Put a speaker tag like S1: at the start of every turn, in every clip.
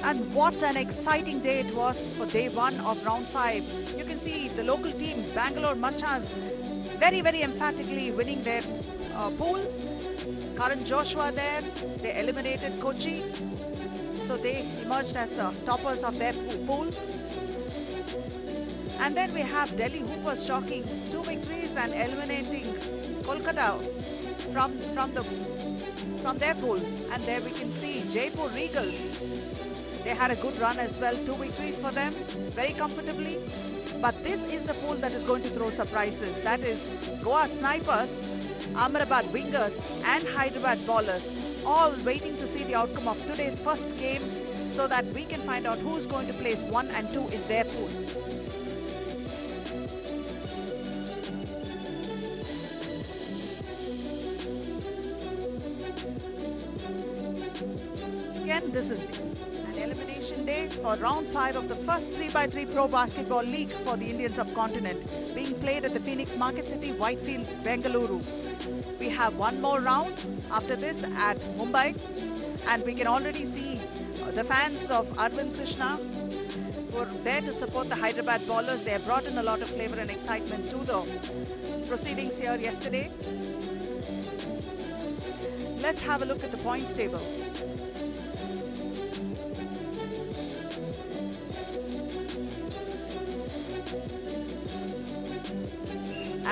S1: And what an exciting day it was for day one of round 5. You can see the local team, Bangalore Machas, very, very emphatically winning their pool. It's Karan Joshua there. They eliminated Kochi. So they emerged as toppers of their pool. And then we have Delhi Hoopers chalking 2 victories and eliminating Kolkata from their pool. And there we can see Jaipur Regals. They had a good run as well, 2 victories for them, very comfortably. But this is the pool that is going to throw surprises. That is Goa Snipers, Ahmedabad Wingers and Hyderabad Ballers, all waiting to see the outcome of today's first game so that we can find out who's going to place 1 and 2 in their pool. Again, this is an elimination day for round 5 of the first 3x3 Pro Basketball League for the Indian subcontinent, being played at the Phoenix Market City, Whitefield, Bengaluru. We have one more round after this at Mumbai, and we can already see the fans of Arvind Krishna who are there to support the Hyderabad Ballers. They have brought in a lot of flavor and excitement to the proceedings here yesterday. Let's have a look at the points table.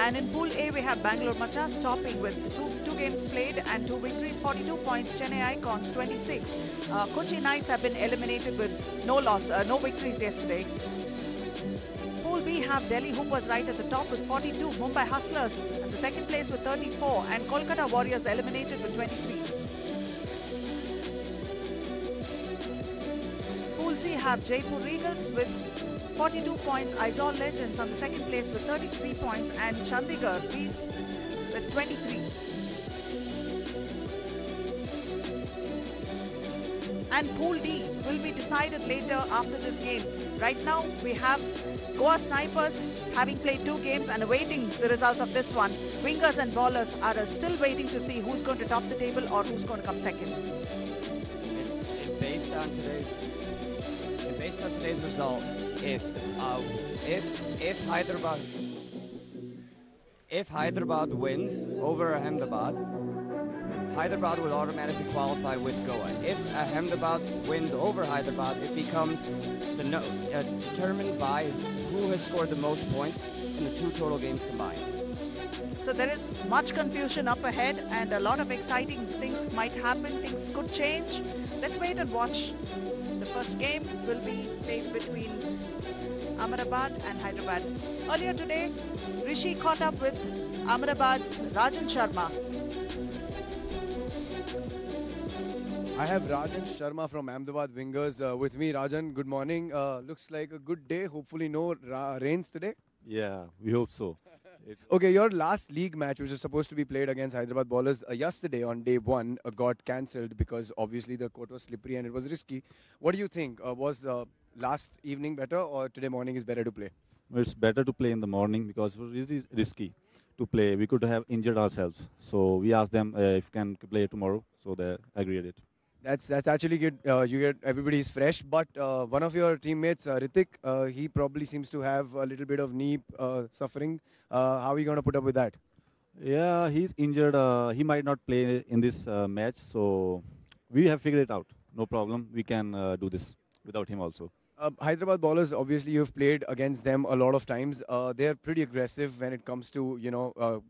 S1: And in Pool A, we have Bangalore Machas topping with two games played and 2 victories, 42 points. Chennai Icons, 26. Kochi Knights have been eliminated with no victories yesterday. Pool B have Delhi Hoopers right at the top with 42. Mumbai Hustlers at the second place with 34. And Kolkata Warriors eliminated with 23. Pool C have Jaipur Regals with 42 points, Aizawl Legends on the second place with 33 points, and Chandigarh Beasts with 23. And Pool D will be decided later after this game. Right now, we have Goa Snipers having played 2 games and awaiting the results of this one. Wingers and Ballers are still waiting to see who's going to top the table or who's going to come second.
S2: Based on today's result, if Hyderabad wins over Ahmedabad, Hyderabad will automatically qualify with Goa. If Ahmedabad wins over Hyderabad, it becomes determined by who has scored the most points in the 2 total games combined.
S1: So there is much confusion up ahead and a lot of exciting things might happen. Things could change. Let's wait and watch. The first game will be played between Ahmedabad and Hyderabad. Earlier today, Rishi caught up with Ahmedabad's Rajan Sharma.
S3: I have Rajan Sharma from Ahmedabad Wingers with me. Rajan, good morning. Looks like a good day. Hopefully no rains today.
S4: Yeah, we hope so.
S3: Okay, your last league match, which was supposed to be played against Hyderabad Ballers yesterday on day 1, got cancelled because obviously the court was slippery and it was risky. What do you think? Was last evening better or today morning is better to play?
S4: It's better to play in the morning because it was really risky to play. We could have injured ourselves. So we asked them if we can play tomorrow. So they agreed it.
S3: That's actually good. You get everybody's fresh, but one of your teammates, Ritik, he probably seems to have a little bit of knee suffering. How are you going to put up with that?
S4: Yeah, he's injured. He might not play in this match. So we have figured it out. No problem. We can do this without him also.
S3: Hyderabad Ballers, obviously you've played against them a lot of times. They're pretty aggressive when it comes to,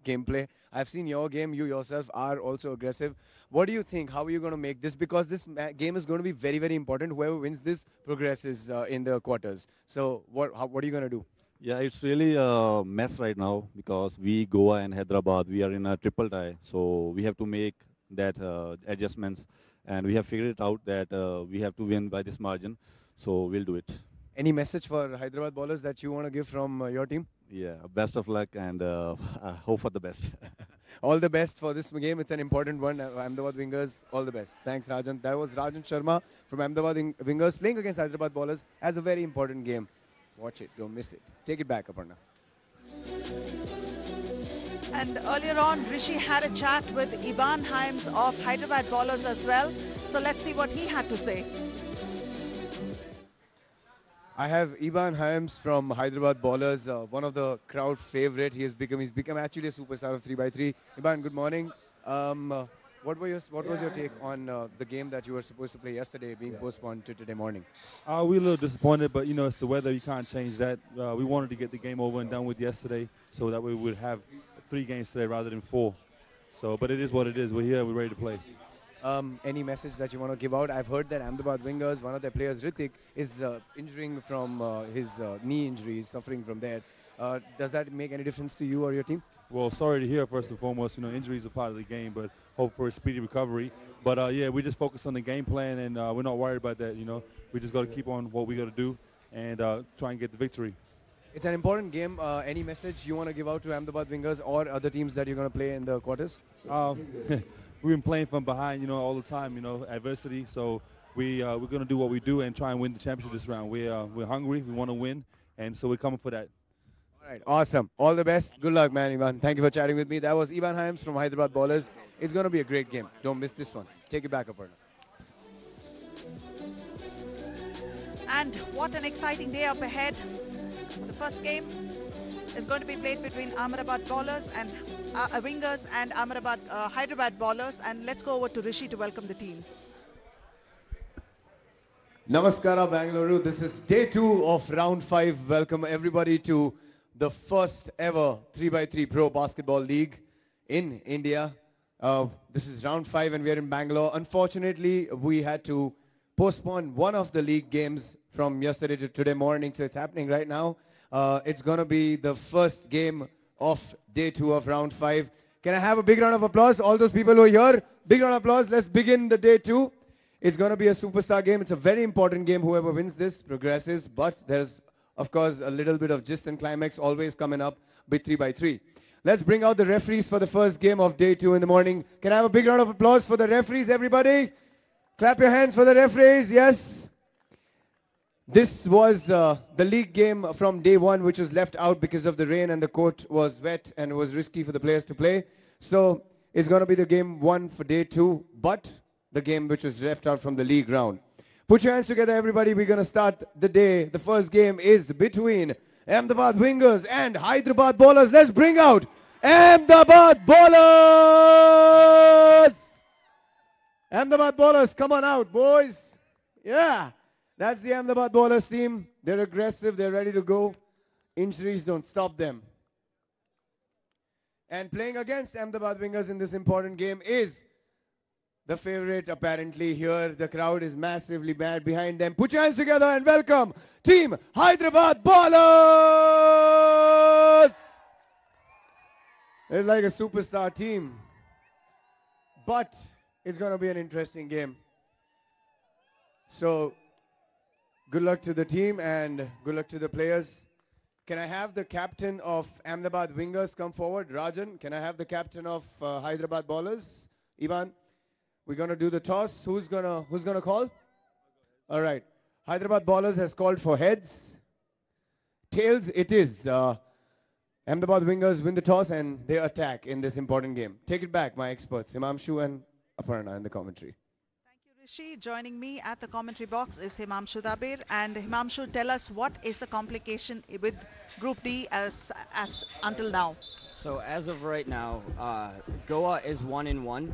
S3: gameplay. I've seen your game. You yourself are also aggressive. What do you think? How are you going to make this? Because this game is going to be very, very important. Whoever wins this progresses in the quarters. So what are you going to do?
S4: Yeah, it's really a mess right now because we, Goa and Hyderabad, we are in a triple tie. So we have to make that adjustments. And we have figured it out that we have to win by this margin. So we'll do it.
S3: Any message for Hyderabad Ballers that you want to give from your team?
S4: Yeah, best of luck and hope for the best.
S3: All the best for this game. It's an important one. Ahmedabad Wingers, all the best. Thanks, Rajan. That was Rajan Sharma from Ahmedabad Wingers playing against Hyderabad Ballers as a very important game. Watch it. Don't miss it. Take it back, Aparna.
S1: And earlier on, Rishi had a chat with Iban Himes of Hyderabad Ballers as well. So let's see what he had to say.
S3: I have Iban Hyams from Hyderabad Ballers, one of the crowd favorite. He's become actually a superstar of 3x3. Iban, good morning. What was your take on the game that you were supposed to play yesterday being postponed to today morning?
S5: We were a little disappointed, but it's the weather. You can't change that. We wanted to get the game over and done with yesterday, so that way we would have 3 games today rather than 4. So, but it is what it is. We're here. We're ready to play.
S3: Any message that you want to give out? I've heard that Ahmedabad Wingers, one of their players, Ritik, is injuring from his knee injury. He's suffering from that. Does that make any difference to you or your team?
S5: Well, sorry to hear, first and foremost. Injuries are part of the game, but hope for a speedy recovery. But, yeah, we just focus on the game plan, and we're not worried about that, We just got to keep on what we got to do and try and get the victory.
S3: It's an important game. Any message you want to give out to Ahmedabad Wingers or other teams that you're going to play in the quarters?
S5: We've been playing from behind, all the time, adversity. So we're going to do what we do and try and win the championship this round. We're hungry. We want to win, and so we're coming for that.
S3: All right, awesome. All the best. Good luck, man, Ivan. Thank you for chatting with me. That was Ivan Hyams from Hyderabad Ballers. It's going to be a great game. Don't miss this one. Take it back, Aparna.
S1: And what an exciting day up ahead. The first game is going to be played between Ahmedabad Ballers and Wingers and Hyderabad Ballers. And let's go over to Rishi to welcome the teams.
S3: Namaskara, Bengaluru. This is day 2 of round 5. Welcome everybody to the first ever 3x3 Pro Basketball League in India. This is round 5 and we are in Bangalore. Unfortunately, we had to postpone one of the league games from yesterday to today morning, so it's happening right now. It's going to be the first game of day 2 of round 5. Can I have a big round of applause? All those people who are here, big round of applause. Let's begin the day 2. It's going to be a superstar game. It's a very important game. Whoever wins this progresses, but there's, of course, a little bit of gist and climax always coming up with 3x3. Let's bring out the referees for the first game of day 2 in the morning. Can I have a big round of applause for the referees, everybody? Clap your hands for the referees. Yes. This was the league game from day 1, which was left out because of the rain and the court was wet and it was risky for the players to play. So it's going to be the game 1 for day 2, but the game which was left out from the league round. Put your hands together, everybody. We're going to start the day. The first game is between Ahmedabad Wingers and Hyderabad Ballers. Let's bring out Ahmedabad Ballers! Ahmedabad Ballers, come on out, boys. Yeah, that's the Ahmedabad Ballers team. They're aggressive. They're ready to go. Injuries don't stop them. And playing against Ahmedabad Wingers in this important game is the favorite, apparently, here. The crowd is massively mad behind them. Put your hands together and welcome Team Hyderabad Ballers! They're like a superstar team. But it's going to be an interesting game. So, good luck to the team and good luck to the players. Can I have the captain of Ahmedabad Wingers come forward? Rajan, can I have the captain of Hyderabad Ballers? Ivan? We're going to do the toss. Who's gonna call? All right. Hyderabad Ballers has called for heads. Tails it is. Ahmedabad Wingers win the toss and they attack in this important game. Take it back, my experts, Himamshu and Aparna in the commentary.
S1: Thank you, Rishi. Joining me at the commentary box is Himamshu Dabir. And Himamshu, tell us what is the complication with Group D as until now?
S2: So as of right now, Goa is 1-1.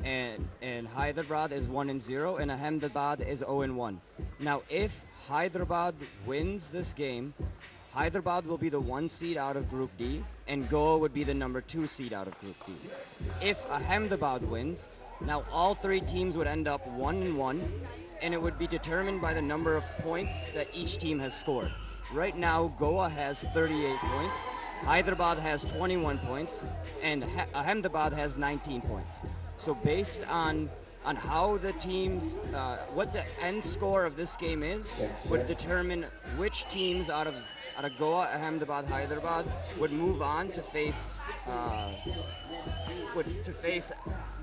S2: And Hyderabad is 1-0, and Ahmedabad is 0-1. Now, if Hyderabad wins this game, Hyderabad will be the 1 seed out of Group D, and Goa would be the number 2 seed out of Group D. If Ahmedabad wins, now all 3 teams would end up 1-1, and it would be determined by the number of points that each team has scored. Right now, Goa has 38 points, Hyderabad has 21 points, and Ahmedabad has 19 points. So based on how the teams, what the end score of this game is, would determine which teams out of Goa, Ahmedabad, Hyderabad would move on to face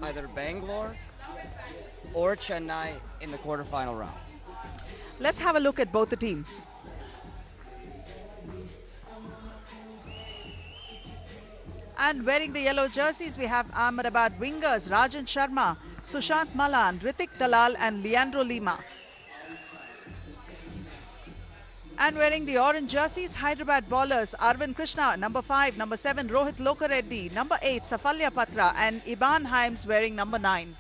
S2: either Bangalore or Chennai in the quarterfinal round.
S1: Let's have a look at both the teams. And wearing the yellow jerseys, we have Ahmedabad Wingers, Rajan Sharma, Sushant Malan, Ritik Dalal and Leandro Lima. And wearing the orange jerseys, Hyderabad bowlers Arvind Krishna, number 5, number 7, Rohit Lokareddy, number 8, Safalya Patra, and Iban Himes wearing number 9.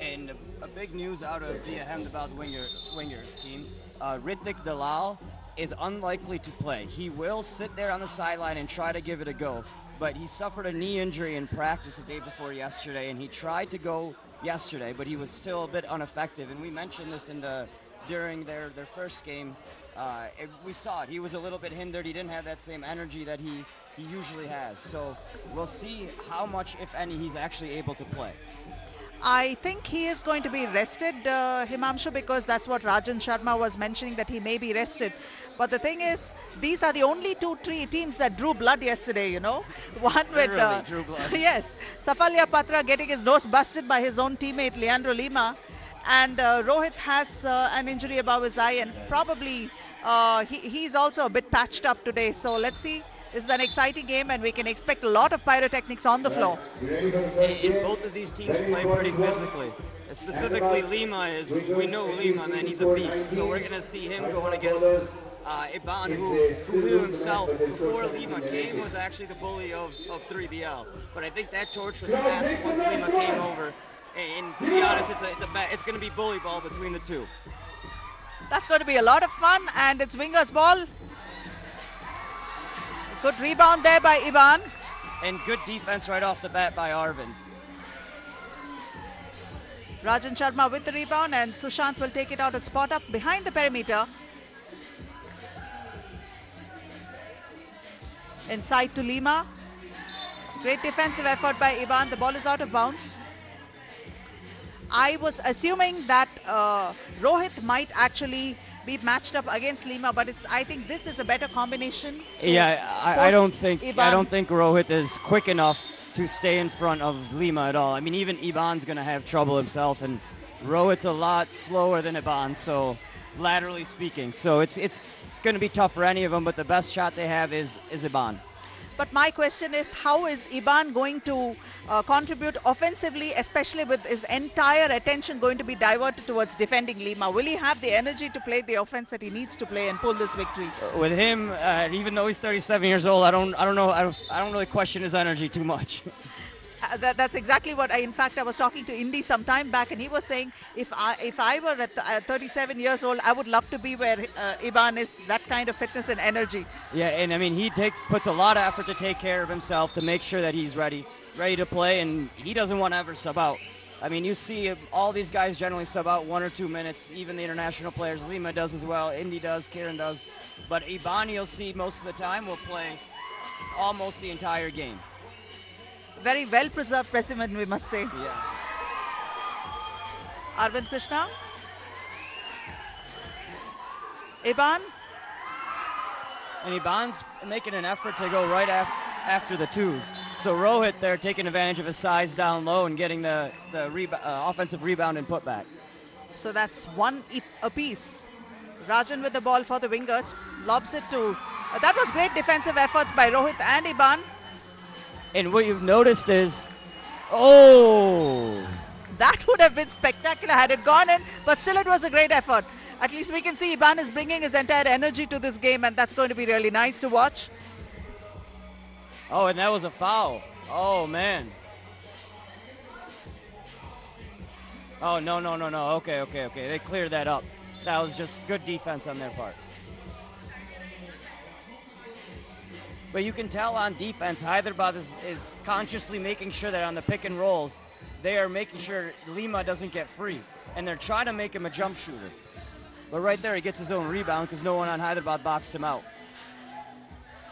S2: And a big news out of the Ahmedabad Wingers team, Ritik Dalal is unlikely to play. He will sit there on the sideline and try to give it a go, but he suffered a knee injury in practice the day before yesterday, and he tried to go yesterday, but he was still a bit ineffective. And we mentioned this during their first game. We saw it. He was a little bit hindered. He didn't have that same energy that he usually has. So we'll see how much, if any, he's actually able to play.
S1: I think he is going to be rested, Himamshu, because that's what Rajan Sharma was mentioning, that he may be rested. But the thing is, these are the only 2-3 teams that drew blood yesterday, you know. One with,
S2: Really drew blood.
S1: yes, Safalya Patra getting his nose busted by his own teammate, Leandro Lima. And Rohit has an injury above his eye, and probably he's also a bit patched up today. So let's see. This is an exciting game, and we can expect a lot of pyrotechnics on the floor.
S2: And both of these teams play pretty physically. Specifically, we know Lima, man, he's a beast. So we're going to see him going against Iban, who himself, before Lima came, was actually the bully of 3BL. But I think that torch was passed once Lima came over. And to be honest, it's going to be bully ball between the two.
S1: That's going to be a lot of fun, and it's Wingers ball. Good rebound there by Iban.
S2: And good defense right off the bat by Arvind.
S1: Rajan Sharma with the rebound, and Sushant will take it out and spot up behind the perimeter. Inside to Lima. Great defensive effort by Iban. The ball is out of bounds. I was assuming that Rohit might actually be matched up against Lima, but I think this is a better combination.
S2: Yeah, I don't think Rohit is quick enough to stay in front of Lima at all. I mean, even Iban's going to have trouble himself, and Rohit's a lot slower than Iban, so laterally speaking. So it's going to be tough for any of them, but the best shot they have is Iban.
S1: But my question is, how is Iban going to contribute offensively, especially with his entire attention going to be diverted towards defending Lima? Will he have the energy to play the offense that he needs to play and pull this victory?
S2: With him, even though he's 37 years old, I don't really question his energy too much.
S1: That's exactly what I was talking to Indy some time back, and he was saying if I were at 37 years old, I would love to be where Iban is, that kind of fitness and energy.
S2: Yeah, and I mean, he puts a lot of effort to take care of himself, to make sure that he's ready to play, and he doesn't want to ever sub out. I mean, you see all these guys generally sub out 1 or 2 minutes, even the international players. Lima does as well, Indy does, Kieran does. But Iban, you'll see most of the time, will play almost the entire game.
S1: Very well-preserved specimen, we must say.
S2: Yeah.
S1: Arvind Krishna. Iban.
S2: And Iban's making an effort to go right after the twos. So Rohit there taking advantage of his size down low and getting the offensive rebound and putback.
S1: So that's one apiece. Rajan with the ball for the Wingers. Lobs it to... that was great defensive efforts by Rohit and Iban.
S2: And what you've noticed is, oh!
S1: That would have been spectacular had it gone in, but still it was a great effort. At least we can see Iban is bringing his entire energy to this game, and that's going to be really nice to watch.
S2: Oh, and that was a foul. Oh, man. Oh, no. Okay. They cleared that up. That was just good defense on their part. But you can tell on defense, Hyderabad is consciously making sure that on the pick and rolls, they are making sure Lima doesn't get free. And they're trying to make him a jump shooter. But right there, he gets his own rebound because no one on Hyderabad boxed him out.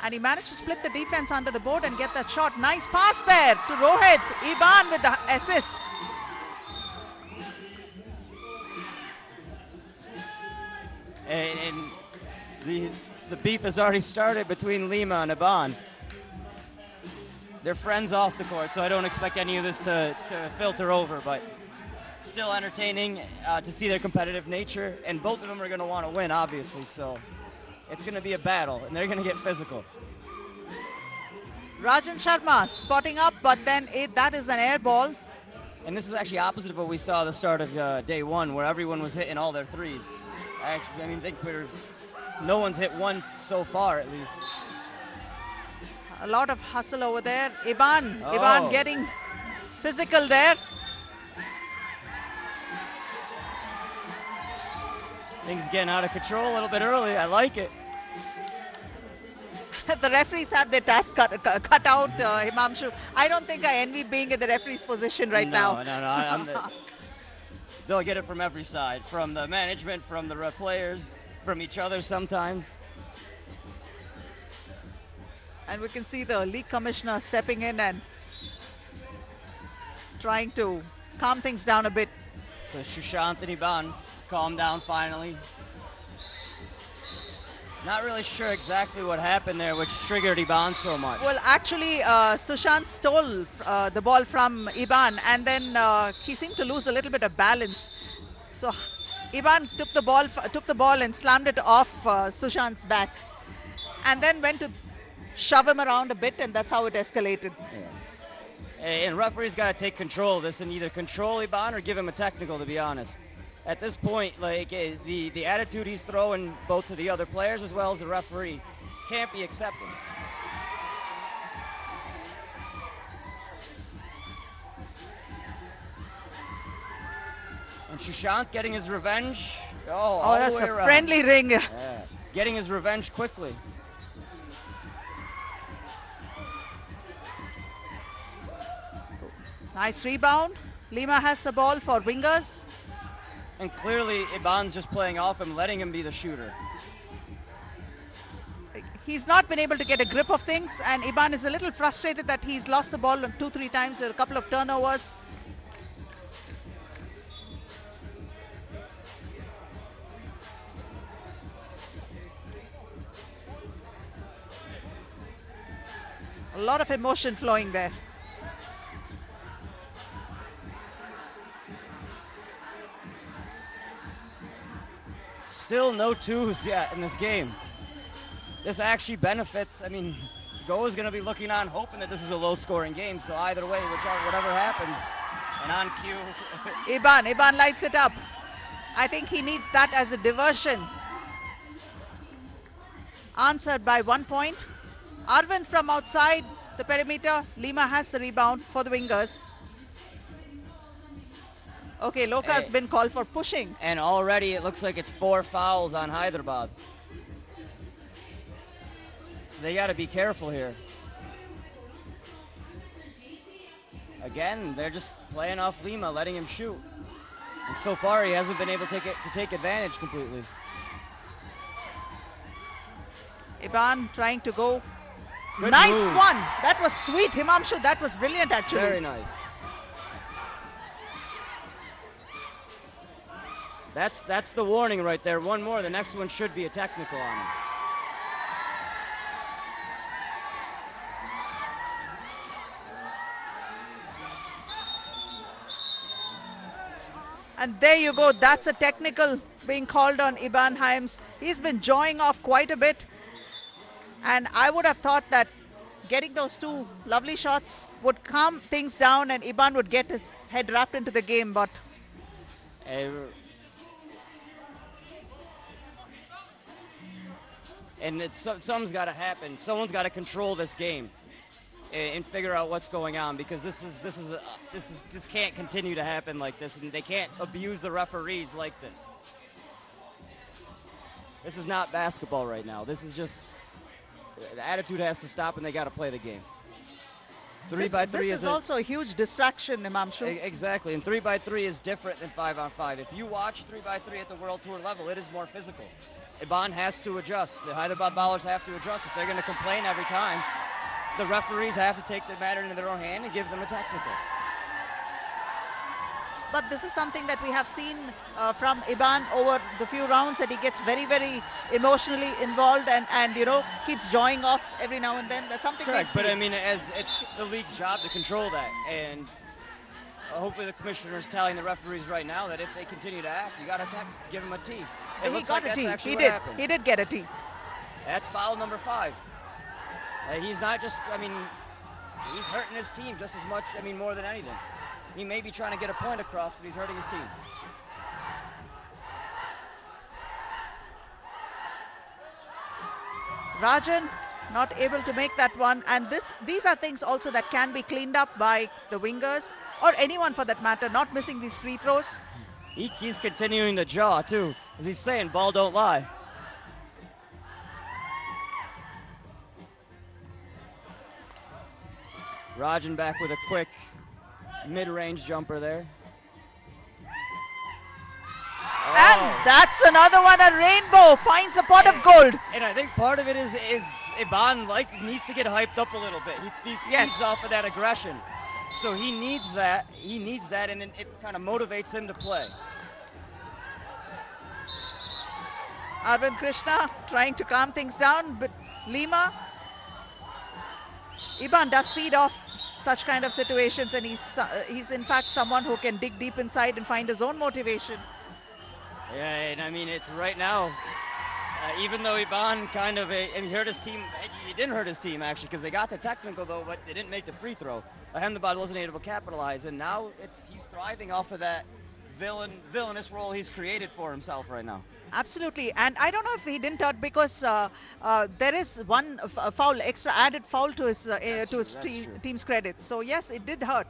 S1: And he managed to split the defense under the board and get that shot. Nice pass there to Rohit. Iban with the assist.
S2: And the beef has already started between Lima and Iban. They're friends off the court, so I don't expect any of this to filter over, but still entertaining to see their competitive nature, and both of them are going to want to win, obviously, so it's going to be a battle, and they're going to get physical.
S1: Rajan Sharma spotting up, but then that is an air ball.
S2: And this is actually opposite of what we saw at the start of day one, where everyone was hitting all their threes. Actually, I mean, no one's hit one so far, at least.
S1: A lot of hustle over there. Iban
S2: Oh.
S1: getting physical there.
S2: Things getting out of control a little bit early. I like it.
S1: The referees have their task cut out, Himanshu. I don't think I envy being in the referee's position right now.
S2: No. They'll get it from every side, from the management, from the players, from each other sometimes.
S1: And we can see the league commissioner stepping in and trying to calm things down a bit.
S2: So Sushant and Iban calm down finally. Not really sure exactly what happened there, which triggered Iban so much.
S1: Well, actually, Sushant stole the ball from Iban, and then he seemed to lose a little bit of balance. So Iban took the ball and slammed it off Sushant's back, and then went to shove him around a bit, and that's how it escalated.
S2: Yeah. And referees got to take control of this and either control Iban or give him a technical, to be honest. At this point, like the attitude he's throwing both to the other players as well as the referee can't be accepted. And Sushant getting his revenge. All
S1: That's
S2: the way
S1: a
S2: around.
S1: friendly ring.
S2: Yeah. Getting his revenge quickly.
S1: Nice rebound. Lima has the ball for wingers.
S2: And clearly, Iban's just playing off him, letting him be the shooter.
S1: He's not been able to get a grip of things, and Iban is a little frustrated that he's lost the ball 2-3 times, a couple of turnovers. A lot of emotion flowing there.
S2: Still no twos yet in this game. This actually benefits, I mean, Goa's going to be looking on hoping that this is a low-scoring game, so either way, whatever happens, and on cue.
S1: Iban lights it up. I think he needs that as a diversion. Answered by 1 point. Arvind from outside the perimeter. Lima has the rebound for the wingers. Okay, Loka's been called for pushing.
S2: And already it looks like it's 4 fouls on Hyderabad. So they got to be careful here. Again, they're just playing off Lima, letting him shoot. And so far, he hasn't been able to take advantage completely.
S1: Iban trying to go.
S2: Good
S1: Nice
S2: move.
S1: one. That was sweet, Himanshu. That was brilliant, actually.
S2: Very nice. That's the warning right there. One more. The next one should be a technical on him.
S1: And there you go. That's a technical being called on Iban Himes. He's been jawing off quite a bit. And I would have thought that getting those 2 lovely shots would calm things down and Iban would get his head wrapped into the game. But
S2: and something's got to happen. Someone's got to control this game and figure out what's going on, because this can't continue to happen like this, and they can't abuse the referees like this. This is not basketball right now. This is just the attitude has to stop, and they got to play the game. 3x3
S1: this is also a huge distraction, Himanshu.
S2: Exactly, and 3x3 is different than 5-on-5. If you watch 3x3 at the World Tour level, it is more physical. Iban has to adjust. The Hyderabad ballers have to adjust. If they're going to complain every time, the referees have to take the matter into their own hand and give them a technical.
S1: But this is something that we have seen from Iban over the few rounds, that he gets very, very emotionally involved and you know, keeps jawing off every now and then. That's something
S2: Correct,
S1: we've
S2: but
S1: seen.
S2: I mean, as it's the league's job to control that, and hopefully the commissioner's telling the referees right now that if they continue to act, you got to give them a T. It
S1: He
S2: looks
S1: got
S2: like
S1: a
S2: that's
S1: tee.
S2: actually
S1: He
S2: what
S1: did.
S2: happened.
S1: He did get a tee.
S2: That's foul number 5. He's not just, I mean, he's hurting his team just as much, I mean, more than anything. He may be trying to get a point across, but he's hurting his team.
S1: Rajan not able to make that one, and these are things also that can be cleaned up by the wingers or anyone for that matter, not missing these free throws.
S2: He's continuing to jaw too, as he's saying, ball don't lie. Rajan back with a quick mid-range jumper there.
S1: And that's another one, a rainbow, finds a pot of gold.
S2: And I think part of it is Iban needs to get hyped up a little bit. He feeds off of that aggression. So he needs that. He needs that, and it kind of motivates him to play.
S1: Arvind Krishna trying to calm things down, but Lima, Iban does feed off such kind of situations, and he's in fact someone who can dig deep inside and find his own motivation.
S2: Yeah, and I mean, it's right now, even though Iban kind of, and he hurt his team, he didn't hurt his team actually, because they got the technical though, but they didn't make the free throw. Ahmedabad wasn't able to capitalize, and now he's thriving off of that villainous role he's created for himself right now.
S1: Absolutely, and I don't know if he didn't hurt because there is one foul, extra added foul to his team's credit. So yes, it did hurt.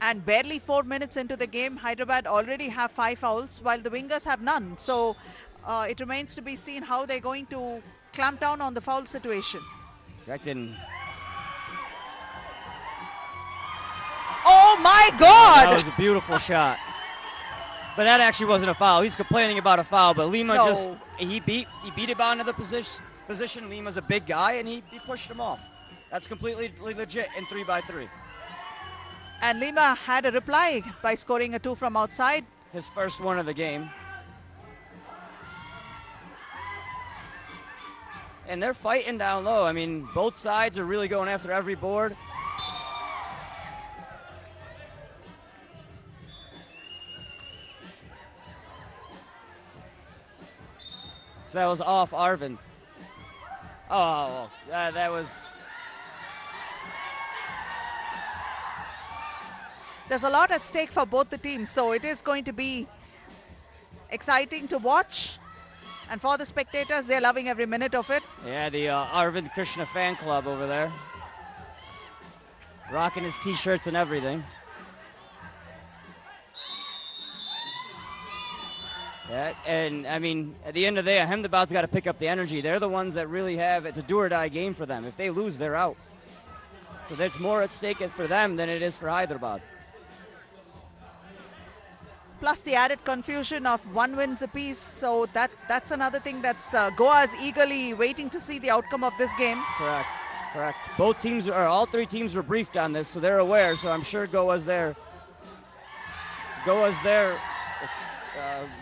S1: And barely 4 minutes into the game, Hyderabad already have 5 fouls, while the wingers have none. So it remains to be seen how they're going to clamp down on the foul situation.
S2: Correct. And
S1: oh my God!
S2: that was a beautiful shot. But that actually wasn't a foul. He's complaining about a foul, but Lima he beat Iban to the position. Lima's a big guy, and he pushed him off. That's completely legit in 3x3.
S1: And Lima had a reply by scoring a 2 from outside.
S2: His first one of the game. And they're fighting down low. I mean, both sides are really going after every board. So that was off Arvind. Oh, that was...
S1: There's a lot at stake for both the teams, so it is going to be exciting to watch. And for the spectators, they're loving every minute of it.
S2: Yeah, the Arvind Krishna fan club over there. Rocking his t-shirts and everything. Yeah, and I mean, at the end of the day, Ahmedabad's got to pick up the energy. They're the ones that really have, it's a do or die game for them. If they lose, they're out. So there's more at stake for them than it is for Hyderabad.
S1: Plus the added confusion of 1 wins apiece. So that's another thing that's Goa is eagerly waiting to see the outcome of this game.
S2: Correct. Both teams, or all 3 teams were briefed on this, so they're aware. So I'm sure Goa's there.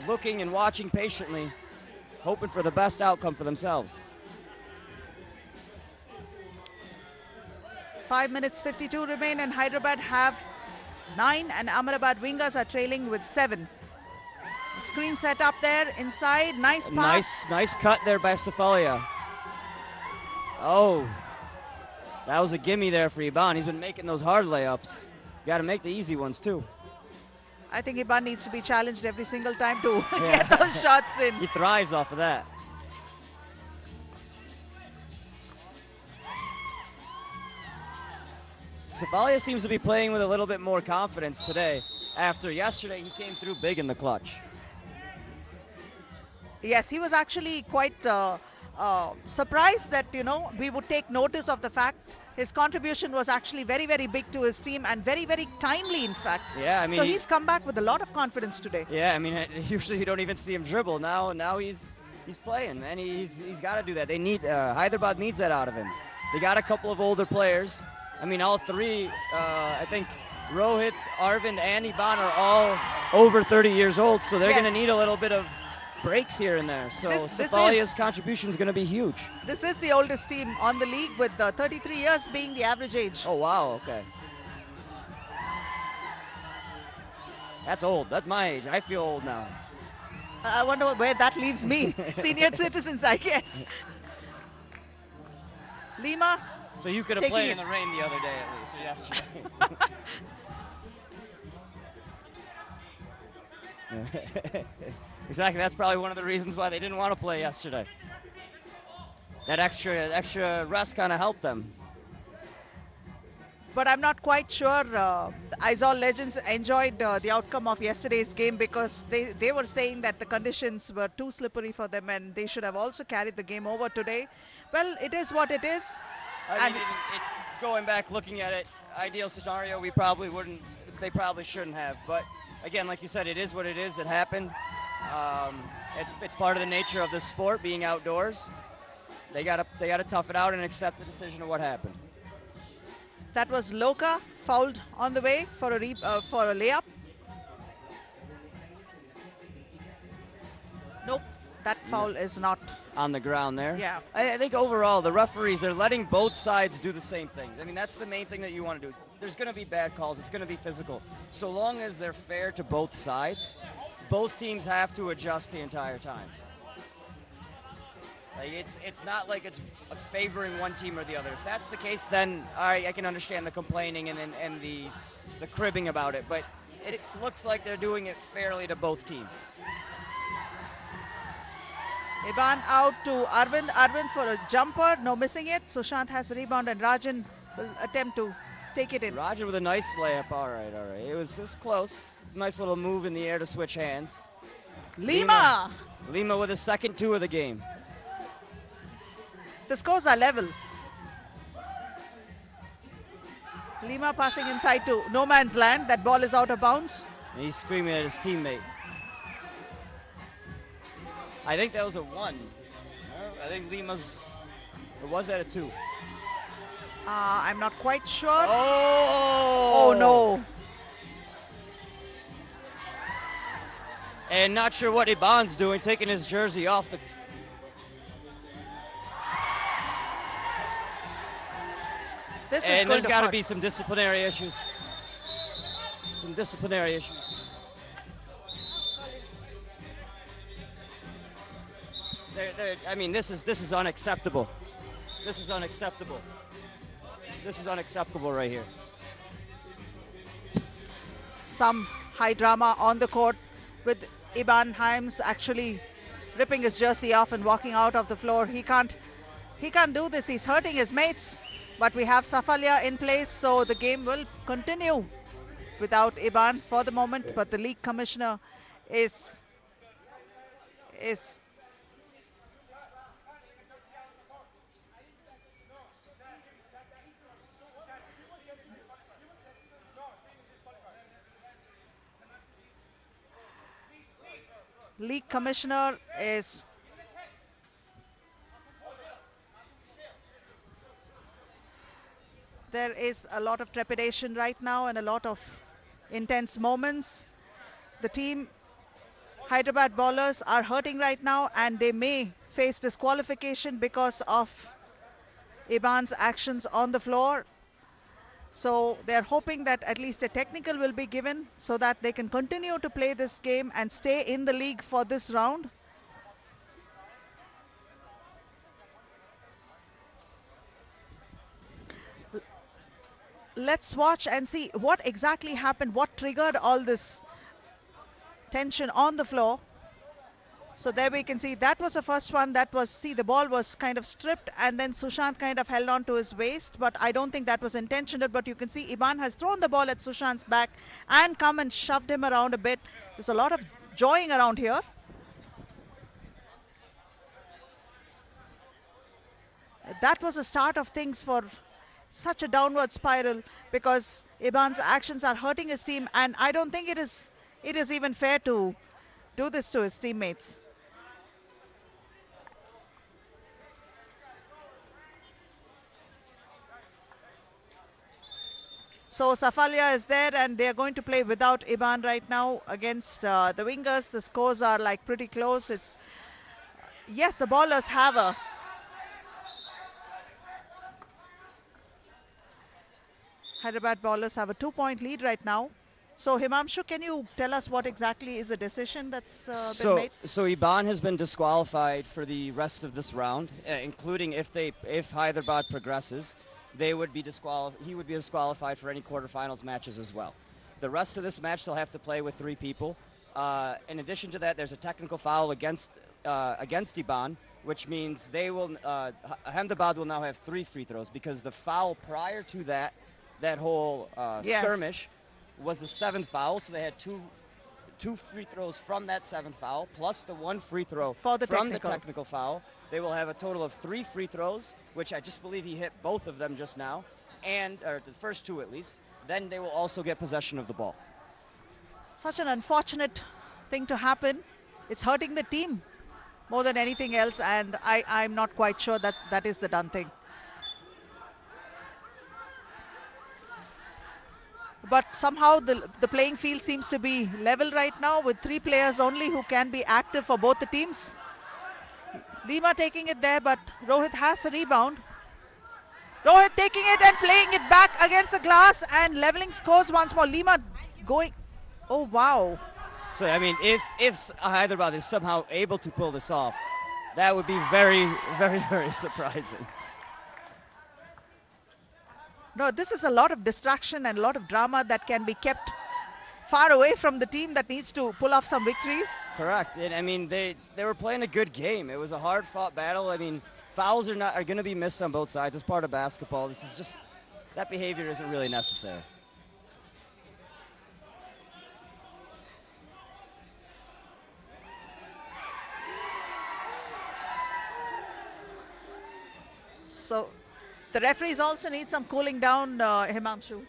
S2: Looking and watching patiently, hoping for the best outcome for themselves.
S1: 5 minutes 52 remain, and Hyderabad have 9, and Ahmedabad wingers are trailing with 7. Screen set up there inside. Nice pass.
S2: Nice cut there by Safalia. Oh, that was a gimme there for Iban. He's been making those hard layups. Got to make the easy ones too.
S1: I think Iban needs to be challenged every single time to get those shots in.
S2: He thrives off of that. Safalia seems to be playing with a little bit more confidence today. After yesterday, he came through big in the clutch.
S1: Yes, he was actually quite surprised that, we would take notice of the fact his contribution was actually very, very big to his team and very, very timely, in fact.
S2: Yeah, I mean,
S1: so he's come back with a lot of confidence today.
S2: Yeah, I mean, usually you don't even see him dribble. Now he's playing, man. He's got to do that. They need Hyderabad needs that out of him. They got a couple of older players. I mean, all 3. I think Rohit, Arvind, and Iban are all over 30 years old, so they're going to need a little bit of breaks here and there. So Safalia's contribution is going to be huge.
S1: This is the oldest team on the league, with 33 years being the average age.
S2: Oh, wow, okay. That's old. That's my age. I feel old now.
S1: I wonder where that leaves me. Senior citizens, I guess. Lima.
S2: So you could have played in the rain the other day at least, or yesterday. Exactly. That's probably one of the reasons why they didn't want to play yesterday. That extra rest kind of helped them.
S1: But I'm not quite sure the Aizawl Legends enjoyed the outcome of yesterday's game, because they were saying that the conditions were too slippery for them and they should have also carried the game over today. Well, it is what it is.
S2: I mean, going back, looking at it, ideal scenario, they probably shouldn't have. But again, like you said, it is what it is. It happened. It's part of the nature of the sport, being outdoors. They gotta tough it out and accept the decision of what happened.
S1: That was Loka, fouled on the way for a layup. Nope, that foul is not
S2: on the ground there.
S1: Yeah.
S2: I think overall the referees are letting both sides do the same things. I mean, that's the main thing that you want to do. There's going to be bad calls. It's going to be physical. So long as they're fair to both sides, both teams have to adjust the entire time. Like it's not like it's favoring one team or the other. If that's the case, then all right, I can understand the complaining and the cribbing about it. But it looks like they're doing it fairly to both teams.
S1: Iban out to Arvind. Arvind for a jumper, no missing it. Sushant has a rebound and Rajan will attempt to take it in.
S2: Rajan with a nice layup. All right. It was close. Nice little move in the air to switch hands.
S1: Lima
S2: with a second two of the game.
S1: The scores are level. Lima passing inside to no man's land. That ball is out of bounds.
S2: And he's screaming at his teammate. I think that was a 1. I think Lima's, or was that a 2?
S1: I'm not quite sure.
S2: Oh
S1: no.
S2: And not sure what Iban's doing, taking his jersey off the... And there's got to be some disciplinary issues. I mean, this is unacceptable. This is unacceptable right here.
S1: Some high drama on the court with Iban Himes actually ripping his jersey off and walking out of the floor. He can't do this. He's hurting his mates. But we have Safalia in place, so the game will continue without Iban for the moment. But the league commissioner is there is a lot of trepidation right now and a lot of intense moments. The team Hyderabad bowlers are hurting right now and they may face disqualification because of Iban's actions on the floor. So they're hoping that at least a technical will be given so that they can continue to play this game and stay in the league for this round. Let's watch and see what exactly happened, what triggered all this tension on the floor. So there we can see that was the first one. That was, see, the ball was kind of stripped and then Sushant kind of held on to his waist, but I don't think that was intentional. But you can see Iban has thrown the ball at Sushant's back and come and shoved him around a bit. There's a lot of joying around here. That was the start of things for such a downward spiral, because Iban's actions are hurting his team, and I don't think it is even fair to do this to his teammates. So Safalia is there and they are going to play without Iban right now against the wingers. The scores are like pretty close. Yes, the bowlers have a Hyderabad bowlers have a 2-point lead right now. So Himamshu, can you tell us what exactly is the decision that's been made?
S2: So Iban has been disqualified for the rest of this round, including if Hyderabad progresses, he would be disqualified for any quarterfinals matches as well. The rest of this match they'll have to play with 3 people. In addition to that, there's a technical foul against Iban, which means they will Ahmedabad will now have 3 free throws because the foul prior to that whole
S1: Yes.
S2: skirmish was the 7th foul, so they had two free throws from that 7th foul, plus the 1 free throw
S1: For the
S2: from
S1: technical.
S2: the technical foul. They will have a total of 3 free throws, which I just believe he hit both of them just now, or the first 2 at least. Then they will also get possession of the ball.
S1: Such an unfortunate thing to happen. It's hurting the team more than anything else, and I'm not quite sure that that is the done thing. But somehow the playing field seems to be level right now with 3 players only who can be active for both the teams. Lima taking it there, but Rohit has a rebound. Rohit taking it and playing it back against the glass and leveling scores once more. Lima going, oh wow.
S2: So, I mean, if Hyderabad is somehow able to pull this off, that would be very, very, very surprising.
S1: No, this is a lot of distraction and a lot of drama that can be kept far away from the team that needs to pull off some victories.
S2: Correct. And I mean, they were playing a good game. It was a hard-fought battle. I mean, fouls are going to be missed on both sides. It's part of basketball. This is just, that behavior isn't really necessary.
S1: So the referees also need some cooling down, Himamshu.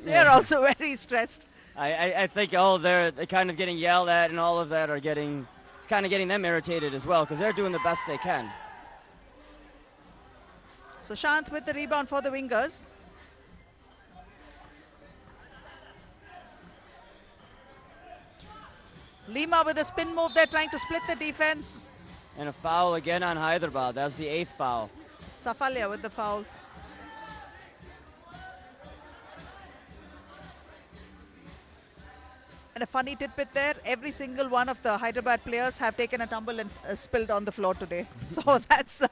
S1: They're also very stressed.
S2: I think they're kind of getting yelled at and all of that it's kind of getting them irritated as well because they're doing the best they can.
S1: So Shant with the rebound for the wingers. Lima with a spin move there, trying to split the defense.
S2: And a foul again on Hyderabad. That's the 8th foul.
S1: Safalia with the foul. And a funny tidbit there, every single one of the Hyderabad players have taken a tumble and spilled on the floor today. So that's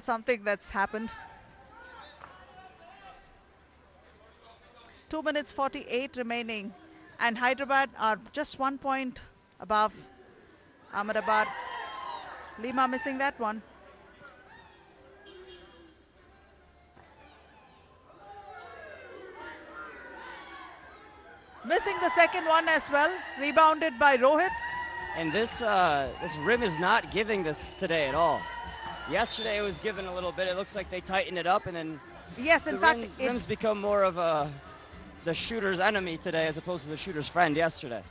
S1: something that's happened. 2 minutes 48 remaining. And Hyderabad are just 1 point above Ahmedabad. Lima missing that one. Missing the second one as well. Rebounded by Rohit.
S2: And this rim is not giving this today at all. Yesterday it was given a little bit. It looks like they tightened it up, and then
S1: Yes, in fact,
S2: rim's become more of the shooter's enemy today as opposed to the shooter's friend yesterday.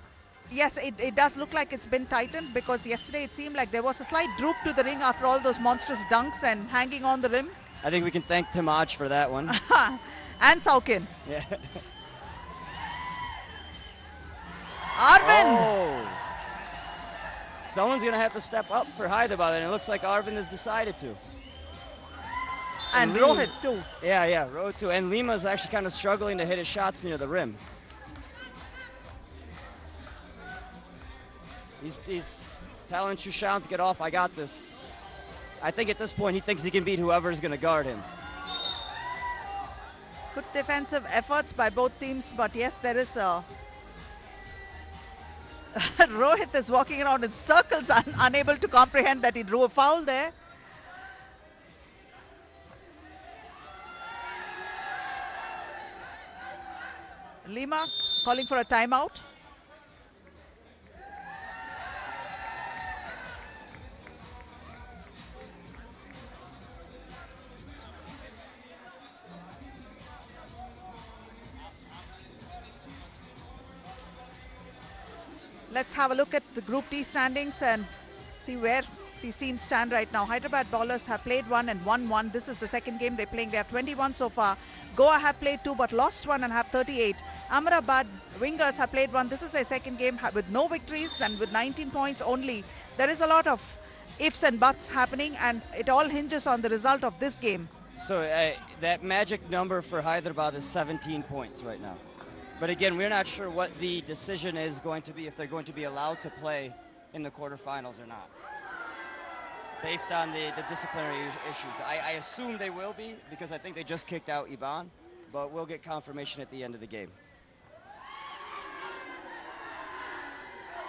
S1: yes, it does look like it's been tightened because yesterday it seemed like there was a slight droop to the ring after all those monstrous dunks and hanging on the rim.
S2: I think we can thank Timaj for that one.
S1: And Saukin.
S2: Yeah.
S1: Arvind!
S2: Oh. Someone's going to have to step up for Hyderabad, and it looks like Arvind has decided to.
S1: And
S2: Lima-
S1: Rohit too.
S2: Yeah, Rohit too. And Lima's actually kind of struggling to hit his shots near the rim. He's telling Sushant to get off. I got this. I think at this point he thinks he can beat whoever's going to guard him.
S1: Good defensive efforts by both teams, but yes, there is a... Rohit is walking around in circles, unable to comprehend that he drew a foul there. Lima calling for a timeout. Let's have a look at the Group D standings and see where these teams stand right now. Hyderabad bowlers have played 1 and won 1. This is the second game they're playing. They have 21 so far. Goa have played 2 but lost 1 and have 38. Ahmedabad wingers have played 1. This is their second game with no victories and with 19 points only. There is a lot of ifs and buts happening, and it all hinges on the result of this game.
S2: So that magic number for Hyderabad is 17 points right now. But again, we're not sure what the decision is going to be, if they're going to be allowed to play in the quarterfinals or not, based on the disciplinary issues. I assume they will be, because I think they just kicked out Iban, but we'll get confirmation at the end of the game.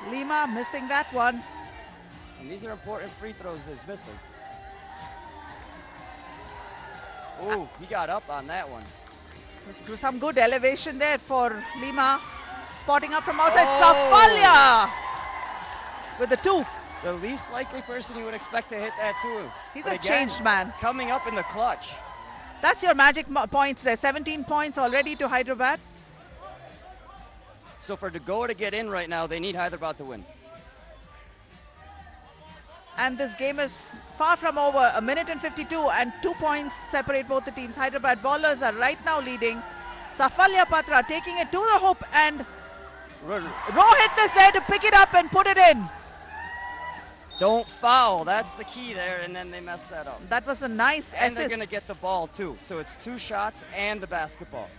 S1: Lima missing that one.
S2: And these are important free throws that he's missing. Oh, he got up on that one.
S1: There's some good elevation there for Lima. Spotting up from outside.
S2: Oh!
S1: Safalya with the 2.
S2: The least likely person you would expect to hit that too.
S1: He's
S2: But
S1: a
S2: again,
S1: changed man.
S2: Coming up in the clutch.
S1: That's your magic points there. 17 points already to Hyderabad.
S2: So for Goa to get in right now, they need Hyderabad to win.
S1: And this game is far from over. 1 minute and 52 and 2 points separate both the teams. Hyderabad bowlers are right now leading. Safalya Patra taking it to the hoop, and Rohit is there to pick it up and put it in.
S2: Don't foul. That's the key there, and then they messed that up.
S1: That was a nice
S2: And they're
S1: assist.
S2: going to get the ball too. So it's 2 shots and the basketball.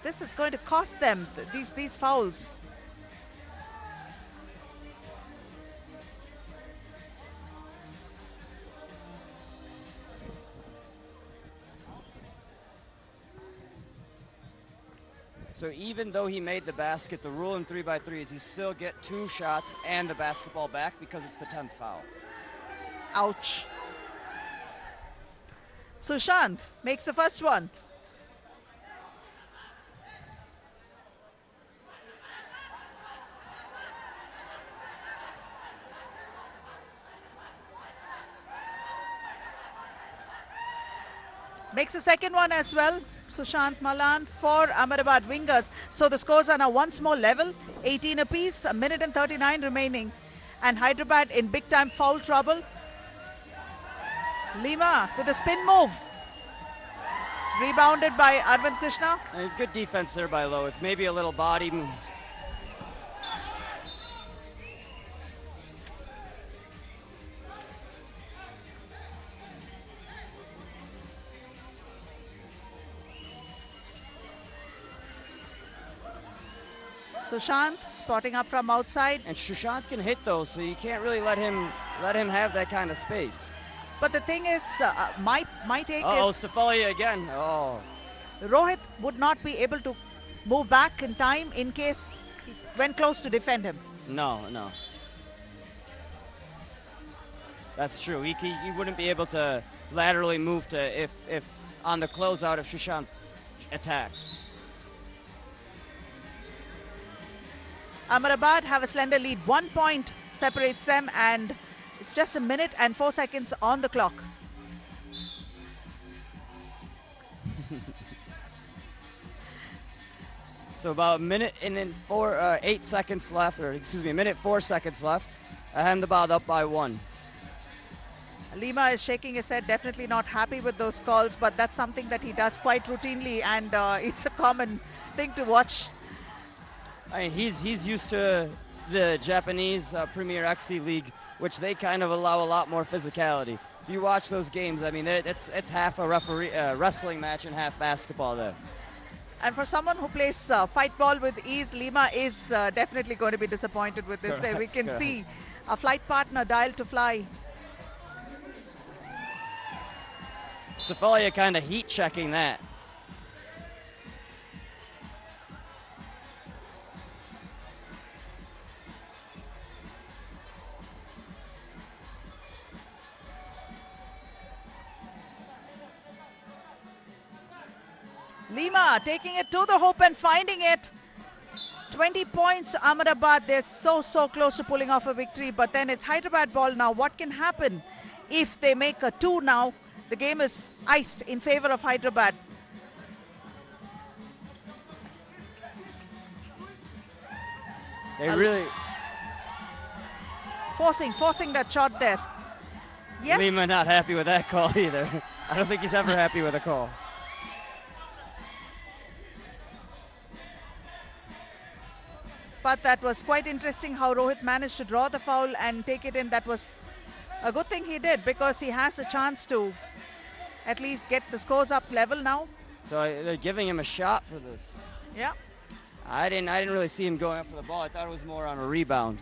S1: This is going to cost them these fouls.
S2: So even though he made the basket, the rule in 3x3 is you still get 2 shots and the basketball back because it's the 10th foul.
S1: Ouch. Sushant makes the first one. Makes the second one as well. Sushant Malan for Ahmedabad wingers. So the scores are now once more level. 18 apiece, 1 minute and 39 remaining. And Hyderabad in big time foul trouble. Lima with a spin move. Rebounded by Arvind Krishna.
S2: Good defense there by Loic. Maybe a little body move.
S1: Sushant spotting up from outside.
S2: And Sushant can hit those, so you can't really let him have that kind of space.
S1: But the thing is, my take
S2: Oh,
S1: is
S2: Safalia again. Oh.
S1: Rohit would not be able to move back in time in case he went close to defend him.
S2: No. That's true. He wouldn't be able to laterally move to if on the closeout if Sushant attacks.
S1: Ahmedabad have a slender lead. 1 point separates them, and it's just 1 minute and 4 seconds on the clock.
S2: So about a minute and then 8 seconds left, or excuse me, a minute 4 seconds left. Ahmedabad up by 1.
S1: Lima is shaking his head, definitely not happy with those calls, but that's something that he does quite routinely, and it's a common thing to watch.
S2: I mean, he's used to the Japanese Premier XC League, which they kind of allow a lot more physicality. If you watch those games, I mean, it's half a wrestling match and half basketball there.
S1: And for someone who plays fight ball with ease, Lima is definitely going to be disappointed with this. There we can see a flight partner dialed to fly.
S2: Safalia kind of heat checking that.
S1: Lima taking it to the hoop and finding it. 20 points Ahmedabad. They're so close to pulling off a victory, but then it's Hyderabad ball now. What can happen if they make a 2 now? The game is iced in favor of Hyderabad.
S2: They really...
S1: Forcing that shot there. Yes.
S2: Lima not happy with that call either. I don't think he's ever happy with a call.
S1: But that was quite interesting how Rohit managed to draw the foul and take it in. That was a good thing he did, because he has a chance to at least get the scores up level now.
S2: So they're giving him a shot for this.
S1: Yeah.
S2: I didn't really see him going up for the ball. I thought it was more on a rebound.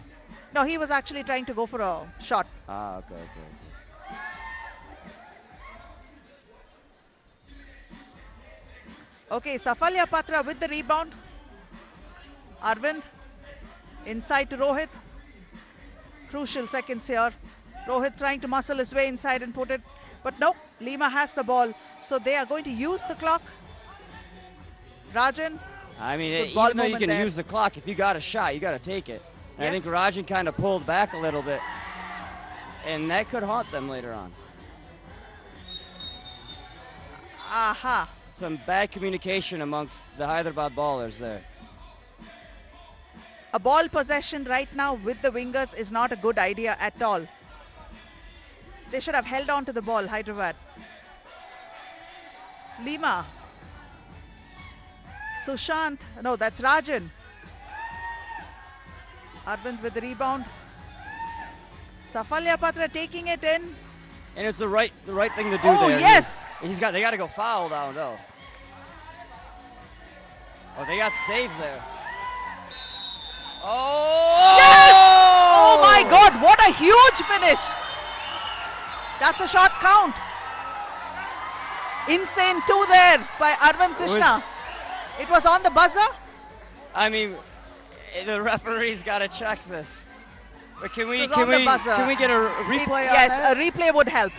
S1: No, he was actually trying to go for a shot.
S2: Ah, okay.
S1: Okay, Safalya Patra with the rebound. Arvind inside to Rohit. Crucial seconds here. Rohit trying to muscle his way inside and put it. But no, Lima has the ball. So they are going to use the clock. Rajan.
S2: I mean,
S1: Good ball
S2: even though you
S1: movement
S2: can
S1: there.
S2: use the clock, if you got a shot, you got to take it. And I think
S1: Yes.
S2: Rajan kind of pulled back a little bit. And that could haunt them later on.
S1: Aha.
S2: Some bad communication amongst the Hyderabad ballers there.
S1: A ball possession right now with the wingers is not a good idea at all. They should have held on to the ball, Hyderabad. Lima. Sushant. No, that's Rajan. Arvind with the rebound. Safalya Patra taking it in.
S2: And it's the right thing to do
S1: Oh,
S2: there.
S1: yes.
S2: They got to go foul down though. Oh, they got saved there. Oh!
S1: Yes! Oh my God, what a huge finish. That's a shot count. Insane two there by Arvind Krishna. It was on the buzzer.
S2: I mean, the referee's got to check this. But can we
S1: It was on the buzzer.
S2: can we get a replay on
S1: Yes,
S2: that?
S1: a replay would help.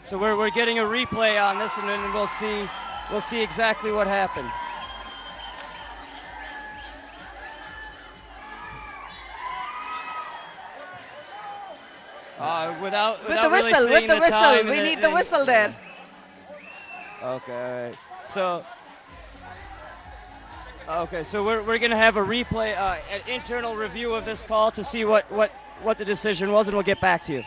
S2: So we're getting a replay on this, and then we'll see exactly what happened. Without
S1: With the
S2: really
S1: whistle,
S2: seeing
S1: with the whistle.
S2: time
S1: We
S2: and
S1: need the whistle there.
S2: Okay, all right. So we're gonna have a replay, an internal review of this call to see what the decision was, and we'll get back to you.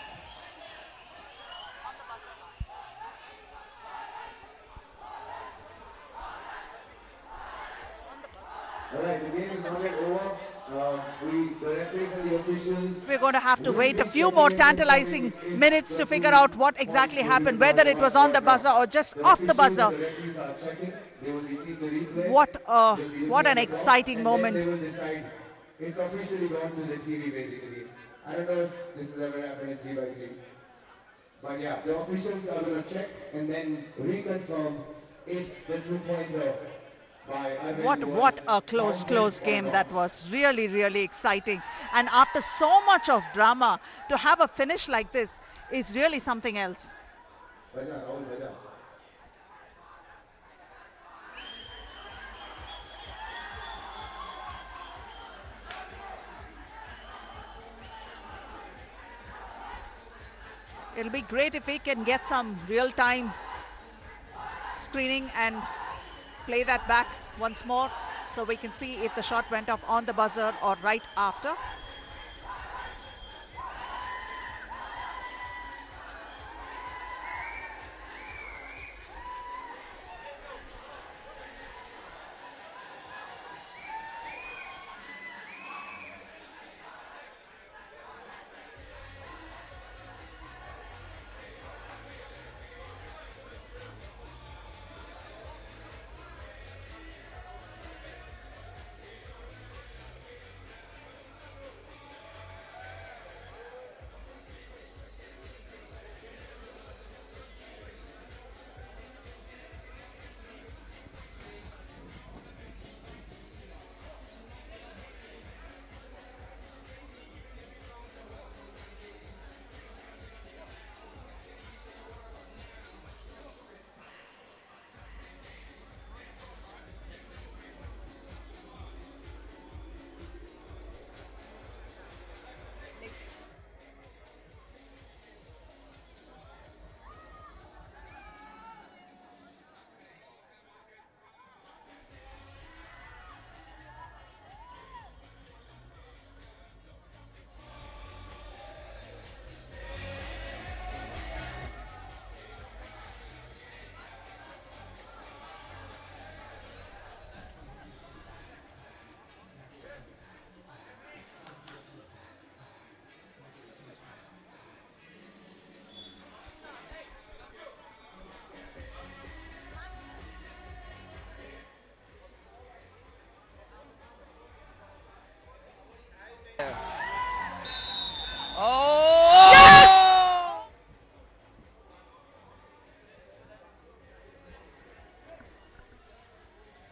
S3: All right, the game is not yet over. The referees and the officials.
S1: We're going to have to wait a few more tantalizing minutes to figure out what exactly happened, whether it was on the buzzer or just off the buzzer.
S3: The referees are checking. They will receive the replay.
S1: What an exciting moment.
S3: They will decide. It's officially gone to the TV basically. I don't know if this has ever happened in 3x3. But yeah, the officials are going to check and then reconfirm if the two-pointer by Arvind
S1: What a close game that was. Really, really exciting. And after so much of drama, to have a finish like this is really something else.
S3: Baja, Rahul, baja.
S1: It'll be great if we can get some real-time screening and play that back once more so we can see if the shot went off on the buzzer or right after.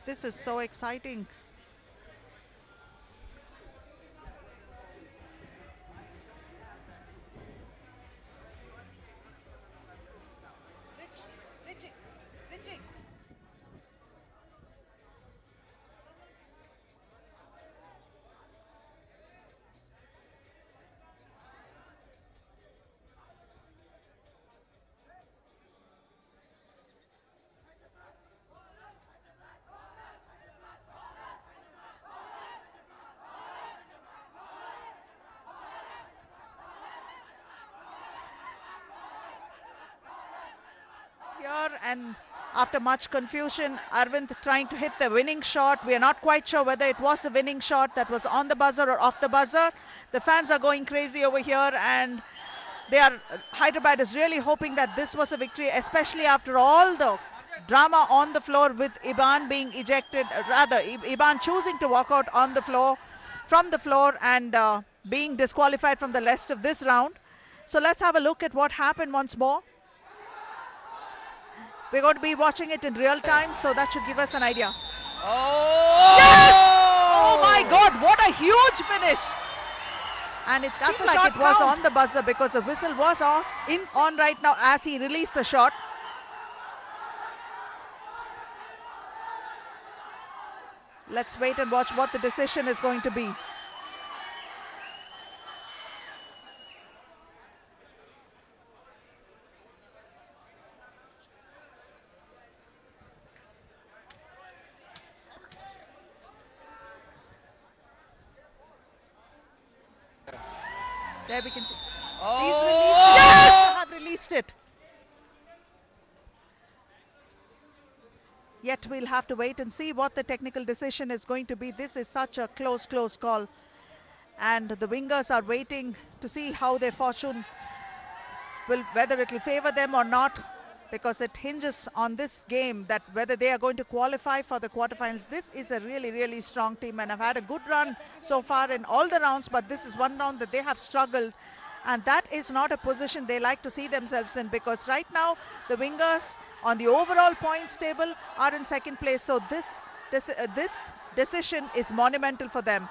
S1: This is so exciting. Here, and after much confusion, Arvind trying to hit the winning shot. We are not quite sure whether it was a winning shot that was on the buzzer or off the buzzer. The fans are going crazy over here, and Hyderabad is really hoping that this was a victory, especially after all the drama on the floor with Iban being ejected, rather Iban choosing to walk out on the floor, from the floor, and being disqualified from the rest of this round. So let's have a look at what happened once more. We're going to be watching it in real time, so that should give us an idea.
S2: Oh!
S1: Yes! Oh my God, what a huge finish! And it seemed like it was on the buzzer because the whistle was off on right now as he released the shot. Let's wait and watch what the decision is going to be. There we can see. He's released it. Yes! Have released it. Yet we'll have to wait and see what the technical decision is going to be. This is such a close call. And the wingers are waiting to see how their fortune whether it will favor them or not, because it hinges on this game that whether they are going to qualify for the quarterfinals. This is a really strong team and have had a good run so far in all the rounds, but this is one round that they have struggled, and that is not a position they like to see themselves in, because right now the wingers on the overall points table are in second place. So this decision is monumental for them.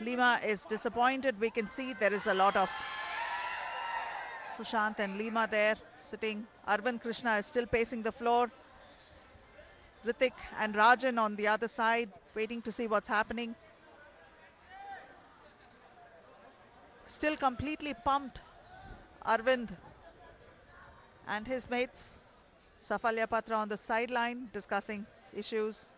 S1: Lima is disappointed. We can see there is a lot of Sushant and Lima there sitting. Arvind Krishna is still pacing the floor. Ritik and Rajan on the other side waiting to see what's happening. Still completely pumped, Arvind and his mates. Safalya Patra on the sideline discussing issues.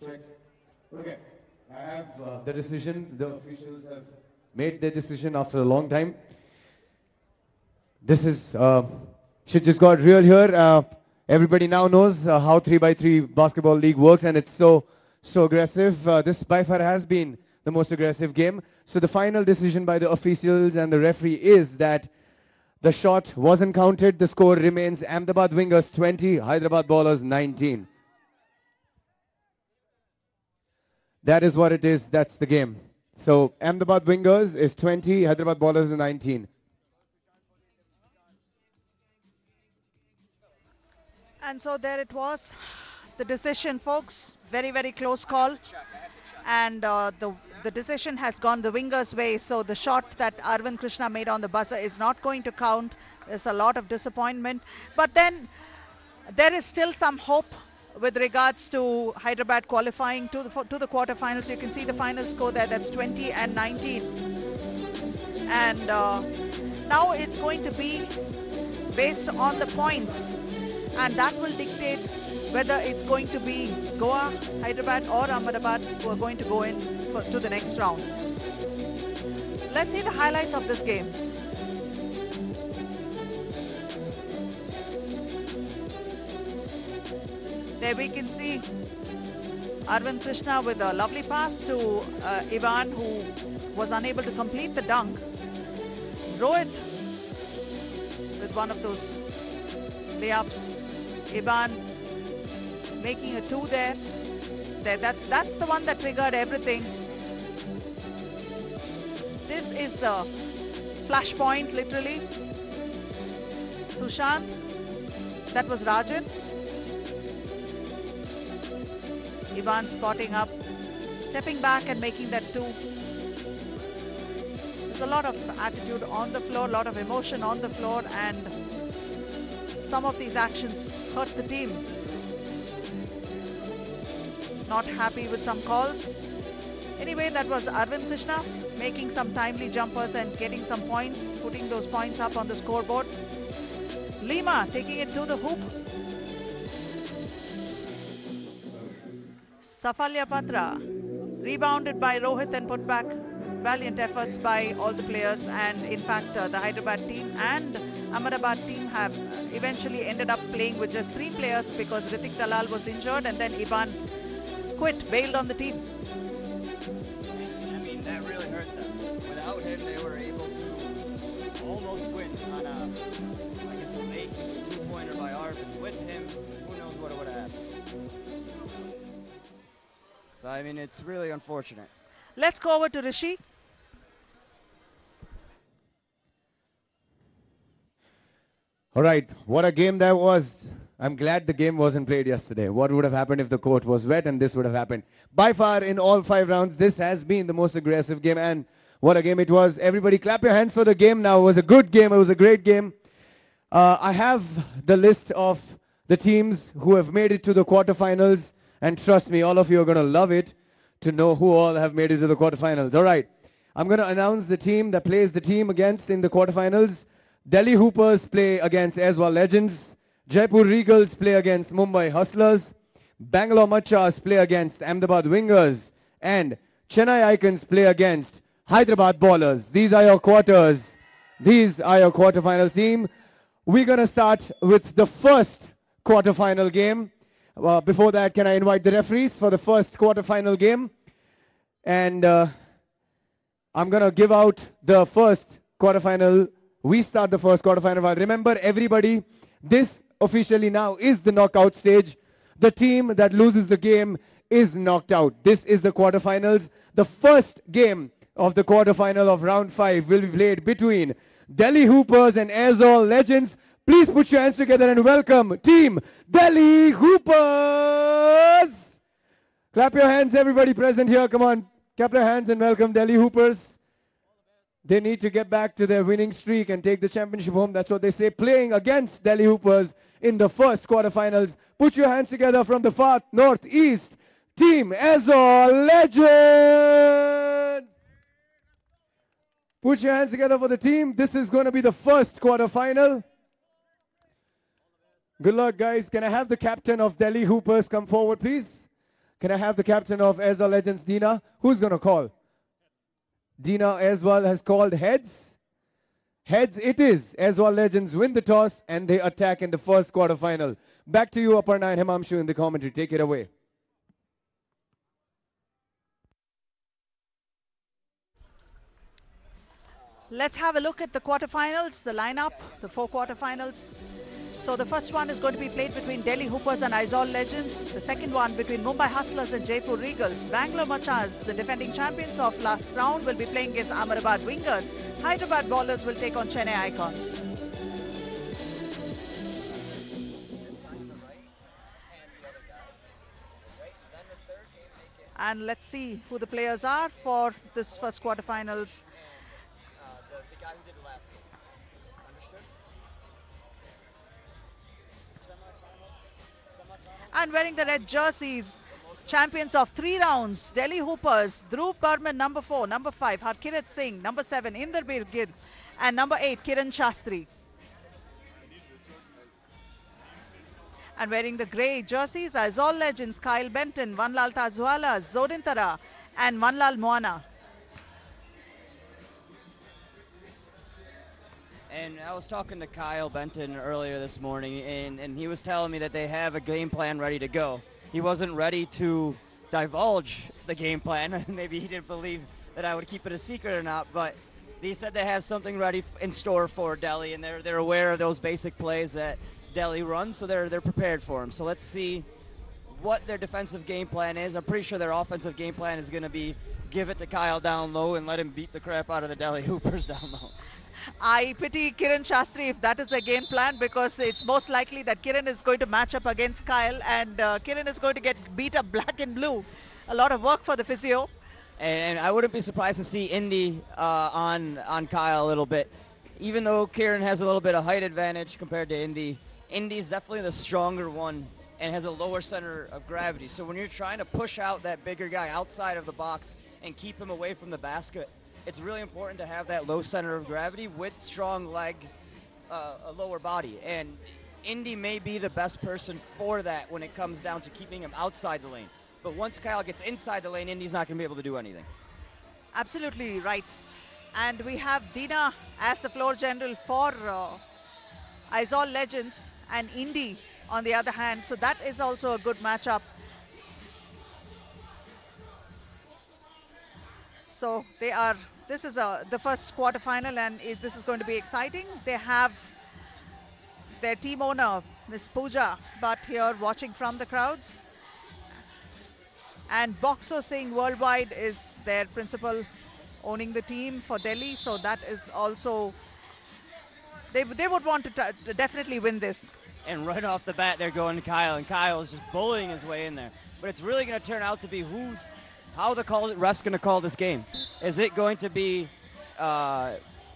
S3: Check. Okay. I have the decision. The officials have made their decision after a long time. This is, shit just got real here. Everybody now knows how 3x3 basketball league works, and it's so aggressive. This by far has been the most aggressive game. So the final decision by the officials and the referee is that the shot wasn't counted. The score remains Ahmedabad Wingers 20, Hyderabad Ballers 19. That is what it is. That's the game. So Ahmedabad Wingers is 20, Hyderabad Ballers is 19.
S1: And so there it was, the decision, folks. Very, very close call. And the decision has gone the Wingers' way. So the shot that Arvind Krishna made on the buzzer is not going to count. There's a lot of disappointment. But then there is still some hope with regards to Hyderabad qualifying to the quarterfinals. You can see the final score there. That's 20 and 19. And now it's going to be based on the points. And that will dictate whether it's going to be Goa, Hyderabad or Ahmedabad who are going to go in to the next round. Let's see the highlights of this game. There we can see Arvind Krishna with a lovely pass to Ivan, who was unable to complete the dunk. Rohit with one of those layups. Ivan making a 2 there. That's the one that triggered everything. This is the flashpoint, literally. Sushant, that was Rajan. Ivan spotting up, stepping back and making that 2. There's a lot of attitude on the floor, a lot of emotion on the floor, and some of these actions hurt the team. Not happy with some calls. Anyway, that was Arvind Krishna making some timely jumpers and getting some points, putting those points up on the scoreboard. Lima taking it to the hoop. Safalya Patra rebounded by Rohit and put back. Valiant efforts by all the players, and in fact the Hyderabad team and Ahmedabad team have eventually ended up playing with just 3 players because Ritik Dalal was injured and then Ivan quit, bailed on the team.
S2: I mean, that really hurt them. Without him, they were able to almost win on I guess, a late 2-pointer by Arvind. With him, who knows what would have happened. So, I mean, it's really unfortunate.
S1: Let's go over to Rishi.
S3: All right, what a game that was. I'm glad the game wasn't played yesterday. What would have happened if the court was wet and this would have happened? By far, in all 5 rounds, this has been the most aggressive game, and what a game it was. Everybody clap your hands for the game now. It was a good game. It was a great game. I have the list of the teams who have made it to the quarterfinals, and trust me, all of you are going to love it to know who all have made it to the quarterfinals. All right, I'm going to announce the team that plays the team against in the quarterfinals. Delhi Hoopers play against Aizawl Legends. Jaipur Regals play against Mumbai Hustlers. Bangalore Machas play against Ahmedabad Wingers. And Chennai Icons play against Hyderabad Ballers. These are your quarters. These are your quarterfinal team. We're going to start with the first quarterfinal game. Before that, can I invite the referees for the first quarterfinal game? And I'm going to give out the first quarterfinal. We start the first quarterfinal. Remember, everybody, this officially now is the knockout stage. The team that loses the game is knocked out. This is the quarterfinals. The first game of the quarterfinal of round 5 will be played between Delhi Hoopers and Aizawl Legends. Please put your hands together and welcome Team Delhi Hoopers. Clap your hands, everybody present here. Come on, clap your hands and welcome Delhi Hoopers. They need to get back to their winning streak and take the championship home. That's what they say. Playing against Delhi Hoopers in the first quarterfinals. Put your hands together from the far northeast. Team Aizawl Legends. Put your hands together for the team. This is going to be the first quarterfinal. Good luck, guys. Can I have the captain of Delhi Hoopers come forward, please? Can I have the captain of Aizawl Legends, Dina? Who's going to call? Dina Aizawl has called heads. Heads it is. Aizawl Legends win the toss and they attack in the first quarterfinal. Back to you, Aparna and Himamshu in the commentary. Take it away.
S1: Let's have a look at the quarterfinals, the lineup, the 4 quarterfinals. So the first one is going to be played between Delhi Hoopers and Aizawl Legends. The second one between Mumbai Hustlers and Jaipur Regals. Bangalore Machas, the defending champions of last round, will be playing against Ahmedabad Wingers. Hyderabad Ballers will take on Chennai Icons. And let's see who the players are for this first quarterfinals.
S2: The guy who did the last game. Understood? Semifinals.
S1: And wearing the red jerseys, champions of 3 rounds, Delhi Hoopers, Dhruv Burman, number 4, number 5, Harkirat Singh, number 7, Inder Birgir, and number 8, Kiran Shastri. And wearing the grey jerseys, Aizawl Legends, Kyle Benton, Vanlal Tazwala, Zodin Tara, and Manlal Moana.
S2: And I was talking to Kyle Benton earlier this morning, and he was telling me that they have a game plan ready to go. He wasn't ready to divulge the game plan. Maybe he didn't believe that I would keep it a secret or not, but he said they have something ready in store for Delhi, and they're aware of those basic plays that Delhi runs, so they're prepared for them. So let's see what their defensive game plan is. I'm pretty sure their offensive game plan is going to be give it to Kyle down low and let him beat the crap out of the Delhi Hoopers down low.
S1: I pity Kiran Shastri if that is their game plan, because it's most likely that Kiran is going to match up against Kyle, and Kiran is going to get beat up black and blue. A lot of work for the physio.
S2: And I wouldn't be surprised to see Indy on Kyle a little bit. Even though Kiran has a little bit of height advantage compared to Indy, Indy's definitely the stronger one and has a lower center of gravity. So when you're trying to push out that bigger guy outside of the box and keep him away from the basket, it's really important to have that low center of gravity with strong leg, a lower body. And Indy may be the best person for that when it comes down to keeping him outside the lane. But once Kyle gets inside the lane, Indy's not going to be able to do anything.
S1: Absolutely right. And we have Dina as the floor general for Aizawl Legends, and Indy on the other hand. So that is also a good matchup. So this is the first quarterfinal, and this is going to be exciting. They have their team owner, Miss Pooja, but here watching from the crowds. And Boxo Singh Worldwide is their principal, owning the team for Delhi. So that is also, they would want to definitely win this.
S2: And right off the bat, they're going to Kyle, and Kyle is just bullying his way in there. But it's really going to turn out to be how the ref's going to call this game. Is it going to be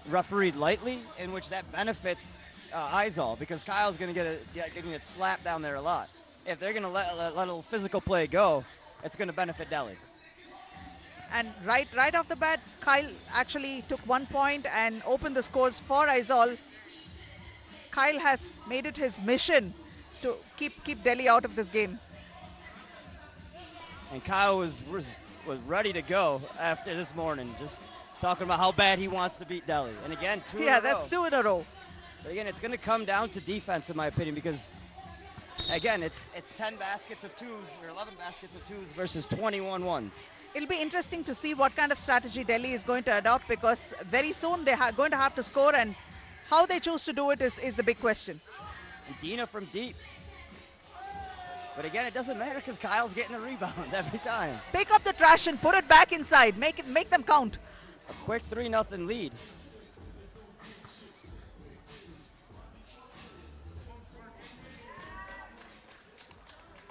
S2: refereed lightly, in which that benefits Aizawl, because Kyle's going to get slapped down there a lot. If they're going to let a little physical play go, it's going to benefit Delhi.
S1: And right off the bat, Kyle actually took 1 point and opened the scores for Aizawl. Kyle has made it his mission to keep Delhi out of this game.
S2: And Kyle was ready to go after this morning, just talking about how bad he wants to beat Delhi. And again, 2 in a row.
S1: Yeah, that's 2 in a row.
S2: But again, it's going to come down to defense, in my opinion, because again, it's 10 baskets of 2s or 11 baskets of 2s versus 21 1s.
S1: It'll be interesting to see what kind of strategy Delhi is going to adopt, because very soon they're going to have to score, and how they choose to do it is the big question.
S2: And Dina from deep. But again, it doesn't matter because Kyle's getting the rebound every time.
S1: Pick up the trash and put it back inside. Make them count.
S2: A quick 3-0 lead.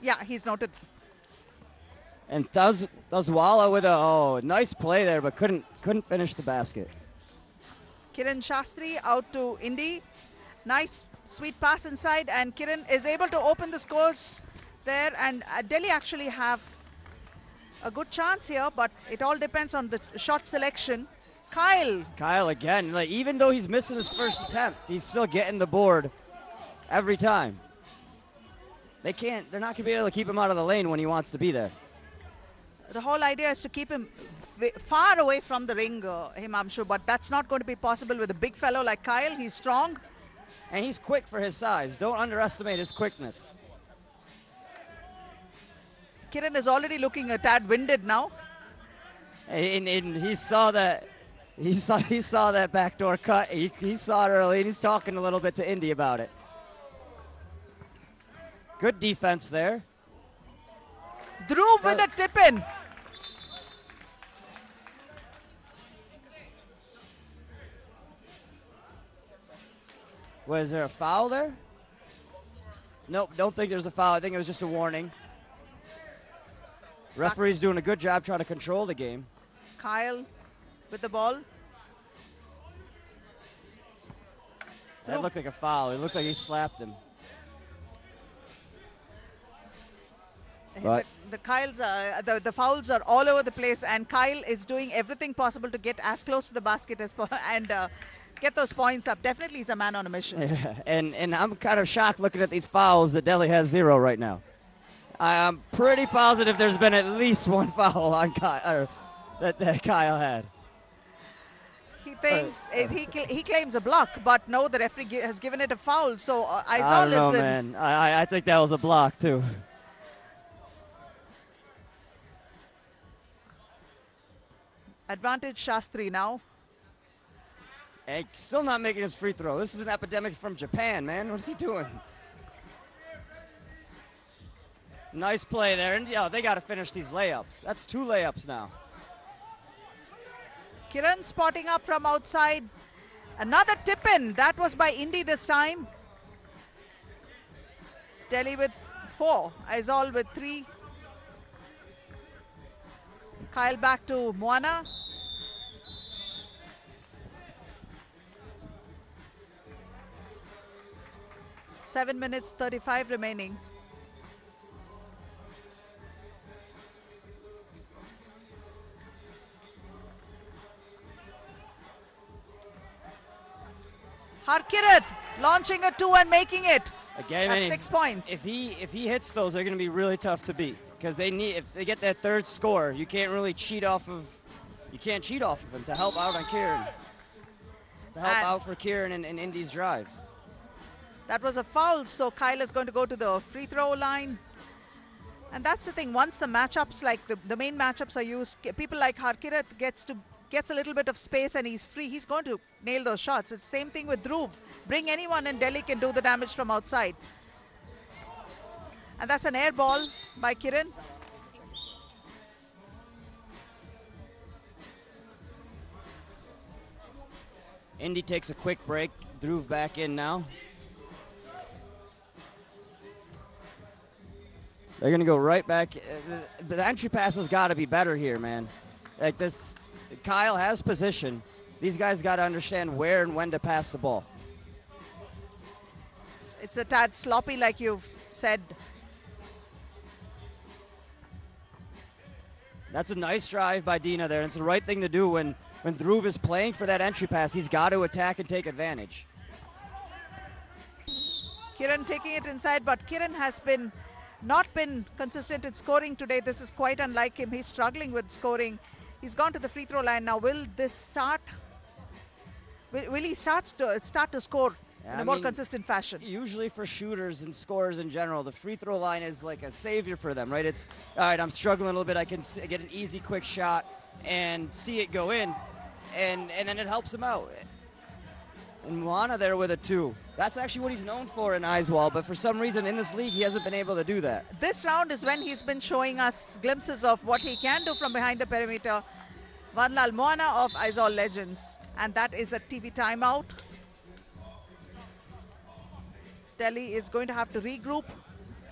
S1: Yeah, he's noted.
S2: And Tazwala with a nice play there, but couldn't finish the basket.
S1: Kiran Shastri out to Indy. Nice, sweet pass inside, and Kiran is able to open the scores there. And Delhi actually have a good chance here, but it all depends on the shot selection. Kyle
S2: again, like, even though he's missing his first attempt, he's still getting the board every time. They're not going to be able to keep him out of the lane when he wants to be there.
S1: The whole idea is to keep him far away from the ring, Himamshu, but that's not going to be possible with a big fellow like Kyle. He's strong.
S2: And he's quick for his size. Don't underestimate his quickness.
S1: Kiran is already looking a tad winded now.
S2: And he saw that. He saw that backdoor cut. He saw it early, and he's talking a little bit to Indy about it. Good defense there.
S1: Dhruv with a tip-in.
S2: Was there a foul there? Nope, don't think there's a foul. I think it was just a warning. Referee's doing a good job trying to control the game.
S1: Kyle with the ball.
S2: That looked like a foul. It looked like he slapped him. But
S1: The fouls are all over the place, and Kyle is doing everything possible to get as close to the basket as and get those points up. Definitely he's a man on a mission.
S2: yeah, and I'm kind of shocked looking at these fouls that Delhi has 0 right now. I'm pretty positive there's been at least one foul on Kyle, that Kyle had.
S1: He thinks he claims a block, but no, the referee has given it a foul. So
S2: I don't know, man. I think that was a block too.
S1: Advantage Shastri now.
S2: Hey, still not making his free throw. This is an epidemic from Japan, man. What is he doing? Nice play there. And they got to finish these layups. That's 2 layups now.
S1: Kiran spotting up from outside. Another tip-in. That was by Indy this time. Delhi with 4. Aizawl with 3. Kyle back to Moana. Seven minutes 35 remaining. Harkirat launching a 2 and making it.
S2: Again,
S1: That's
S2: man,
S1: 6 points.
S2: If he hits those, they're going to be really tough to beat because if they get that 3rd score, you can't really cheat off of him to help out on Kieran. To help out for Kieran and Indy's drives.
S1: That was a foul, so Kyle is going to go to the free throw line. And that's the thing, once the matchups, like the main matchups are used, people like Harkirat gets a little bit of space and he's free, he's going to nail those shots. It's the same thing with Dhruv. Bring anyone and Delhi can do the damage from outside. And that's an air ball by Kiran.
S2: Indy takes a quick break. Dhruv back in now. They're going to go right back. The entry pass has got to be better here, man. Like this, Kyle has position. These guys got to understand where and when to pass the ball.
S1: It's a tad sloppy, like you've said.
S2: That's a nice drive by Dina there. It's the right thing to do when Dhruv is playing for that entry pass. He's got to attack and take advantage.
S1: Kiran taking it inside, but Kiran has not been consistent in scoring today. This is quite unlike him. He's struggling with scoring. He's gone to the free throw line now. Will this start? Will he start to score in a more consistent fashion?
S2: Usually for shooters and scorers in general, the free throw line is like a savior for them, right? It's, all right, I'm struggling a little bit. I can get an easy, quick shot and see it go in, and then it helps him out. And Moana there with a 2. That's actually what he's known for in Aizawl, but for some reason in this league, he hasn't been able to do that.
S1: This round is when he's been showing us glimpses of what he can do from behind the perimeter. Vanlal Moana of Aizawl Legends. And that is a TV timeout. Delhi is going to have to regroup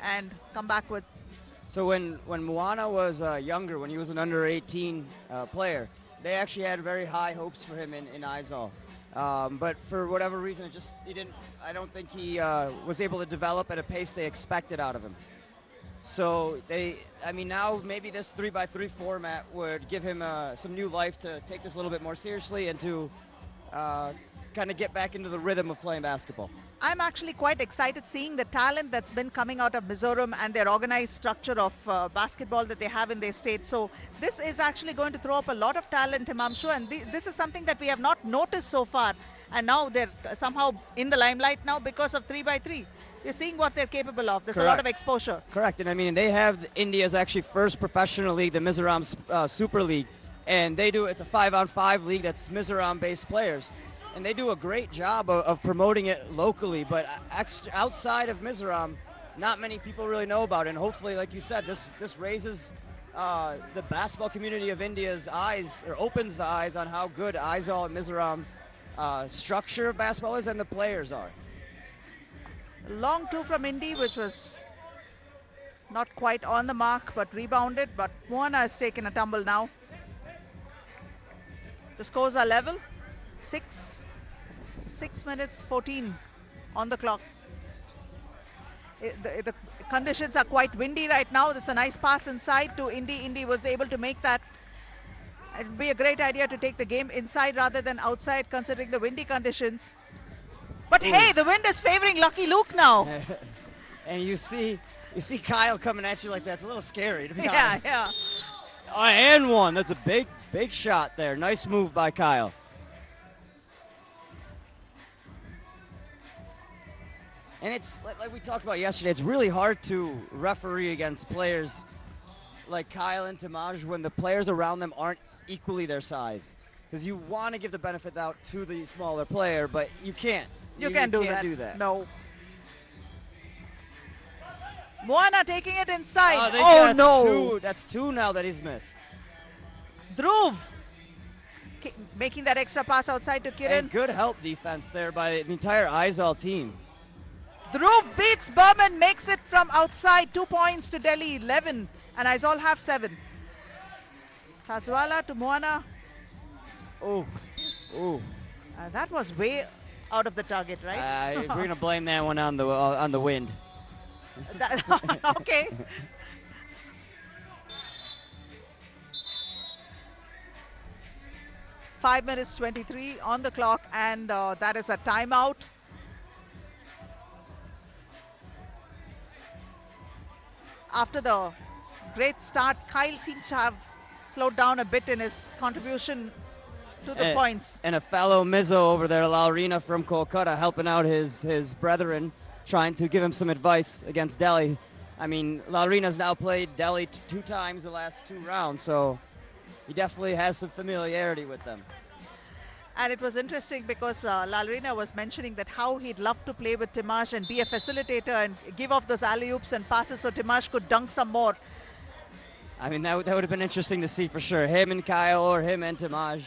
S1: and come back with...
S2: So when Moana was younger, when he was an under 18 player, they actually had very high hopes for him in Aizawl. But for whatever reason, I don't think he was able to develop at a pace they expected out of him. So now maybe this 3x3 format would give him some new life to take this a little bit more seriously and to kind of get back into the rhythm of playing basketball.
S1: I'm actually quite excited seeing the talent that's been coming out of Mizoram and their organized structure of basketball that they have in their state. So this is actually going to throw up a lot of talent, Himamshu, and this is something that we have not noticed so far. And now they're somehow in the limelight now because of 3x3. You're seeing what they're capable of. There's a lot of exposure.
S2: Correct, and I mean, they have India's actually first professional league, the Mizoram Super League, and it's a 5-on-5 league that's Mizoram-based players. And they do a great job of promoting it locally, but outside of Mizoram, not many people really know about it. And hopefully, like you said, this raises the basketball community of India's eyes, or opens the eyes on how good Aizawl and Mizoram structure of basketball is and the players are.
S1: Long two from Indy, which was not quite on the mark, but rebounded. But Moana has taken a tumble now. The scores are level. 6 minutes 14 on the clock. The conditions are quite windy right now. There's a nice pass inside to Indy. Indy was able to make that. It would be a great idea to take the game inside rather than outside, considering the windy conditions. But hey, the wind is favoring Lucky Luke now.
S2: And you see Kyle coming at you like that. It's a little scary, to be honest.
S1: Yeah.
S2: And one. That's a big shot there. Nice move by Kyle. And it's like we talked about yesterday, it's really hard to referee against players like Kyle and Tamaj when the players around them aren't equally their size. Because you want to give the benefit out to the smaller player, but you can't.
S1: You can't do that. No. Moana taking it inside.
S2: No. That's two now that he's missed.
S1: Dhruv making that extra pass outside to Kiran.
S2: And good help defense there by the entire Aizawl team.
S1: Dhruv beats Berman, makes it from outside. 2 points to Delhi, 11. And Aizawl have 7. Tazwala to Moana.
S2: Oh.
S1: That was way out of the target, right?
S2: We're going to blame that one on the wind.
S1: Okay. Five minutes 23 on the clock, and that is a timeout. After the great start, Kyle seems to have slowed down a bit in his contribution to the points.
S2: And a fellow Mizzo over there, Laurina from Kolkata, helping out his brethren, trying to give him some advice against Delhi. I mean, Laurina's now played Delhi 2 times the last 2 rounds, so he definitely has some familiarity with them.
S1: And it was interesting because Laurina was mentioning that how he'd love to play with Timash and be a facilitator and give off those alley-oops and passes so Timash could dunk some more.
S2: I mean, that would have been interesting to see for sure. Him and Kyle or him and Timaj.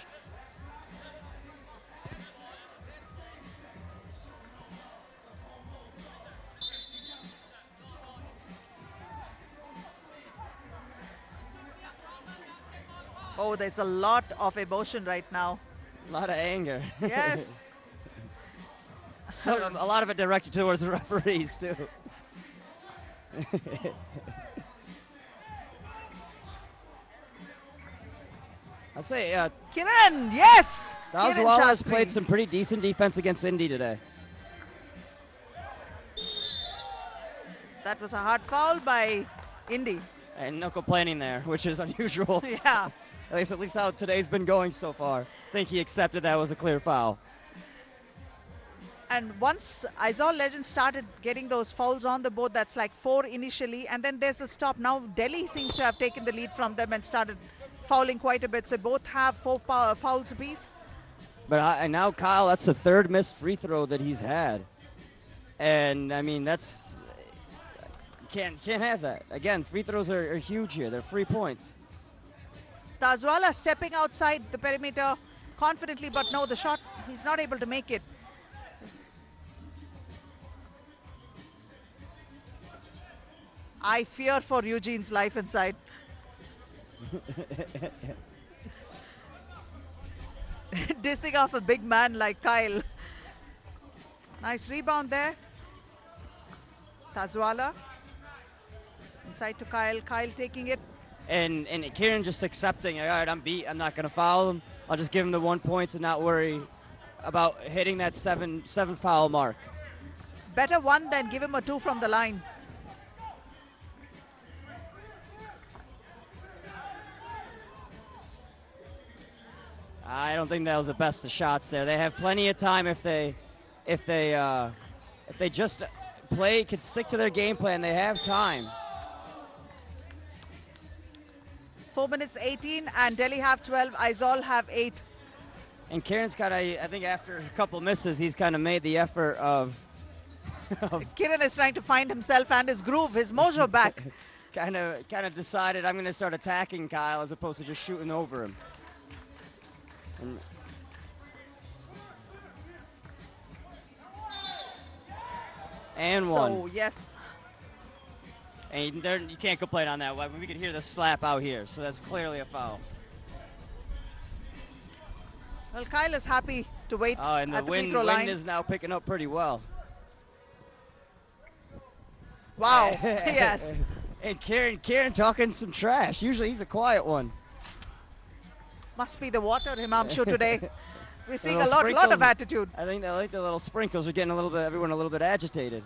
S1: Oh, there's a lot of emotion right now.
S2: A lot of anger.
S1: Yes.
S2: So a lot of it directed towards the referees, too. I'll say,
S1: Kiran, yes!
S2: Tazwala has played some pretty decent defense against Indy today.
S1: That was a hard foul by Indy.
S2: And no complaining there, which is unusual.
S1: Yeah.
S2: At least how today's been going so far. I think he accepted that was a clear foul.
S1: And once Aizawl Legends started getting those fouls on the board, that's like 4 initially, and then there's a stop. Now Delhi seems to have taken the lead from them and started fouling quite a bit. So both have 4 fouls apiece.
S2: But now Kyle, that's the 3rd missed free throw that he's had. And, I mean, that's... Can't have that. Again, free throws are huge here. They're free points.
S1: Tazwala stepping outside the perimeter confidently, but no, the shot, he's not able to make it. I fear for Eugene's life inside. Dissing off a big man like Kyle. Nice rebound there. Tazwala. Inside to Kyle. Kyle taking it.
S2: And Kieran just accepting, all right, I'm beat. I'm not going to foul him. I'll just give him the 1 point and not worry about hitting that seven foul mark.
S1: Better one than give him a 2 from the line.
S2: I don't think that was the best of shots there. They have plenty of time if they just could stick to their game plan. They have time.
S1: 4 minutes 18 and Delhi have 12. Aizawl have 8.
S2: And Kieran's kind of, I think after a couple misses, he's kind of made the effort of
S1: Kiran is trying to find himself and his groove, his mojo back.
S2: kind of decided I'm going to start attacking Kyle as opposed to just shooting over him. And one.
S1: So, yes.
S2: And you can't complain on that. We could hear the slap out here, so that's clearly a foul.
S1: Well, Kyle is happy to wait
S2: And
S1: at the
S2: the
S1: free throw line.
S2: wind is now picking up pretty well.
S1: Wow, yes.
S2: And Kieran talking some trash. Usually he's a quiet one.
S1: Must be the water, Himanshu, today. We're seeing a
S2: Little
S1: lot of
S2: sprinkles.
S1: attitude.
S2: I think the little sprinkles are getting everyone a little bit agitated.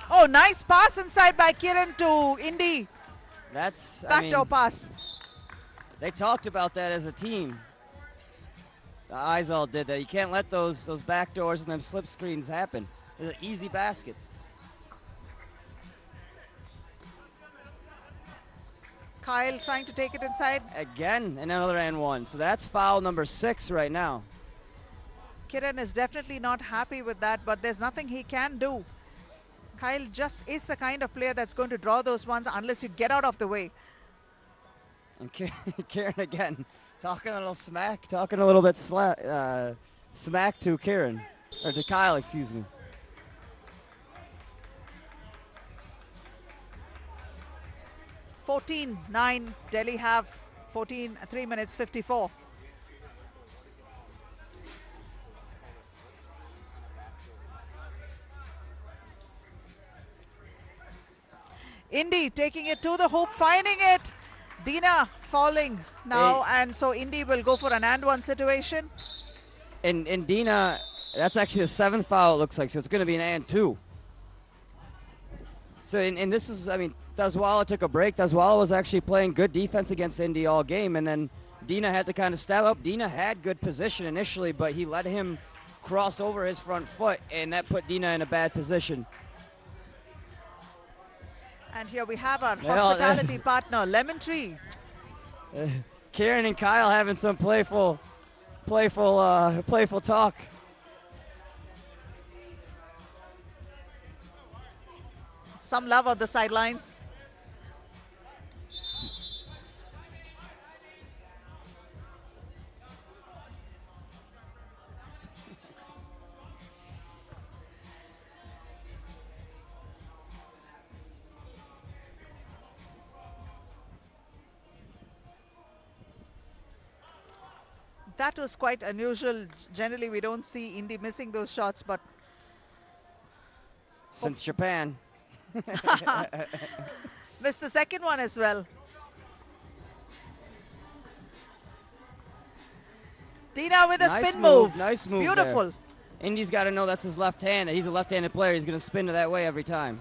S1: Oh, nice pass inside by Kiran to Indy.
S2: That's,
S1: Backdoor pass.
S2: They talked about that as a team. The Aizawl did that. You can't let those back doors and them slip screens happen. Those are easy baskets.
S1: Kyle trying to take it inside.
S2: Again, another and one. So that's foul number 6 right now.
S1: Kiran is definitely not happy with that, but there's nothing he can do. Kyle just is the kind of player that's going to draw those ones unless you get out of the way.
S2: And Kieran again, talking a little smack, talking a little bit smack to Kieran, or to Kyle, excuse me.
S1: (14-9) Delhi have 3 minutes 54. Indy taking it to the hoop, finding it. Dina falling now, and so Indy will go for an and one situation.
S2: And Dina, that's actually the 7th foul, it looks like, so it's going to be an and 2. So, and this is, Dazwala took a break. Dazwala was actually playing good defense against Indy all game, and then Dina had to kind of step up. Dina had good position initially, but he let him cross over his front foot, and that put Dina in a bad position.
S1: And here we have our hospitality partner, Lemon Tree.
S2: Kieran and Kyle having some playful talk.
S1: Some love on the sidelines. That was quite unusual. Generally, we don't see Indy missing those shots, but
S2: Since Japan.
S1: missed the second one as well. Dina with a spin move.
S2: Nice move.
S1: Beautiful.
S2: There. Indy's got to know that's his left hand. That he's a left-handed player. He's going to spin to that way every time.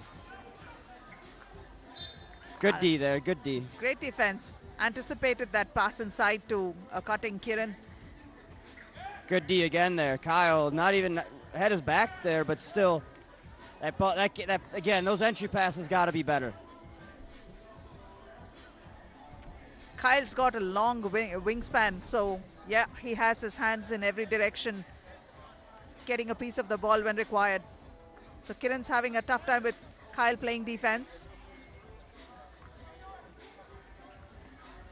S2: Good D there. Good D.
S1: Great defense. Anticipated that pass inside to a cutting Kiran.
S2: Good D again there. Kyle not even had his back there, but still, that again, those entry passes got to be better.
S1: Kyle's got a long wingspan, so yeah, he has his hands in every direction, getting a piece of the ball when required. So Kiran's having a tough time with Kyle playing defense.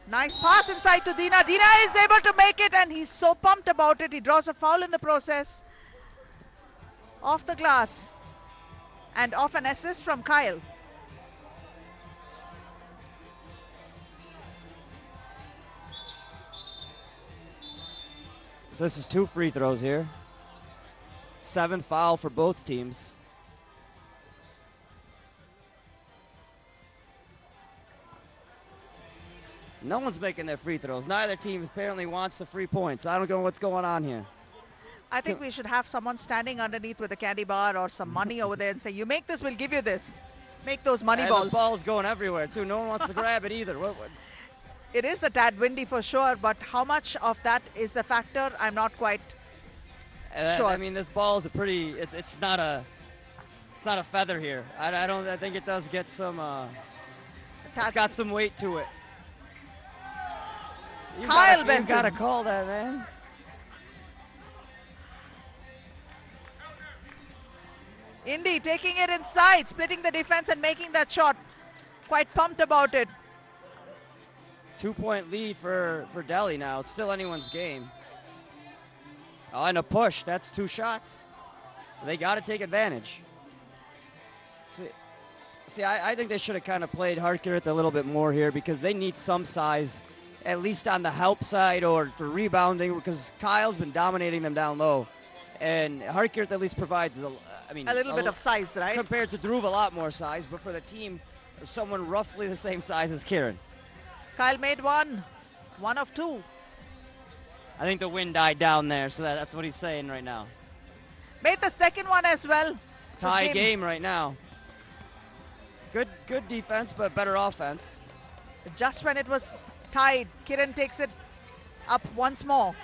S1: Nice pass inside to Dina. Dina is able to make it, and he's so pumped about it. He draws a foul in the process. Off the glass. And off an assist from Kyle.
S2: So this is 2 free throws here. 7th foul for both teams. No one's making their free throws. Neither team apparently wants the free points. I don't know what's going on here.
S1: I think we should have someone standing underneath with a candy bar or some money over there and say, you make this, we'll give you this. Make those money
S2: And
S1: balls.
S2: the ball's going everywhere, too. No one wants to grab it either. What?
S1: It is a tad windy for sure, but how much of that is a factor, I'm not quite sure.
S2: I mean, this ball is a pretty. It's not a feather here. I think it does get some. It's got some weight to it.
S1: Kyle Benton.
S2: You gotta call that, man.
S1: Indy taking it inside, splitting the defense and making that shot. Quite pumped about it.
S2: 2-point lead for Delhi now. It's still anyone's game. Oh, and a push. That's 2 shots. They got to take advantage. See, I think they should have kind of played Harkirth a little bit more here because they need some size, at least on the help side or for rebounding, because Kyle's been dominating them down low. And Harkirth at least provides, a
S1: little bit of size, right?
S2: Compared to Dhruv, a lot more size, but for the team, someone roughly the same size as Kiran.
S1: Kyle made one of 2.
S2: I think the wind died down there, so that's what he's saying right now.
S1: Made the second one as well.
S2: Tie game right now. Good defense, but better offense.
S1: Just when it was tied, Kiran takes it up once more.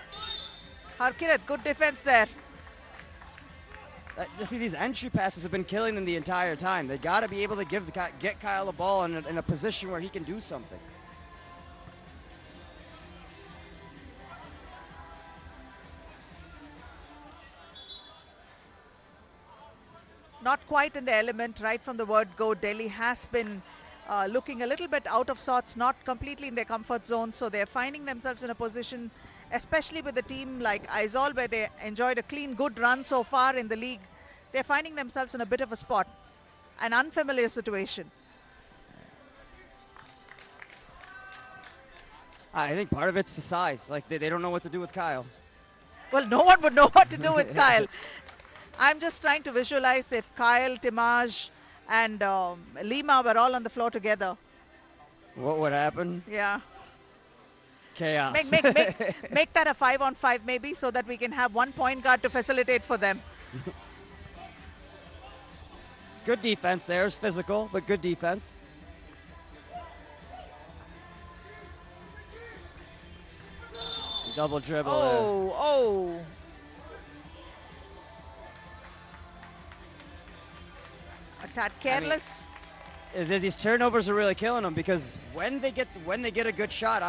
S1: Harkirth, good defense there.
S2: You see, these entry passes have been killing them the entire time. They got to be able to get Kyle a ball in a position where he can do something.
S1: Not quite in the element right from the word go. Delhi has been looking a little bit out of sorts, not completely in their comfort zone. So they're finding themselves in a position, especially with a team like Aizawl, where they enjoyed a clean, good run so far in the league. They're finding themselves in a bit of a spot, an unfamiliar situation.
S2: I think part of it's the size. Like, they don't know what to do with Kyle.
S1: Well, no one would know what to do with Kyle. I'm just trying to visualize if Kyle, Timaj, and Lima were all on the floor together.
S2: What would happen?
S1: Yeah.
S2: Chaos.
S1: Make that a 5-on-5 maybe, so that we can have one point guard to facilitate for them.
S2: It's good defense there. It's physical, but good defense. Double dribble there.
S1: Oh. A tad careless.
S2: These turnovers are really killing them because when they get a good shot,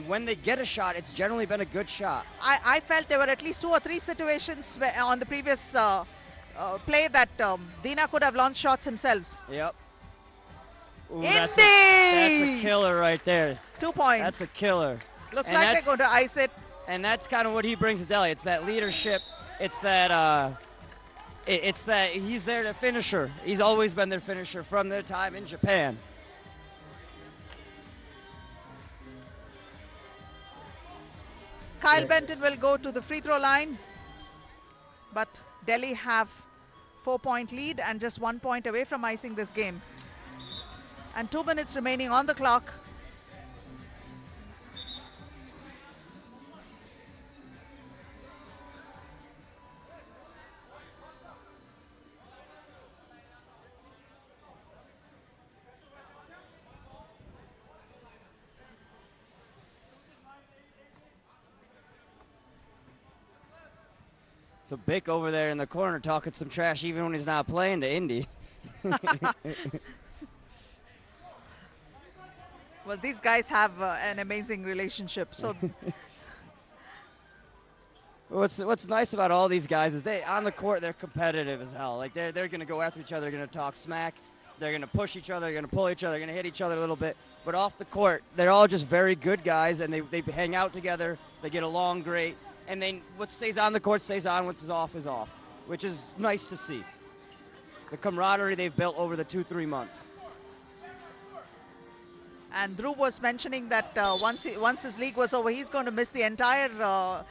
S2: when they get a shot, it's generally been a good shot.
S1: I felt there were at least 2 or 3 situations where, on the previous play that Dina could have launched shots themselves.
S2: Yep. Ooh,
S1: Indy!
S2: That's a killer right there.
S1: 2 points.
S2: That's a killer.
S1: Looks like they're going to ice it.
S2: And that's kind of what he brings to Delhi. It's that leadership. It's that he's their finisher. He's always been their finisher from their time in Japan.
S1: Kyle Benton will go to the free throw line, but Delhi have 4-point lead and just 1 point away from icing this game. And 2 minutes remaining on the clock.
S2: So Bick over there in the corner talking some trash even when he's not playing to Indy.
S1: Well, these guys have an amazing relationship. So
S2: What's nice about all these guys is on the court they're competitive as hell. Like they're going to go after each other, they're going to talk smack, they're going to push each other, they're going to pull each other, they're going to hit each other a little bit. But off the court, they're all just very good guys, and they hang out together, they get along great, and then what stays on the court stays on, what's off is off, which is nice to see. The camaraderie they've built over the 2-3 months.
S1: And Dhruv was mentioning that once his league was over, he's going to miss the entire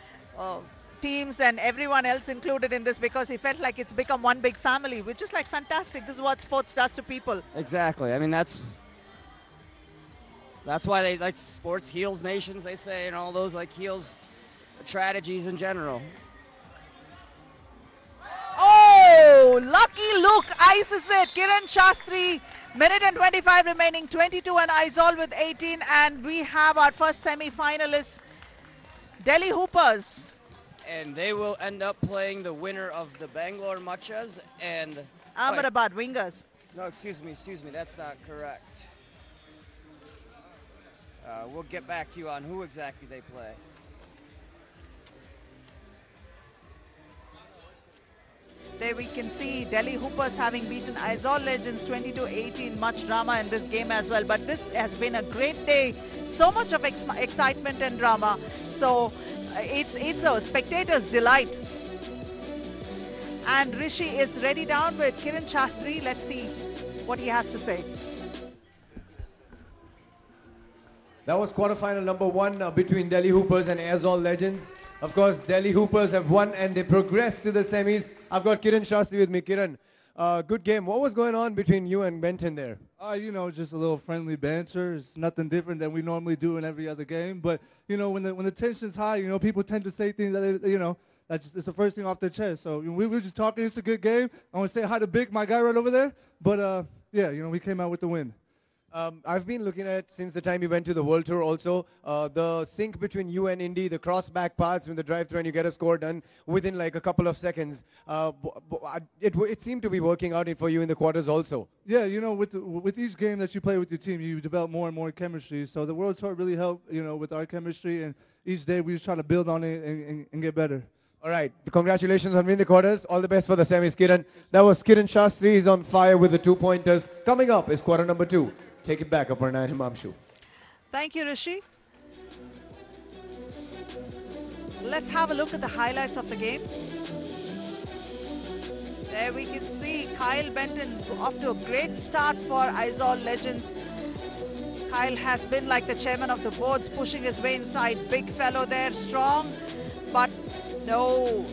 S1: teams and everyone else included in this, because he felt like it's become one big family, which is like fantastic. This is what sports does to people.
S2: Exactly. I mean, that's That's why they like sports heals nations, they say, and all those like heals strategies in general.
S1: Oh, lucky Luke ices it. Kiran Shastri, minute and 25 remaining, 22 and Aizawl with 18. And we have our first semi-finalists, Delhi Hoopers.
S2: And they will end up playing the winner of the Bangalore Machas and...
S1: Ahmedabad Wingers.
S2: No, excuse me, that's not correct. We'll get back to you on who exactly they play.
S1: There we can see Delhi Hoopers having beaten Aizawl Legends 20-18. Much drama in this game as well. But this has been a great day. So much of excitement and drama. So it's a spectator's delight. And Rishi is ready down with Kiran Shastri. Let's see what he has to say.
S3: That was quarterfinal number 1 between Delhi Hoopers and Aizawl Legends. Of course, Delhi Hoopers have won and they progressed to the semis. I've got Kiran Shastri with me. Kiran, good game. What was going on between you and Benton there?
S6: You know, just a little friendly banter. It's nothing different than we normally do in every other game. But, you know, when the tension's high, you know, people tend to say things that, you know, it's the first thing off their chest. So we were just talking. It's a good game. I want to say hi to Big, my guy right over there. But, yeah, you know, we came out with the win.
S3: I've been looking at it since the time you went to the World Tour also. The sync between you and Indy, the cross-back paths with the drive-through and you get a score done within like a couple of seconds. It seemed to be working out for you in the quarters also.
S6: Yeah, you know, with each game that you play with your team, you develop more and more chemistry. So the World Tour really helped, you know, with our chemistry. And each day we just try to build on it and get better.
S3: All right. Congratulations on winning the quarters. All the best for the semis, Kiran. That was Kiran Shastri. He's on fire with the 2-pointers. Coming up is quarter number 2. Take it back, Aparna and Himamshu.
S1: Thank you, Rishi. Let's have a look at the highlights of the game. There we can see Kyle Benton off to a great start for Aizawl Legends. Kyle has been like the chairman of the boards, pushing his way inside. Big fellow there, strong, but no.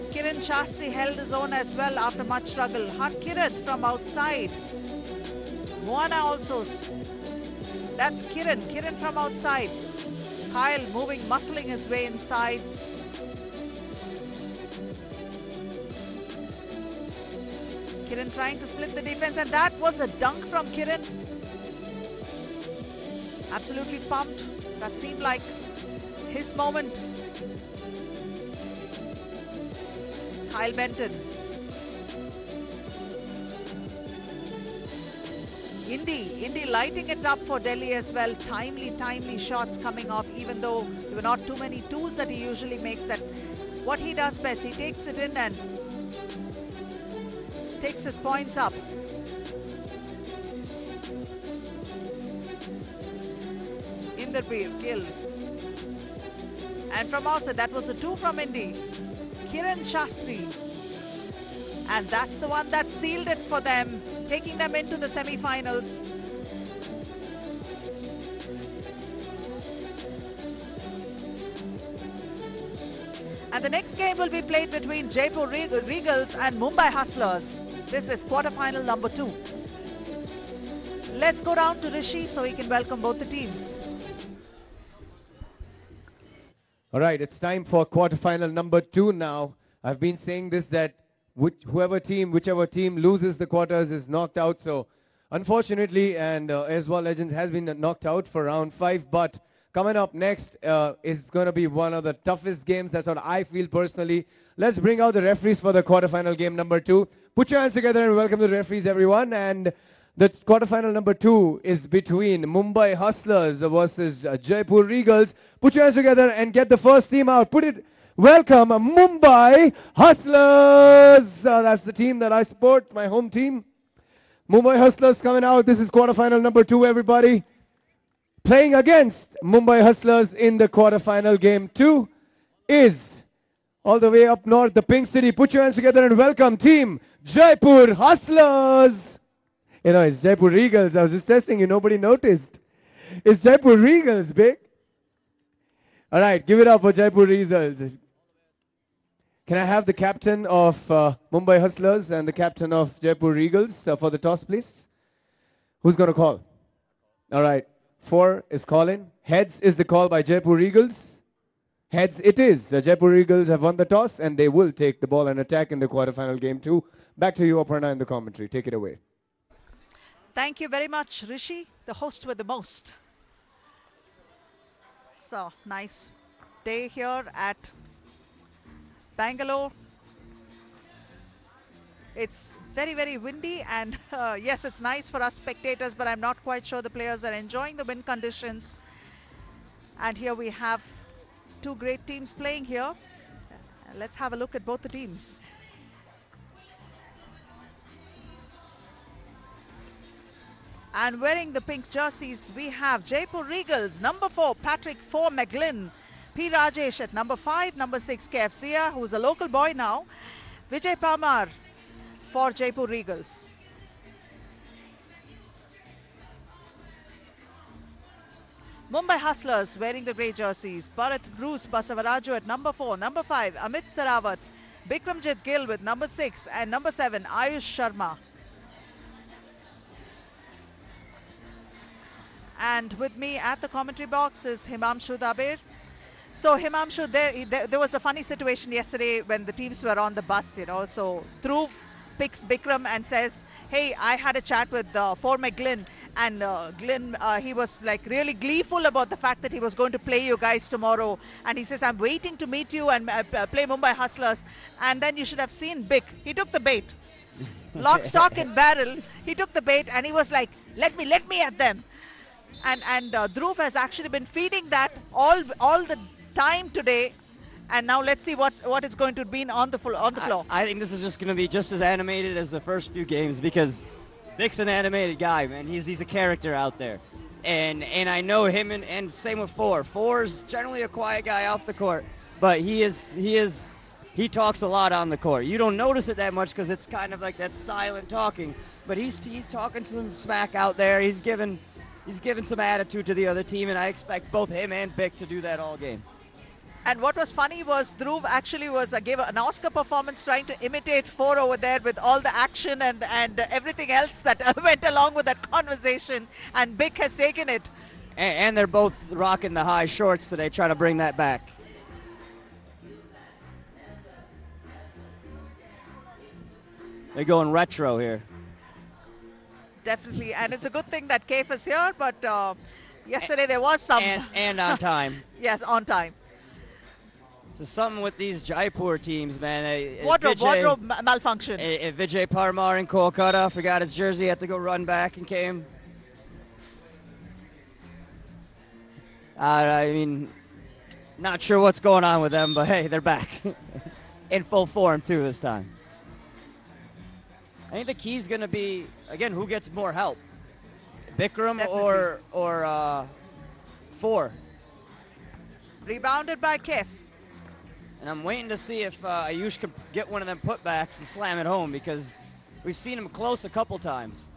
S1: Kiran Shastri held his own as well after much struggle. Harkirat from outside. Moana also. That's Kiran from outside. Kyle moving, muscling his way inside. Kiran trying to split the defense, and that was a dunk from Kiran. Absolutely pumped. That seemed like his moment. Kyle Benton. Indy lighting it up for Delhi as well. Timely shots coming off, even though there were not too many twos that he usually makes. That what he does best, he takes it in and takes his points up. Inderbeer, Gill. And from outside, that was a 2 from Indy. Kiran Shastri. And that's the one that sealed it for them, taking them into the semi-finals. And the next game will be played between Jaipur Regals and Mumbai Hustlers. This is quarterfinal number 2. Let's go down to Rishi so he can welcome both the teams.
S3: All right, it's time for quarterfinal number 2 now. I've been saying this, that whichever team loses the quarters is knocked out. So unfortunately, and Aizawl Legends has been knocked out for round 5. But coming up next is going to be one of the toughest games. That's what I feel personally. Let's bring out the referees for the quarterfinal game number 2. Put your hands together and welcome the referees, everyone. And the quarterfinal number 2 is between Mumbai Hustlers versus Jaipur Regals. Put your hands together and get the first team out. Welcome, Mumbai Hustlers. That's the team that I support, my home team. Mumbai Hustlers coming out. This is quarterfinal number 2, everybody. Playing against Mumbai Hustlers in the quarterfinal game 2 is all the way up north, the Pink City. Put your hands together and welcome team Jaipur Hustlers. You know, it's Jaipur Regals. I was just testing you. Nobody noticed. It's Jaipur Regals, big. All right, give it up for Jaipur Regals. Can I have the captain of Mumbai Hustlers and the captain of Jaipur Regals for the toss, please? Who's going to call? All right. 4 is calling. Heads is the call by Jaipur Eagles. Heads it is. The Jaipur Eagles have won the toss and they will take the ball and attack in the quarterfinal game 2. Back to you, Aparna, in the commentary. Take it away.
S1: Thank you very much, Rishi, the host with the most. So, nice day here at Bangalore. It's very, very windy and yes, it's nice for us spectators, but I'm not quite sure the players are enjoying the wind conditions. And here we have two great teams playing here. Let's have a look at both the teams. And wearing the pink jerseys, we have Jaipur Eagles, number 4, Patrick McGlynn, P. Rajesh at number 5, number 6, KFCA, who's a local boy now, Vijay Parmar for Jaipur Eagles. Mumbai Hustlers wearing the grey jerseys, Bharat Bruce Basavaraju at number 4, number 5, Amit Sarawat, Bikramjit Gill with number 6 and number 7, Ayush Sharma. And with me at the commentary box is Himamshu Dabir. So Himamshu, there was a funny situation yesterday when the teams were on the bus, you know. So Dhruv picks Bikram and says, hey, I had a chat with former Glynn. And Glynn, he was like really gleeful about the fact that he was going to play you guys tomorrow. And he says, I'm waiting to meet you and play Mumbai Hustlers. And then you should have seen Bik. He took the bait. Lock, stock and barrel. He took the bait and he was like, let me at them. And Dhruv has actually been feeding that all the time today, and now let's see what is going to be on the floor.
S2: I think this is just going to be just as animated as the first few games because Vic's an animated guy, man. He's a character out there, and I know him and same with Four. Four's generally a quiet guy off the court, but he talks a lot on the court. You don't notice it that much because it's kind of like that silent talking, but he's talking some smack out there. He's given some attitude to the other team, and I expect both him and Bick to do that all game.
S1: And what was funny was Dhruv actually gave an Oscar performance trying to imitate Four over there with all the action and everything else that went along with that conversation, and Bick has taken it.
S2: And they're both rocking the high shorts today, trying to bring that back. They're going retro here.
S1: Definitely, and it's a good thing that Kaif is here, but yesterday there was some...
S2: And on time.
S1: Yes, on time.
S2: So something with these Jaipur teams, man.
S1: Wardrobe malfunction.
S2: Vijay Parmar in Kolkata forgot his jersey, had to go run back and came. I mean, not sure what's going on with them, but hey, they're back. In full form, too, this time. I think the key is going to be, again, who gets more help? Bikram
S1: Definitely.
S2: or Four?
S1: Rebounded by Kaif.
S2: And I'm waiting to see if Ayush could get one of them putbacks and slam it home because we've seen him close a couple times.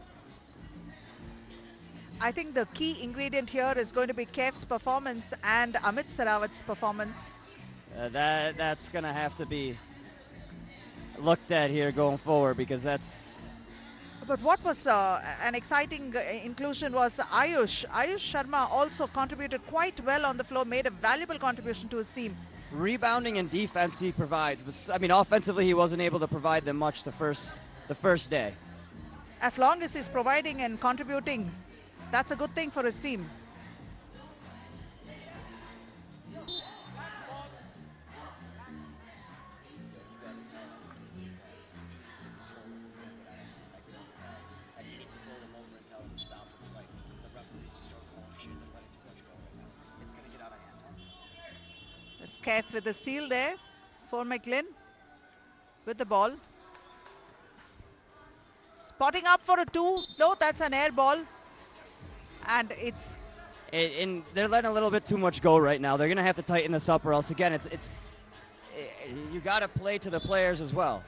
S1: I think the key ingredient here is going to be Kaif's performance and Amit Sarawat's performance.
S2: That's going to have to be looked at here going forward because that's...
S1: But what was an exciting inclusion was Ayush. Ayush Sharma also contributed quite well on the floor, made a valuable contribution to his team.
S2: Rebounding and defense he provides, but I mean offensively he wasn't able to provide them much the first day.
S1: As long as he's providing and contributing, that's a good thing for his team. It's Kaif with the steal there for McGlynn with the ball. Spotting up for a 2. No, that's an air ball. And it's...
S2: And they're letting a little bit too much go right now. They're going to have to tighten this up or else, again, you got to play to the players as well.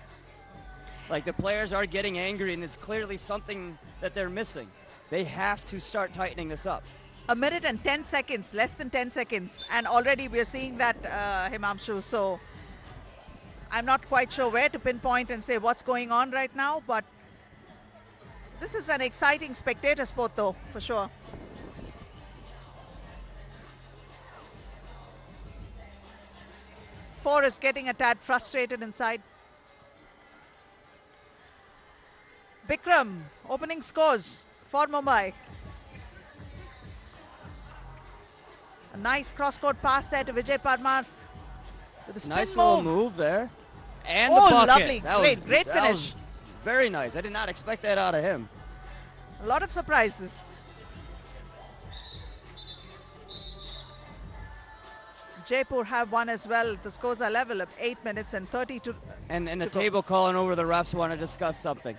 S2: Like, the players are getting angry, and it's clearly something that they're missing. They have to start tightening this up.
S1: A minute and 10 seconds, less than 10 seconds. And already we're seeing that, Himamshu. So I'm not quite sure where to pinpoint and say what's going on right now, but this is an exciting spectator sport, though, for sure. Four is getting a tad frustrated inside. Bikram opening scores for Mumbai. A nice cross-court pass there to Vijay Parmar with a spin
S2: Nice little
S1: move.
S2: move there. And
S1: Oh,
S2: the bucket.
S1: lovely.
S2: That
S1: Great
S2: that
S1: finish.
S2: was very nice. I did not expect that out of him.
S1: A lot of surprises. Jaipur have won as well. The scores are level of 8 minutes and 32.
S2: And the
S1: to go.
S2: table calling over the refs want to discuss something.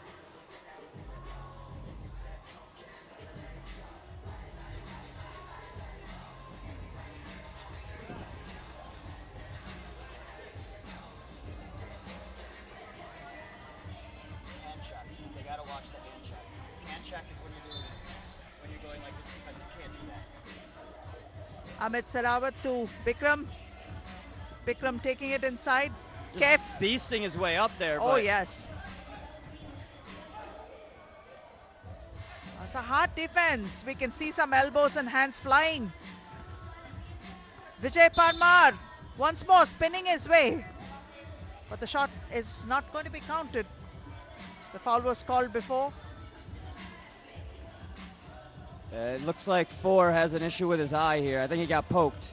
S7: Hand checks. They gotta watch the hand checks. Hand check is when you're going like this. Sometimes you can't do that.
S1: Amit Sarawat to Bikram. Bikram taking it inside.
S2: Just
S1: Kef.
S2: beasting his way up there.
S1: Oh,
S2: but
S1: yes. It's a hard defense. We can see some elbows and hands flying. Vijay Parmar once more spinning his way. But the shot is not going to be counted. The foul was called before.
S2: It looks like Four has an issue with his eye here. I think he got poked.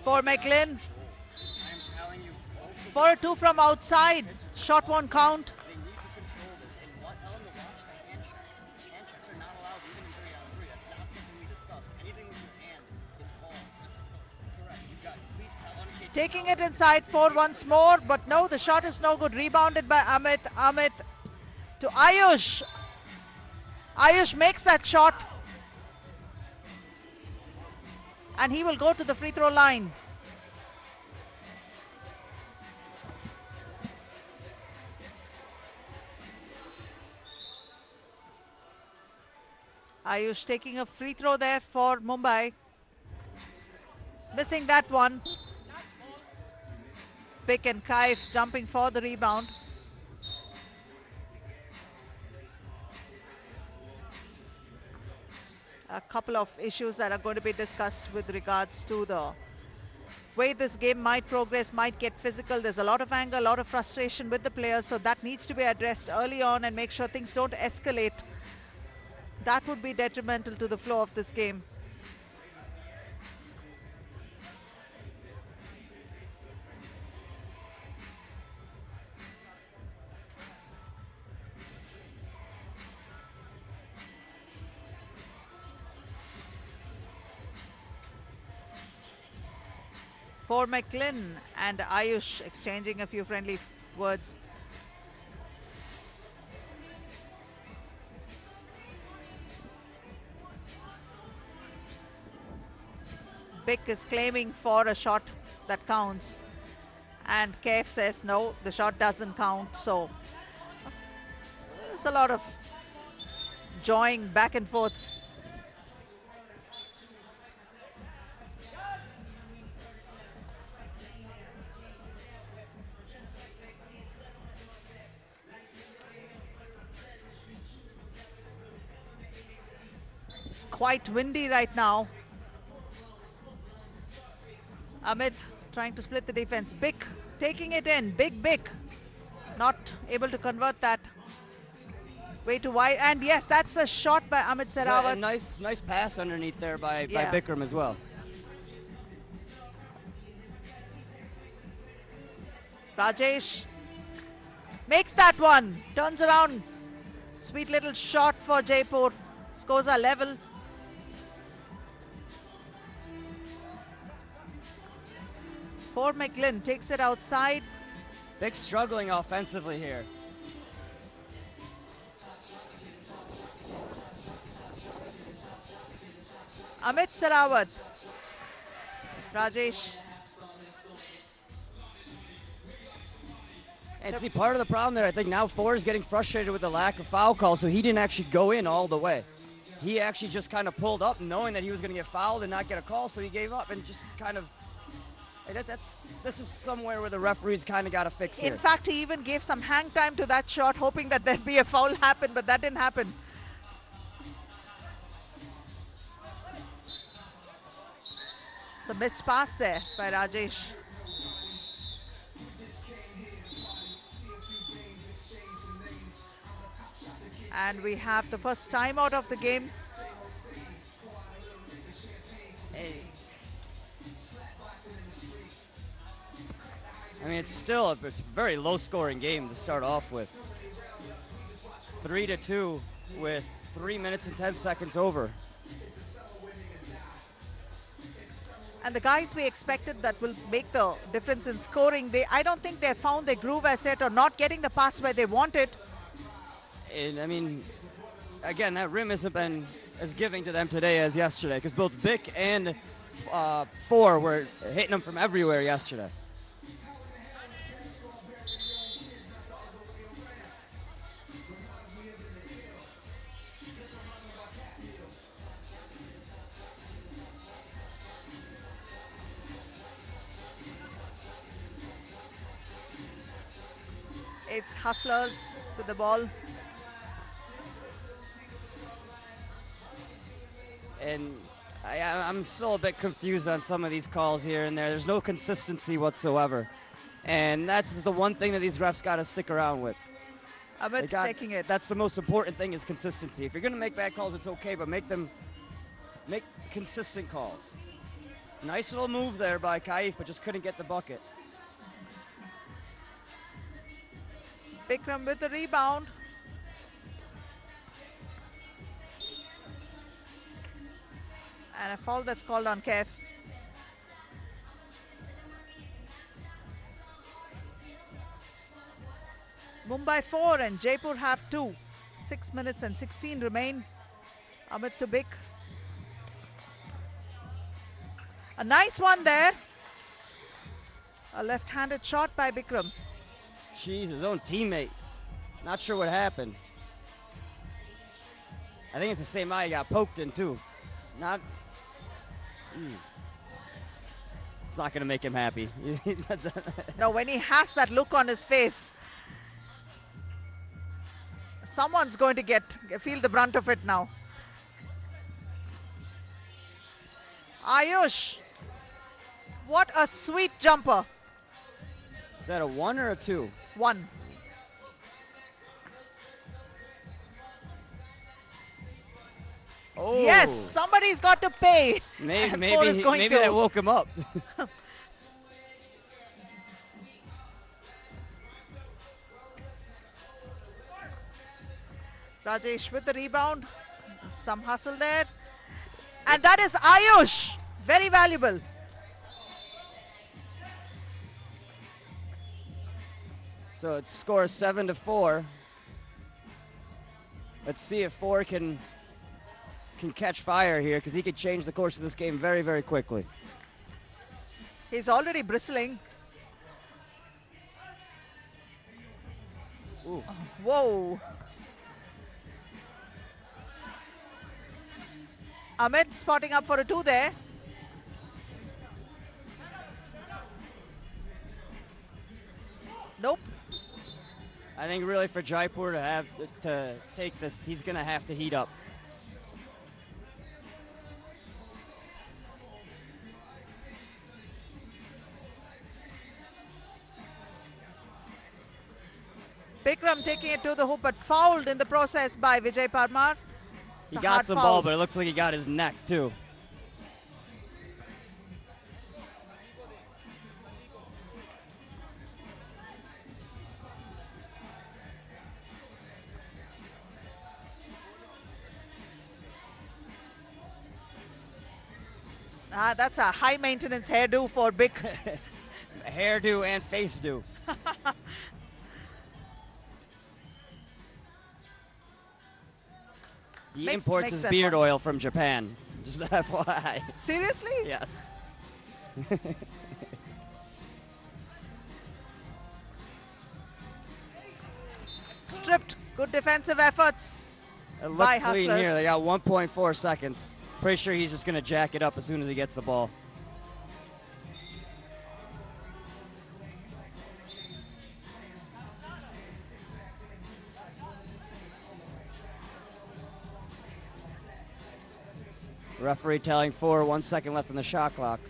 S1: For McLean.
S7: I'm telling you,
S1: For a two from outside. Shot won't count.
S7: they need to control this and tell them to watch the hand checks. Hand checks are not allowed even in 3-on-3. That's not something we discuss. Anything with your hand is called. That's correct. You got. Please tell Aniket.
S1: Taking it inside for once more, but no, the shot is no good. Rebounded by Amit. Amit to Ayush. Ayush makes that shot. And he will go to the free throw line. Ayush taking a free throw there for Mumbai. Missing that one. Pick and Kaif jumping for the rebound. A couple of issues that are going to be discussed with regards to the way this game might progress, might get physical. There's a lot of anger, a lot of frustration with the players, so that needs to be addressed early on and make sure things don't escalate. That would be detrimental to the flow of this game. For McLean and Ayush exchanging a few friendly words. Bick is claiming for a shot that counts. And Kef says no, the shot doesn't count. So there's a lot of jawing back and forth. It's quite windy right now. Amit trying to split the defense. Bick taking it in. Big Bick not able to convert that. Way too wide. And yes, that's a shot by Amit
S2: A
S1: Sarawat.
S2: nice pass underneath there by
S1: Yeah.
S2: Bikram as well.
S1: Rajesh makes that one. Turns around. Sweet little shot for Jaipur. Scores are level. For McLean takes it outside.
S2: Big struggling offensively here.
S1: Amit Sarawat. Rajesh.
S2: And see, part of the problem there, I think now Four is getting frustrated with the lack of foul calls, so he didn't actually go in all the way. He actually just kind of pulled up knowing that he was going to get fouled and not get a call, so he gave up and just kind of. This is somewhere where the referees kind of got to fix here.
S1: In fact, he even gave some hang time to that shot, hoping that there'd be a foul happen, but that didn't happen. It's a missed pass there by Rajesh. And we have the first timeout of the game.
S2: Hey. I mean, it's a very low-scoring game to start off with. 3-2 with 3 minutes and 10 seconds over.
S1: And the guys we expected that will make the difference in scoring, I don't think they found their groove as yet, or not getting the pass where they want it.
S2: And I mean, again, that rim hasn't been as giving to them today as yesterday, because both Bick and Four were hitting them from everywhere yesterday.
S1: It's Hustlers with the ball.
S2: And I'm still a bit confused on some of these calls here and there. There's no consistency whatsoever. And that's the one thing that these refs got to stick around with.
S1: Amit taking it.
S2: That's the most important thing, is consistency. If you're going to make bad calls, it's okay, but make consistent calls. Nice little move there by Kaif, but just couldn't get the bucket.
S1: Bikram with the rebound. And a foul that's called on Kev. Mumbai 4 and Jaipur have 2. 6 minutes and 16 remain. Amit to Bik. A nice one there. A left-handed shot by Bikram.
S2: Jeez, his own teammate. Not sure what happened. I think it's the same eye he got poked in, too. Not. It's not going to make him happy.
S1: No, when he has that look on his face, someone's going to feel the brunt of it now. Ayush. What a sweet jumper.
S2: Is that a 1 or a 2?
S1: 1.
S2: Oh.
S1: Yes, somebody's got to pay.
S2: Maybe that woke him up.
S1: Rajesh with the rebound. Some hustle there. And that is Ayush. Very valuable.
S2: So it scores 7-4. Let's see if Four can catch fire here, because he could change the course of this game very, very quickly.
S1: He's already bristling.
S2: Ooh.
S1: Whoa. Ahmed spotting up for a 2 there. Nope.
S2: I think really for Jaipur to take this, he's going to have to heat up.
S1: Bikram taking it to the hoop, but fouled in the process by Vijay Parmar.
S2: He got some ball, but it looked like he got his neck too.
S1: That's a high maintenance hairdo for Bik.
S2: Hairdo and face do. He imports his beard oil from Japan. Just FYI.
S1: Seriously?
S2: Yes.
S1: Stripped. Good defensive efforts.
S2: It looked clean here. They got 1.4 seconds. Pretty sure he's just going to jack it up as soon as he gets the ball. Referee telling 4, 1 second left on the shot clock.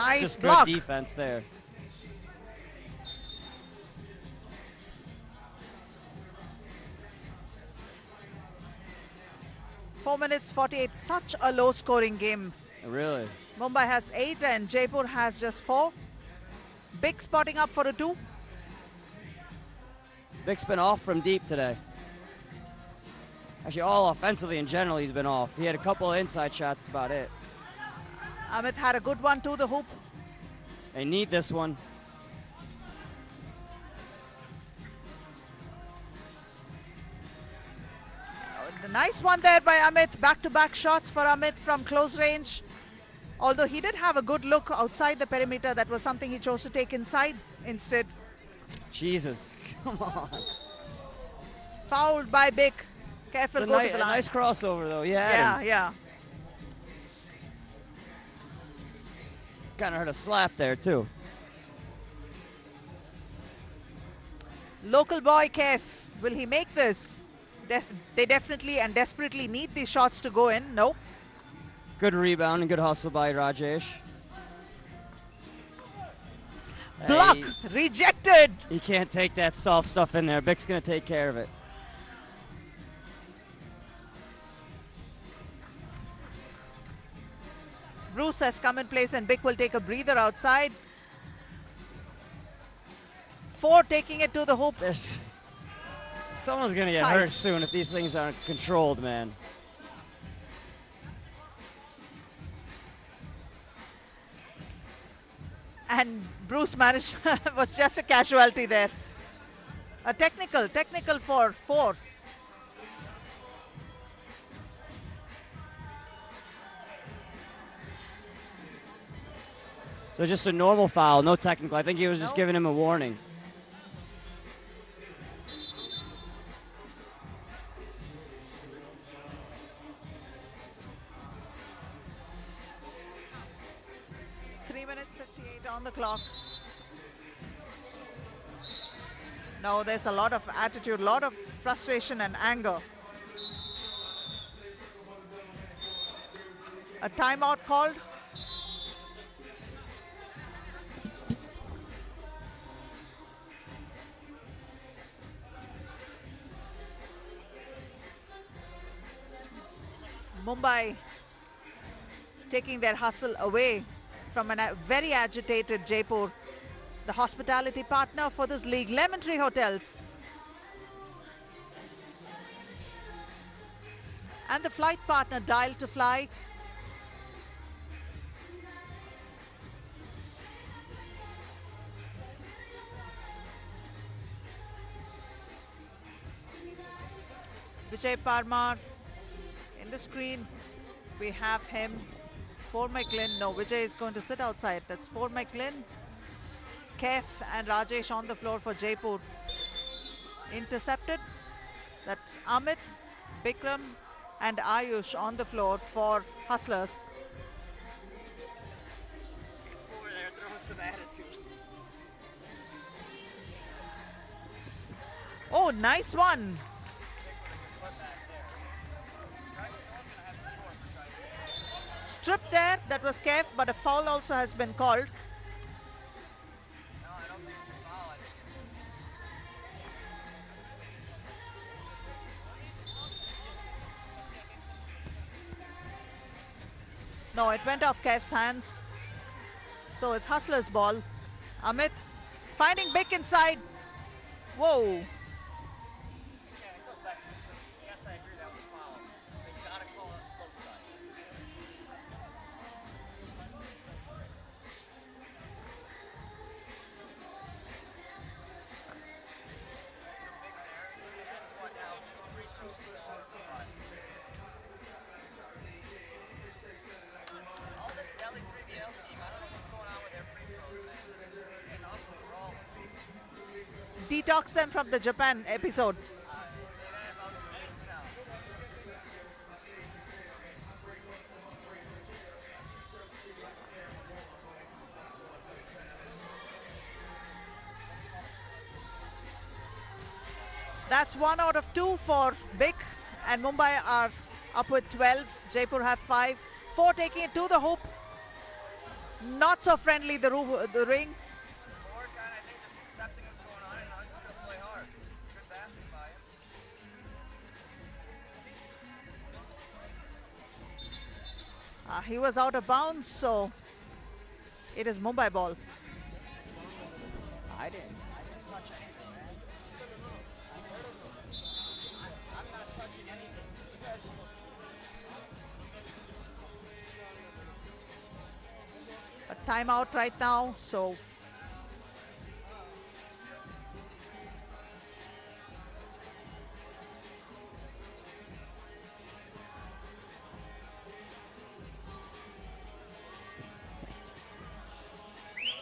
S1: Nice
S2: Just
S1: block.
S2: good defense there.
S1: 4 minutes 48. Such a low scoring game.
S2: Really.
S1: Mumbai has 8 and Jaipur has just 4. Big spotting up for a 2.
S2: Vic's been off from deep today. Actually, all offensively in general, he's been off. He had a couple of inside shots, that's about it.
S1: Amit had a good one to the hoop.
S2: They need this one.
S1: The nice one there by Amit. Back-to-back shots for Amit from close range. Although he did have a good look outside the perimeter, that was something he chose to take inside instead.
S2: Jesus, come on.
S1: Fouled by Bick. Careful,
S2: It's
S1: go to the
S2: a
S1: line.
S2: nice crossover, though.
S1: Yeah, yeah.
S2: Kind of heard a slap there, too.
S1: Local boy Kef, will he make this? They definitely and desperately need these shots to go in. Nope.
S2: Good rebound and good hustle by Rajesh.
S1: Block,
S2: Hey,
S1: rejected.
S2: he can't take that soft stuff in there. Bick's going to take care of it.
S1: Bruce has come in place and Bick will take a breather outside. 4 taking it to the hoop.
S2: Someone's going to get
S1: Tight.
S2: hurt soon if these things aren't controlled, man.
S1: And Bruce managed, was just a casualty there. A technical for 4.
S2: So just a normal foul, no technical. I think he was just
S1: No.
S2: giving him a warning.
S1: On the clock. No, there's a lot of attitude, a lot of frustration and anger. A timeout called. Mumbai taking their hustle away from a very agitated Jaipur, the hospitality partner for this league, Lemon Tree Hotels. And the flight partner, Dial to Fly. Vijay Parmar in the screen. We have him. For McLean, no, Vijay is going to sit outside. That's for McLean. Kef and Rajesh on the floor for Jaipur. Intercepted. That's Amit, Bikram and Ayush on the floor for Hustlers.
S7: Over there throwing some attitude.
S1: Oh, nice one. Strip there, that was Kev, but a foul also has been called. No, it went off Kev's hands. So it's Hustler's ball. Amit finding Bick inside. Whoa.
S7: Yeah, it goes back to consistency. Yes, I agree that was a foul. They gotta call it both sides. All this Delhi 3BL team, I don't know what's going on with their free throws, man. This is getting ugly for all of them.
S1: Detox them from the Japan episode.
S7: They've had about 2 weeks now.
S1: That's 1 out of 2 for Bick, and Mumbai are up with 12. Jaipur have 5. 4 taking it to the hoop. Not so friendly, the ring.
S2: Forward kind of, I think, just accepting what's going on and now just going to play hard. Good basket by him.
S1: He was out of bounds, so it is Mumbai ball.
S2: I didn't.
S7: touch anything, man. I'm not touching anything. You guys are supposed to.
S1: A timeout right now, so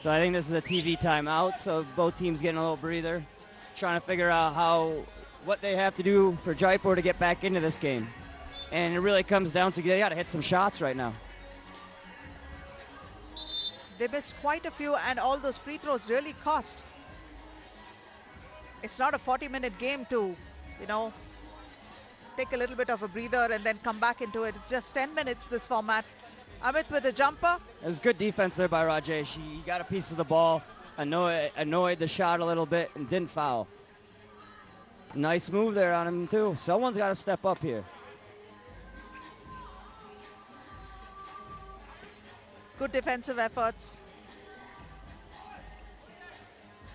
S2: So I think this is a TV timeout, so both teams getting a little breather, trying to figure out what they have to do for Jaipur to get back into this game. And it really comes down to they got to hit some shots right now.
S1: they missed quite a few, and all those free throws really cost. It's not a 40-minute game to, take a little bit of a breather and then come back into it. It's just 10 minutes, this format. Amit with a jumper.
S2: It was good defense there by Rajesh. He got a piece of the ball, annoyed the shot a little bit, and didn't foul. Nice move there on him, too. Someone's got to step up here.
S1: Good defensive efforts.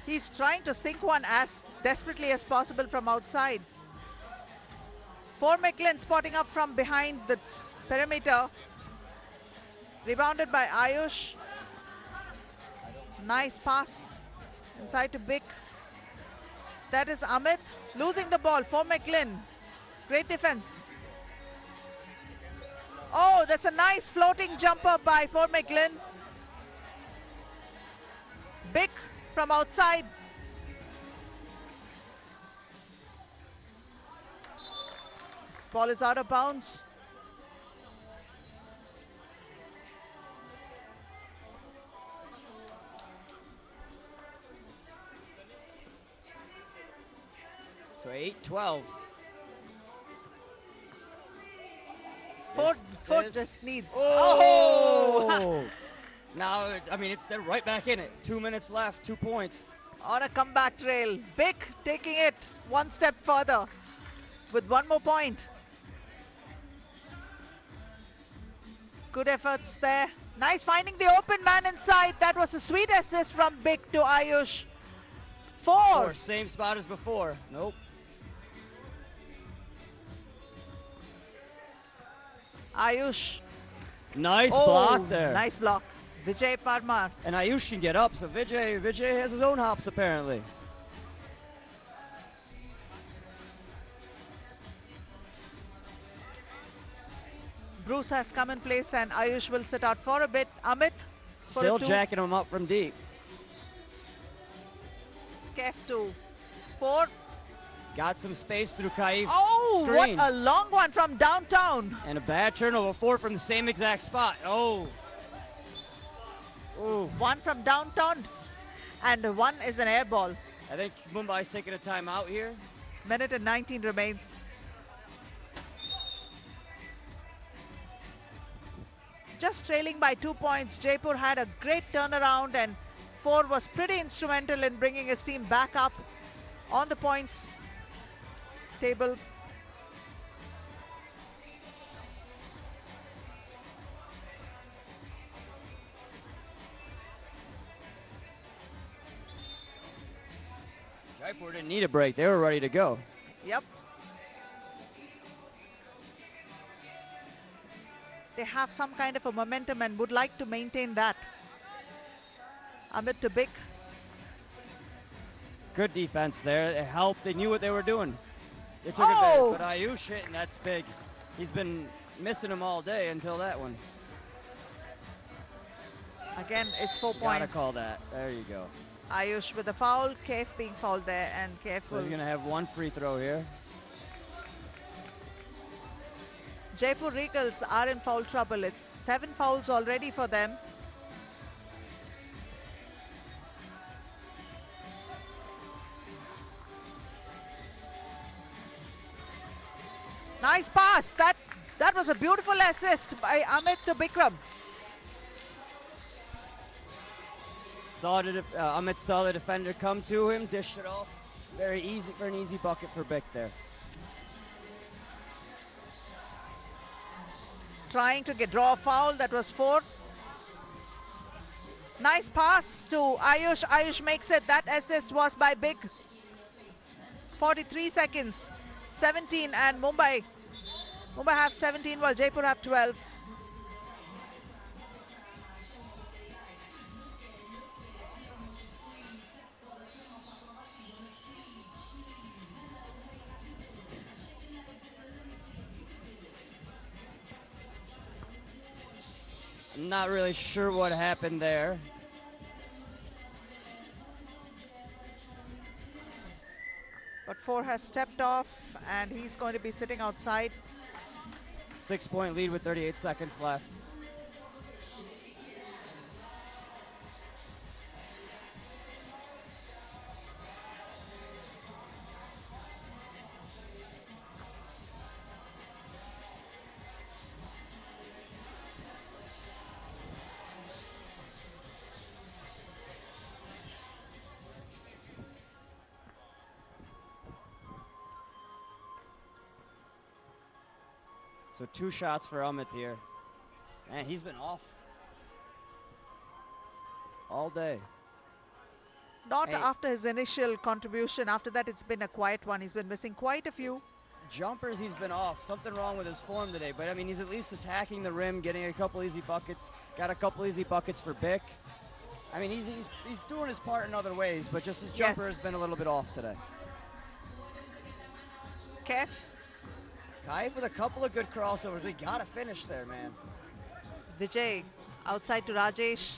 S1: He's trying to sink one as desperately as possible from outside. Formicklin spotting up from behind the perimeter. Rebounded by Ayush. Nice pass inside to Bick. That is Amit losing the ball for McLean. Great defense. Oh, that's a nice floating jumper by Fort McLean. Bick from outside. Ball is out of bounds.
S2: So 8-12.
S1: Ford just needs.
S2: Oh! Now, they're right back in it. 2 minutes left, 2 points.
S1: On a comeback trail. Bick taking it one step further with one more point. Good efforts there. Nice finding the open man inside. That was a sweet assist from Bick to Ayush. Four.
S2: Same spot as before. Nope.
S1: Ayush.
S2: Nice block there.
S1: Nice block. Vijay Parmar.
S2: And Ayush can get up, so Vijay has his own hops apparently.
S1: Bruce has come in place and Ayush will sit out for a bit. Amit. for
S2: Still
S1: a two.
S2: jacking him up from deep.
S1: Kef 2. 4.
S2: Got some space through Kaif's
S1: Oh,
S2: screen.
S1: what a long one from downtown.
S2: And a bad turnover. 4 from the same exact spot. Oh. Ooh.
S1: One from downtown and one is an air ball.
S2: I think Mumbai's taking a timeout here.
S1: Minute and 19 remains. Just trailing by 2 points, Jaipur had a great turnaround and 4 was pretty instrumental in bringing his team back up on the points table.
S2: Jaipur didn't need a break. They were ready to go.
S1: Yep. They have some kind of a momentum and would like to maintain that. Amit to Bick.
S2: Good defense there. It helped. They knew what they were doing. They took
S1: Oh!
S2: advantage. But Ayush hit, and that's big. He's been missing him all day until that one.
S1: Again, it's 4
S2: Gotta
S1: points.
S2: call that. There you go.
S1: Ayush with a foul, Kef being fouled there, and Kef
S2: So
S1: will.
S2: he's going to have one free throw here.
S1: Jaipur Regals are in foul trouble. It's 7 fouls already for them. Nice pass. That was a beautiful assist by Amit to Bikram.
S2: Amit saw the defender come to him, dished it off. Very easy for an easy bucket for Bick there.
S1: Trying to draw a foul. That was 4. Nice pass to Ayush. Ayush makes it. That assist was by Big. 43 seconds. 17 and Mumbai have 17 while Jaipur have 12.
S2: I'm not really sure what happened there.
S1: But 4 has stepped off and he's going to be sitting outside.
S2: 6-point lead with 38 seconds left. So 2 shots for Amit here. Man, he's been off all day.
S1: Not after his initial contribution. After that, it's been a quiet one. He's been missing quite a few.
S2: Jumpers, he's been off. Something wrong with his form today. But, I mean, he's at least attacking the rim, getting a couple easy buckets. Got a couple easy buckets for Bick. I mean, he's doing his part in other ways, but just his jumper has been a little bit off today.
S1: Kef.
S2: Kaif with a couple of good crossovers. We got to finish there, man.
S1: Vijay outside to Rajesh.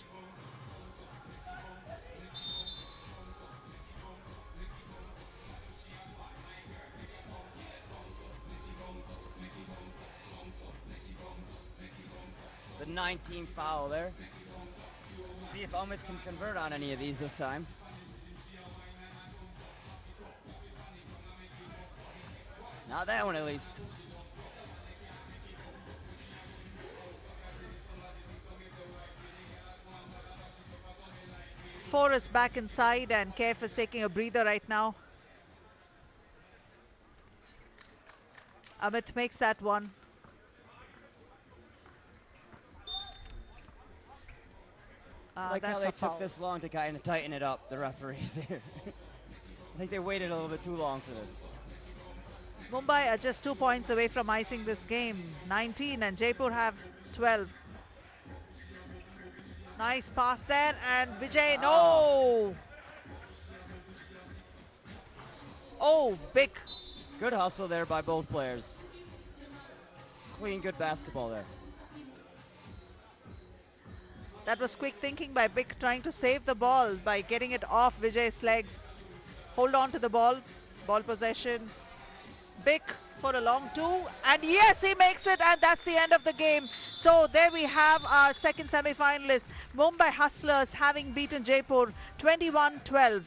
S2: It's a 19 foul there. Let's see if Amit can convert on any of these this time. Not that one, at least.
S1: Four is back inside and Kef is taking a breather right now. Amit makes that one.
S2: I like how they took this long to kind of tighten it up, the referees here. I think they waited a little bit too long for this.
S1: Mumbai are just 2 points away from icing this game. 19 and Jaipur have 12. Nice pass there and Vijay, no! Oh, big.
S2: Good hustle there by both players. Clean, good basketball there.
S1: That was quick thinking by Bick, trying to save the ball by getting it off Vijay's legs. Hold on to the ball. Ball possession. Bick for a long 2. And yes, he makes it. And that's the end of the game. So there we have our second semi-finalist. Mumbai Hustlers having beaten Jaipur 21-12.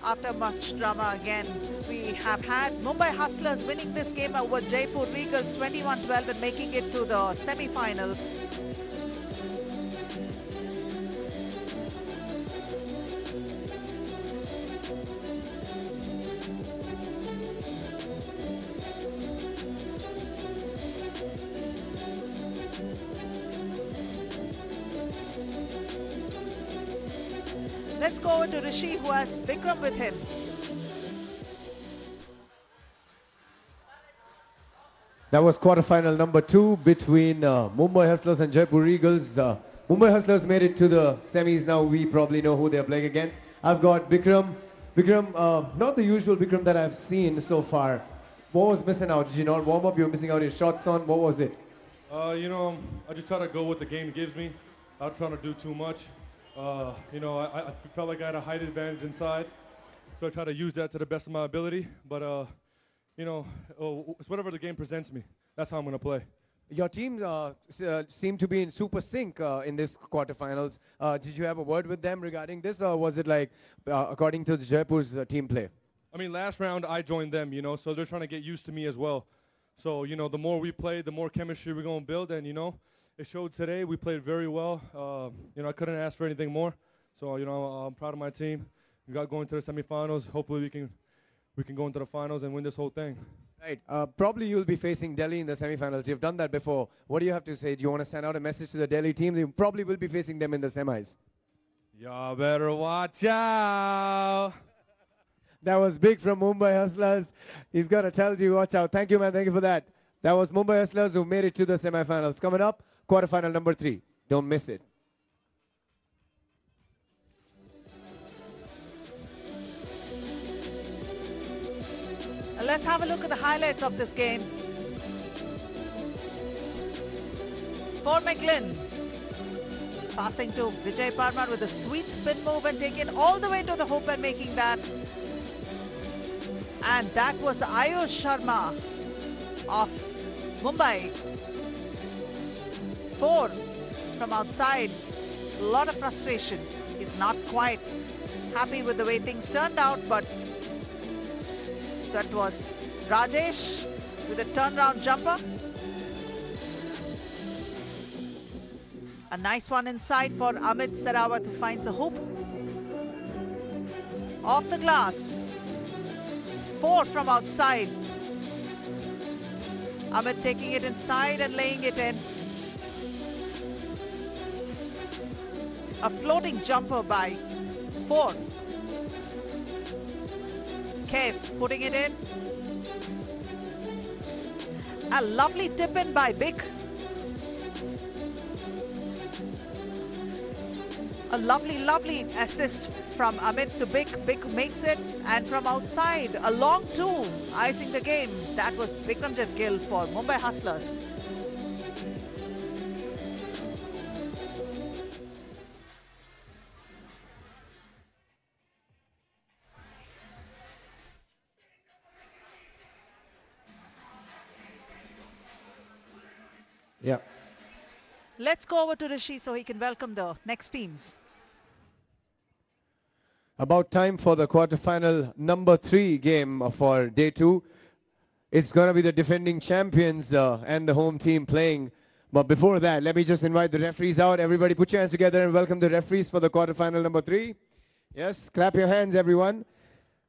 S1: After much drama again, we have had Mumbai Hustlers winning this game over Jaipur Regals 21-12 and making it to the semi-finals. Let's go over to Rishi, who has Vikram with him.
S3: That was quarterfinal number 2 between Mumbai Hustlers and Jaipur Regals. Mumbai Hustlers made it to the semis. Now we probably know who they're playing against. I've got Bikram. Bikram, not the usual Bikram that I've seen so far. What was missing out? Did you not warm up? You were missing out your shots on. What was it?
S5: You know, I just try to go what the game gives me. Not trying to do too much. You know, I felt like I had a height advantage inside, so I try to use that to the best of my ability. But, you know, it's whatever the game presents me. That's how I'm going to play.
S3: Your teams seem to be in super sync in this quarterfinals. Did you have a word with them regarding this, or was it like according to the Jaipur's team play?
S8: I mean, last round I joined them, you know, so they're trying to get used to me as well. So, you know, the more we play, the more chemistry we're going to build. And, you know, it showed today. We played very well. You know, I couldn't ask for anything more. So, you know, I'm proud of my team. We got going to the semifinals. Hopefully we can go into the finals and win this whole thing.
S3: Right. Probably you'll be facing Delhi in the semifinals. You've done that before. What do you have to say? Do you want to send out a message to the Delhi team? You probably will be facing them in the semis.
S8: Y'all better watch out.
S3: That was big from Mumbai Hustlers. He's got to tell you, watch out. Thank you, man. Thank you for that. That was Mumbai Hustlers who made it to the semifinals. Coming up, quarterfinal number 3. Don't miss it.
S1: Let's have a look at the highlights of this game. For McGlynn, passing to Vijay Parmar with a sweet spin move and taken all the way to the hoop and making that. And that was Ayush Sharma of Mumbai. 4 from outside. A lot of frustration. He's not quite happy with the way things turned out, but that was Rajesh with a turnaround jumper. A nice one inside for Amit Sarawat, who finds a hoop. Off the glass. 4 from outside. Amit taking it inside and laying it in. A floating jumper by 4. Kev putting it in. A lovely tip in by Bik. A lovely assist from Amit to Bik. Bik makes it, and from outside, a long 2, icing the game. That was Bikramjit Gill for Mumbai Hustlers.
S3: Yeah.
S1: Let's go over to Rishi so he can welcome the next teams.
S3: About time for the quarterfinal number 3 game for day 2. It's going to be the defending champions and the home team playing. But before that, let me just invite the referees out. Everybody put your hands together and welcome the referees for the quarterfinal number 3. Yes, clap your hands, everyone.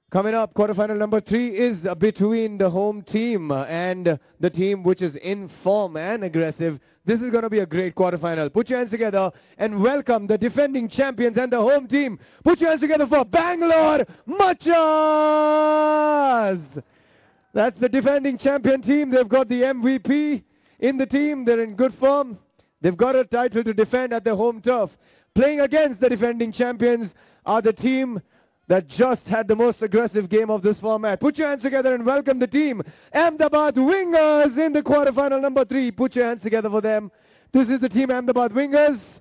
S3: Coming up, quarterfinal number 3 is between the home team and the team which is in form and aggressive. This is going to be a great quarterfinal. Put your hands together and welcome the defending champions and the home team. Put your hands together for Bangalore Machas! That's the defending champion team. They've got the MVP in the team. They're in good form. They've got a title to defend at their home turf. Playing against the defending champions are the team that just had the most aggressive game of this format. Put your hands together and welcome the team. Ahmedabad Wingers in the quarterfinal number 3. Put your hands together for them. This is the team Ahmedabad Wingers.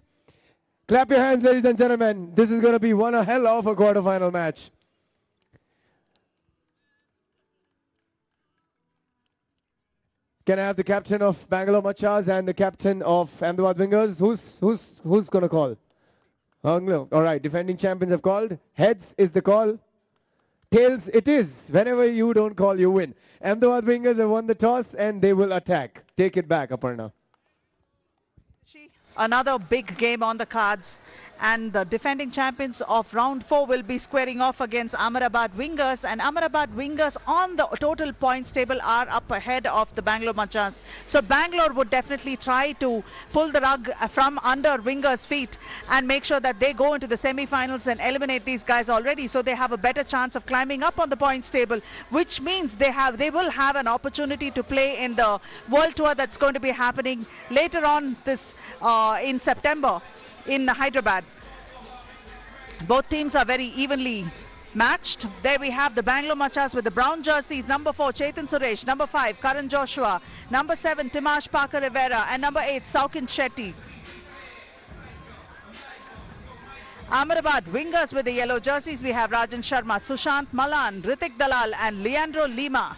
S3: Clap your hands, ladies and gentlemen. This is going to be one hell of a quarterfinal match. Can I have the captain of Bangalore Machas and the captain of Ahmedabad Wingers? Who's going to call? All right, defending champions have called. Heads is the call. Tails it is. Whenever you don't call, you win. Ahmedabad Wingers have won the toss and they will attack. Take it back, Aparna.
S1: Another big game on the cards, and the defending champions of round 4 will be squaring off against Ahmedabad Wingers, and Ahmedabad Wingers on the total points table are up ahead of the Bangalore Machas. So Bangalore would definitely try to pull the rug from under Wingers' feet and make sure that they go into the semi-finals and eliminate these guys already, so they have a better chance of climbing up on the points table, which means they will have an opportunity to play in the World Tour that's going to be happening later on this in September in Hyderabad. Both teams are very evenly matched. There we have the Bangalore Machas with the brown jerseys. Number 4, Chetan Suresh. Number 5, Karan Joshua. Number 7, Timash Parker Rivera. And number 8, Saukin Shetty. Ahmedabad Wingers with the yellow jerseys. We have Rajan Sharma, Sushant Malan, Ritik Dalal and Leandro Lima.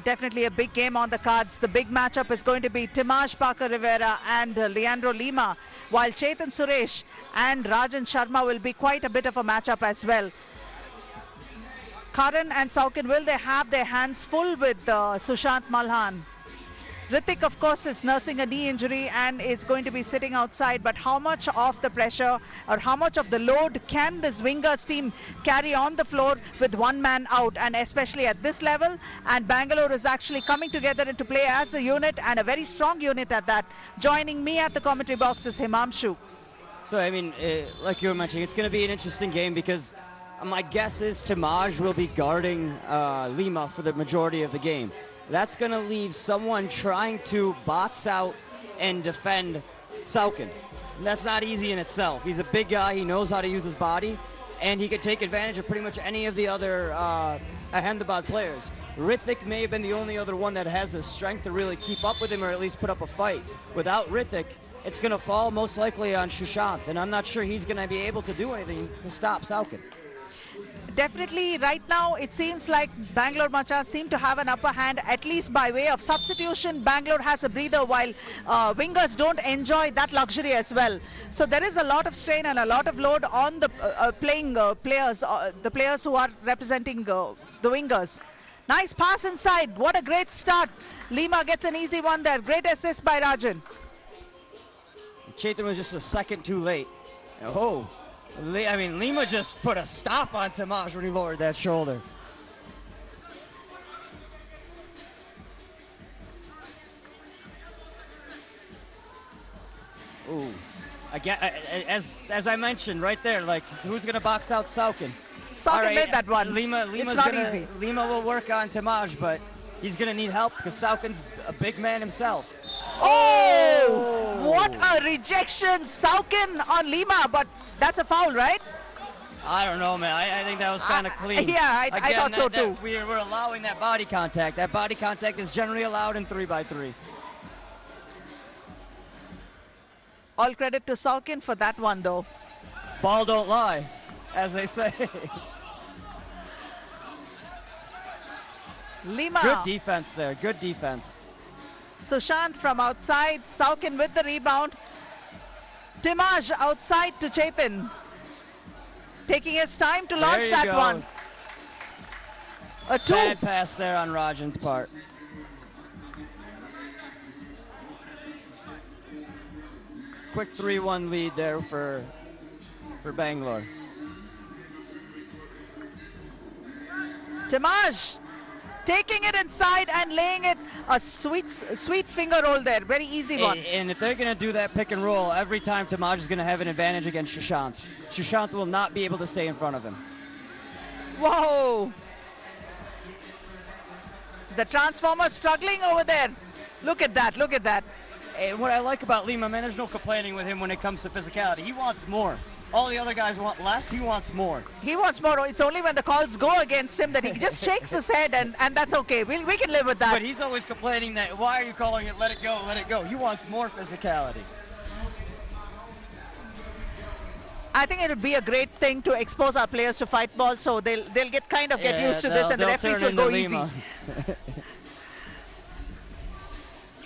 S1: Definitely a big game on the cards. The big matchup is going to be Timaj Parker Rivera and Leandro Lima, while Chetan Suresh and Rajan Sharma will be quite a bit of a matchup as well. Karan and Saukin, will they have their hands full with Sushant Malhan? Ritik, of course, is nursing a knee injury and is going to be sitting outside, but how much of the pressure or how much of the load can this Wingers team carry on the floor with one man out, and especially at this level? And Bangalore is actually coming together into play as a unit, and a very strong unit at that. Joining me at the commentary box is Himamshu.
S2: So, I mean, like you were mentioning, it's going to be an interesting game because my guess is Timaj will be guarding Lima for the majority of the game. That's going to leave someone trying to box out and defend Saukin. And that's not easy in itself. He's a big guy. He knows how to use his body, and he could take advantage of pretty much any of the other Ahmedabad players. Ritik may have been the only other one that has the strength to really keep up with him or at least put up a fight. Without Ritik, it's going to fall most likely on Sushant, and I'm not sure he's going to be able to do anything to stop Saukin.
S1: Definitely, right now it seems like Bangalore Machas seem to have an upper hand, at least by way of substitution. Bangalore has a breather, while Wingers don't enjoy that luxury as well. So there is a lot of strain and a lot of load on the playing players, the players who are representing the Wingers. Nice pass inside. What a great start. Lima gets an easy one there. Great assist by Rajan.
S2: Chetan was just a second too late. Oh. I mean, Lima just put a stop on Timaj when he lowered that shoulder. Ooh. Again, as I mentioned right there, like, who's going to box out Saukin?
S1: Saukin made that one.
S2: Lima's
S1: not easy.
S2: Lima will work on Timaj, but he's going to need help because Saukin's a big man himself.
S1: Oh! What a rejection. Saukin on Lima, but that's a foul, right?
S2: I don't know, man. I think that was kind of clean.
S1: Yeah, I thought so too.
S2: We're allowing that body contact. That body contact is generally allowed in 3x3.
S1: All credit to Saukin for that one, though.
S2: Ball don't lie, as they say.
S1: Lima.
S2: Good defense there. Good defense.
S1: Sushant from outside. Saukin with the rebound. Timaj outside to Chetan. Taking his time to launch that
S2: go.
S1: one. A two.
S2: Bad pass there on Rajan's part. Quick 3-1 lead there for Bangalore.
S1: Timaj taking it inside and laying it, a sweet finger roll there, very easy one.
S2: And if they're going to do that pick and roll, every time Timaj is going to have an advantage against Sushant. Sushant will not be able to stay in front of him.
S1: Whoa! The Transformer struggling over there. Look at that, look at that.
S2: And what I like about Lima, man, there's no complaining with him when it comes to physicality. He wants more. All the other guys want less, he wants more.
S1: He wants more. It's only when the calls go against him that he just shakes his head, and that's okay. We can live with that.
S2: But he's always complaining that, why are you calling it, let it go, let it go. He wants more physicality.
S1: I think it would be a great thing to expose our players to fight ball, so they'll get used to this, and the referees will go easy.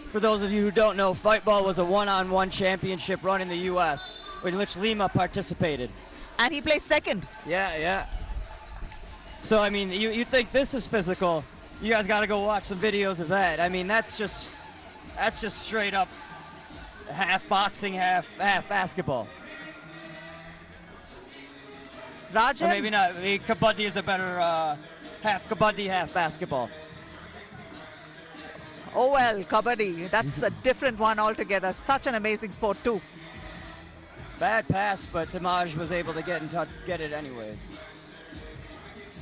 S2: For those of you who don't know, fight ball was a one-on-one championship run in the U.S. in which Lima participated.
S1: And he placed second.
S2: Yeah, yeah. So, I mean, you think this is physical. You guys got to go watch some videos of that. I mean, that's just straight up half boxing, half basketball.
S1: Rajan?
S2: Or maybe not. Maybe kabaddi is a better half kabaddi, half basketball.
S1: Oh, well, kabaddi. That's a different one altogether. Such an amazing sport, too.
S2: Bad pass, but Timaj was able to get it anyways.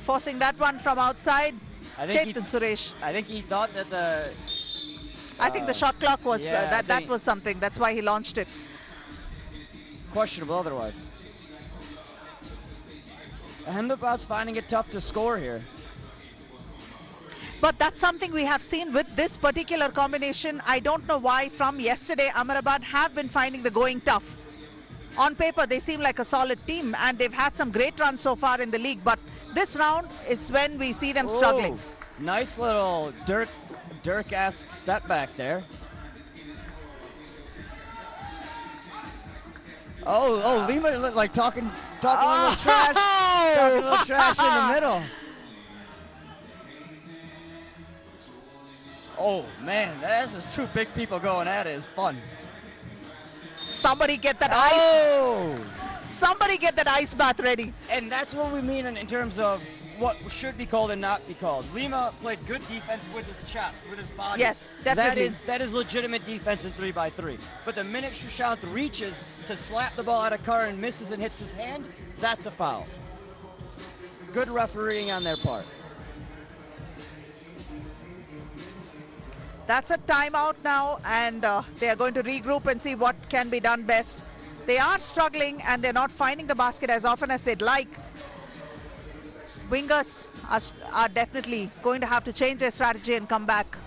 S1: Forcing that one from outside. Chetan Suresh.
S2: I think he thought that the...
S1: I think the shot clock was,
S2: yeah,
S1: that was something. That's why he launched it.
S2: Questionable otherwise. Ahmedabad's finding it tough to score here.
S1: But that's something we have seen with this particular combination. I don't know why from yesterday Ahmedabad have been finding the going tough. On paper, they seem like a solid team, and they've had some great runs so far in the league. But this round is when we see them struggling.
S2: Nice little dirt Dirk-esque step back there. Oh, Lima looked like talking a little trash. Talking a little trash in the middle. Oh, man, that's just two big people going at it. It's fun.
S1: Somebody get that
S2: Oh!
S1: ice. Somebody get that ice bath ready.
S2: And that's what we mean in terms of what should be called and not be called. Lima played good defense with his chest, with his body.
S1: Yes, definitely.
S2: That is legitimate defense in 3x3. But the minute Sushant reaches to slap the ball out of Karan, misses and hits his hand, that's a foul. Good refereeing on their part.
S1: That's a timeout now, and they are going to regroup and see what can be done best. They are struggling, and they're not finding the basket as often as they'd like. Wingers are definitely going to have to change their strategy and come back.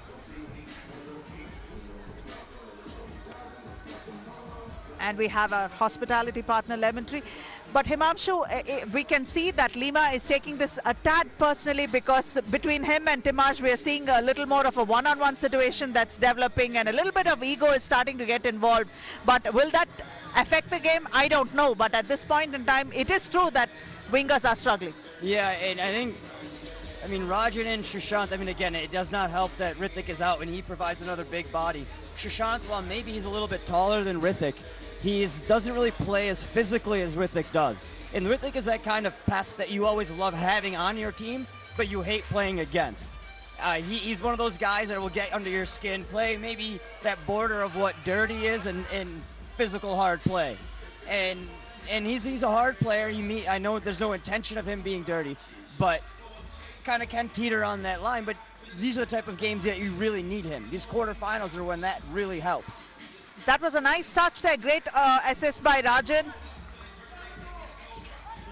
S1: And we have our hospitality partner, Lemon Tree. But Himamshu, we can see that Lima is taking this a tad personally, because between him and Timaj, we are seeing a little more of a one-on-one situation that's developing, and a little bit of ego is starting to get involved. But will that affect the game? I don't know. But at this point in time, it is true that wingers are struggling.
S2: Yeah, and I mean, Rajan and Sushant, again, it does not help that Rithik is out and he provides another big body. Sushant, while maybe he's a little bit taller than Rithik, he doesn't really play as physically as Rithik does. And Rithik is that kind of pest that you always love having on your team, but you hate playing against. He's one of those guys that will get under your skin, play maybe that border of what dirty is and physical hard play. And he's a hard player. I know there's no intention of him being dirty, but kind of can teeter on that line. But these are the type of games that you really need him. These quarterfinals are when that really helps.
S1: That was a nice touch there. Great assist by Rajan.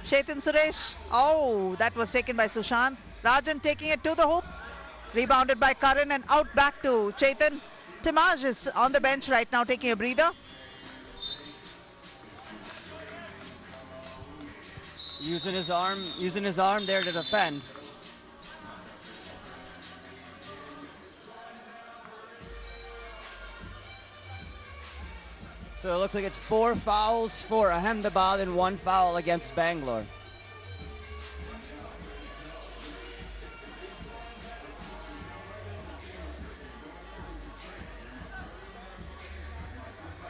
S1: Chetan Suresh. Oh, that was taken by Sushant. Rajan taking it to the hoop. Rebounded by Karan and out back to Chetan. Timaj is on the bench right now taking a breather.
S2: Using his arm there to defend. So it looks like it's 4 fouls for Ahmedabad and 1 foul against Bangalore.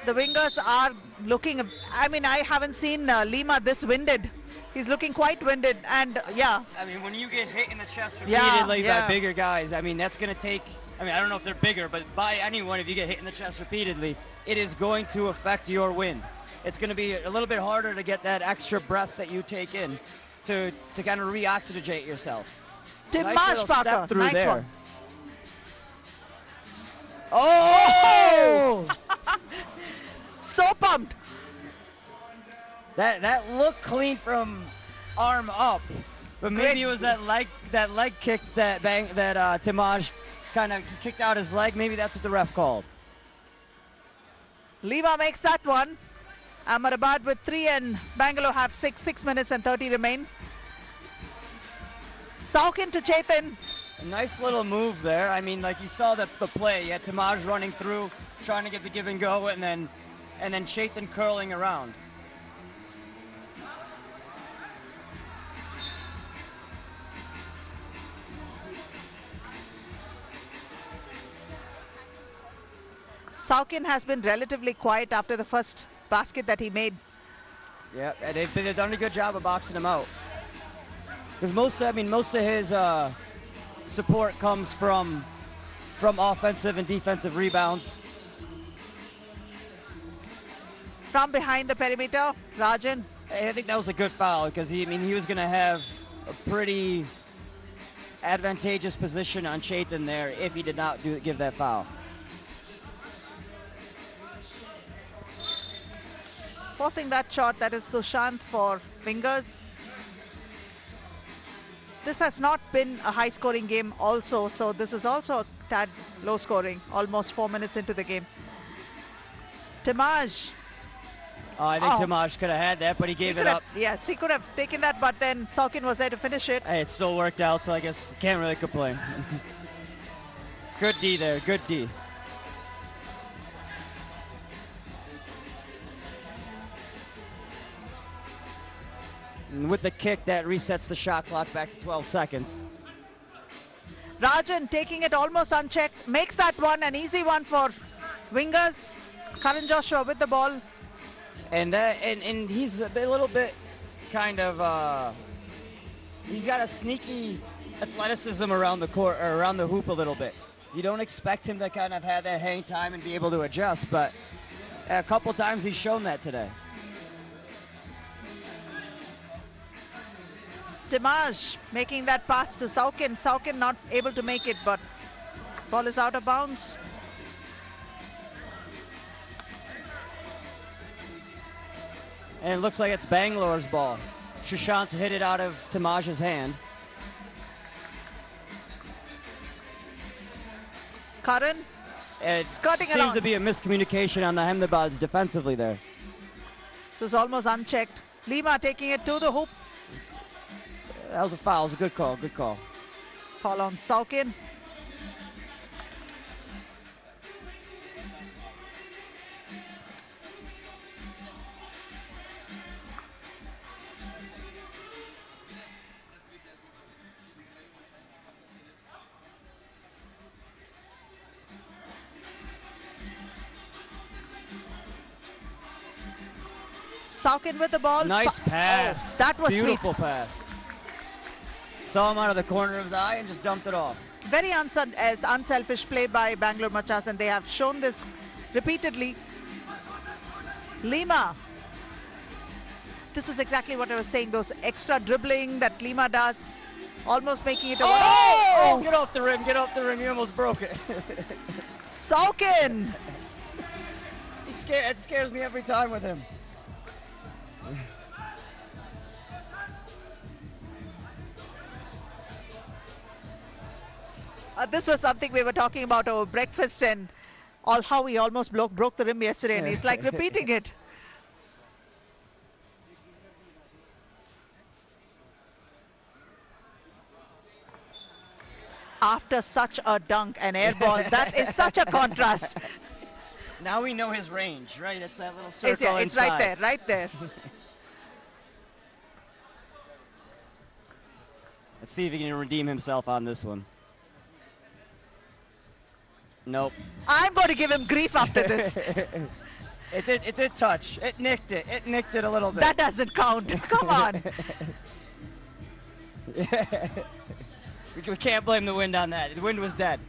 S1: The wingers are looking, I haven't seen Lima this winded. He's looking quite winded, and yeah.
S2: When you get hit in the chest repeatedly
S1: by
S2: bigger guys, that's going to take, I don't know if they're bigger, but by anyone, if you get hit in the chest repeatedly, it is going to affect your wind. It's going to be a little bit harder to get that extra breath that you take in to kind of re-oxygenate yourself.
S1: Timaj Parker,
S2: through
S1: nice
S2: there.
S1: one.
S2: Oh!
S1: So pumped.
S2: That looked clean from arm up, but maybe it was that leg kick that Timaj kind of kicked out his leg. Maybe that's what the ref called.
S1: Lima makes that one. Ahmedabad with 3 and Bangalore have 6 minutes and 30 remain. Saukin to Chetan.
S2: A nice little move there. Like you saw the play. You had Timaj running through, trying to get the give and go, and then Chetan curling around.
S1: Saukin has been relatively quiet after the first basket that he made.
S2: Yeah, and they've done a good job of boxing him out. Because most of his support comes from offensive and defensive rebounds.
S1: From behind the perimeter, Rajan.
S2: I think that was a good foul because he was going to have a pretty advantageous position on Chetan there if he did not give that foul.
S1: Forcing that shot, that is Sushant for fingers. This has not been a high-scoring game also, so this is also a tad low-scoring, almost 4 minutes into the game. Timaj.
S2: I think Timaj could have had that, but he gave it up.
S1: Yes, he could have taken that, but then Saukin was there to finish it.
S2: Hey, it still worked out, so I guess can't really complain. Good D there, good D. And with the kick, that resets the shot clock back to 12 seconds.
S1: Rajan taking it almost unchecked, makes that one an easy one for wingers. Karan Joshua with the ball.
S2: And he's a little bit kind of he's got a sneaky athleticism around the court or around the hoop a little bit. You don't expect him to kind of have that hang time and be able to adjust, but a couple times he's shown that today.
S1: Dimaj making that pass to Saukin. Saukin not able to make it, but ball is out of bounds.
S2: And it looks like it's Bangalore's ball. Sushant hit it out of Dimaj's hand.
S1: Karan
S2: It
S1: skirting
S2: seems
S1: around.
S2: to be a miscommunication on the Ahmedabads defensively there.
S1: It was almost unchecked. Lima taking it to the hoop.
S2: That was a foul. It was a good call. Good call.
S1: Foul on Saukin. Saukin with the ball.
S2: Nice pass.
S1: Oh, that was
S2: beautiful
S1: sweet.
S2: pass. Saw him out of the corner of his eye and just dumped it off.
S1: Very unselfish play by Bangalore Machas, and they have shown this repeatedly. Lima. This is exactly what I was saying, those extra dribbling that Lima does, almost making it a
S2: Oh! Get off the rim, get off the rim. You almost broke it.
S1: Saukin.
S2: It scares me every time with him.
S1: This was something we were talking about over breakfast, and how he almost broke the rim yesterday, and he's like repeating it. After such a dunk and air ball, that is such a contrast.
S2: Now we know his range, right? It's that little circle
S1: It's
S2: inside.
S1: right there, right there.
S2: Let's see if he can redeem himself on this one. Nope.
S1: I'm going to give him grief after this.
S2: It did touch. It nicked it. It nicked it a little bit.
S1: That doesn't count. Come on.
S2: We can't blame the wind on that. The wind was dead.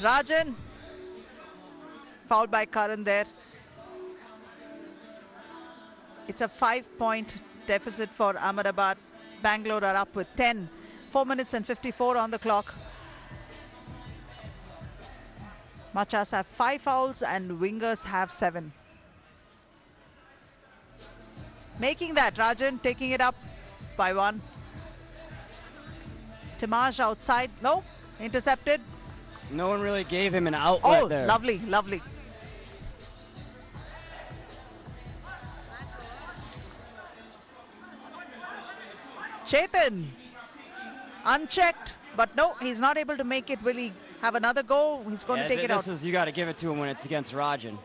S1: Rajan. Fouled by Karan there. It's a 5-point deficit for Ahmedabad. Bangalore are up with 10. 4 minutes and 54 on the clock. Machas have 5 fouls and wingers have 7. Making that, Rajan taking it up by 1. Timaj outside. No, intercepted.
S2: No one really gave him an outlet there.
S1: Lovely, lovely. Chetan. Unchecked, but no, he's not able to make it. Will he have another go? He's going to take it out.
S2: You got to give it to him when it's against Rajan.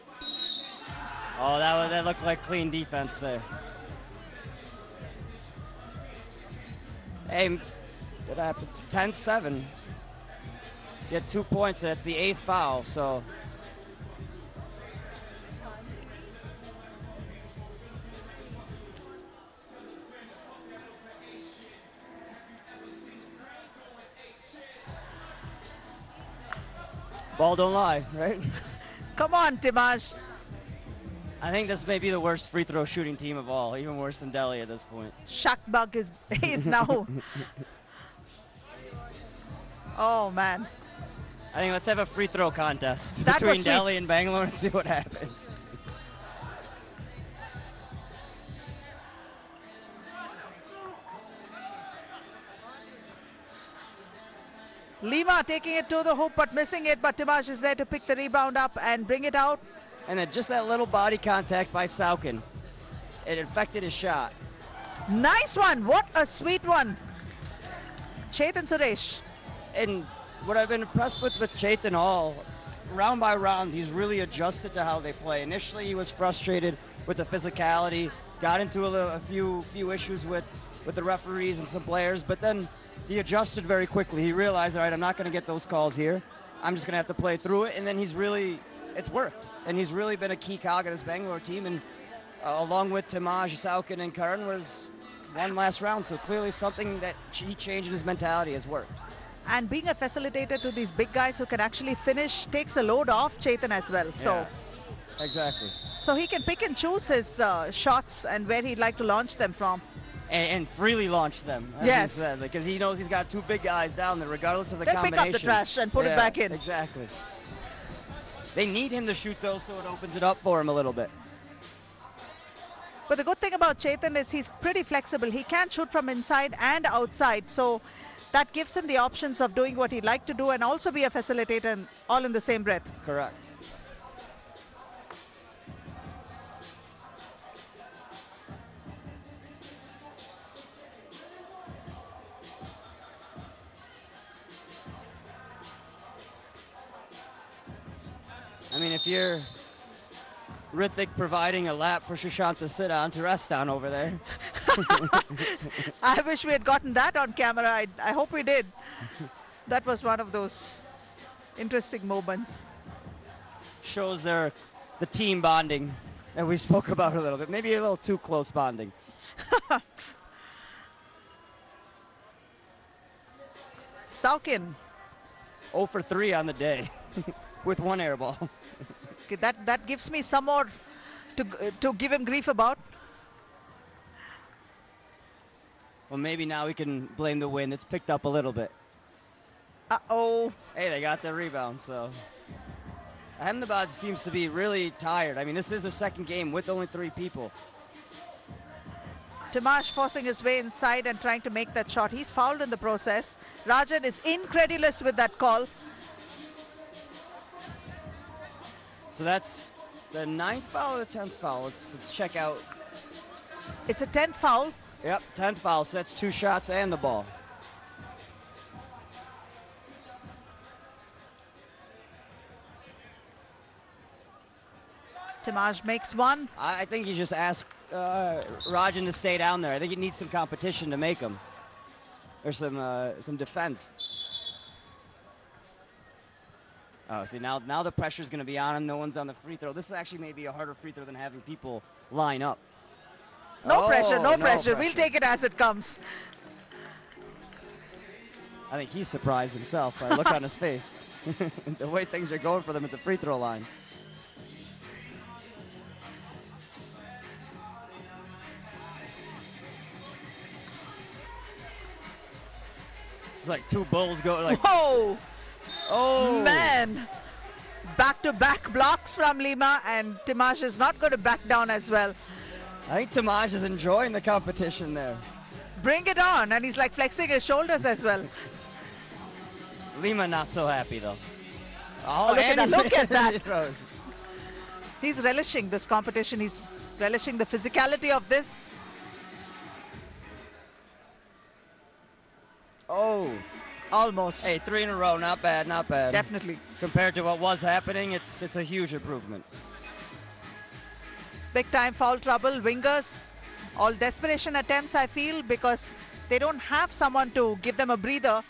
S2: Oh, that looked like clean defense there. Hey, that happens. 10-7. You had 2 points. That's the 8th foul, so. Ball don't lie, right?
S1: Come on, Timaj.
S2: I think this may be the worst free throw shooting team of all, even worse than Delhi at this point.
S1: Shakbug is now. Oh, man.
S2: I think let's have a free throw contest
S1: That was
S2: between
S1: sweet.
S2: Delhi and Bangalore and see what happens.
S1: Lima taking it to the hoop but missing it, but Timaj is there to pick the rebound up and bring it out.
S2: And then just that little body contact by Saukin. It affected his shot.
S1: Nice one. What a sweet one. Chetan Suresh.
S2: And what I've been impressed with Chetan all, round by round, he's really adjusted to how they play. Initially, he was frustrated with the physicality, got into a few issues with the referees and some players, but then he adjusted very quickly. He realized, all right, I'm not going to get those calls here. I'm just going to have to play through it, and then it's worked. And he's really been a key cog of this Bangalore team, and along with Timaj, Saukin, and Karan was one last round, so clearly something that he changed in his mentality has worked.
S1: And being a facilitator to these big guys who can actually finish takes a load off Chetan as well. So,
S2: exactly.
S1: So he can pick and choose his shots and where he'd like to launch them from.
S2: And freely launch them, as
S1: yes.
S2: he said, because he knows he's got two big guys down there, regardless of the
S1: They'll
S2: combination.
S1: pick up the trash and put it back in.
S2: Exactly. They need him to shoot, though, so it opens it up for him a little bit.
S1: But the good thing about Chetan is he's pretty flexible. He can shoot from inside and outside, so that gives him the options of doing what he'd like to do and also be a facilitator, and all in the same breath.
S2: Correct. I mean, if you're Rithik providing a lap for Sushant to sit on, to rest on over there.
S1: I wish we had gotten that on camera. I hope we did. That was one of those interesting moments.
S2: Shows the team bonding that we spoke about a little bit. Maybe a little too close bonding.
S1: Saukin.
S2: 0 for 3 on the day with one air ball.
S1: Okay, that gives me some more to give him grief about.
S2: Well, maybe now we can blame the wind. It's picked up a little bit.
S1: Uh-oh.
S2: Hey, they got the rebound, so. Ahmedabad seems to be really tired. I mean, this is their second game with only 3 people.
S1: Timaj forcing his way inside and trying to make that shot. He's fouled in the process. Rajan is incredulous with that call.
S2: So that's the 9th foul or the 10th foul? Let's check out.
S1: It's a 10th foul.
S2: Yep, 10th foul, so that's 2 shots and the ball.
S1: Timaj makes one.
S2: I think he just asked Rajan to stay down there. I think he needs some competition to make him. Or some defense. Oh, see, now the pressure's going to be on him. No one's on the free throw. This is actually maybe a harder free throw than having people line up.
S1: No pressure, no pressure. We'll take it as it comes.
S2: I think he's surprised himself by the look on his face. The way things are going for them at the free throw line. It's like 2 bulls go like.
S1: Whoa!
S2: Oh!
S1: Man! Back-to-back blocks from Lima, and Timaj is not going to back down as well.
S2: I think Timaj is enjoying the competition there.
S1: Bring it on, and he's like flexing his shoulders as well.
S2: Lima not so happy though.
S1: Oh, look at that, look at that.
S2: Throws.
S1: He's relishing this competition. He's relishing the physicality of this.
S2: Oh.
S1: Almost.
S2: Hey, 3 in a row, not bad, not bad.
S1: Definitely.
S2: Compared to what was happening, it's a huge improvement.
S1: Big time foul trouble. Wingers, all desperation attempts, I feel, because they don't have someone to give them a breather.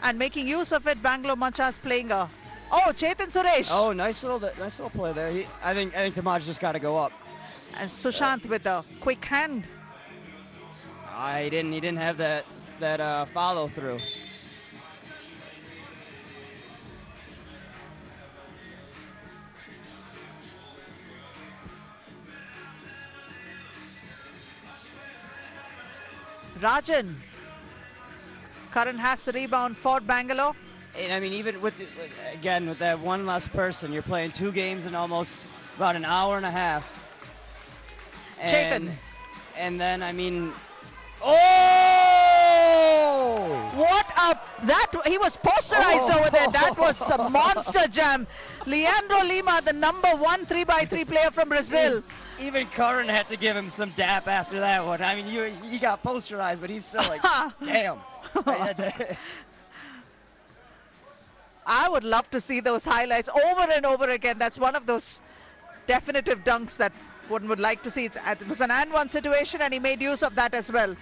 S1: And making use of it, Bangalore Manchas playing a... Oh, Chetan Suresh.
S2: Oh, nice little play there. I think Timaj just got to go up.
S1: And Sushant with a quick hand.
S2: He didn't have that follow through.
S1: Rajan. Karan has the rebound for Bangalore.
S2: And I mean, even with that one less person, you're playing 2 games in almost about an hour and a half.
S1: Chetan.
S2: And then, I mean, oh!
S1: What he was posterized over there. That was a monster jam. Leandro Lima, the number 1 3x3 player from Brazil.
S2: Even Karan had to give him some dap after that one. I mean, he got posterized, but he's still like, damn.
S1: I would love to see those highlights over and over again. That's one of those definitive dunks that one would like to see. It was an and one situation, and he made use of that as well.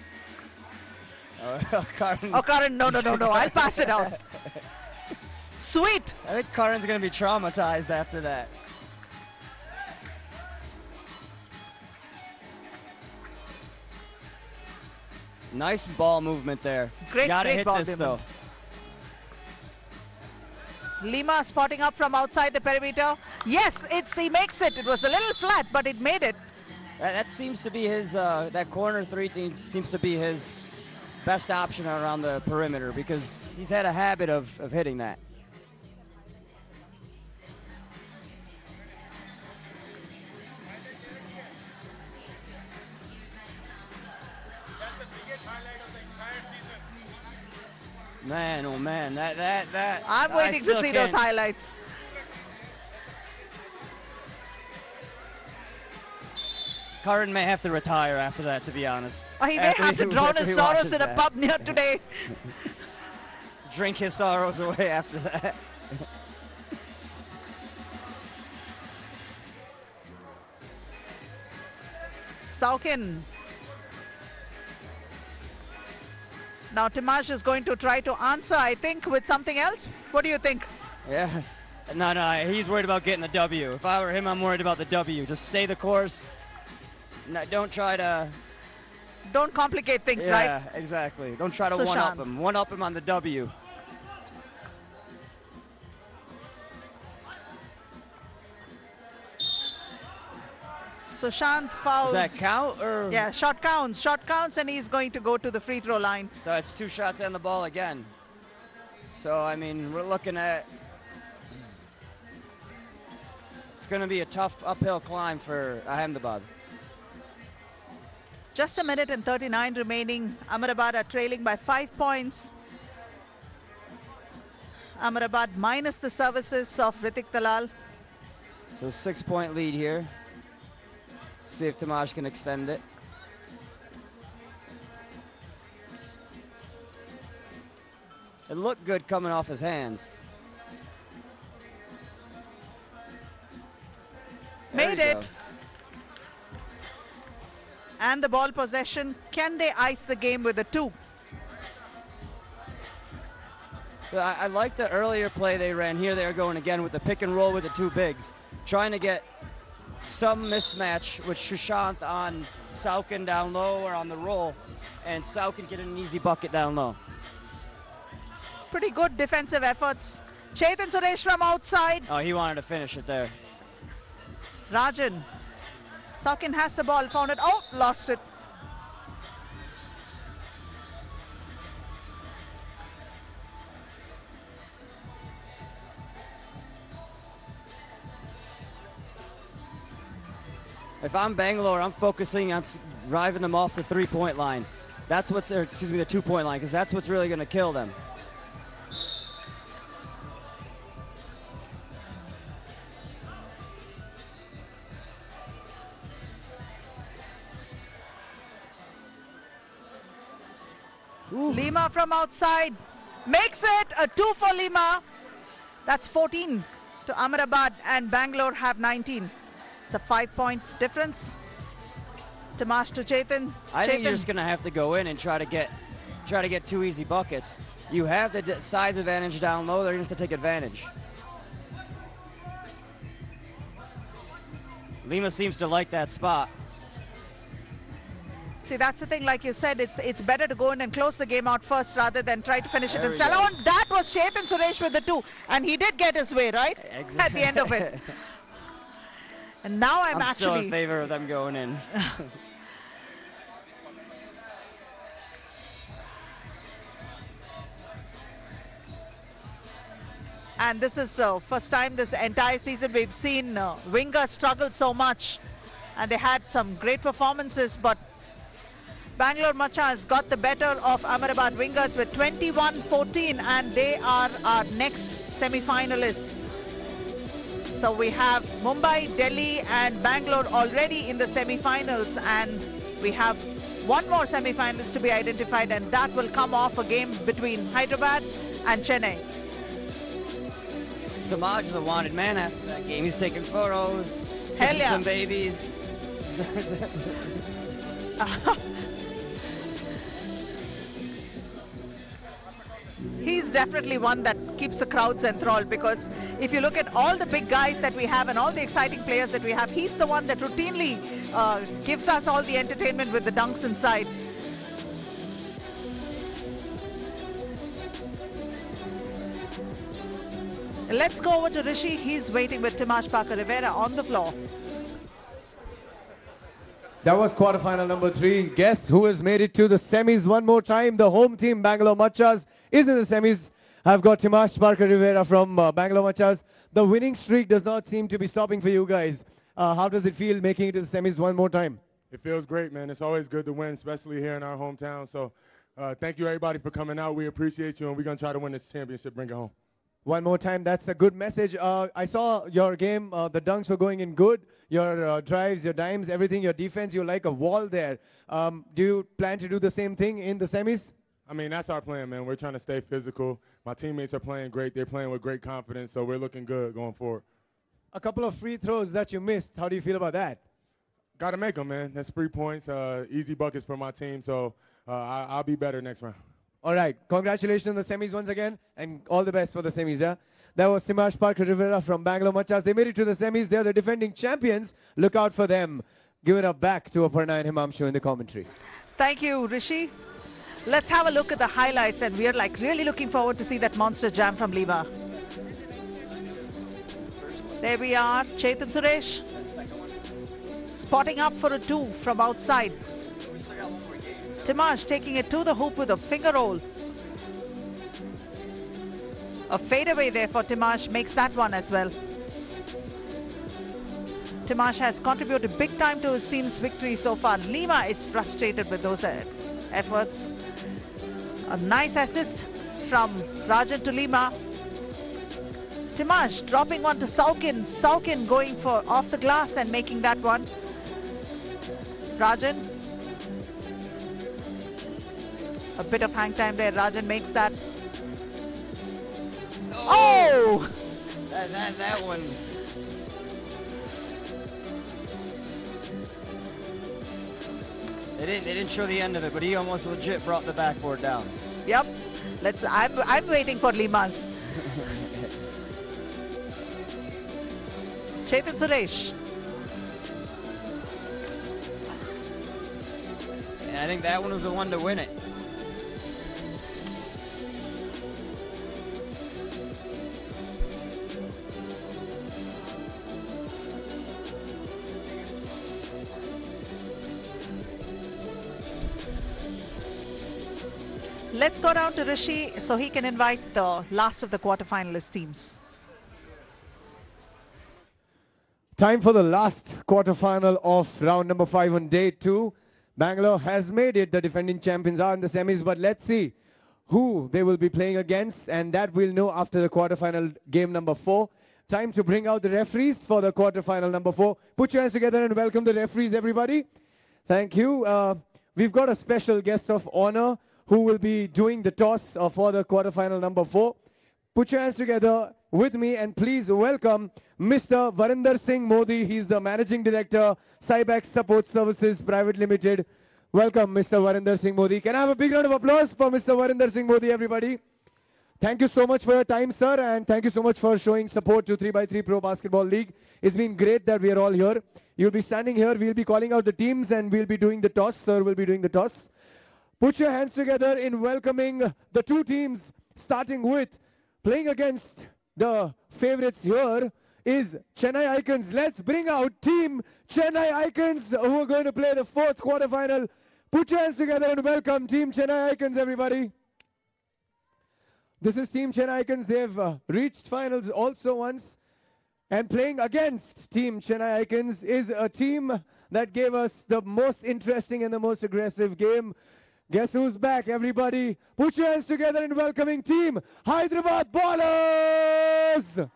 S2: Karan.
S1: Oh, Karan, no. I'll pass it out. Sweet.
S2: I think Karan's going to be traumatized after that. Nice ball movement there. Gotta
S1: Great
S2: hit
S1: ball
S2: this,
S1: movement.
S2: though.
S1: Lima spotting up from outside the perimeter. Yes, he makes it. It was a little flat, but it made it.
S2: That seems to be his, that corner three thing seems to be his best option around the perimeter because he's had a habit of hitting that. Man, oh man, that.
S1: I'm waiting to see those highlights.
S2: Karan may have to retire after that, to be honest.
S1: Or he may have to drown his sorrows in a pub near today.
S2: Drink his sorrows away after that.
S1: Saukin. Now Timash is going to try to answer, I think, with something else. What do you think?
S2: Yeah. No, he's worried about getting the W. If I were him, I'm worried about the W. Just stay the course. No, don't try to...
S1: Don't complicate things, right?
S2: Yeah, exactly. Don't try to
S1: Sushant.
S2: one-up him. One-up him on the W.
S1: Sushant fouls.
S2: Does that count? Or?
S1: Yeah, shot counts. Shot counts, and he's going to go to the free throw line.
S2: So it's 2 shots on the ball again. So, I mean, we're looking at... It's going to be a tough uphill climb for Ahmedabad.
S1: Just a minute and 39 remaining. Ahmedabad are trailing by 5 points. Ahmedabad minus the services of Ritik Dalal.
S2: So 6-point lead here. See if Timash can extend it. It looked good coming off his hands. There
S1: Made
S2: you
S1: it.
S2: go.
S1: And the ball possession. Can they ice the game with a 2?
S2: So I like the earlier play they ran. Here they are going again with the pick and roll with the 2 bigs. Trying to get some mismatch with Sushant on Saukin down low or on the roll. And Saukin getting an easy bucket down low.
S1: Pretty good defensive efforts. Chetan Suresh from outside.
S2: Oh, he wanted to finish it there.
S1: Rajan. Saukin has the ball, found it. Oh, lost it.
S2: If I'm Bangalore, I'm focusing on driving them off the 3-point line. That's what's, the 2-point line, because that's what's really going to kill them.
S1: Lima from outside makes it a 2 for Lima. That's 14 to Ahmedabad, and Bangalore have 19. It's a 5-point difference. Timash to Chetan.
S2: I think you're just going to have to go in and try to get 2 easy buckets. You have the size advantage down low. They're going to have to take advantage. Lima seems to like that spot.
S1: See, that's the thing, like you said, it's better to go in and close the game out first rather than try to finish it
S2: There
S1: in
S2: we
S1: style.
S2: go.
S1: Oh, and that was Chetan Suresh with the 2, and he did get his way, right? At the end of it. And now I'm
S2: still
S1: actually
S2: in favor of them going in.
S1: And this is the first time this entire season we've seen Winger struggle so much. And they had some great performances, but Bangalore Macha has got the better of Ahmedabad Wingers with 21-14, and they are our next semi-finalist. So we have Mumbai, Delhi and Bangalore already in the semi-finals, and we have one more semi-finalist to be identified, and that will come off a game between Hyderabad and Chennai.
S2: Tamaj is a wanted man after that game. He's taking photos,
S1: Hell
S2: kissing
S1: yeah.
S2: some babies.
S1: He's definitely one that keeps the crowds enthralled, because if you look at all the big guys that we have and all the exciting players that we have, he's the one that routinely gives us all the entertainment with the dunks inside. Let's go over to Rishi. He's waiting with Timash Parker Rivera on the floor.
S3: That was quarterfinal number 3. Guess who has made it to the semis one more time? The home team, Bangalore Machas, is in the semis. I've got Timash Parker Rivera from Bangalore Machas. The winning streak does not seem to be stopping for you guys. How does it feel making it to the semis one more time?
S9: It feels great, man. It's always good to win, especially here in our hometown. So thank you, everybody, for coming out. We appreciate you, and we're going to try to win this championship, bring it home.
S3: One more time, that's a good message. I saw your game, the dunks were going in good. Your drives, your dimes, everything, your defense, you're like a wall there. Do you plan to do the same thing in the semis?
S9: I mean, that's our plan, man. We're trying to stay physical. My teammates are playing great. They're playing with great confidence, so we're looking good going forward.
S3: A couple of free throws that you missed. How do you feel about that?
S9: Got to make them, man. That's 3 points, easy buckets for my team, so I'll be better next round.
S3: All right. Congratulations on the semis once again, and all the best for the semis, yeah? That was Timash Parker Rivera from Bangalore Machas. They made it to the semis. They're the defending champions. Look out for them. Give it up back to Aparna and Himamshu in the commentary.
S1: Thank you, Rishi. Let's have a look at the highlights, and we're like really looking forward to see that monster jam from Lima. There we are, Chetan Suresh spotting up for a 2 from outside. Timash taking it to the hoop with a finger roll. A fadeaway there for Timash makes that one as well. Timash has contributed big time to his team's victory so far. Lima is frustrated with those efforts. A nice assist from Rajan to Lima. Timash dropping one to Saukin. Saukin going for off the glass and making that one. Rajan. A bit of hang time there. Rajan makes that. Oh!
S2: That one. They didn't show the end of it, but he almost legit brought the backboard down.
S1: Yep. I'm waiting for Lima's. Chetan Suresh.
S2: And I think that one was the one to win it.
S1: Let's go down to Rishi so he can invite the last of the quarterfinalist teams.
S3: Time for the last quarterfinal of round number 5 on day 2. Bangalore has made it. The defending champions are in the semis, but let's see who they will be playing against, and that we'll know after the quarterfinal game number 4. Time to bring out the referees for the quarterfinal number 4. Put your hands together and welcome the referees, everybody. Thank you. We've got a special guest of honor who will be doing the toss for the quarterfinal number 4. Put your hands together with me and please welcome Mr. Varinder Singh Modi. He's the Managing Director, Cybex Support Services Private Limited. Welcome, Mr. Varinder Singh Modi. Can I have a big round of applause for Mr. Varinder Singh Modi, everybody? Thank you so much for your time, sir, and thank you so much for showing support to 3x3 Pro Basketball League. It's been great that we are all here. You'll be standing here, we'll be calling out the teams, and we'll be doing the toss. Sir will be doing the toss. Put your hands together in welcoming the 2 teams, starting with playing against the favorites here is Chennai Icons. Let's bring out Team Chennai Icons who are going to play the 4th quarterfinal. Put your hands together and welcome Team Chennai Icons, everybody. This is Team Chennai Icons. They've reached finals also once. And playing against Team Chennai Icons is a team that gave us the most interesting and the most aggressive game. Guess who's back, everybody? Put your hands together in welcoming Team Hyderabad Ballers!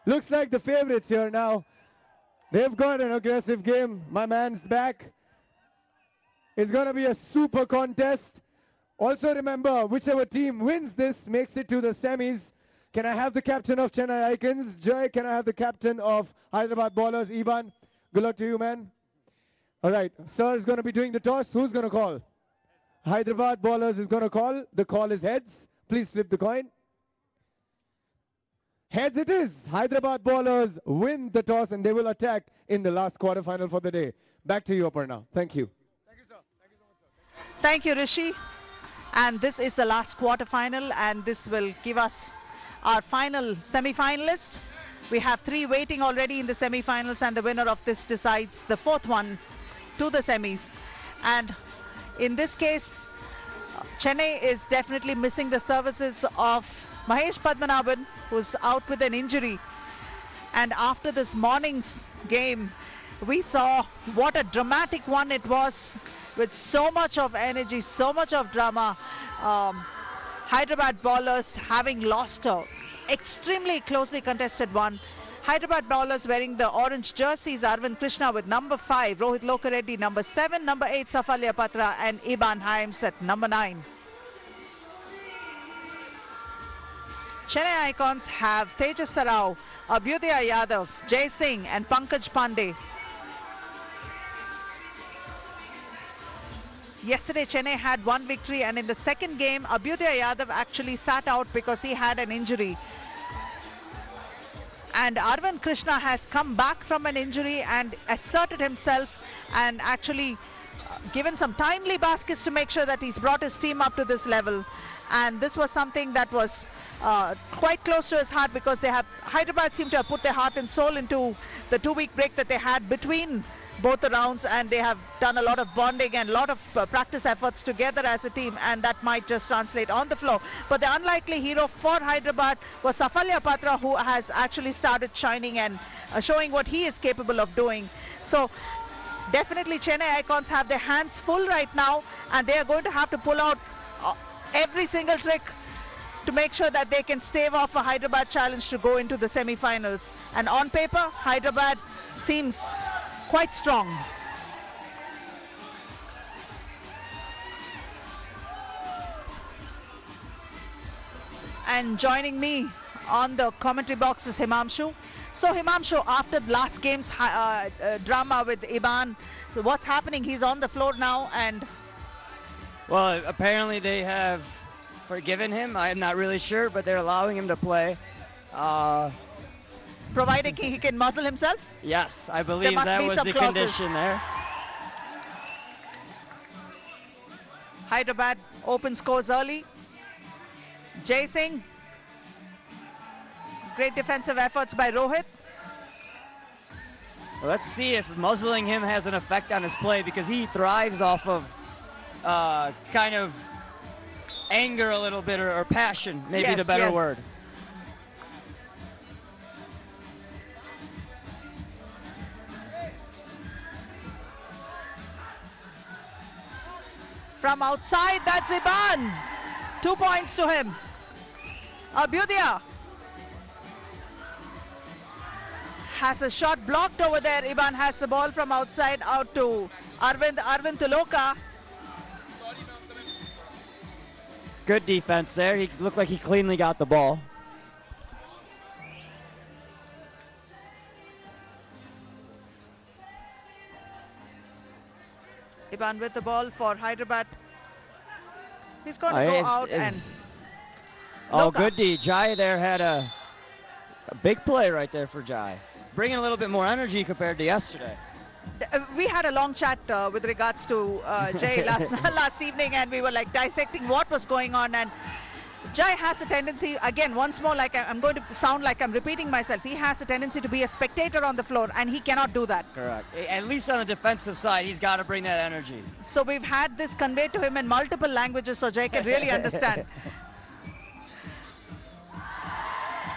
S3: Looks like the favorites here now. They've got an aggressive game. My man's back. It's going to be a super contest. Also remember, whichever team wins this makes it to the semis. Can I have the captain of Chennai Icons? Jai, can I have the captain of Hyderabad Ballers? Iban, good luck to you, man. All right, sir is going to be doing the toss. Who's going to call? Hyderabad Ballers is going to call. The call is heads. Please flip the coin. Heads it is. Hyderabad Ballers win the toss and they will attack in the last quarterfinal for the day. Back to you, Aparna. Thank you.
S1: Thank you, sir. Thank you so much, sir. Thank you, Rishi. And this is the last quarterfinal, and this will give us our final semi-finalist. We have 3 waiting already in the semi-finals, and the winner of this decides the 4th one to the semis. And in this case, Chennai is definitely missing the services of Mahesh Padmanabhan, who's out with an injury. And after this morning's game, we saw what a dramatic one it was, with so much of energy, so much of drama. Hyderabad Ballers having lost a extremely closely contested one. Hyderabad Ballers wearing the orange jerseys, Arvind Krishna with number 5, Rohit Lokareddy number 7, number 8 Safalya Patra, and Iban Himes at number 9. Chennai Icons have Tejas Sarao, Abhyudaya Yadav, Jai Singh and Pankaj Pandey. Yesterday, Chennai had 1 victory, and in the second game, Abhyudaya Yadav actually sat out because he had an injury. And Arvind Krishna has come back from an injury and asserted himself and actually given some timely baskets to make sure that he's brought his team up to this level. And this was something that was quite close to his heart, because Hyderabad seemed to have put their heart and soul into the 2-week break that they had between both the rounds, and they have done a lot of bonding and a lot of practice efforts together as a team, and that might just translate on the floor. But the unlikely hero for Hyderabad was Safalya Patra, who has actually started shining and showing what he is capable of doing. So definitely Chennai Icons have their hands full right now, and they are going to have to pull out every single trick to make sure that they can stave off a Hyderabad challenge to go into the semi-finals. And on paper, Hyderabad seems quite strong. And joining me on the commentary box is Himamshu. So Himamshu, after last game's drama with Iban, what's happening? He's on the floor now, and
S2: Well, apparently they have forgiven him. I'm not really sure, but they're allowing him to play.
S1: providing he can muzzle himself?
S2: Yes, I believe that was the condition there.
S1: Hyderabad open scores early. Jai Singh. Great defensive efforts by Rohit.
S2: Well, let's see if muzzling him has an effect on his play, because he thrives off of kind of anger a little bit, or passion, maybe the better word.
S1: From outside, that's Iban. 2 points to him. Abhyudaya has a shot blocked over there. Iban has the ball from outside out to Arvind Tuloka.
S2: Good defense there. He looked like he cleanly got the ball.
S1: Iban with the ball for Hyderabad. He's going to go out and...
S2: Oh, good D. Jai there had a big play right there for Jai. Bringing a little bit more energy compared to yesterday.
S1: We had a long chat with regards to Jai last evening, and we were like dissecting what was going on. And Jai has a tendency, again, once more, like I'm going to sound like I'm repeating myself, he has a tendency to be a spectator on the floor, and he cannot do that.
S2: Correct. At least on the defensive side, he's got to bring that energy.
S1: So we've had this conveyed to him in multiple languages, so Jai can really understand.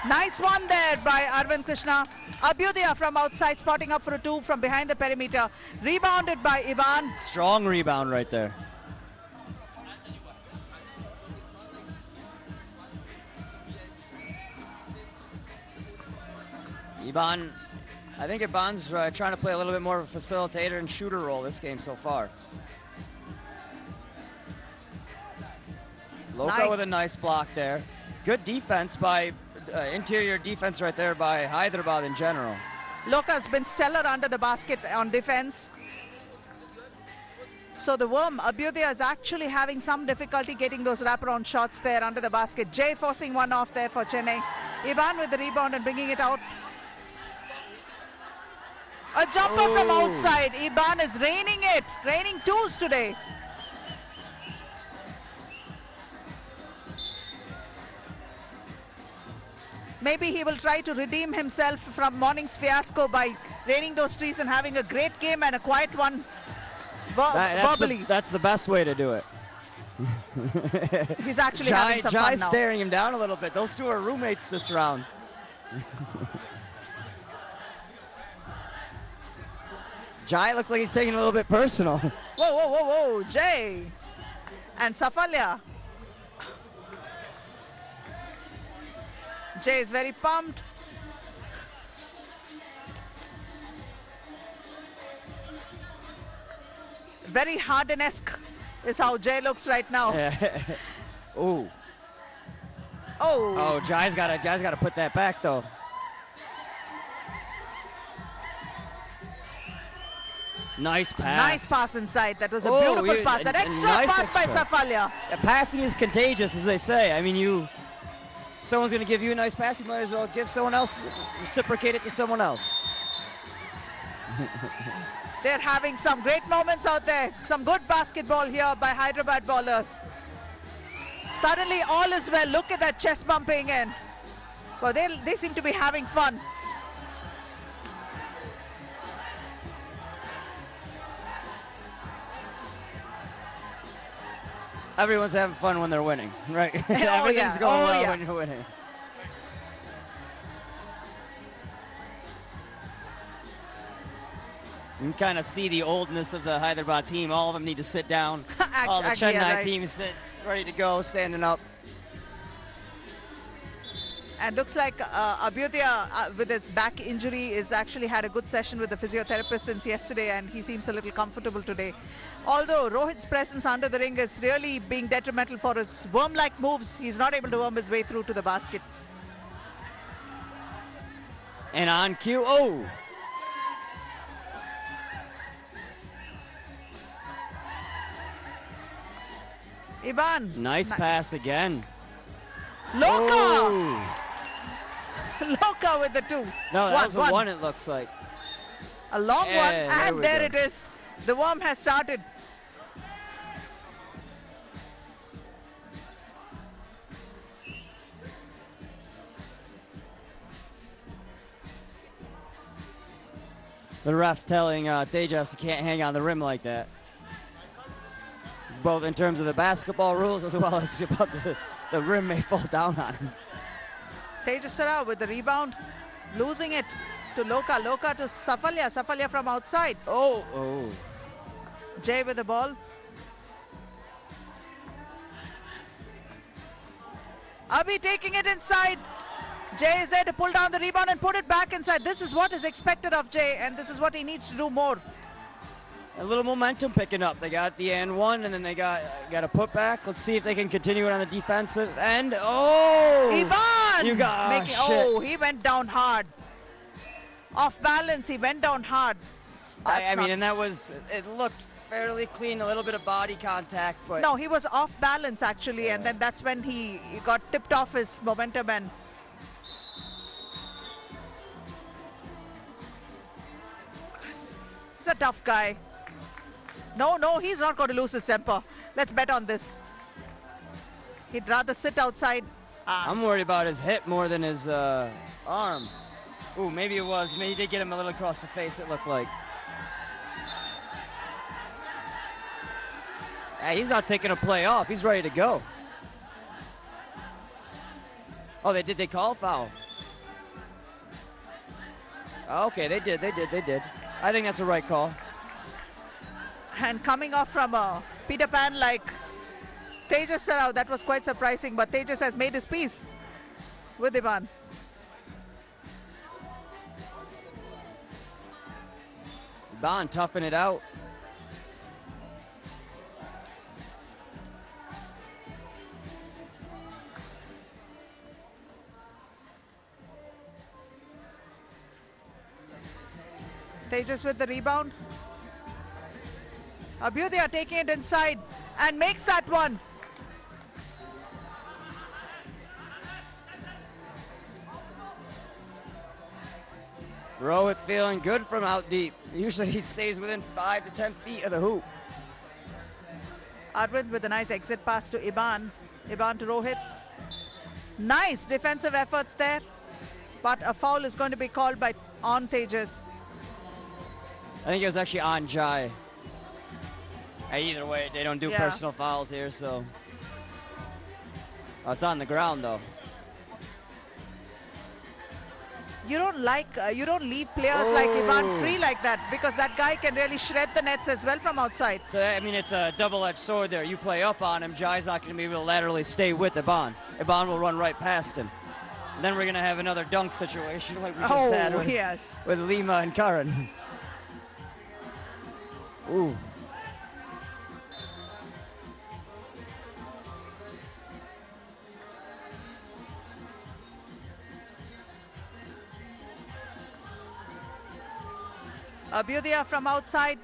S1: Nice one there by Arvind Krishna. Abhyudaya from outside, spotting up for a 2 from behind the perimeter. Rebounded by Iban.
S2: Strong rebound right there. Iban, I think Iban's trying to play a little bit more of a facilitator and shooter role this game so far. Loka with a nice block there. Good defense by, interior defense right there by Hyderabad in general.
S1: Loka's been stellar under the basket on defense. So the worm, Abhyudaya, is actually having some difficulty getting those wraparound shots there under the basket. Jay forcing one off there for Chennai. Iban with the rebound and bringing it out. A jumper from outside. Iban is raining it. Raining twos today. Maybe he will try to redeem himself from morning's fiasco by raining those trees and having a great game and a quiet one verbally.
S2: That's the best way to do it.
S1: He's actually having some fun now.
S2: Staring him down a little bit. Those two are roommates this round. Jai looks like he's taking it a little bit personal.
S1: Whoa, whoa, whoa, whoa, Jay. And Safalya. Jay is very pumped. Very Harden-esque is how Jay looks right now.
S2: Ooh. Oh, Jai's gotta put that back though. Nice pass.
S1: Nice pass inside. That was a beautiful pass. An extra pass by Safalya.
S2: Passing is contagious, as they say. I mean, someone's going to give you a nice pass, you might as well give someone else, reciprocate it to someone else.
S1: They're having some great moments out there. Some good basketball here by Hyderabad ballers. Suddenly all is well. Look at that chest bumping in. Well, they seem to be having fun.
S2: Everyone's having fun when they're winning, right? Everything's going well when you're winning. You can kind of see the oldness of the Hyderabad team. All of them need to sit down. All the Chennai teams sit ready to go, standing up.
S1: And looks like Abhyudaya, with his back injury, is actually had a good session with the physiotherapist since yesterday, and he seems a little comfortable today. Although Rohit's presence under the ring is really being detrimental for his worm-like moves, he's not able to worm his way through to the basket.
S2: And on cue,
S1: Iban.
S2: Nice pass again.
S1: Loka! Loka with the two.
S2: No, that was a one, it looks like.
S1: A long one, and there it is. The worm has started.
S2: The ref telling Tejas he can't hang on the rim like that. Both in terms of the basketball rules as well as about the rim may fall down on him.
S1: Tejas with the rebound, losing it to Loka. Loka to Safalya. Safalya from outside. Jay with the ball. Abhi taking it inside. Jay is there to pull down the rebound and put it back inside. This is what is expected of Jay, and this is what he needs to do more.
S2: A little momentum picking up. They got the and one, and then they got a putback. Let's see if they can continue it on the defensive end.
S1: Iban!
S2: You got
S1: he went down hard. Off balance, he went down hard.
S2: I mean, and that was, it looked fairly clean, a little bit of body contact, but...
S1: No, he was off balance actually, and then that's when he got tipped off his momentum and... He's a tough guy. No, he's not going to lose his temper. Let's bet on this. He'd rather sit outside.
S2: I'm worried about his hip more than his arm. Ooh, maybe it was. Maybe they get him a little across the face, it looked like. Hey, he's not taking a play off. He's ready to go. Oh, they call a foul. Okay, they did. I think that's a right call.
S1: And coming off from a Peter Pan like Tejas Sarao, that was quite surprising, but Tejas has made his peace with Iban.
S2: Iban toughing it out.
S1: Tejas with the rebound. Abhyudaya taking it inside and makes that one.
S2: Rohit feeling good from out deep. Usually he stays within 5 to 10 feet of the hoop.
S1: Arvind with a nice exit pass to Iban. Iban to Rohit. Nice defensive efforts there. But a foul is going to be called on Tejas.
S2: I think it was actually on Jai. Either way, they don't do personal fouls here, so. Oh, it's on the ground though.
S1: You don't leave players like Iban free like that, because that guy can really shred the nets as well from outside.
S2: So, I mean, it's a double-edged sword there. You play up on him, Jai's not going to be able to laterally stay with Iban. Iban will run right past him. And then we're going to have another dunk situation like we just had with Lima and Karan. Ooh.
S1: Abhyudaya from outside.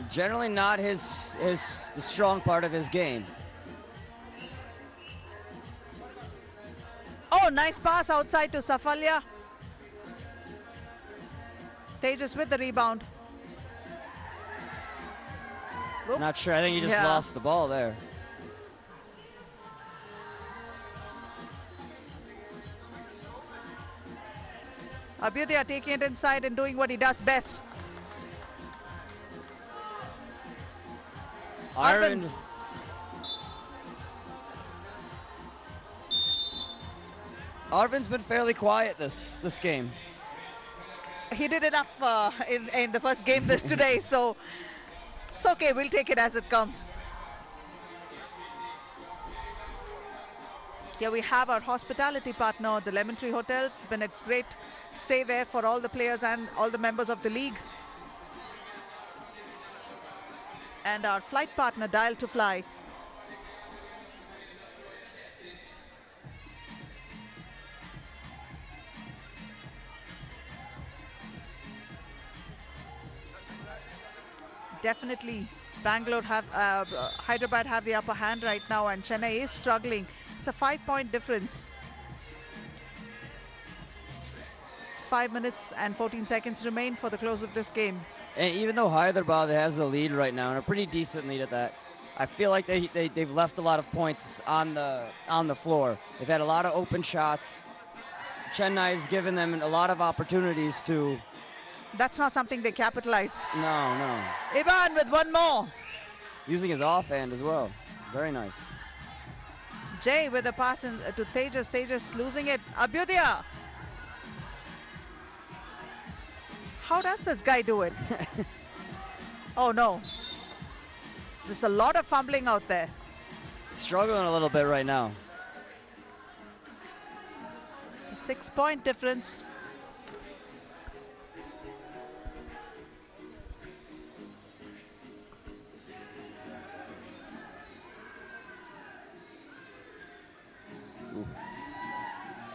S2: Generally not the strong part of his game.
S1: Oh, nice pass outside to Safalya. Tejas with the rebound. Oop.
S2: Not sure. I think he just lost the ball there.
S1: Abhyudaya taking it inside and doing what he does best.
S2: Arvind. Arvind's been fairly quiet this game.
S1: He did enough in the first game today, so it's okay. We'll take it as it comes. Here we have our hospitality partner, the Lemon Tree Hotels. It's been a great stay there for all the players and all the members of the league. And our flight partner, Dial to Fly. Definitely Hyderabad have the upper hand right now, and Chennai is struggling. It's a 5-point difference. 5 minutes and 14 seconds remain for the close of this game.
S2: And even though Hyderabad has the lead right now, and a pretty decent lead at that, I feel like they've left a lot of points on the floor. They've had a lot of open shots. Chennai's given them a lot of opportunities to.
S1: That's not something they capitalized.
S2: No.
S1: Iban with one more.
S2: Using his offhand as well. Very nice.
S1: Jay with a pass to Tejas. Tejas losing it. Abhyudaya. How does this guy do it? Oh no. There's a lot of fumbling out there.
S2: Struggling a little bit right now.
S1: It's a 6-point difference.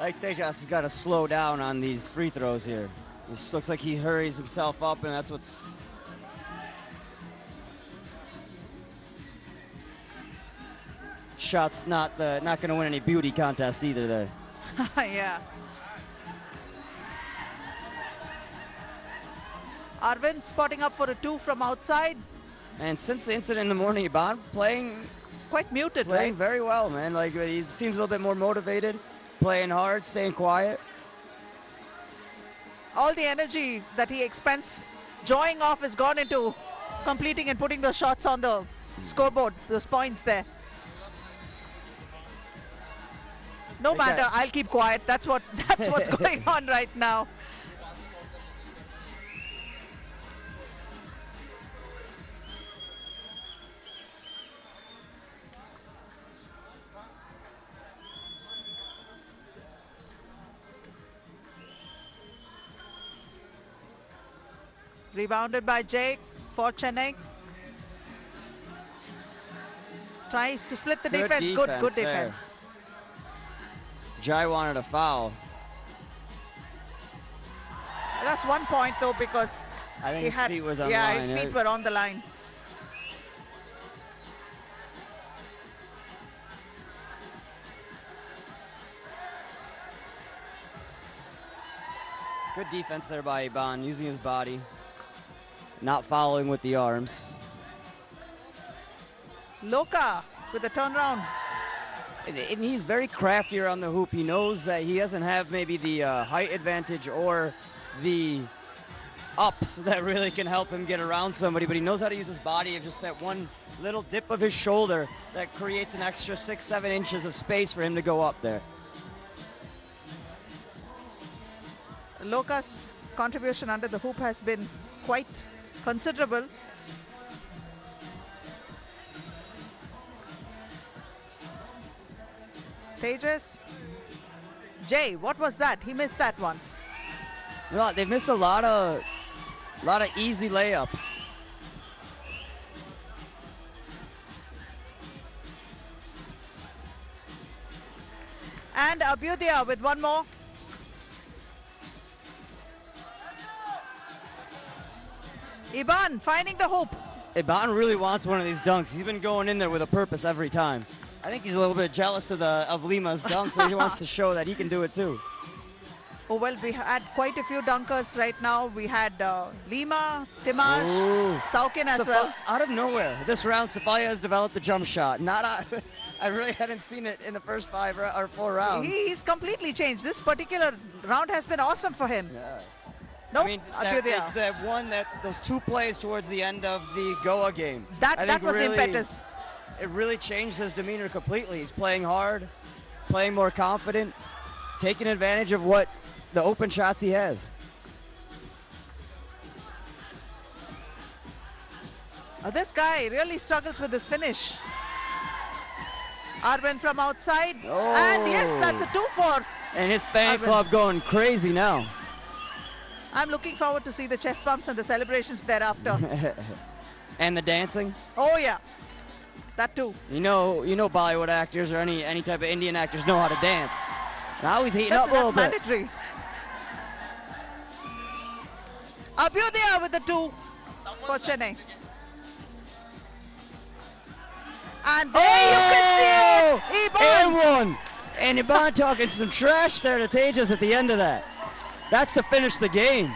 S2: I think Tejas has got to slow down on these free throws here. It looks like he hurries himself up, and that's what's. Shot's not going to win any beauty contest either there.
S1: Yeah. Arvind spotting up for a 2 from outside.
S2: And since the incident in the morning, Iban playing
S1: quite muted,
S2: playing
S1: right?
S2: very well, man. Like, he seems a little bit more motivated, playing hard, staying quiet.
S1: All the energy that he expends drawing off is gone into completing and putting those shots on the scoreboard, those points there. No matter, I'll keep quiet. That's what's going on right now. Rebounded by Jay for Chennai. Tries to split the
S2: Good
S1: defense. Good
S2: defense there.
S1: defense.
S2: Jai wanted a foul.
S1: That's 1 point though, because
S2: I think
S1: he
S2: his
S1: had,
S2: feet was on
S1: yeah,
S2: the line.
S1: his feet were on the line.
S2: Good defense there by Iban, using his body, not following with the arms.
S1: Loka with a turnaround.
S2: And he's very crafty around the hoop. He knows that he doesn't have maybe the height advantage or the ups that really can help him get around somebody, but he knows how to use his body of just that one little dip of his shoulder that creates an extra 6-7 inches of space for him to go up there.
S1: Loka's contribution under the hoop has been quite considerable. Tejas. Jay, what was that? He missed that one.
S2: Well, they've missed a lot of easy layups.
S1: And Abhyudaya with one more. Iban finding the hoop.
S2: Iban really wants one of these dunks. He's been going in there with a purpose every time. I think he's a little bit jealous of Lima's dunk, so he wants to show that he can do it too.
S1: Oh, well, we had quite a few dunkers right now. We had Lima, Timash, Saukin as well.
S2: Out of nowhere, this round, Safaya has developed a jump shot. I really hadn't seen it in the first 5 or 4 rounds.
S1: He's completely changed. This particular round has been awesome for him.
S2: Yeah.
S1: No,
S2: I mean, those 2 plays towards the end of the Goa game.
S1: That was
S2: really,
S1: impetus.
S2: It really changed his demeanor completely. He's playing hard, playing more confident, taking advantage of what the open shots he has.
S1: This guy really struggles with his finish. Arvind from outside.
S2: Oh.
S1: And yes, that's a 2-4.
S2: And his fan
S1: Arvind.
S2: club going crazy now.
S1: I'm looking forward to see the chest bumps and the celebrations thereafter.
S2: And the dancing.
S1: Oh yeah, that too.
S2: You know Bollywood actors or any type of Indian actors know how to dance. Now he's heating up a little bit.
S1: That's mandatory. Abhyudaya with the 2 for Chennai. And there you can see it. Iban.
S2: And one. And Iban talking some trash there to Tejas at the end of that. That's to finish the game.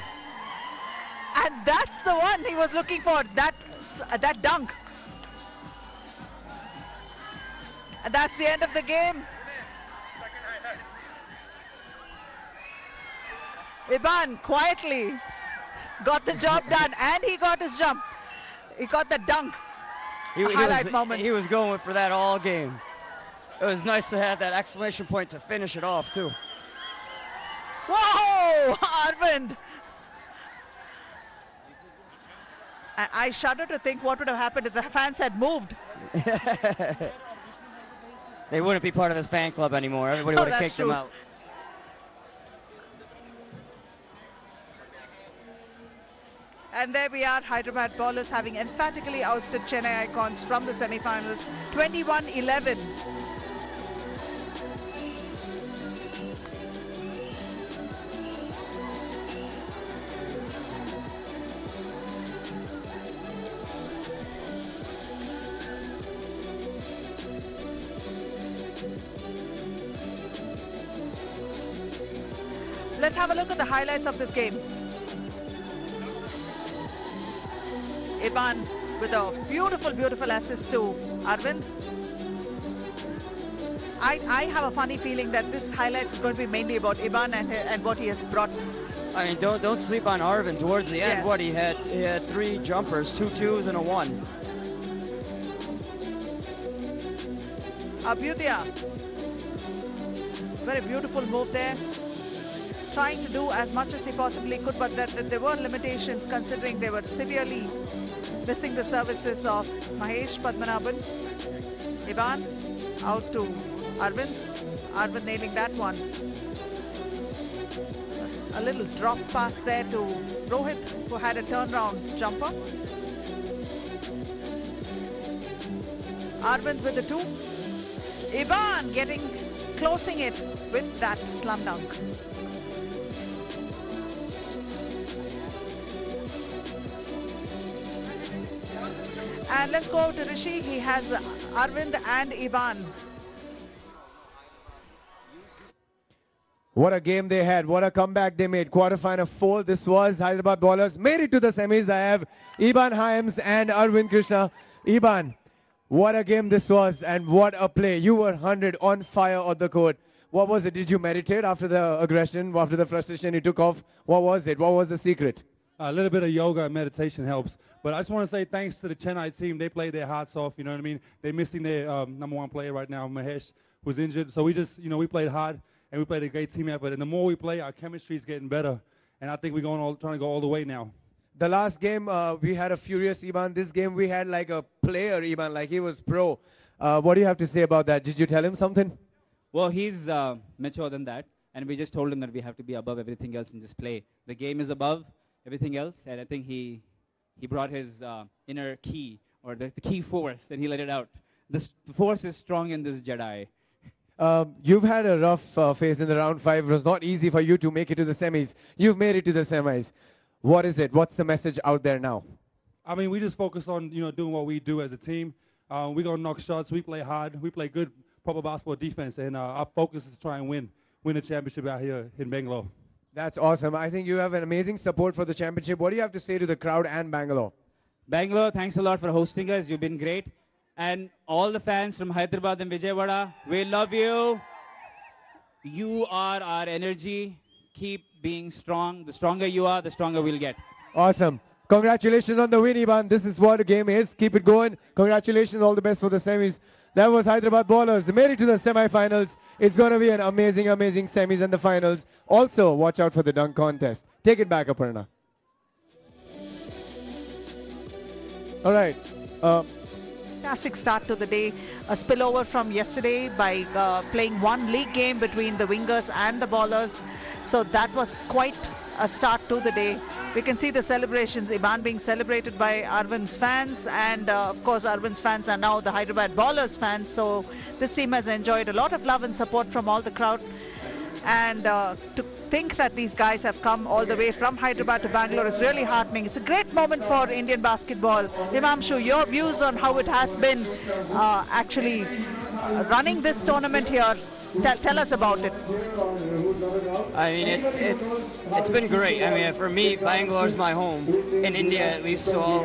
S1: And that's the one he was looking for, that dunk. And that's the end of the game. Iban quietly got the job done, and he got his jump. He got the dunk. Highlight moment.
S2: He was going for that all game. It was nice to have that exclamation point to finish it off, too.
S1: Whoa, Arvind. I shudder to think what would have happened if the fans had moved.
S2: They wouldn't be part of his fan club anymore. Everybody would have kicked him out.
S1: And there we are, Hyderabad bowlers having emphatically ousted Chennai Icons from the semi-finals, 21-11. Let's have a look at the highlights of this game. Iban with a beautiful, beautiful assist to Arvind. I have a funny feeling that this highlights is going to be mainly about Iban and what he has brought.
S2: I mean, don't sleep on Arvind. Towards the end,
S1: Yes.
S2: what he had 3 jumpers, 2 2s and a 1.
S1: Abhyudaya. Very beautiful move there. Trying to do as much as he possibly could, but there were limitations considering they were severely missing the services of Mahesh Padmanabhan. Iban out to Arvind. Arvind nailing that one. A little drop pass there to Rohit, who had a turnaround jumper. Arvind with the 2. Ivan closing it with that slam dunk. And let's go to Rishi. He has Arvind and Ivan.
S3: What a game they had. What a comeback they made. Quarterfinal 4. This was Hyderabad bowlers. Made it to the semis. I have Iban Hyams and Arvind Krishna. Iban, what a game this was and what a play. You were 100 on fire on the court. What was it? Did you meditate after the aggression, after the frustration you took off? What was it? What was the secret?
S5: A little bit of yoga and meditation helps. But I just want to say thanks to the Chennai team. They played their hearts off, you know what I mean? They're missing their #1 player right now, Mahesh, who's injured. So we just, we played hard and we played a great team effort. And the more we play, our chemistry is getting better. And I think we're trying to go all the way now.
S3: The last game, we had a furious Iban. This game, we had like a player Iban, like he was pro. What do you have to say about that? Did you tell him something?
S10: Well, he's mature than that. And we just told him that we have to be above everything else and just play. The game is above everything else. And I think he brought his inner key, or the key force, and he let it out. The force is strong in this Jedi.
S3: You've had a rough phase in the round 5. It was not easy for you to make it to the semis. You've made it to the semis. What is it? What's the message out there now?
S5: I mean, we just focus on, doing what we do as a team. We're going to knock shots. We play hard. We play good, proper basketball defense. And our focus is to try and win the championship out here in Bangalore.
S3: That's awesome. I think you have an amazing support for the championship. What do you have to say to the crowd and Bangalore?
S10: Bangalore, thanks a lot for hosting us. You've been great. And all the fans from Hyderabad and Vijayawada, we love you. You are our energy. Keep being strong. The stronger you are, the stronger we'll get.
S3: Awesome. Congratulations on the win, Iban. This is what the game is. Keep it going. Congratulations. All the best for the semis. That was Hyderabad bowlers. They made it to the semi-finals. It's going to be an amazing, amazing semis and the finals. Also, watch out for the dunk contest. Take it back, Aparna. All right.
S1: Fantastic start to the day. A spillover from yesterday by playing one league game between the wingers and the bowlers. So that was quite a start to the day. We can see the celebrations, Iban being celebrated by Arvind's fans, and of course Arvind's fans are now the Hyderabad bowlers fans. So this team has enjoyed a lot of love and support from all the crowd. And to think that these guys have come all the way from Hyderabad to Bangalore is really heartening. It's a great moment for Indian basketball. Himamshu, your views on how it has been actually running this tournament here. Tell us about it.
S2: I mean, it's been great. I mean, for me, Bangalore's my home, in India at least, so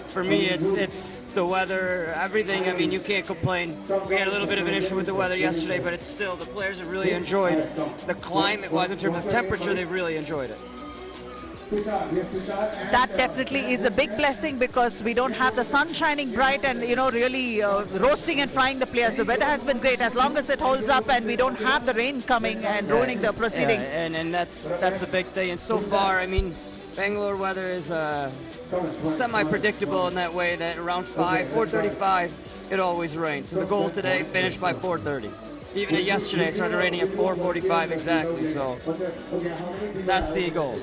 S2: for me, it's the weather, everything. I mean, you can't complain. We had a little bit of an issue with the weather yesterday, but it's still, the players have really enjoyed the climate-wise in terms of temperature, they've really enjoyed it.
S1: That definitely is a big blessing because we don't have the sun shining bright and really roasting and frying the players. The weather has been great as long as it holds up and we don't have the rain coming and ruining the proceedings.
S2: Yeah, and that's a big thing. And so far, I mean, Bangalore weather is semi-predictable in that way that around 4:35, it always rains. So the goal today, finished by 4:30. Even yesterday, it started raining at 4:45 exactly, so that's the goal.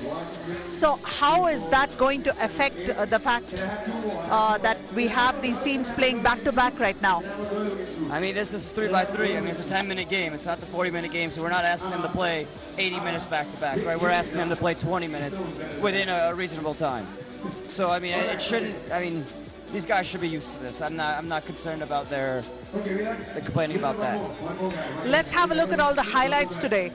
S1: So how is that going to affect the fact that we have these teams playing back-to-back right now?
S2: I mean, this is 3x3. I mean, it's a 10-minute game. It's not the 40-minute game, so we're not asking them to play 80 minutes back-to-back, right? We're asking them to play 20 minutes within a reasonable time. So, I mean, it shouldn't, I mean, these guys should be used to this. I'm not concerned about their complaining about that.
S1: Let's have a look at all the highlights today.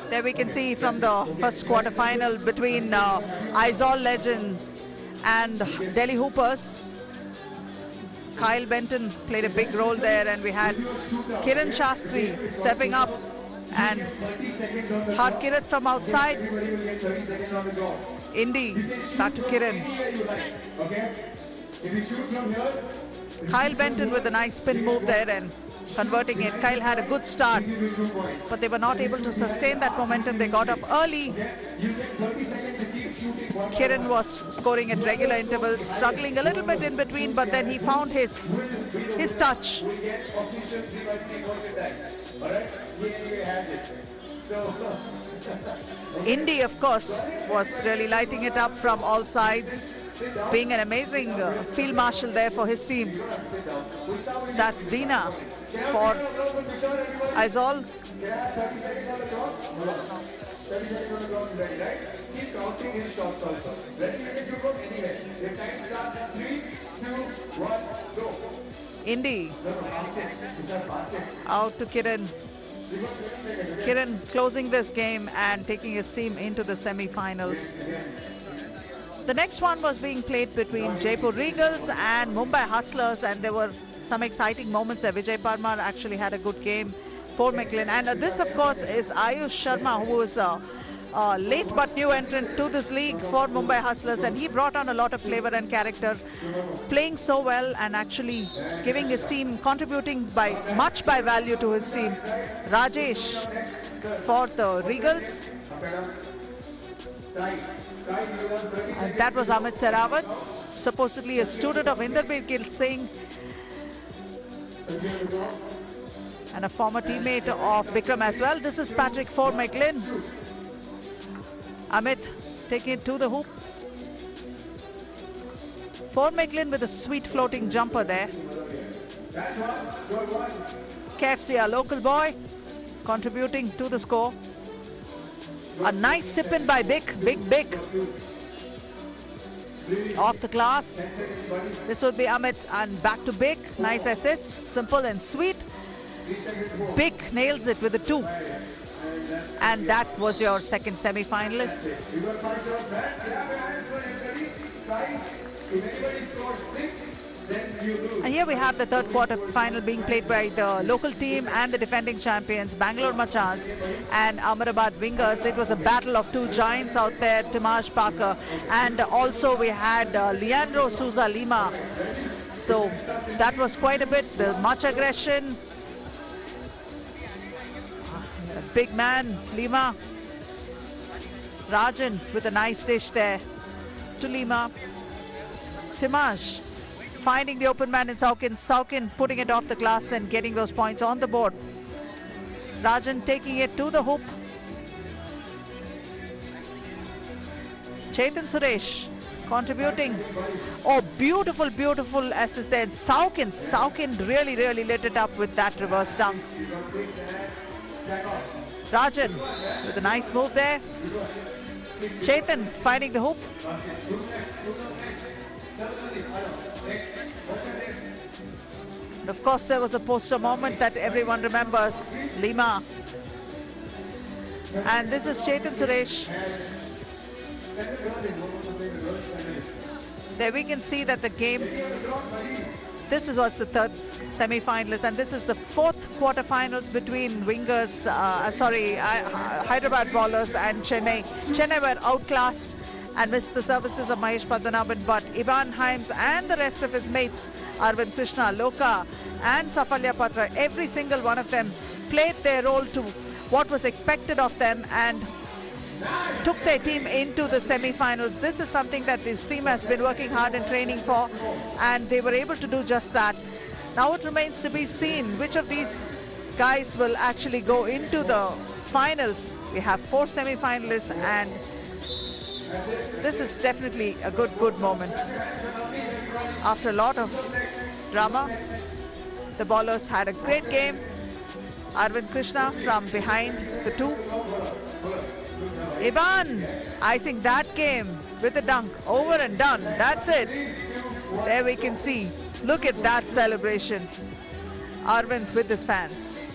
S1: There we can see from the first quarter-final between Aizawl legend and Delhi Hoopers. Kyle Benton played a big role there, and we had Kiran Shastri stepping up and Harkirat from outside. Indy, back to Kiran. Kyle Benton with a nice spin move there and converting it. Kyle had a good start, but they were not able to sustain that momentum. They got up early. Kiran was scoring at regular intervals, struggling a little bit in between, but then he found his his touch.
S3: We get official 3x3 merchandise. Alright? He has it. So
S1: Indy, of course, was really lighting it up from all sides, being an amazing field marshal there for his team. That's Dina for Aizol.
S3: Can I have 30 seconds on the clock? 30 seconds on the clock is ready, right? Keep counting his shots also. Ready to get you from anywhere. Your time starts in 3, 2, 1, go.
S1: Indy
S3: No, basket. Basket.
S1: out to Kiran. Kiran closing this game and taking his team into the semi-finals. The next one was being played between Jaipur Regals and Mumbai Hustlers, and there were some exciting moments there. Vijay Parmar actually had a good game for McLean. And this, of course, is Ayush Sharma, who is a late but new entrant to this league for Mumbai Hustlers, and he brought on a lot of flavor and character, playing so well and actually giving his team, contributing much by value to his team. Rajesh for the Regals. And that was Amit Serawat, supposedly a student of Inderbir Gill Singh and a former teammate of Bikram as well. This is Patrick for McLean. Amit taking it to the hoop. For McLean with a sweet floating jumper there. KFC, a local boy, contributing to the score. A nice tip in by Big. Off the glass. This would be Amit, and back to Big. Nice assist, simple and sweet. Big nails it with a 2. And that was your second semi-finalist. And here we have the third quarter final being played by the local team and the defending champions, Bangalore Machas and Ahmedabad Wingers. It was a battle of two giants out there, Timaj Parker, and also we had Leandro Souza Lima. So that was quite a bit, much aggression. Big man, Lima. Rajan with a nice dish there to Lima. Timaj finding the open man in Saukin. Saukin putting it off the glass and getting those points on the board. Rajan taking it to the hoop. Chetan Suresh contributing. Oh, beautiful, beautiful assist there. Saukin really lit it up with that reverse dunk. Rajan with a nice move there. Chetan finding the hoop. And of course, there was a poster moment that everyone remembers, Lima. And this is Chetan Suresh. There we can see that the game, was the third semi-finalist, and this is the fourth quarter-finals between Hyderabad bowlers and Chennai. Chennai were outclassed and missed the services of Mahesh Padmanabhan, but Ivan Himes and the rest of his mates, Arvind Krishna, Loka and Safalya Patra, every single one of them played their role to what was expected of them and took their team into the semi-finals. This is something that this team has been working hard and training for, and they were able to do just that. Now it remains to be seen which of these guys will actually go into the finals. We have 4 semi-finalists, and this is definitely a good moment. After a lot of drama, the bowlers had a great game. Arvind Krishna from behind the 2. Ivan icing that game with a dunk, over and done. That's it. There we can see. Look at that celebration. Arvind with his fans.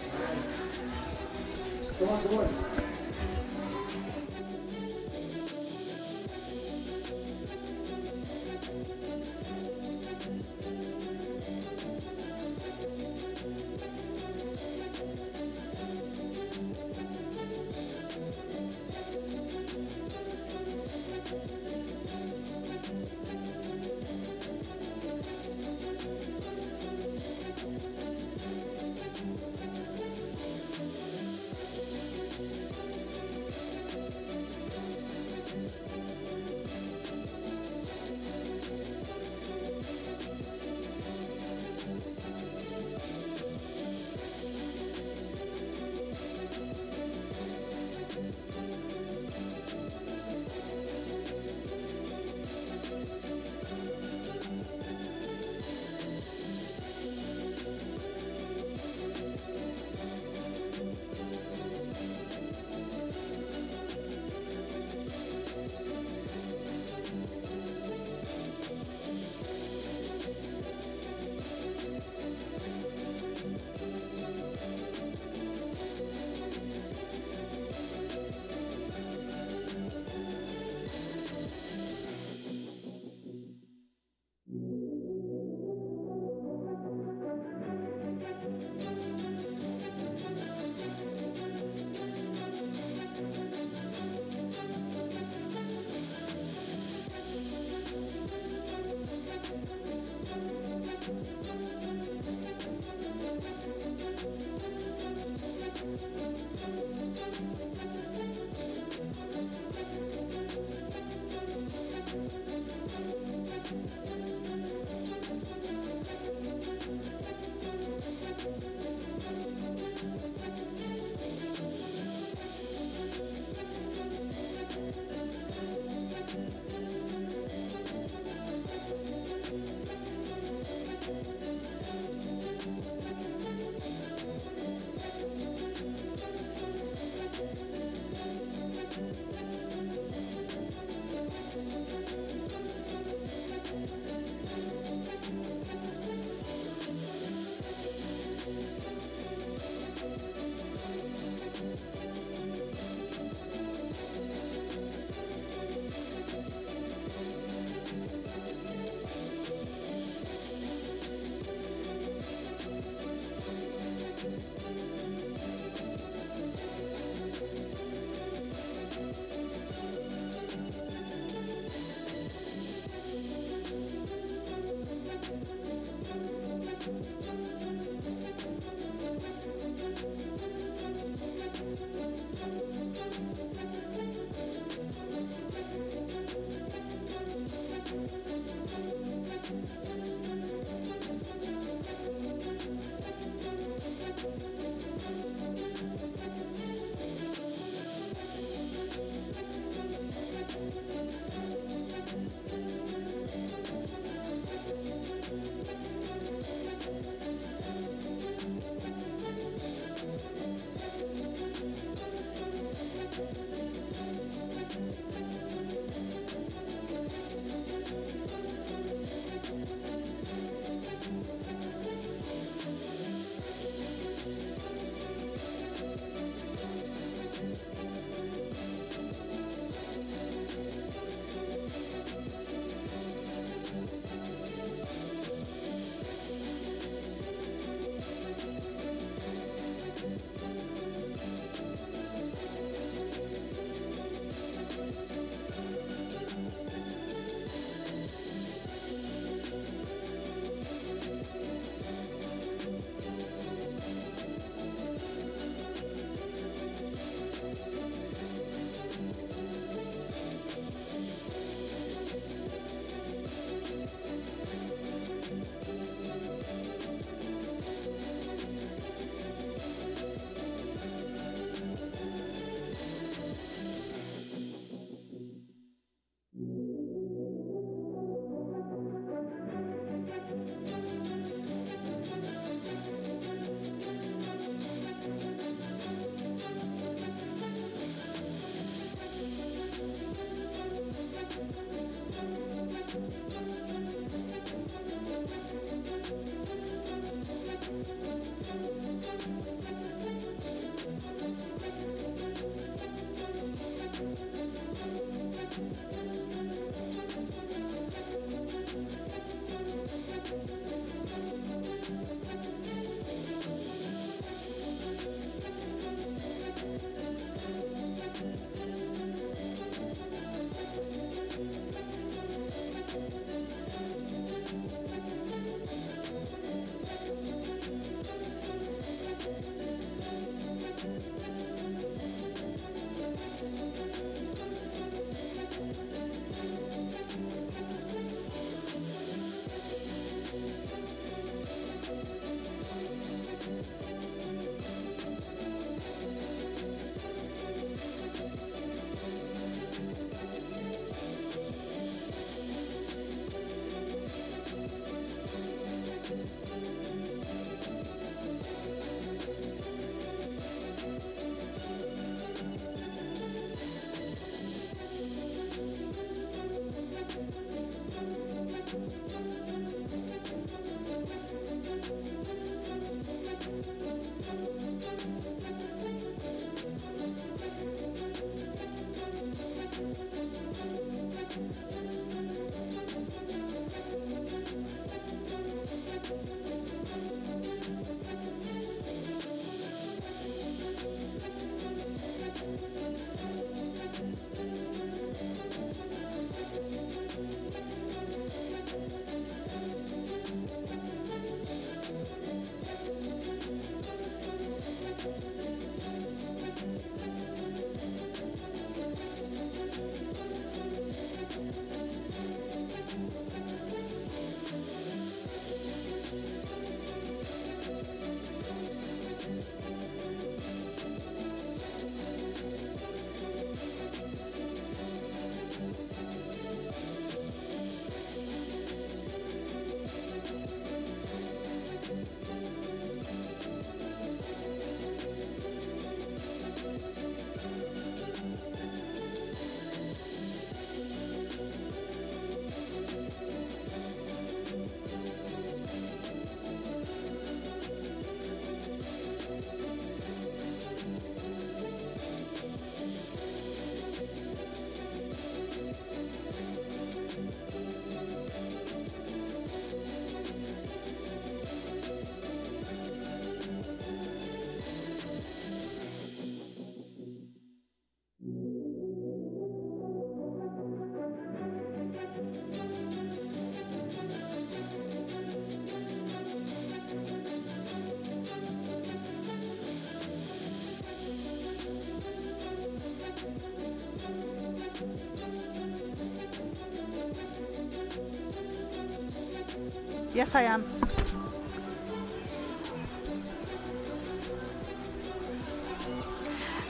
S1: Yes, I am.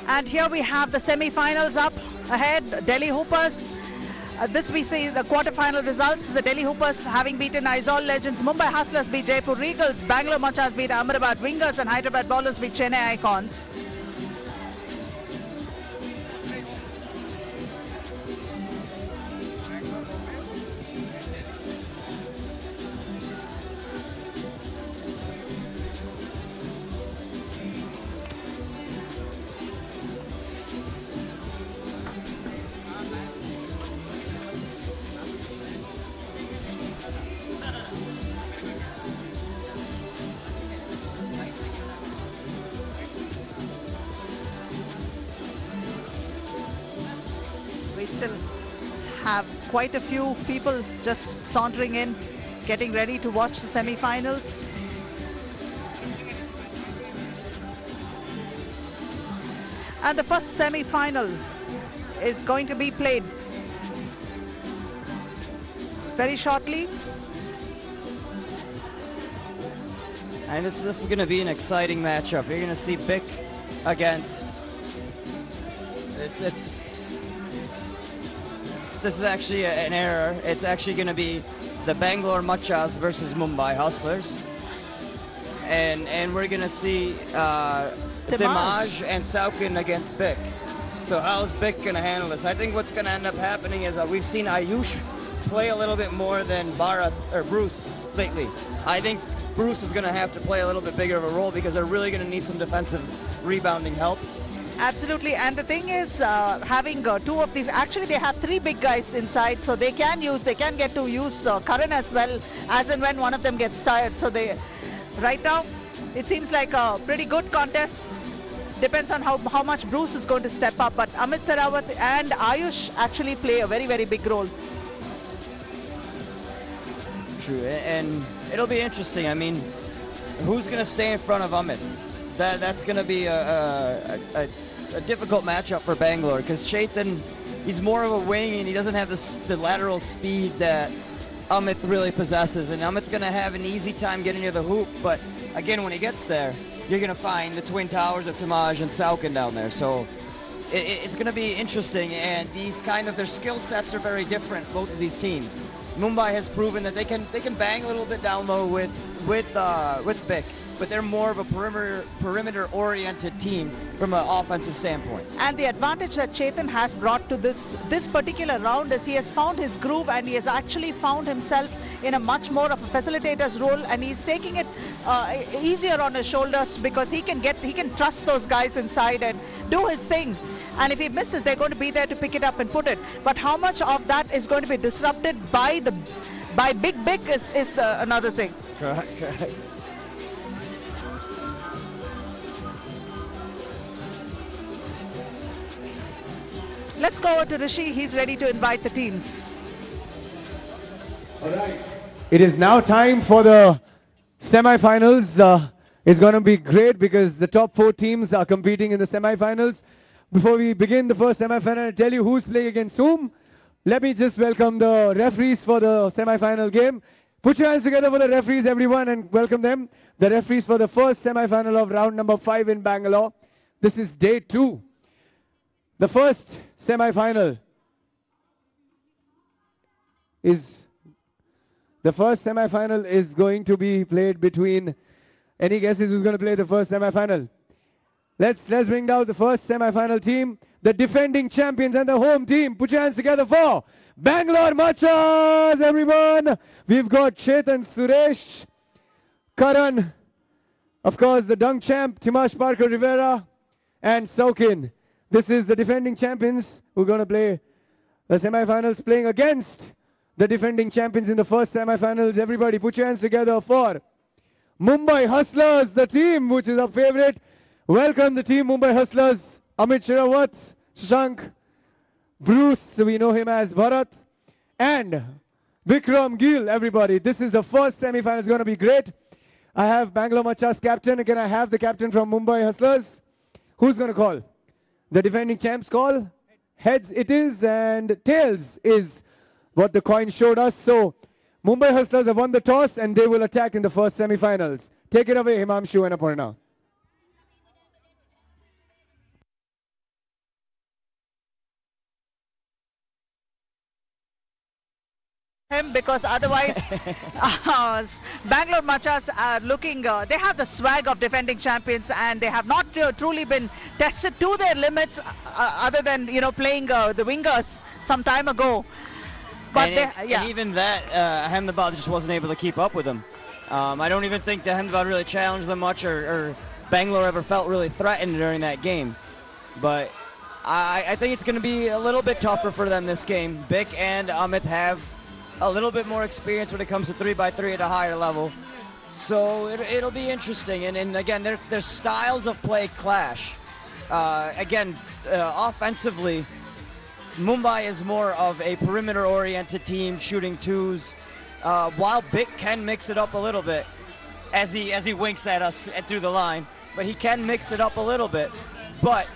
S1: And here we have the semi-finals up ahead. Delhi Hoopers. This we see the quarter-final results. The Delhi Hoopers having beaten Aizawl Legends. Mumbai Hustlers beat Jaipur Regals. Bangalore Machas beat Ahmedabad Wingers. And Hyderabad Bowlers beat Chennai Icons. We still have quite a few people just sauntering in, getting ready to watch the semi-finals. And the first semi-final is going to be played very shortly.
S2: And this is going to be an exciting matchup. You're going to see Bick against... This is actually an error. It's actually going to be the Bangalore Machas versus Mumbai Hustlers. And we're going to see Timaj and Saukin against Bick. So how's Bick going to handle this? I think what's going to end up happening is we've seen Ayush play a little bit more than Bharat or Bruce lately. I think Bruce is going to have to play a little bit bigger of a role because they're really going to need some defensive rebounding help.
S1: Absolutely, and the thing is, having two of these, actually they have three big guys inside, so they can get to use Karan as well, as and when one of them gets tired. So right now, it seems like a pretty good contest. Depends on how much Bruce is going to step up, but Amit Sarawat and Ayush actually play a very, very big role.
S2: True, and it'll be interesting. I mean, who's going to stay in front of Amit? That's going to be a difficult matchup for Bangalore because Chetan, he's more of a wing and he doesn't have the lateral speed that Amit really possesses. And Amit's going to have an easy time getting near the hoop, but again, when he gets there, you're going to find the twin towers of Timaj and Saukin down there. So it's going to be interesting, and their skill sets are very different, both of these teams. Mumbai has proven that they can bang a little bit down low with Bick, but they're more of a perimeter-oriented team from an offensive standpoint.
S1: And the advantage that Chetan has brought to this particular round is he has found his groove, and he has actually found himself in a much more of a facilitator's role, and he's taking it easier on his shoulders because he can trust those guys inside and do his thing. And if he misses, they're going to be there to pick it up and put it. But how much of that is going to be disrupted by Big is another thing.
S2: Correct.
S1: Let's go over to Rishi. He's ready to invite the teams.
S3: All right. It is now time for the semi-finals. It's going to be great because the top 4 teams are competing in the semi-finals. Before we begin the first semi-final, I'll tell you who's playing against whom. Let me just welcome the referees for the semi-final game. Put your hands together for the referees, everyone, and welcome them. The referees for the first semi-final of round number 5 in Bangalore. This is day 2. The first semi-final is going to be played between... Any guesses who's going to play the first semi-final? Let's bring down the first semi-final team, the defending champions and the home team. Put your hands together for Bangalore Machas, everyone. We've got Chetan Suresh, Karan, of course, the dunk champ, Timash Parker Rivera, and Saukin. This is the defending champions who are going to play the semi-finals, playing against the defending champions in the first semi-finals. Everybody put your hands together for Mumbai Hustlers, the team which is our favorite. Welcome the team Mumbai Hustlers, Amit Shirawat, Shashank, Bruce, we know him as Bharat, and Vikram Gill, everybody. This is the first semi-final. It's going to be great. I have Bangalore Machas captain. Again, I have the captain from Mumbai Hustlers. Who's going to call? The defending champs call. Heads it is, and tails is what the coin showed us. So Mumbai Hustlers have won the toss and they will attack in the first semi-finals. Take it away, Himamshu and Aparna.
S1: Him because otherwise Bangalore Machas are looking, they have the swag of defending champions and they have not truly been tested to their limits other than, you know, playing the wingers some time ago. But
S2: and even that, Ahmedabad just wasn't able to keep up with them. I don't even think that Ahmedabad really challenged them much or Bangalore ever felt really threatened during that game. But I think it's going to be a little bit tougher for them this game. Bick and Amit have a little bit more experience when it comes to 3x3 at a higher level. So it'll be interesting. And again, their styles of play clash. Offensively, Mumbai is more of a perimeter-oriented team, shooting twos, while Bick can mix it up a little bit as he winks at us through the line. But he can mix it up a little bit. But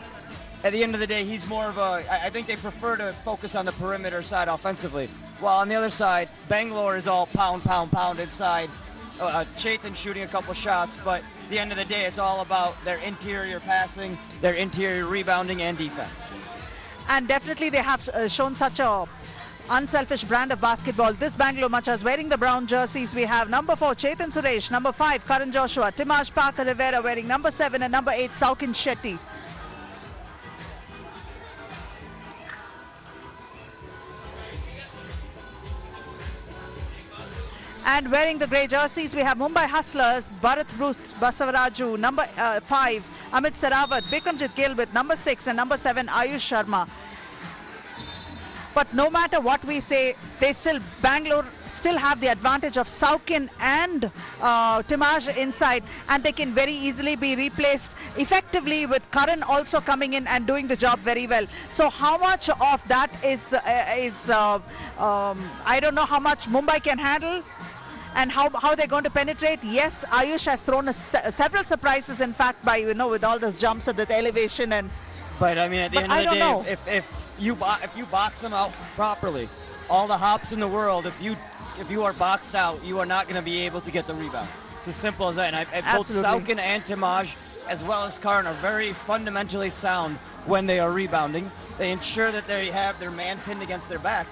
S2: at the end of the day, he's more of I think they prefer to focus on the perimeter side offensively. While on the other side, Bangalore is all pound, pound, pound inside. Chetan shooting a couple shots, but at the end of the day, it's all about their interior passing, their interior rebounding, and defense.
S1: And definitely they have shown such a unselfish brand of basketball. This Bangalore Machas wearing the brown jerseys. We have number 4, Chetan Suresh, number 5, Karan Joshua, Timaj Parker Rivera wearing number 7 and number 8, Saukin Shetty. And wearing the grey jerseys, we have Mumbai Hustlers, Bharat Bruce Basavaraju, number 5, Amit Sarawat, Bikramjit Gill with number 6 and number 7, Ayush Sharma. But no matter what we say, Bangalore still have the advantage of Saukin and Timaj inside, and they can very easily be replaced effectively with Karan also coming in and doing the job very well. So how much of that is I don't know how much Mumbai can handle and how they're going to penetrate. Yes, Ayush has thrown several surprises, in fact, by, you know, with all those jumps at that elevation.
S2: But I mean, at the end of the day, if you box them out properly, all the hops in the world, if you are boxed out, you are not going to be able to get the rebound. It's as simple as that. And both Saukin and Timaj, as well as Karan, are very fundamentally sound when they are rebounding. They ensure that they have their man pinned against their back.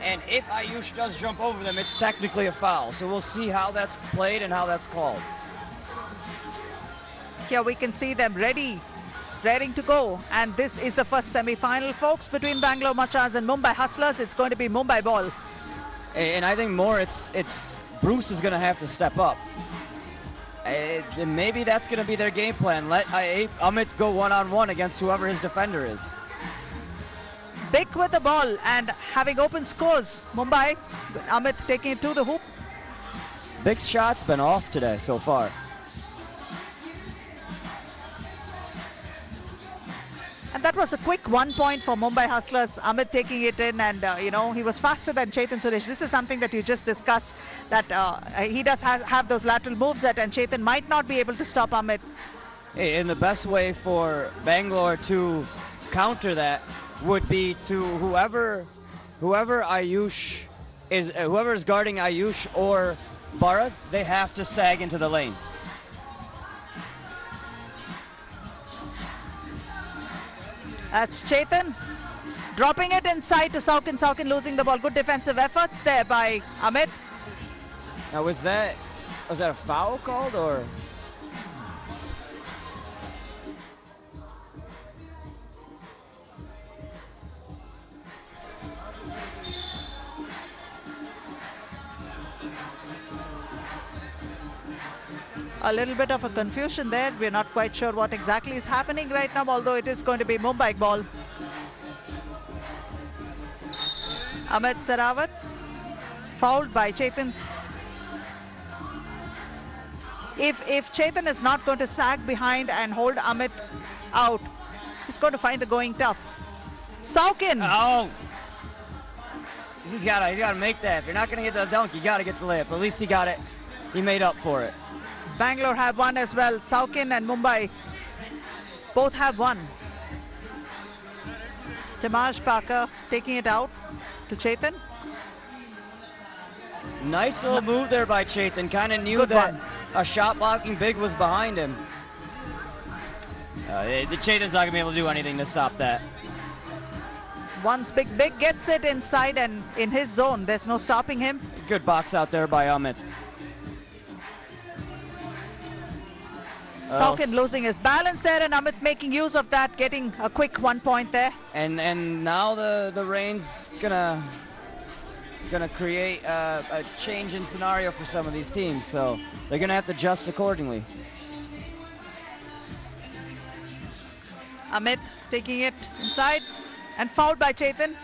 S2: And if Ayush does jump over them, it's technically a foul. So we'll see how that's played and how that's called.
S1: Here we can see them raring to go. And this is the first semi-final, folks, between Bangalore Machas and Mumbai Hustlers. It's going to be Mumbai ball.
S2: And I think more it's Bruce is going to have to step up. And maybe that's going to be their game plan. Let Amit go one-on-one against whoever his defender is.
S1: Bick with the ball and having open scores. Mumbai, Amit taking it to the hoop.
S2: Bick's shot's been off today so far.
S1: And that was a quick 1 point for Mumbai Hustlers. Amit taking it in, and you know, he was faster than Chetan Suresh. This is something that you just discussed, that he does have those lateral moves and Chetan might not be able to stop Amit.
S2: And the best way for Bangalore to counter that would be to whoever Ayush is, whoever is guarding Ayush or Bharat, they have to sag into the lane.
S1: That's Chetan dropping it inside to Saukin. Saukin losing the ball. Good defensive efforts there by Amit.
S2: Now was that a foul called or?
S1: A little bit of a confusion there. We're not quite sure what exactly is happening right now, although it is going to be Mumbai ball. Amit Sarawat fouled by Chetan. If Chetan is not going to sag behind and hold Amit out, he's going to find the going tough. Saukin.
S2: Oh! He's got to make that. If you're not going to get the dunk, you got to get the layup. At least he got it. He made up for it.
S1: Bangalore have one as well. Saukin and Mumbai both have one. Timaj Parker taking it out to Chetan.
S2: Nice little move there by Chetan. Kind of knew
S1: Good
S2: that
S1: one.
S2: a shot blocking big was behind him. The Chetan's not going to be able to do anything to stop that.
S1: Once Big gets it inside and in his zone, there's no stopping him.
S2: Good box out there by Amit.
S1: Saukin losing his balance there, and Amit making use of that, getting a quick 1 point there.
S2: And now the rain's gonna create a change in scenario for some of these teams, so they're gonna have to adjust accordingly.
S1: Amit taking it inside and fouled by Chetan.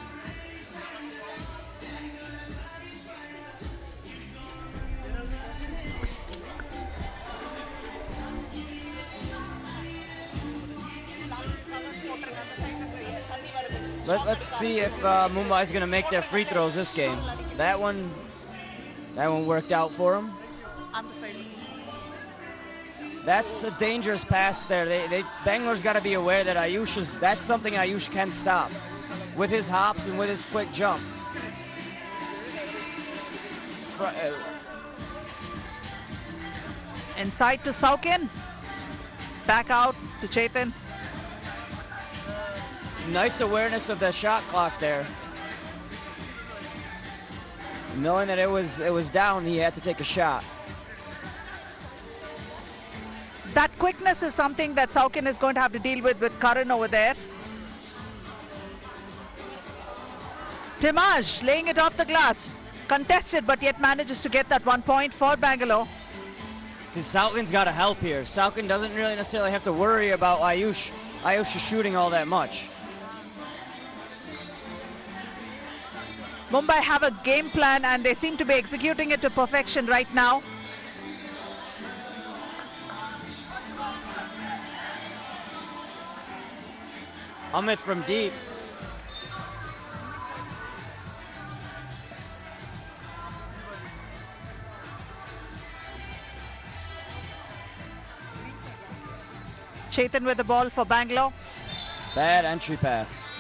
S2: Let's see if Mumbai's gonna make their free throws this game. That one worked out for them. That's a dangerous pass there. Bangalore's got to be aware that that's something Ayush can stop with his hops and with his quick jump.
S1: Inside to Saukin. Back out to Chetan.
S2: Nice awareness of the shot clock there. Knowing that it was down, he had to take a shot.
S1: That quickness is something that Saukin is going to have to deal with Karan over there. Timaj laying it off the glass. Contested, but yet manages to get that 1 point for Bangalore.
S2: See, Saukin's got to help here. Saukin doesn't really necessarily have to worry about Ayush. Ayush is shooting all that much.
S1: Mumbai have a game plan and they seem to be executing it to perfection right now.
S2: Amit from deep.
S1: Chetan with the ball for Bangalore.
S2: Bad entry pass.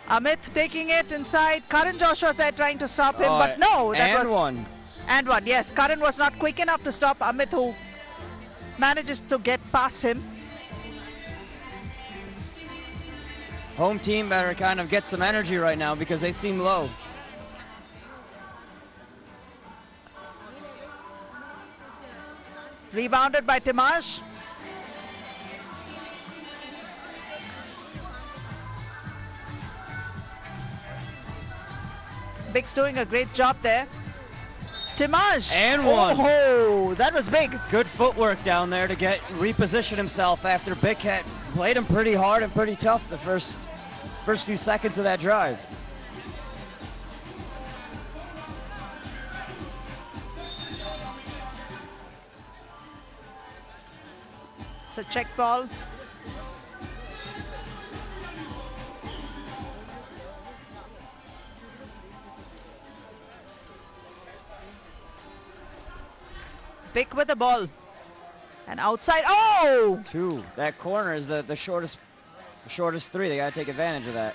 S1: Amit taking it inside. Karan Joshua's there trying to stop him, but no, that
S2: and
S1: was
S2: one.
S1: And one. Yes, Karan was not quick enough to stop Amit, who manages to get past him.
S2: Home team better kind of get some energy right now because they seem low.
S1: Rebounded by Timaj. Big's doing a great job there. Timaj.
S2: And one.
S1: Oh, that was big.
S2: Good footwork down there to reposition himself after Big had played him pretty hard and pretty tough the first few seconds of that drive.
S1: It's a check ball. Big with the ball. And outside. Oh!
S2: Two. That corner is the shortest three. They got to take advantage of that.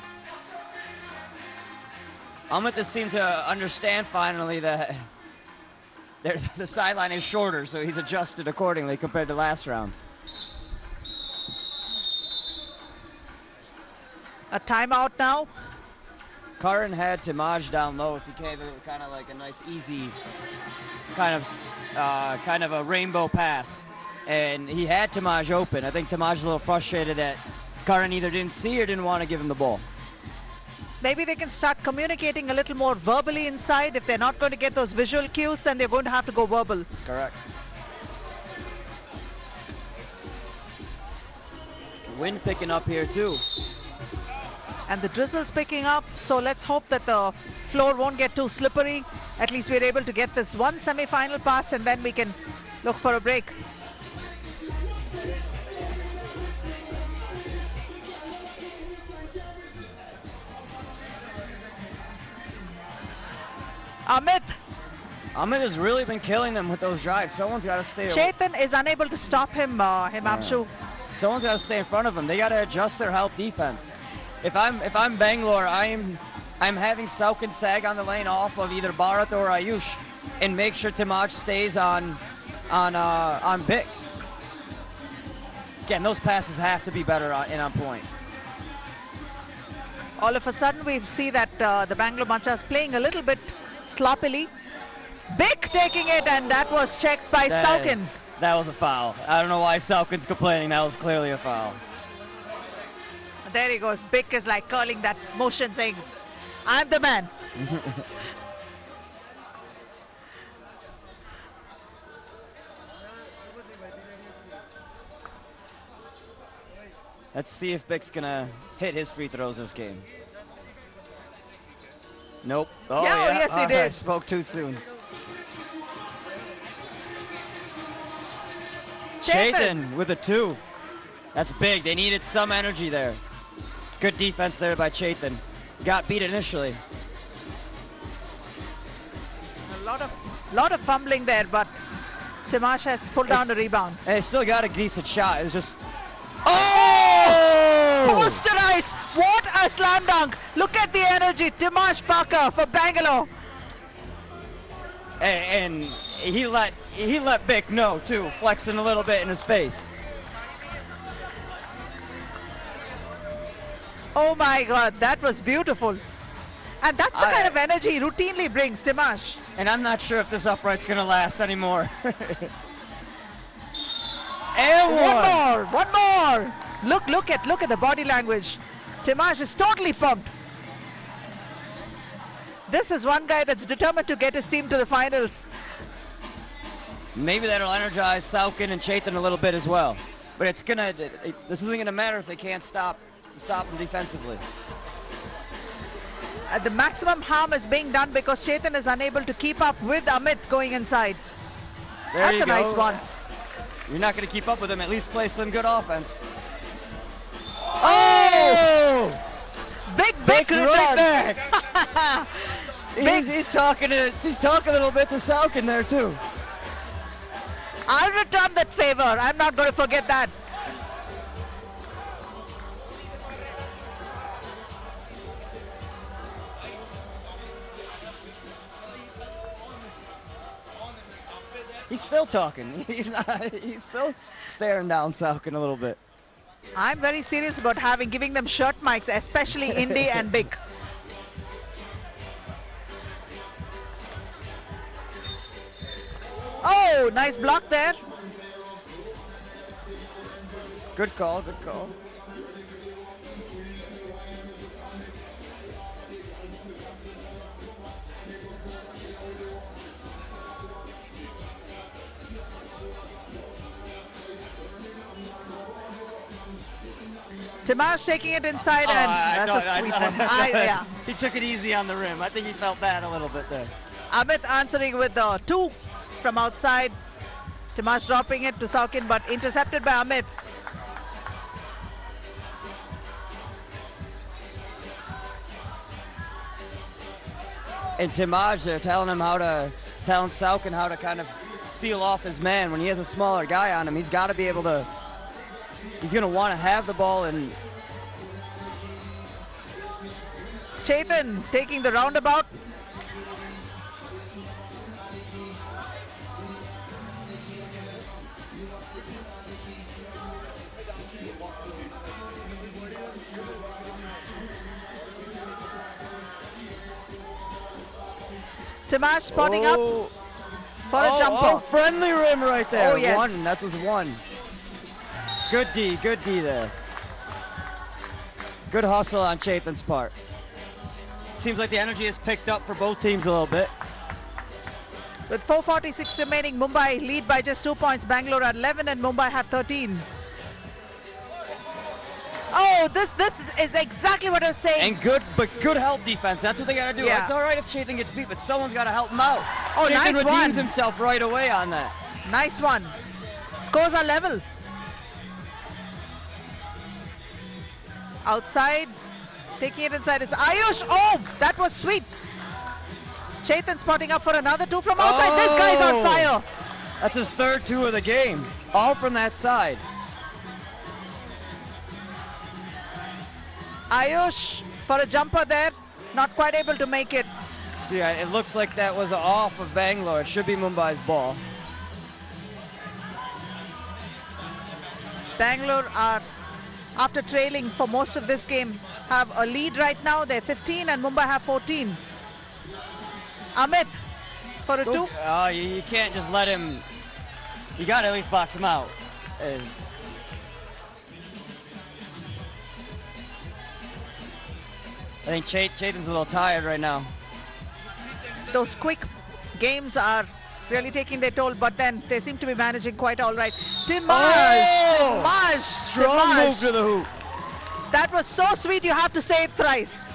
S2: Amit just seemed to understand finally that the sideline is shorter, so he's adjusted accordingly compared to last round.
S1: A timeout now.
S2: Karan had Timaj down low if he gave it kind of like a nice easy kind of a rainbow pass. And he had Timaj open. I think Timaj is a little frustrated that Karan either didn't see or didn't want to give him the ball.
S1: Maybe they can start communicating a little more verbally inside. If they're not going to get those visual cues, then they're going to have to go verbal.
S2: Correct. Wind picking up here too.
S1: And the drizzle's picking up, so let's hope that the floor won't get too slippery. At least we're able to get this one semi-final pass and then we can look for a break. Amit.
S2: Amit has really been killing them with those drives. Someone's got to stay.
S1: Chetan is unable to stop him, Himanshu.
S2: Someone's got to stay in front of him. They got to adjust their help defense. If I'm Bangalore, I'm having Saukin sag on the lane off of either Bharat or Ayush, and make sure Timaj stays on Bick. Again, those passes have to be better and on point.
S1: All of a sudden, we see that the Bangalore Machas playing a little bit sloppily. Bick taking it, and that was checked by Saukin.
S2: That was a foul. I don't know why Saukin's complaining. That was clearly a foul.
S1: There he goes. Bick is like curling that motion, saying, I'm the man.
S2: Let's see if Bick's gonna hit his free throws this game. Nope. Oh,
S1: yeah. Yes, he did.
S2: I spoke too soon. Chetan with a 2. That's big. They needed some energy there. Good defense there by Chetan. Got beat initially.
S1: A lot of fumbling there, but Timash has pulled down the rebound.
S2: They still got a decent shot. It's just... Oh!
S1: Posterized! What a slam dunk! Look at the energy. Timash Parker for Bangalore.
S2: And he let Bick know too, flexing a little bit in his face.
S1: Oh my God, that was beautiful. And that's the kind of energy he routinely brings, Timash.
S2: And I'm not sure if this upright's gonna last anymore. And
S1: one more. Look at the body language. Timash is totally pumped. This is one guy that's determined to get his team to the finals.
S2: Maybe that'll energize Saukin and Chetan a little bit as well. But this isn't gonna matter if they can't stop him defensively.
S1: The maximum harm is being done because Chetan is unable to keep up with Amit going inside. That's a nice one.
S2: You're not going to keep up with him. At least play some good offense.
S1: Oh! Big
S2: right back. He's talking a little bit to Saukin there too.
S1: I'll return that favor. I'm not going to forget that.
S2: He's still talking. He's still staring down Saukin a little bit.
S1: I'm very serious about giving them shirt mics, especially Indy and Big. Oh, nice block there.
S2: Good call, good call.
S1: Timash taking it inside, and that's a sweet one. Yeah.
S2: He took it easy on the rim. I think he felt bad a little bit there.
S1: Amit answering with the 2 from outside. Timash dropping it to Saukin, but intercepted by Amit.
S2: And Timaj, they're telling Saukin how to kind of seal off his man. When he has a smaller guy on him, he's got to be able to. He's going to want to have the ball. And
S1: Chetan taking the roundabout. Timash spotting up for a jumper.
S2: Oh, friendly rim right there.
S1: Oh, yes.
S2: 1, that was 1. Good D there. Good hustle on Chetan's part. Seems like the energy has picked up for both teams a little bit.
S1: With 4:46 remaining, Mumbai lead by just 2 points. Bangalore at 11 and Mumbai have 13. Oh, this is exactly what I was saying.
S2: And good help defense. That's what they got to do.
S1: Yeah.
S2: It's all right if Chetan gets beat, but someone's got to help him out.
S1: Oh,
S2: Chetan
S1: nice
S2: redeems
S1: one.
S2: himself right away on that.
S1: Nice one. Scores are level. Outside, taking it inside is Ayush. Oh, that was sweet. Chetan spotting up for another two from outside. This guy's on fire.
S2: That's his third two of the game, all from that side.
S1: Ayush for a jumper there, not quite able to make it.
S2: See, it looks like that was off of Bangalore. It should be Mumbai's ball.
S1: Bangalore are, after trailing for most of this game, have a lead right now. They're 15 and Mumbai have 14. Amit for a two.
S2: You can't just let him. You got to at least box him out. I think Chetan's a little tired right now.
S1: Those quick games are really taking their toll, but then they seem to be managing quite all right. Dimash!
S2: Strong move to the hoop.
S1: That was so sweet, you have to say it thrice.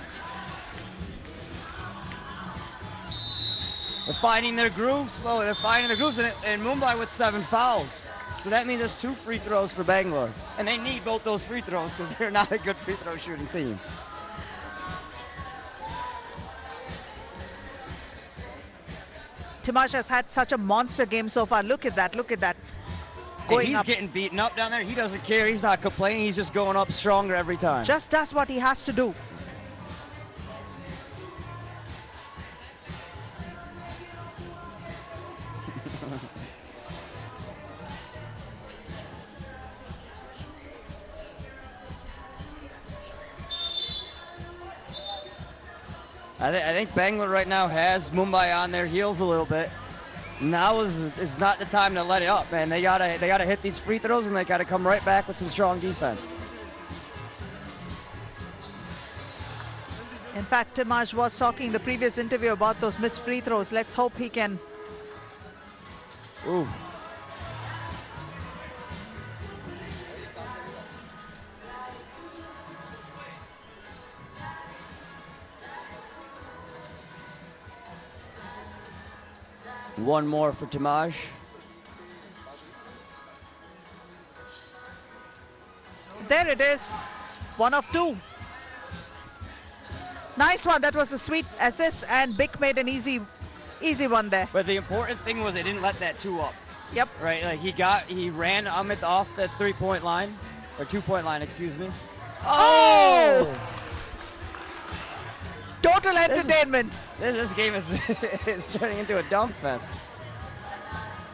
S2: They're finding their grooves slowly. They're finding their grooves, and Mumbai with 7 fouls. So that means there's 2 free throws for Bangalore. And they need both those free throws because they're not a good free throw shooting team.
S1: Dimash has had such a monster game so far. Look at that, look at that.
S2: Hey, he's getting beaten up down there. He doesn't care. He's not complaining. He's just going up stronger every time.
S1: Just does what he has to do.
S2: I think Bangalore right now has Mumbai on their heels a little bit. Now is not the time to let it up, man. They gotta hit these free throws and they gotta come right back with some strong defense.
S1: In fact, Dimash was talking in the previous interview about those missed free throws. Let's hope he can.
S2: Ooh. One more for Dimash.
S1: There it is. 1 of 2. Nice one. That was a sweet assist, and Bick made an easy one there.
S2: But the important thing was they didn't let that 2 up.
S1: Yep.
S2: Right, like he ran Amit off the 3-point line, or 2-point line, excuse me.
S1: Oh! Total entertainment.
S2: This game is turning into a dunk fest.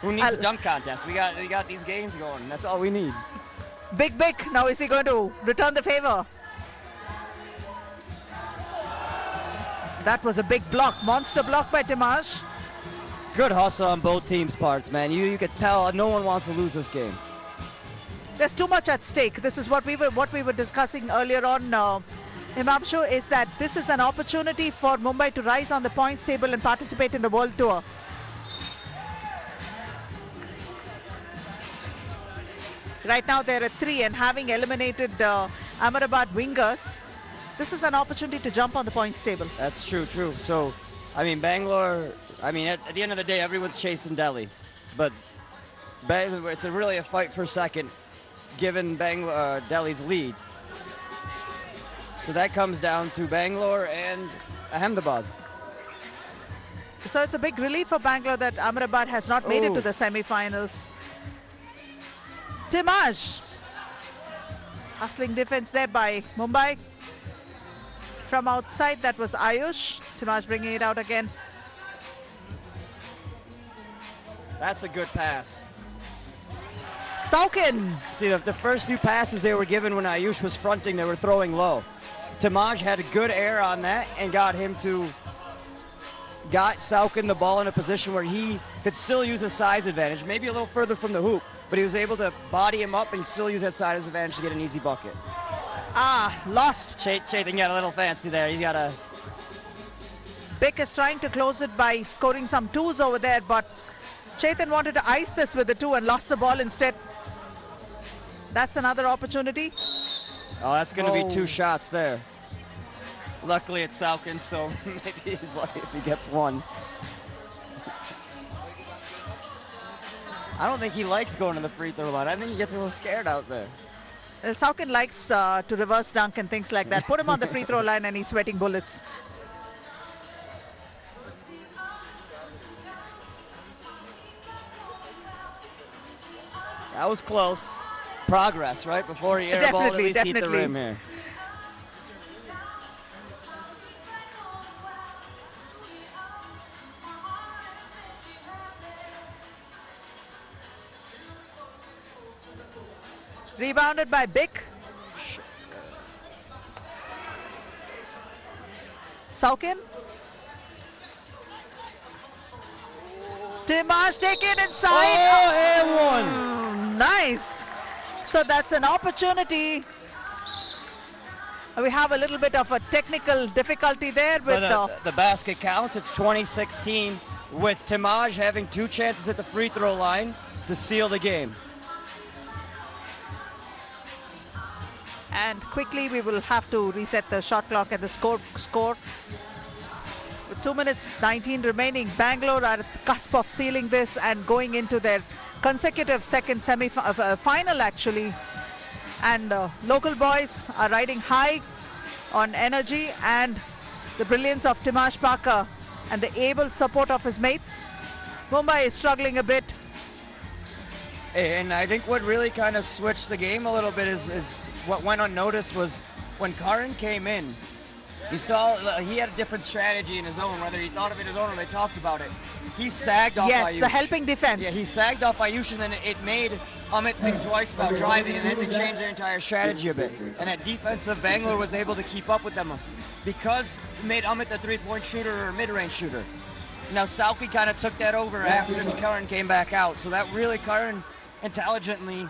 S2: Who needs a dunk contest? We got these games going. That's all we need.
S1: Big Bick. Now is he going to return the favor? That was a big block. Monster block by Dimash.
S2: Good hustle on both teams' parts, man. You could tell no one wants to lose this game.
S1: There's too much at stake. This is what we were discussing earlier on. Himamshu, is that this is an opportunity for Mumbai to rise on the points table and participate in the World Tour. Right now they're at 3, and having eliminated Ahmedabad wingers, this is an opportunity to jump on the points table.
S2: That's true. So, I mean, Bangalore, I mean, at the end of the day, everyone's chasing Delhi. But it's really a fight for second, given Delhi's lead. So that comes down to Bangalore and Ahmedabad.
S1: So it's a big relief for Bangalore that Ahmedabad has not made it to the semi-finals. Dimash. Hustling defense there by Mumbai. From outside, that was Ayush. Dimash bringing it out again.
S2: That's a good pass.
S1: Saukin.
S2: See, the first few passes they were given when Ayush was fronting, they were throwing low. Dimash had a good air on that and got Saukin the ball in a position where he could still use his size advantage, maybe a little further from the hoop, but he was able to body him up and still use that size advantage to get an easy bucket.
S1: Lost.
S2: Chetan got a little fancy there. He's got a...
S1: Bick is trying to close it by scoring some 2s over there, but Chetan wanted to ice this with the 2 and lost the ball instead. That's another opportunity.
S2: Oh, that's going to be 2 shots there. Luckily, it's Saukin, so maybe he's lucky if he gets 1. I don't think he likes going to the free throw line. I think he gets a little scared out there.
S1: Saukin likes to reverse dunk and things like that. Put him on the free throw line and he's sweating bullets.
S2: That was close. Progress, right? Before he air ball, at least hit the rim here.
S1: Rebounded by Bick. Saukin. Dimash taken inside.
S2: Oh, and one.
S1: Nice. So that's an opportunity. We have a little bit of a technical difficulty there with
S2: the basket counts. It's 2016 with Timaj having 2 chances at the free throw line to seal the game.
S1: And quickly we will have to reset the shot clock and the score. With 2 minutes 19 remaining, Bangalore are at the cusp of sealing this and going into their consecutive second final actually. And local boys are riding high on energy and the brilliance of Timash Parker and the able support of his mates. Mumbai is struggling a bit.
S2: And I think what really kind of switched the game a little bit is what went unnoticed was when Karan came in, you saw he had a different strategy in his own, whether he thought of it his own or they talked about it. He sagged off Ayush.
S1: Yes, the helping defense.
S2: Yeah, he sagged off Ayush, and then it made Amit think twice about driving, and they had to change their entire strategy a bit. And that defensive Bangalore was able to keep up with them because it made Amit a three-point shooter or a mid-range shooter. Now Sauki kind of took that over after Karan came back out, so that really Karan intelligently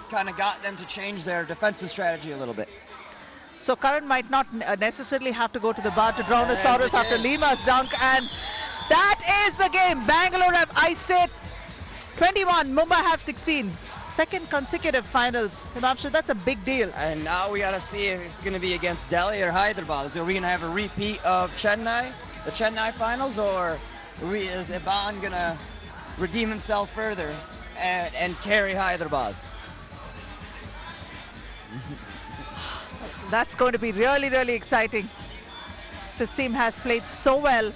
S2: kind of got them to change their defensive strategy a little bit.
S1: So Karan might not necessarily have to go to the bar to drown a Saurus after Lima's dunk, and that is the game. Bangalore have iced it. 21, Mumbai have 16. Second consecutive finals. Himamshu, that's a big deal.
S2: And now we got to see if it's going to be against Delhi or Hyderabad. Are we going to have a repeat of Chennai, the Chennai finals, or is Iban going to redeem himself further and carry Hyderabad?
S1: That's going to be really, really exciting. This team has played so well,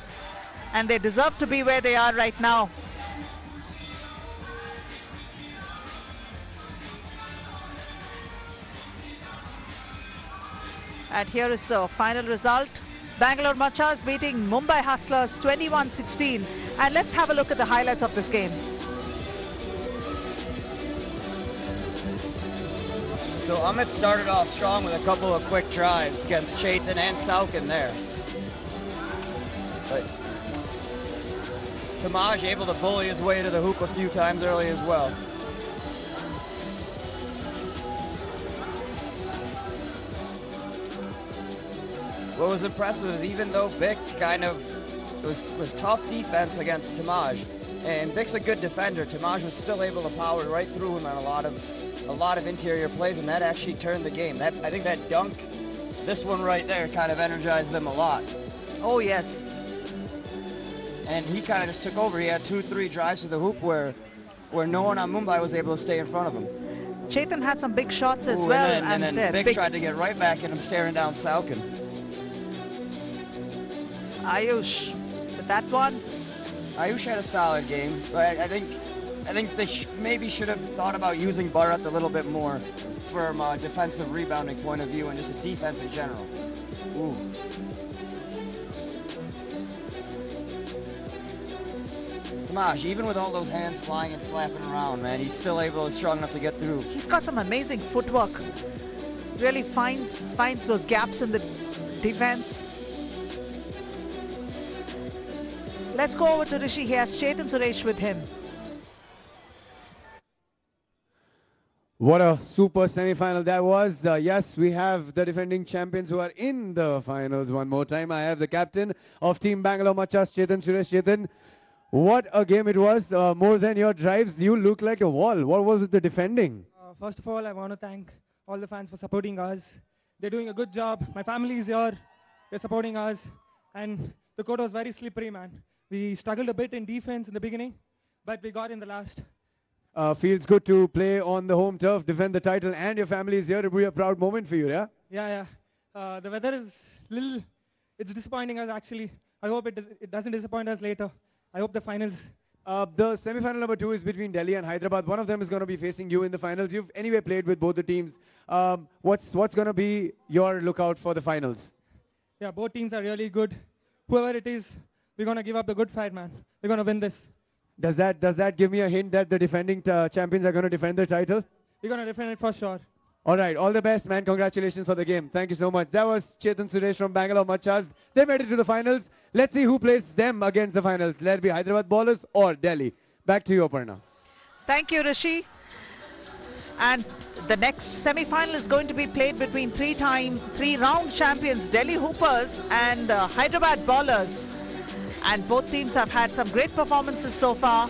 S1: and they deserve to be where they are right now. And here is the final result. Bangalore Machas beating Mumbai Hustlers 21-16. And let's have a look at the highlights of this game.
S2: So Amit started off strong with a couple of quick drives against Chetan and Saukin there. But Tamaj able to bully his way to the hoop a few times early as well. What was impressive is even though Vic kind of was tough defense against Tamaj, and Vic's a good defender, Tamaj was still able to power right through him on a lot of interior plays, and that actually turned the game. I think that dunk, this one right there, kind of energized them a lot.
S1: Oh yes.
S2: And he kind of just took over. He had 2-3 drives to the hoop where no one on Mumbai was able to stay in front of him.
S1: Chetan had some big shots as well.
S2: And then Vic tried to get right back at him, staring down Saukin.
S1: Ayush, with that one.
S2: Ayush had a solid game, but I think they maybe should have thought about using Bharat a little bit more from a defensive rebounding point of view and just a defense in general. Ooh. Tamaj, even with all those hands flying and slapping around, man, he's still strong enough to get through.
S1: He's got some amazing footwork. Really finds those gaps in the defense. Let's go over to Rishi. He has Chetan Suresh with him.
S3: What a super semi-final that was. Yes, we have the defending champions who are in the finals one more time. I have the captain of Team Bangalore Machas, Chetan Suresh. Chetan, what a game it was. More than your drives, you look like a wall. What was the defending?
S11: First of all, I want to thank all the fans for supporting us. They're doing a good job. My family is here. They're supporting us. And the court was very slippery, man. We struggled a bit in defense in the beginning, but we got in the last.
S3: Feels good to play on the home turf, defend the title, and your family is here. It will be a proud moment for you, yeah?
S11: Yeah. The weather is it's disappointing us actually. I hope it doesn't disappoint us later. I hope the finals
S3: The semi-final number 2 is between Delhi and Hyderabad. One of them is going to be facing you in the finals. You've anyway played with both the teams. What's going to be your lookout for the finals?
S11: Yeah, both teams are really good. Whoever it is, we're going to give up a good fight, man. We're going to win this.
S3: Does that give me a hint that the defending champions are going to defend their title?
S11: We're going to defend it for sure.
S3: All right, all the best, man. Congratulations for the game. Thank you so much. That was Chetan Suresh from Bangalore Machas. They made it to the finals. Let's see who plays them against the finals. Let it be Hyderabad Ballers or Delhi. Back to you, Aparna.
S1: Thank you, Rishi. And the next semi-final is going to be played between three-round champions Delhi Hoopers and Hyderabad Ballers. And both teams have had some great performances so far.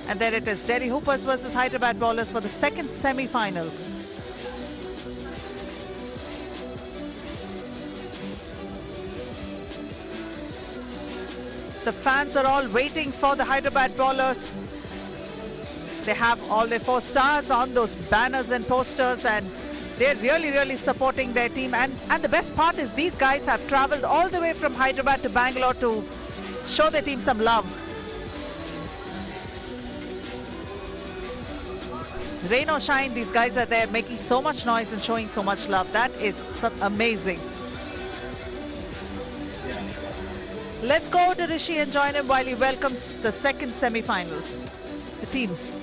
S1: And there it is, Delhi Hoopers versus Hyderabad Ballers for the second semi-final. The fans are all waiting for the Hyderabad Ballers. They have all their 4 stars on those banners and posters, and they're really supporting their team. And the best part is these guys have traveled all the way from Hyderabad to Bangalore to show their team some love. Rain or shine, these guys are there making so much noise and showing so much love. That is amazing. Let's go to Rishi and join him while he welcomes the second semi-finals, the teams.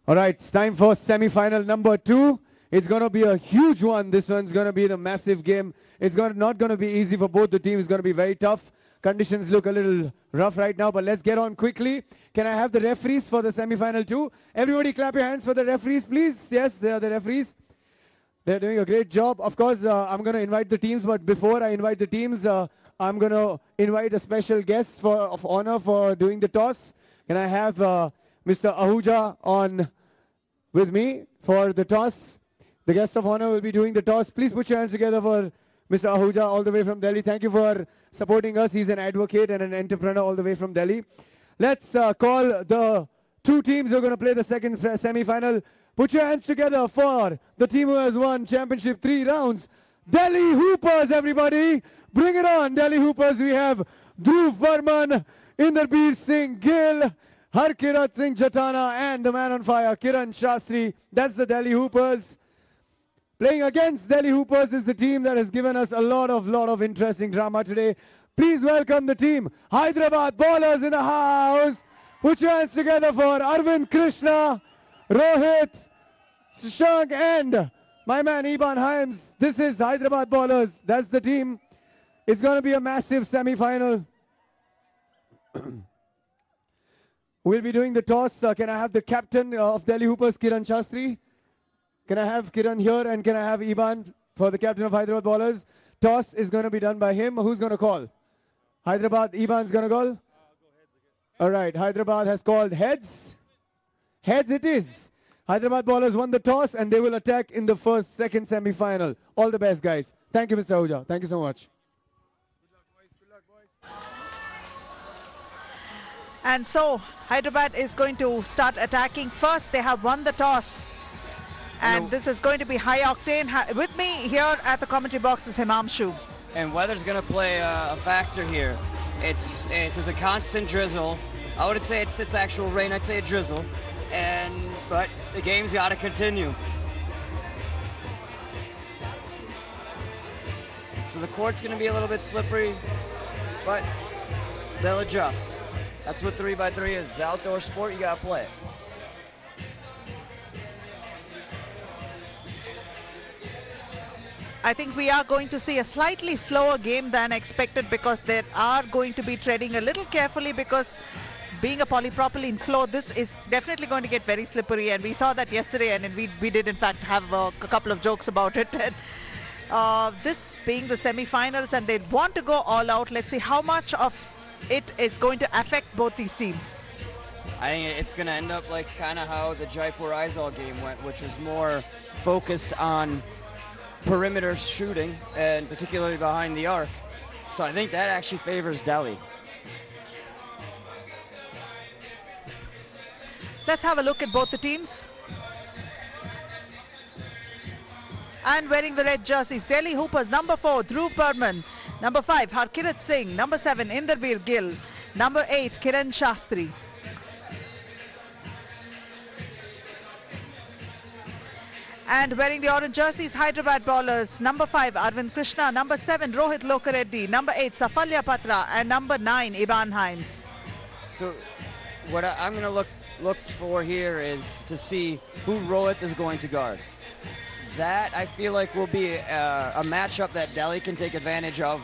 S3: All right, it's time for semi-final number 2. It's going to be a huge one. This one's going to be the massive game. It's not going to be easy for both the teams. It's going to be very tough. Conditions look a little rough right now, but let's get on quickly. Can I have the referees for the semi-final 2? Everybody clap your hands for the referees, please. Yes, they are the referees. They're doing a great job. Of course, I'm going to invite the teams, but before I invite the teams, I'm going to invite a special guest of honor for doing the toss. Can I have Mr. Ahuja on with me for the toss? The guest of honor will be doing the toss. Please put your hands together for Mr. Ahuja all the way from Delhi. Thank you for supporting us. He's an advocate and an entrepreneur all the way from Delhi. Let's call the 2 teams who are going to play the second semi-final. Put your hands together for the team who has won championship 3 rounds. Delhi Hoopers, everybody. Bring it on, Delhi Hoopers. We have Dhruv Burman, Inderbeer Singh Gill, Harkirat Singh Jatana, and the man on fire, Kiran Shastri. That's the Delhi Hoopers. Playing against Delhi Hoopers is the team that has given us a lot of interesting drama today. Please welcome the team, Hyderabad Ballers in the house. Put your hands together for Arvind Krishna, Rohit, Shashank, and my man Iban Himes. This is Hyderabad Ballers. That's the team. It's going to be a massive semi-final. We'll be doing the toss. Can I have the captain of Delhi Hoopers, Kiran Shastri? Can I have Kiran here, and can I have Iban for the captain of Hyderabad Ballers? Toss is going to be done by him. Who's going to call? Hyderabad, Iban's going to call? All right, Hyderabad has called heads. Heads it is. Hyderabad Ballers won the toss, and they will attack in the second semi-final. All the best, guys. Thank you, Mr. Ahuja. Thank you so much.
S1: And so Hyderabad is going to start attacking first. They have won the toss. And this is going to be high octane. With me here at the commentary box is Himamshu.
S2: And weather's going to play a factor here. It's a constant drizzle. I wouldn't say it's actual rain. I'd say a drizzle. But the game's got to continue. So the court's going to be a little bit slippery, but they'll adjust. That's what 3x3 is. It's outdoor sport. You got to play it.
S1: I think we are going to see a slightly slower game than expected because they are going to be treading a little carefully because being a polypropylene floor, this is definitely going to get very slippery, and we saw that yesterday, and we did in fact have a couple of jokes about it. And, this being the semi-finals and they want to go all out, let's see how much of it is going to affect both these teams.
S2: I think it's going to end up like kind of how the Jaipur-Aizawl game went, which was more focused on perimeter shooting, and particularly behind the arc. So I think that actually favors Delhi.
S1: Let's have a look at both the teams. And wearing the red jerseys, Delhi Hoopers, number 4, Dhruv Burman. Number 5, Harkirat Singh. Number 7, Inderbir Gill. Number 8, Kiran Shastri. And wearing the orange jerseys, Hyderabad bowlers, number 5, Arvind Krishna. Number 7, Rohit Lokareddy. Number 8, Safalya Patra. And number 9, Iban Himes.
S2: So what I'm going to look for here is to see who Rohit is going to guard. That, I feel like, will be a matchup that Delhi can take advantage of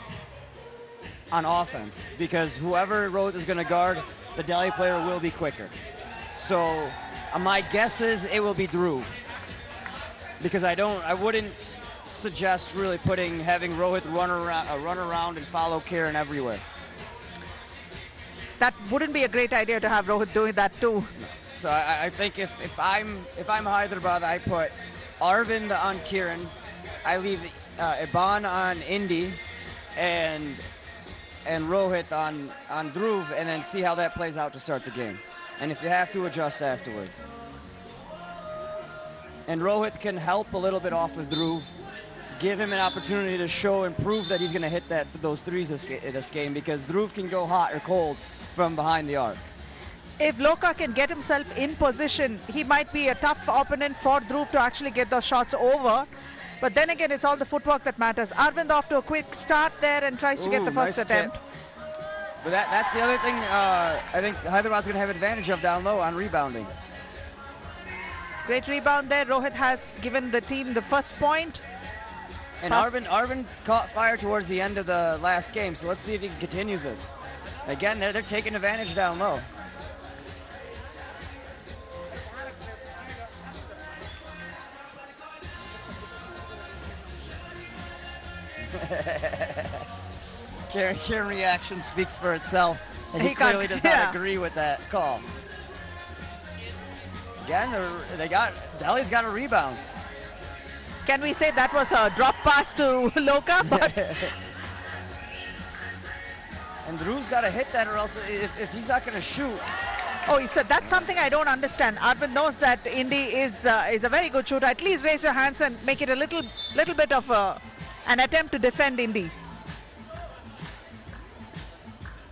S2: on offense, because whoever Rohit is going to guard, the Delhi player will be quicker. So my guess is it will be Dhruv, because I wouldn't suggest really having Rohit run around and follow Kiran everywhere.
S1: That wouldn't be a great idea to have Rohit doing that too.
S2: So I think if I'm Hyderabad, I put Arvind on Kiran, I leave Iban on Indy, and Rohit on Dhruv, and then see how that plays out to start the game. And if you have to, adjust afterwards. And Rohit can help a little bit off of Dhruv, give him an opportunity to show and prove that he's going to hit those threes this game, because Dhruv can go hot or cold from behind the arc.
S1: If Loka can get himself in position, he might be a tough opponent for Dhruv to actually get those shots over. But then again, it's all the footwork that matters. Arvind off to a quick start there and tries to get the first
S2: nice
S1: attempt.
S2: Tip. But that's the other thing I think Hyderabad's going to have advantage of down low on rebounding.
S1: Great rebound there. Rohit has given the team the first point.
S2: And Arvind caught fire towards the end of the last game, so let's see if he continues this. Again, they're taking advantage down low. Kieran reaction speaks for itself, and he clearly does not agree with that call. Again, Delhi's got a rebound.
S1: Can we say that was a drop pass to Loka?
S2: And Dhruv's got to hit that, or else if he's not going to shoot.
S1: Oh, he said that's something I don't understand. Arvind knows that Indy is a very good shooter. At least raise your hands and make it a little bit of an attempt to defend Indy.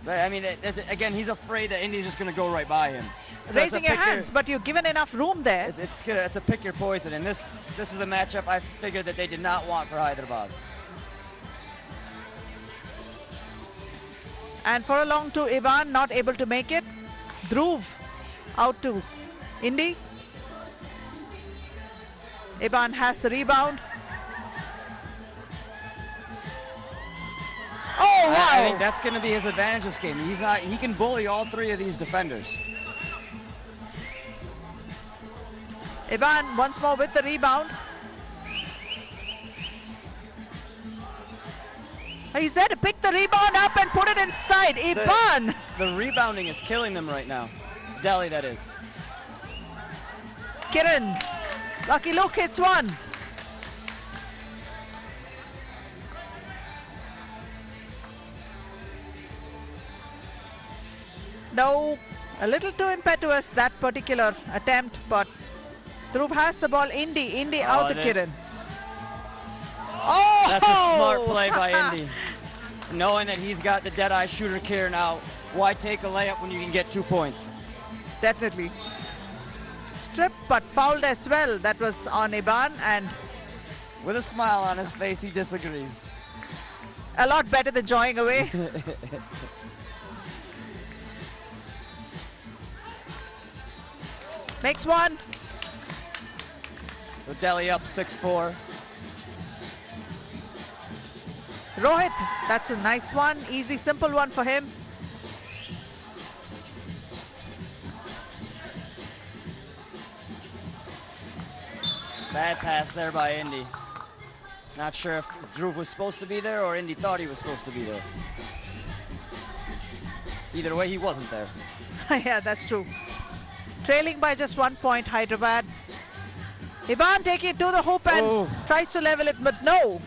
S2: But I mean, again, he's afraid that Indy's just going to go right by him. So
S1: raising your hands, but you've given enough room there.
S2: It's a pick your poison, and this is a matchup I figured that they did not want for Hyderabad.
S1: And for a long to Ivan, not able to make it. Dhruv out to Indy. Ivan has the rebound. Oh, wow.
S2: I think that's going to be his advantage this game. He can bully all three of these defenders.
S1: Ivan once more with the rebound. He's there to pick the rebound up and put it inside. Iban!
S2: The rebounding is killing them right now. Delhi, that is.
S1: Kiran. Lucky Luke hits one. No, a little too impetuous, that particular attempt, but Dhruv has the ball. Indy out to Kiran. Oh!
S2: That's a smart play by Indy. Knowing that he's got the dead-eye shooter Kiran out, why take a layup when you can get 2 points?
S1: Definitely. Stripped but fouled as well. That was on Iban, and
S2: with a smile on his face, he disagrees.
S1: A lot better than jawing away. Makes one.
S2: So Delhi up 6-4.
S1: Rohit, that's a nice one. Easy, simple one for him.
S2: Bad pass there by Indy. Not sure if Dhruv was supposed to be there or Indy thought he was supposed to be there. Either way, he wasn't there.
S1: Yeah, that's true. Trailing by just 1 point, Hyderabad. Iban taking it to the hoop and tries to level it, but no.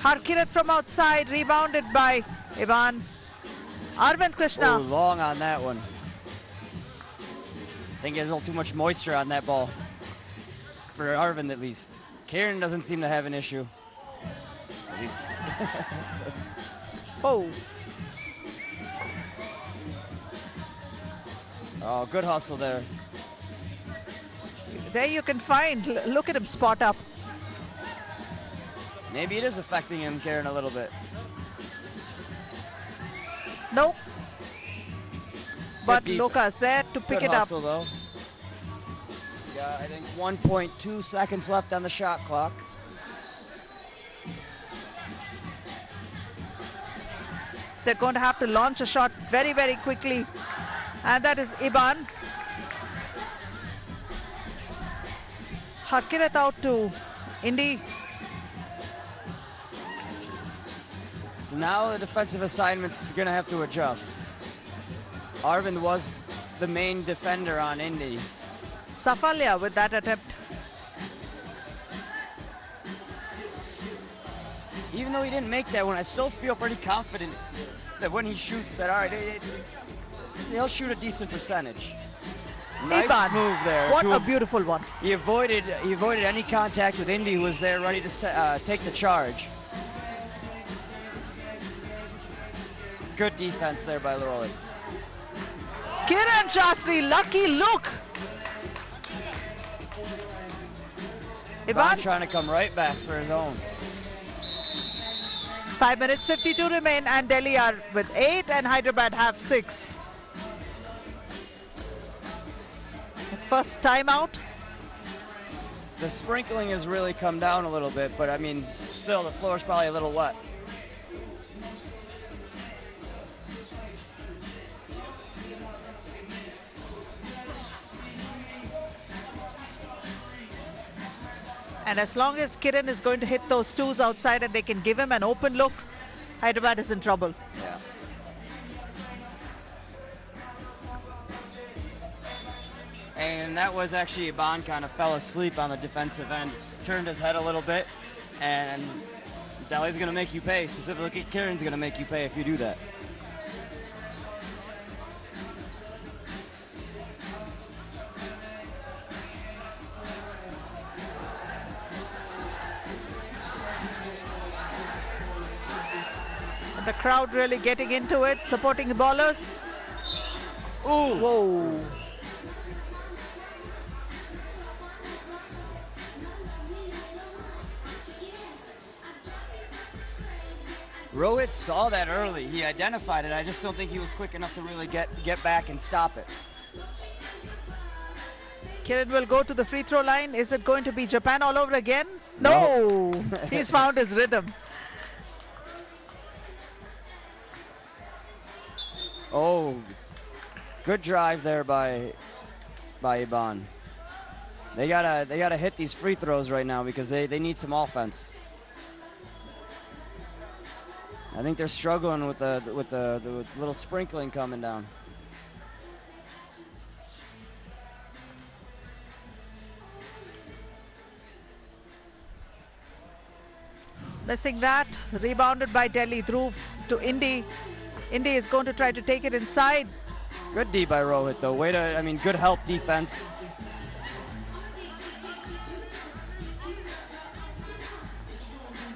S1: Harkirat from outside, rebounded by Iban. Arvind Krishna.
S2: Oh, long on that one. I think there's a little too much moisture on that ball. for Arvind at least. Kieran doesn't seem to have an issue. At least.
S1: Oh.
S2: Oh, good hustle there.
S1: There you can find, look at him spot up.
S2: Maybe it is affecting him, Kieran, a little bit.
S1: Nope. But
S2: Good
S1: Lucas there to pick
S2: Good
S1: it
S2: hustle,
S1: up.
S2: though. Yeah, I think 1.2 seconds left on the shot clock.
S1: They're going to have to launch a shot very, very quickly. And that is Iban. Harkirat out to Indy.
S2: So now the defensive assignment's going to have to adjust. Arvind was the main defender on Indy.
S1: Safalya with that attempt.
S2: Even though he didn't make that one, I still feel pretty confident that when he shoots that, all right, he'll shoot a decent percentage. Nice
S1: Iban.
S2: move there.
S1: What a beautiful one.
S2: He avoided any contact with Indy, who was there ready to take the charge. Good defense there by Rohit.
S1: Kiran Shastri, lucky look.
S2: Iban
S1: Iban,
S2: trying to come right back for his own.
S1: 5 minutes 52 remain, and Delhi are with 8 and Hyderabad have 6. First timeout.
S2: The sprinkling has really come down a little bit, but I mean, still the floor's probably a little wet.
S1: And as long as Kiran is going to hit those twos outside and they can give him an open look, Hyderabad is in trouble.
S2: Yeah. And that was actually Iban kind of fell asleep on the defensive end, turned his head a little bit, and Delhi's going to make you pay. Specifically, Kiran's going to make you pay if you do that.
S1: And the crowd really getting into it, supporting the bowlers.
S2: Ooh!
S1: Whoa.
S2: Rohit saw that early. He identified it. I just don't think he was quick enough to really get back and stop it.
S1: Kiran will go to the free throw line. Is it going to be Japan all over again? No. He's found his rhythm.
S2: Oh, good drive there by Iban. They gotta hit these free throws right now because they need some offense. I think they're struggling with the little sprinkling coming down.
S1: Missing that. Rebounded by Delhi. Dhruv to Indy. Indy is going to try to take it inside.
S2: Good D by Rohit though. Good help defense.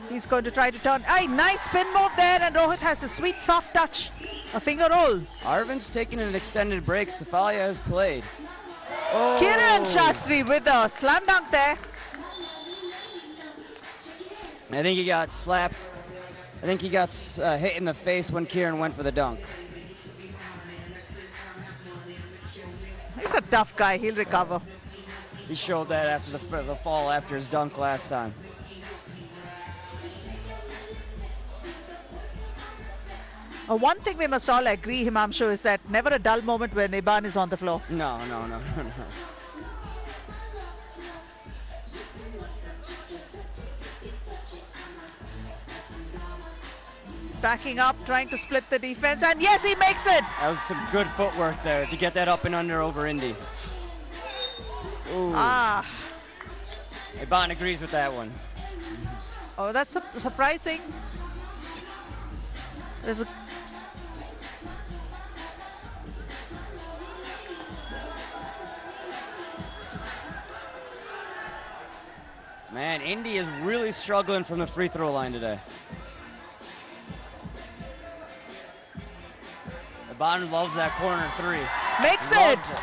S1: He's going to try to turn. Ay, nice spin move there, and Rohit has a sweet soft touch. A finger roll.
S2: Arvind's taking an extended break. Safalya has played. Oh.
S1: Kiran Shastri with a slam dunk there.
S2: I think he got slapped. I think he got hit in the face when Kieran went for the dunk.
S1: He's a tough guy. He'll recover.
S2: He showed that after the fall after his dunk last time.
S1: One thing we must all agree, Himanshu, is that never a dull moment when Iban is on the floor.
S2: No.
S1: Backing up, trying to split the defense, and yes, he makes it.
S2: That was some good footwork there to get that up and under over Indy. Ooh.
S1: Ah.
S2: Iban agrees with that one.
S1: Oh, that's surprising. There's a
S2: Man, Indy is really struggling from the free throw line today. Iban loves that corner three.
S1: Makes
S2: Loves
S1: it.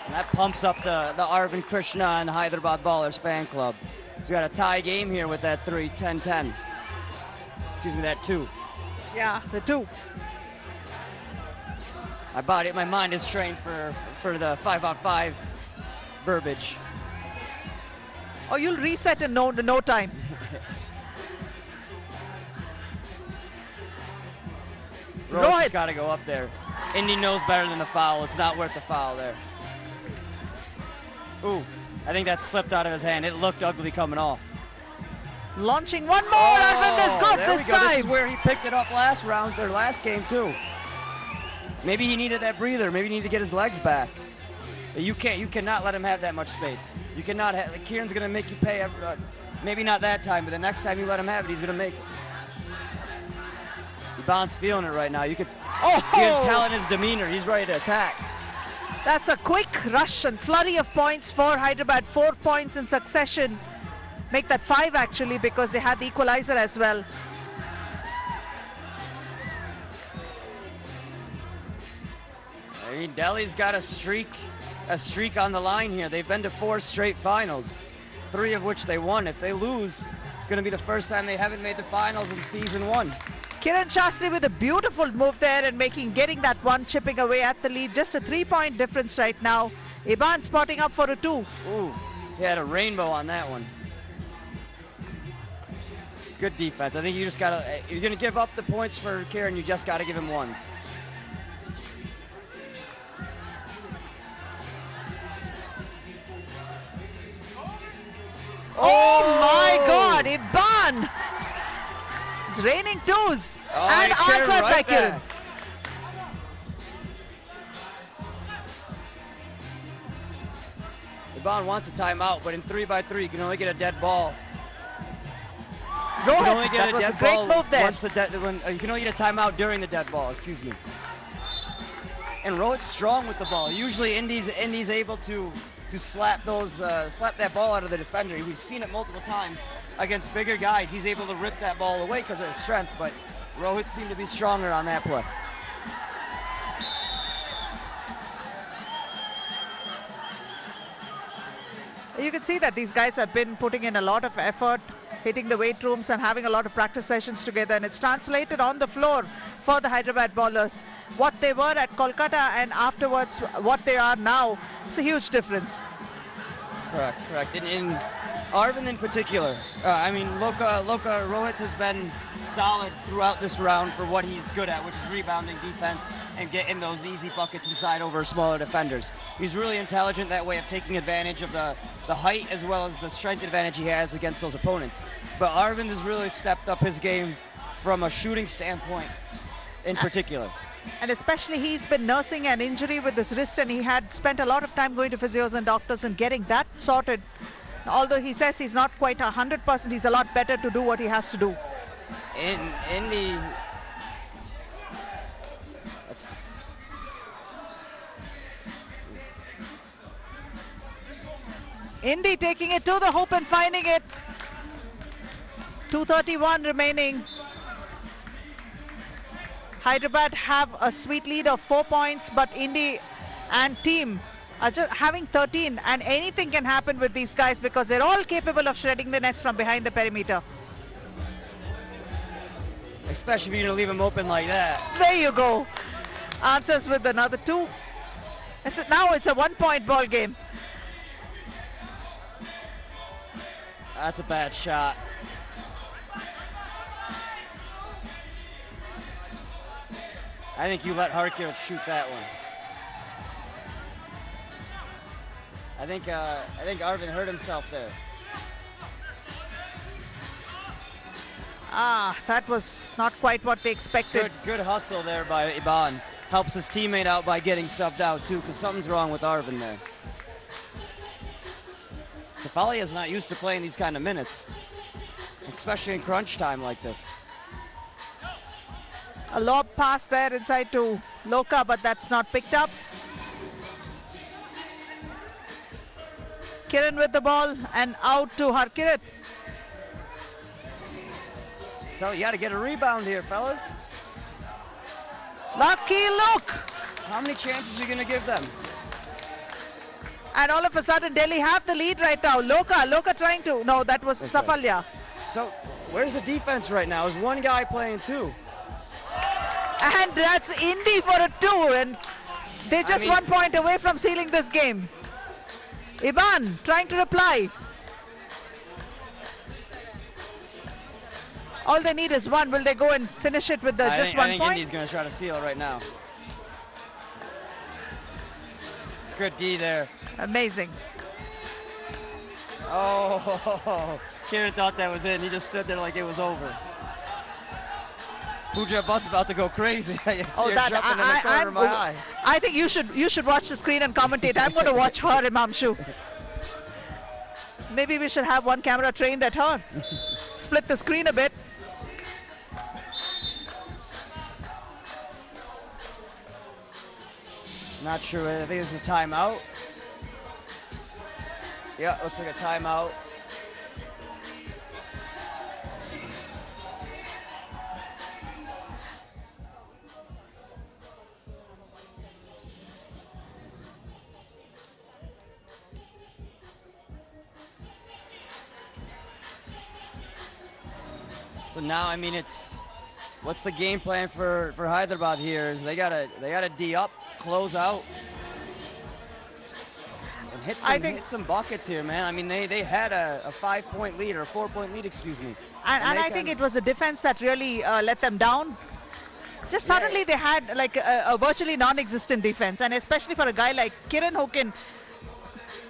S2: And that pumps up the Arvind Krishna and Hyderabad Ballers fan club. So we got a tie game here with that 3, 10-10. Excuse me, that 2.
S1: Yeah, the 2.
S2: My mind is trained for the 5-on-5 verbiage.
S1: Oh, you'll reset in no time.
S2: Rohit's has got to go up there. Indy knows better than the foul. It's not worth the foul there. Ooh, I think that slipped out of his hand. It looked ugly coming off.
S1: Launching one more. Arvind is good this time.
S2: This is where he picked it up last round or last game too. Maybe he needed that breather. Maybe he needed to get his legs back. You cannot let him have that much space. You cannot. Kieran's gonna make you pay. Maybe not that time, but the next time you let him have it, he's gonna make it. Iban's feeling it right now. You can tell in his demeanor. He's ready to attack.
S1: That's a quick rush and flurry of points for Hyderabad. 4 points in succession. Make that 5 actually, because they had the equalizer as well.
S2: I mean, Delhi's got a streak on the line here. They've been to 4 straight finals, 3 of which they won. If they lose, it's going to be the first time they haven't made the finals in season 1.
S1: Kiran Shastri with a beautiful move there and getting that one, chipping away at the lead. Just a 3-point difference right now. Iban spotting up for a 2.
S2: Ooh, he had a rainbow on that one. Good defense. I think you just gotta, you're gonna give up the points for Kiran, you just gotta give him ones.
S1: Oh my God, Iban! It's raining 2s and answered by Kiran.
S2: Iban wants a timeout, but in 3x3 you can only get a dead ball.
S1: Rohit, that was a great move there.
S2: You can only get a timeout during the dead ball, excuse me. And Rohit's strong with the ball. Usually Indy's able to slap that ball out of the defender. We've seen it multiple times against bigger guys. He's able to rip that ball away because of his strength, but Rohit seemed to be stronger on that play.
S1: You can see that these guys have been putting in a lot of effort, hitting the weight rooms and having a lot of practice sessions together, and it's translated on the floor for the Hyderabad ballers. What they were at Kolkata and afterwards what they are now, it's a huge difference.
S2: Correct. In Arvind in particular, Loka Rohit has been solid throughout this round for what he's good at, which is rebounding, defense, and getting those easy buckets inside over smaller defenders. He's really intelligent that way of taking advantage of the height as well as the strength advantage he has against those opponents. But Arvind has really stepped up his game from a shooting standpoint in particular.
S1: And especially he's been nursing an injury with his wrist, and he had spent a lot of time going to physios and doctors and getting that sorted. Although he says he's not quite 100%, he's a lot better to do what he has to do. Indy taking it to the hoop and finding it. 2:31 remaining. Hyderabad have a sweet lead of 4 points, but Indy and team are just having 13, and anything can happen with these guys because they're all capable of shredding the nets from behind the perimeter.
S2: Especially if you're going to leave them open like that.
S1: There you go. Answers with another 2. Now it's a 1-point ball game.
S2: That's a bad shot. I think you let Harkiel shoot that one. I think Arvind hurt himself there.
S1: That was not quite what they expected.
S2: Good hustle there by Iban. Helps his teammate out by getting subbed out too, because something's wrong with Arvind there. Safali is not used to playing these kind of minutes, especially in crunch time like this.
S1: A lob pass there inside to Loka, but that's not picked up. Kiran with the ball and out to Harkirat.
S2: So you got to get a rebound here, fellas.
S1: Lucky look.
S2: How many chances are you going to give them?
S1: And all of a sudden, Delhi have the lead right now. Loka trying to. No, that was Safalya.
S2: So where's the defense right now? Is one guy playing two?
S1: And that's Indy for a 2. And they're just 1 point away from sealing this game. Iban trying to reply. All they need is 1. Will they go and finish it with just 1 point?
S2: I think Indy's going to try to seal it right now. Good D there.
S1: Amazing.
S2: Oh, Kieran thought that was it. He just stood there like it was over. Pooja Butt's about to go crazy. I see her jumping in the corner of my eye.
S1: I think you should watch the screen and commentate. I'm going to watch her, Imamshu. Maybe we should have one camera trained at her. Split the screen a bit.
S2: Not sure. I think this is a timeout. Yeah, looks like a timeout. So now, I mean, what's the game plan for Hyderabad here? Is they gotta D up, close out, and hit some buckets here, man. I mean, they had a 5-point lead or a 4-point lead, excuse me.
S1: And I think it was the defense that really let them down. Just suddenly they had like a virtually non-existent defense, and especially for a guy like Kiran who can,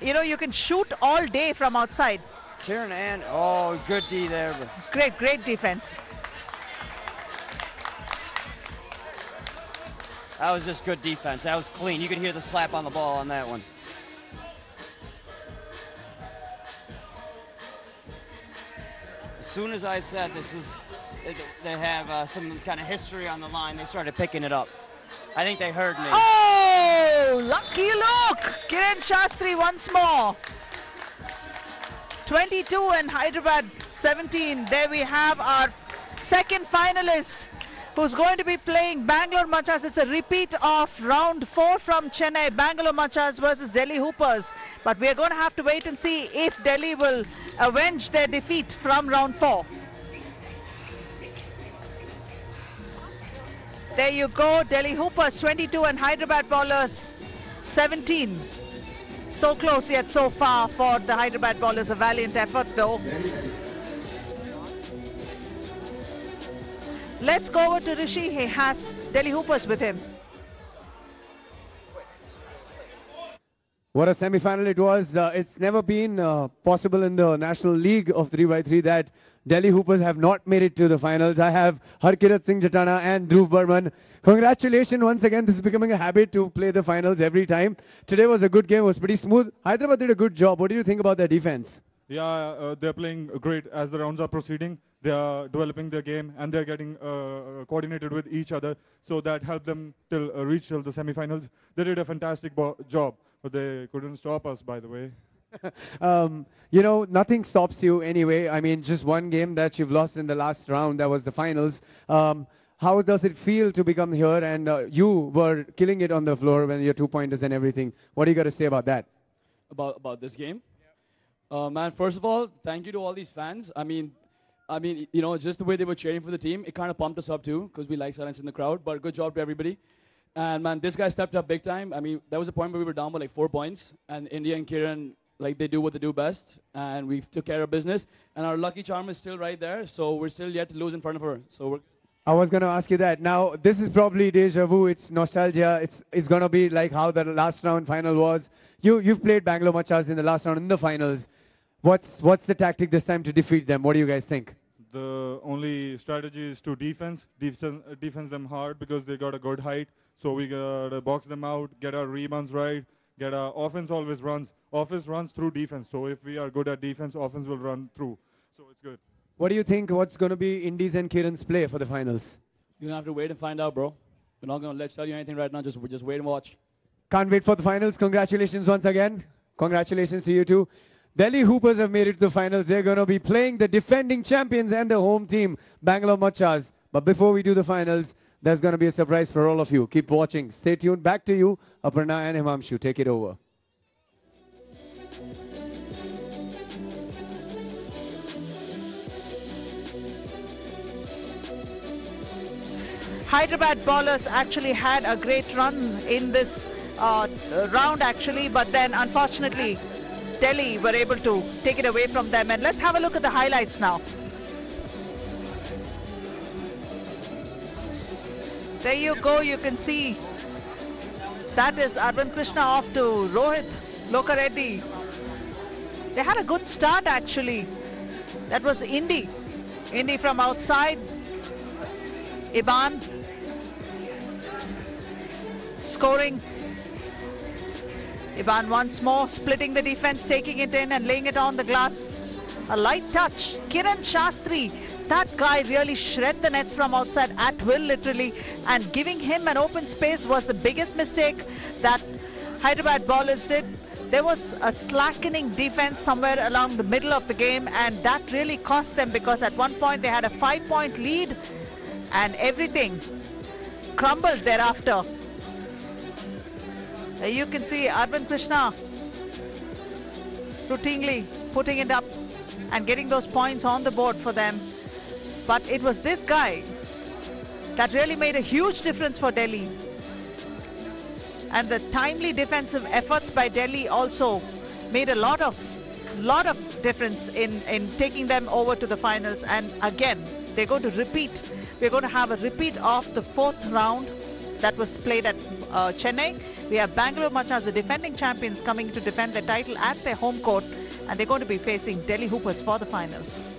S1: you can shoot all day from outside.
S2: Kiran and good D there.
S1: Great defense.
S2: That was just good defense. That was clean. You could hear the slap on the ball on that one. As soon as I said they have some kind of history on the line, they started picking it up. I think they heard me.
S1: Oh, lucky look! Kiran Shastri once more. 22 and Hyderabad 17. There we have our second finalist who's going to be playing Bangalore Machas. It's a repeat of round 4 from Chennai. Bangalore Machas versus Delhi Hoopers. But we are going to have to wait and see if Delhi will avenge their defeat from round 4. There you go, Delhi Hoopers 22 and Hyderabad Ballers 17. So close yet so far for the Hyderabad Ballers. A valiant effort though. Let's go over to Rishi. He has Delhi Hoopers with him.
S3: What a semi-final it was. It's never been possible in the National League of 3x3 that Delhi Hoopers have not made it to the finals. I have Harkirat Singh Jatana and Dhruv Burman. Congratulations once again. This is becoming a habit to play the finals every time. Today was a good game. It was pretty smooth. Hyderabad did a good job. What do you think about their defense?
S5: Yeah, they're playing great as the rounds are proceeding. They are developing their game and they're getting coordinated with each other. So that helped them reach till the semifinals. They did a fantastic job, but they couldn't stop us, by the way.
S3: Nothing stops you anyway. I mean, just one game that you've lost in the last round, that was the finals. How does it feel to become here? And you were killing it on the floor when your 2-pointers and everything. What do you got to say about that?
S12: About this game? Man, first of all, thank you to all these fans. I mean, just the way they were cheering for the team, it kind of pumped us up too, because we like silence in the crowd. But good job to everybody. And man, this guy stepped up big time. I mean, there was a point where we were down by like 4 points, and India and Kiran, like, they do what they do best, and we took care of business. And our lucky charm is still right there, so we're still yet to lose in front of her. So
S3: I was going to ask you that. Now, this is probably deja vu. It's nostalgia. It's going to be like how the last round final was. You've played Bangalore Machas in the last round in the finals. What's the tactic this time to defeat them? What do you guys think?
S5: The only strategy is to defense them hard because they got a good height. So we got to box them out, get our rebounds right, get our offense always runs. Offense runs through defense. So if we are good at defense, offense will run through. So it's good.
S3: What do you think what's going to be Indies and Kiran's play for the finals?
S12: You're going to have to wait and find out, bro. We're not going to tell you anything right now. Just wait and watch.
S3: Can't wait for the finals. Congratulations once again. Congratulations to you too. Delhi Hoopers have made it to the finals. They're going to be playing the defending champions and the home team, Bangalore Machas. But before we do the finals, there's going to be a surprise for all of you. Keep watching. Stay tuned. Back to you, Aparna and Himamshu. Take it over.
S1: Hyderabad bowlers actually had a great run in this round actually, but then unfortunately Delhi were able to take it away from them. And let's have a look at the highlights now. There you go, you can see that is Arvind Krishna off to Rohit Lokareddy. They had a good start actually. That was Indy from outside. Iban scoring. Iban once more splitting the defense, taking it in and laying it on the glass. A light touch. Kiran Shastri, that guy really shred the nets from outside at will literally, and giving him an open space was the biggest mistake that Hyderabad bowlers did. There was a slackening defense somewhere along the middle of the game, and that really cost them, because at one point they had a 5-point lead and everything crumbled thereafter. You can see Arvind Krishna routinely putting it up and getting those points on the board for them. But it was this guy that really made a huge difference for Delhi. And the timely defensive efforts by Delhi also made a lot of difference in taking them over to the finals. And again, they're going to repeat. We're going to have a repeat of the 4th round that was played at Chennai. We have Bangalore Machas, the defending champions, coming to defend their title at their home court, and they're going to be facing Delhi Hoopers for the finals.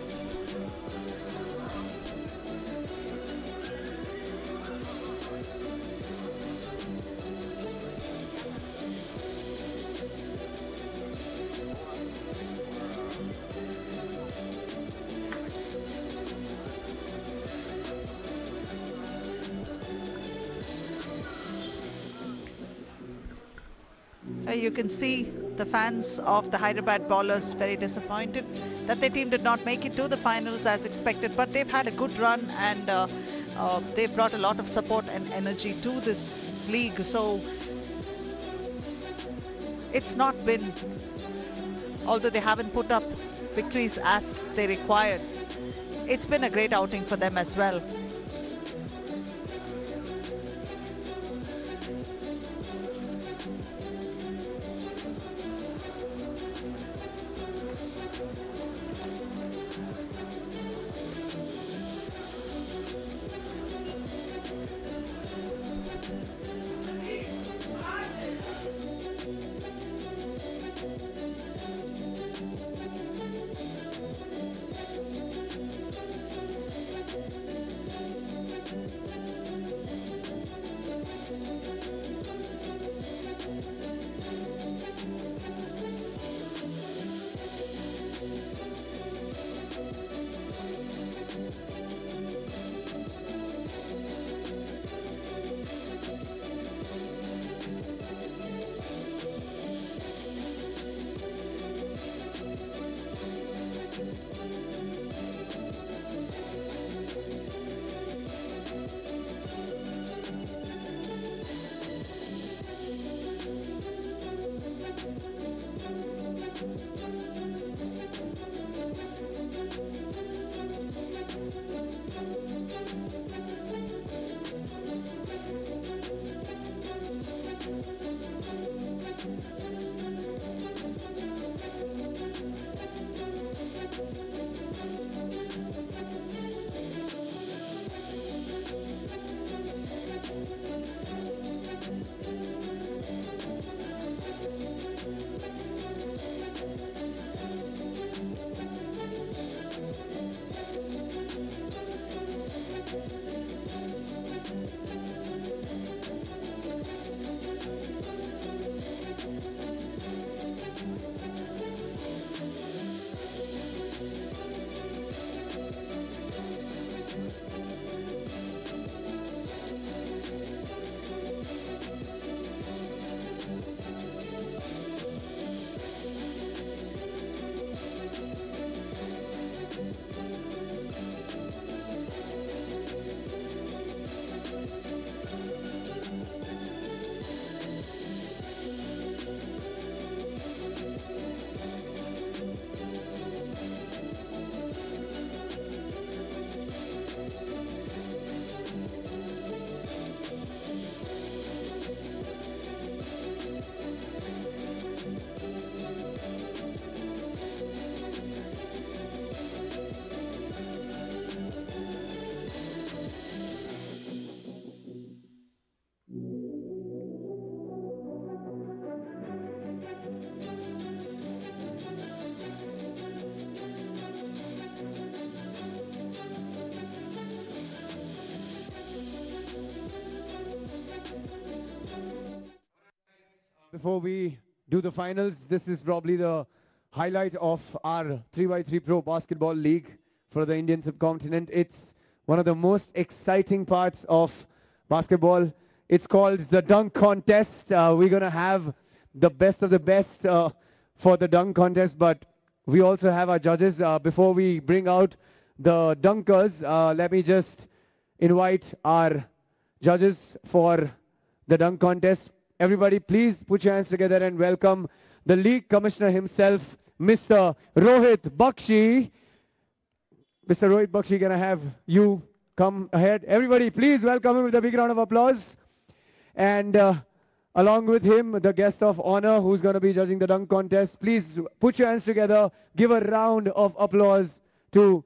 S1: You can see the fans of the Hyderabad bowlers very disappointed that their team did not make it to the finals as expected, but they've had a good run, and they've brought a lot of support and energy to this league. So it's not been, although they haven't put up victories as they required, it's been a great outing for them as well.
S3: before we do the finals, this is probably the highlight of our 3x3 Pro Basketball League for the Indian subcontinent. It's one of the most exciting parts of basketball. It's called the dunk contest. We're going to have the best of the best for the dunk contest, but we also have our judges. Before we bring out the dunkers, let me just invite our judges for the dunk contest. Everybody, please put your hands together and welcome the league commissioner himself, Mr. Rohit Bakshi. Mr. Rohit Bakshi, can I have you come ahead? Everybody, please welcome him with a big round of applause. And along with him, the guest of honor who's going to be judging the dunk contest. Please put your hands together. Give a round of applause to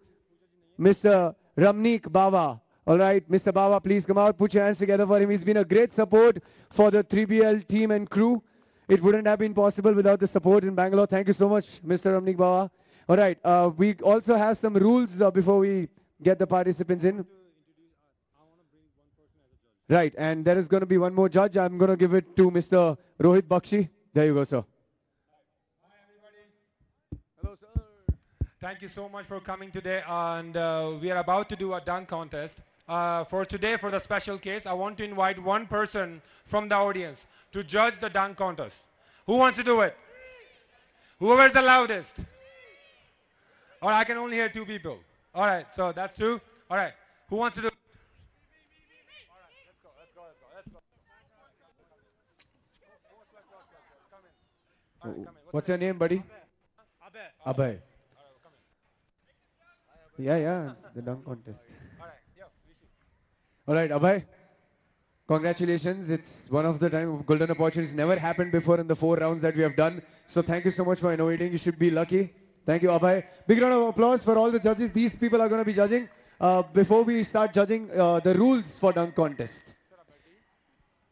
S3: Mr. Ramneek Bawa. All right, Mr. Bawa, please come out. Put your hands together for him. He's been a great support for the 3BL team and crew. It wouldn't have been possible without the support in Bangalore. Thank you so much, Mr. Ramneek Bawa. All right, we also have some rules before we get the participants in. Right, and there is going to be one more judge. I'm going to give it to Mr. Rohit Bakshi. There you go, sir.
S13: Hi, everybody. Hello, sir. Thank you so much for coming today. And we are about to do a dunk contest. For today, for the special case, I want to invite one person from the audience to judge the dunk contest. Who wants to do it? Whoever's the loudest. All right, I can only hear two people. All right, so that's two. All right, who wants to do it?
S3: What's your name, buddy? Abhay. Yeah, it's the dunk contest. All right, Abhay. Congratulations. It's one of the golden opportunities. Never happened before in the 4 rounds that we have done. So thank you so much for innovating. You should be lucky. Thank you, Abhay. Big round of applause for all the judges. These people are going to be judging. Before we start judging, the rules for dunk contest.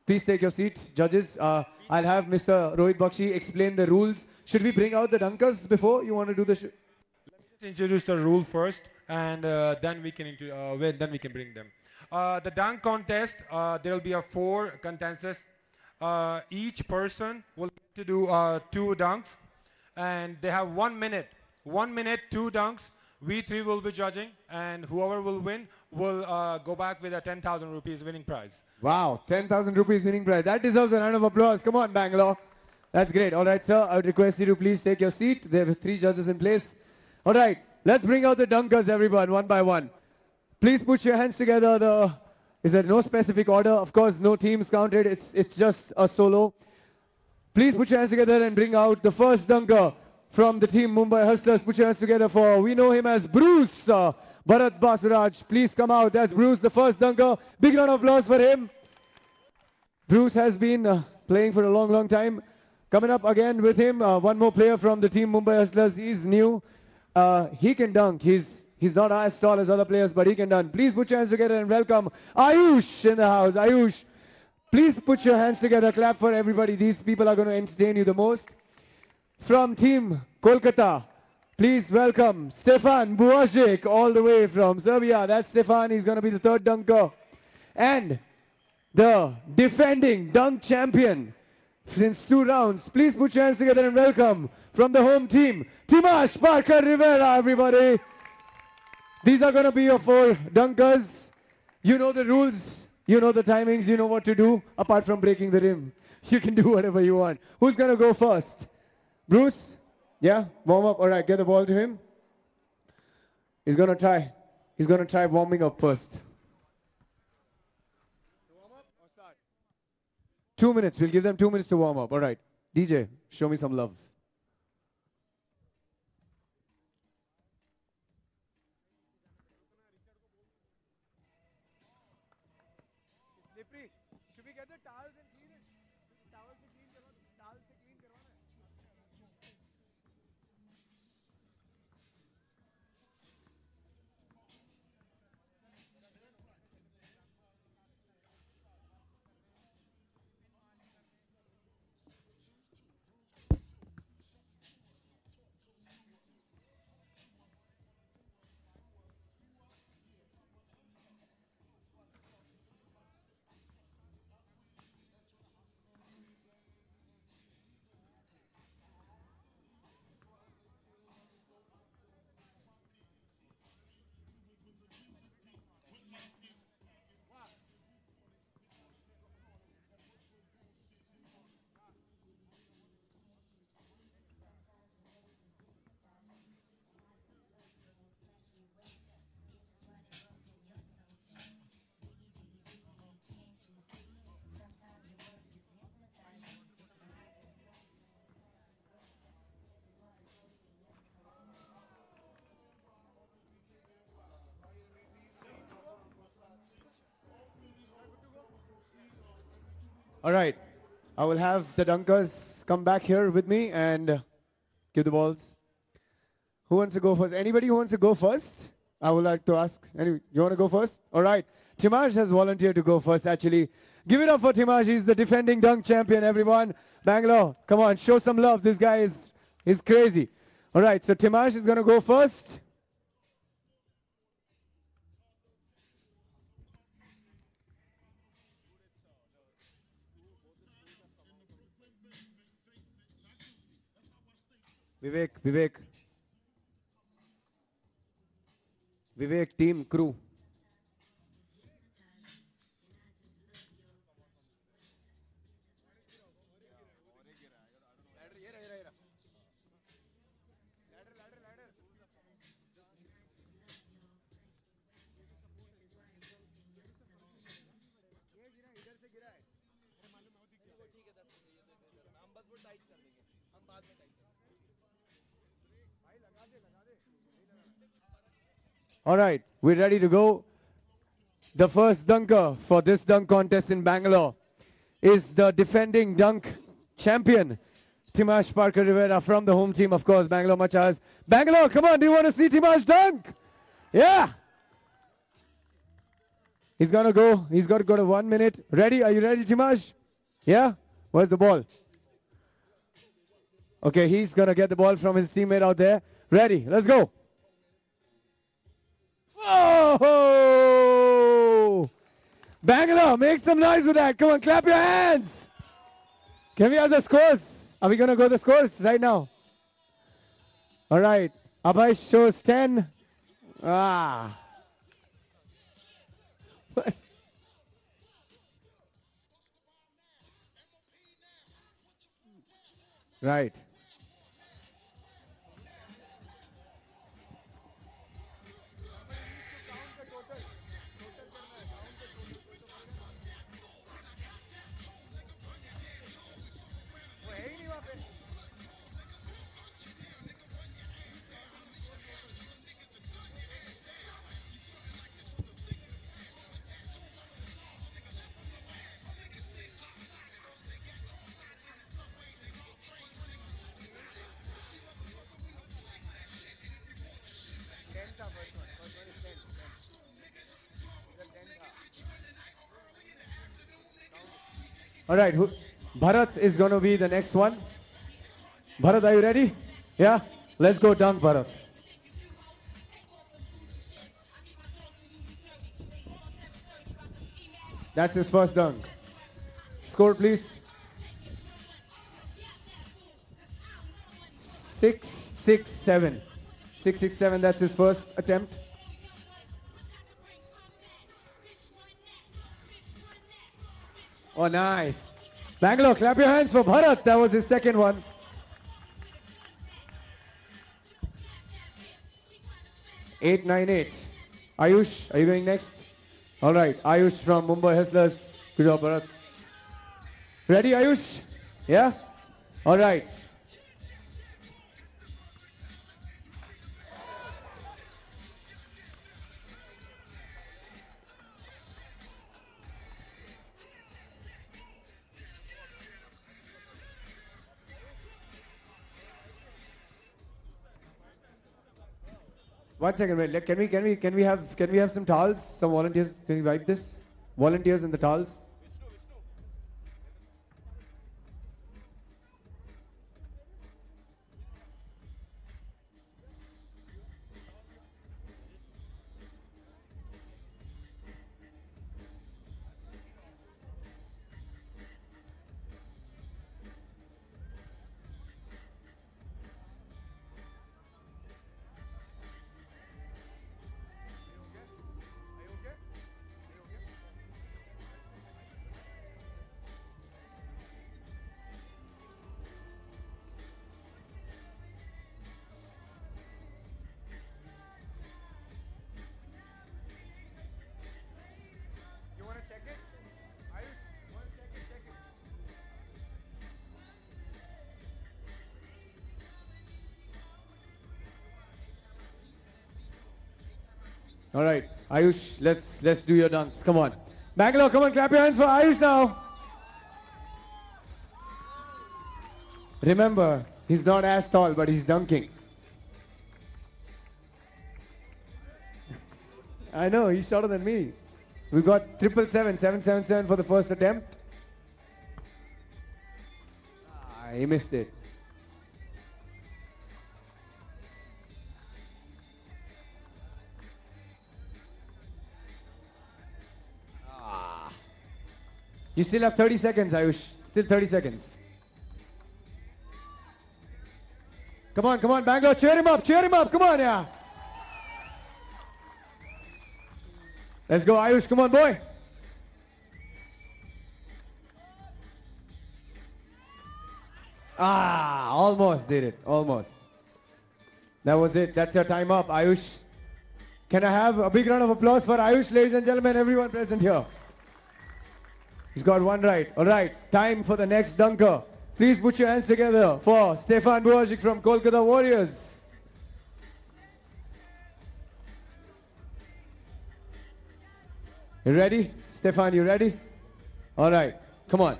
S3: Please take your seat, judges. I'll have Mr. Rohit Bakshi explain the rules. Should we bring out the dunkers before you want to do the?
S13: Let's introduce the rule first, and then we can bring them. The dunk contest, there will be 4 contestants. Each person will have to do 2 dunks, and they have 1 minute. 1 minute, 2 dunks. We 3 will be judging, and whoever will win will go back with a 10,000 rupees winning prize.
S3: Wow, 10,000 rupees winning prize. That deserves a round of applause. Come on, Bangalore. That's great. All right, sir. I would request you to please take your seat. There are 3 judges in place. All right, let's bring out the dunkers, everyone, one by one. Please put your hands together. Is there no specific order? Of course, no teams counted. It's just a solo. Please put your hands together and bring out the first dunker from the team Mumbai Hustlers. Put your hands together for, we know him as Bruce Bharat Basuraj. Please come out. That's Bruce, the first dunker. Big round of applause for him. Bruce has been playing for a long, long time. Coming up again with him, one more player from the team Mumbai Hustlers. He's new. He can dunk. He's not as tall as other players, but he can dunk. Please put your hands together and welcome Ayush in the house. Ayush, please put your hands together. Clap for everybody. These people are going to entertain you the most. From team Kolkata, please welcome Stefan Buazic all the way from Serbia. That's Stefan. He's going to be the 3rd dunker. And the defending dunk champion since 2 rounds. Please put your hands together and welcome from the home team, Timash Parker Rivera, everybody. These are going to be your 4 dunkers. You know the rules. You know the timings. You know what to do. Apart from breaking the rim, you can do whatever you want. Who's going to go first? Bruce? Yeah? Warm up. All right, get the ball to him. He's going to try. He's going to try warming up first. 2 minutes. We'll give them 2 minutes to warm up. All right. DJ, show me some love.
S14: Should we get the towels and clean it? Towels से clean करवाना, towels से clean करवाना.
S3: All right. I will have the dunkers come back here with me and give the balls. Who wants to go first? Anybody who wants to go first? I would like to ask. You want to go first? All right. Timaj has volunteered to go first, actually. Give it up for Timaj. He's the defending dunk champion, everyone. Bangalore, come on, show some love. This guy is crazy. All right, so Timaj is going to go first. Vivek, team, crew. All right, we're ready to go. The first dunker for this dunk contest in Bangalore is the defending dunk champion, Timaj Parker Rivera, from the home team, of course, Bangalore Machas. Bangalore, come on, do you want to see Timaj dunk? Yeah. He's going to go. He's got to go to 1 minute. Ready? Are you ready, Timaj? Yeah? Where's the ball? Okay, he's going to get the ball from his teammate out there. Ready? Let's go. Whoa! Bangalore, make some noise with that. Come on, clap your hands. Can we have the scores? Are we going to go the scores right now? All right. Abhay shows 10. Ah. Right. All right, Bharat is going to be the next one. Bharat, are you ready? Yeah? Let's go dunk, Bharat. That's his first dunk. Score, please. 6-6-7. 6-6-7, that's his first attempt. Oh, nice. Bangalore, clap your hands for Bharat. That was his second one. Eight, 9-8. Ayush, are you going next? All right, Ayush from Mumbai Hustlers. Good job, Bharat. Ready, Ayush? Yeah? All right. One second, wait. Can we have some towels? Some volunteers? Can we wipe this? Volunteers in the towels. All right, Ayush, let's do your dunks. Come on. Bangalore, come on, clap your hands for Ayush now. Remember, he's not as tall, but he's dunking. I know, he's shorter than me. We got 777 for the first attempt. He missed it. You still have 30 seconds, Ayush. Still 30 seconds. Come on, Bangalore, cheer him up, come on, yeah. Let's go, Ayush, come on, boy. Almost did it, almost. That was it, that's your time up, Ayush. Can I have a big round of applause for Ayush, ladies and gentlemen, everyone present here. He's got one right. All right, time for the next dunker. Please put your hands together for Stefan Buajic from Kolkata Warriors. You ready? Stefan, you ready? All right, come on.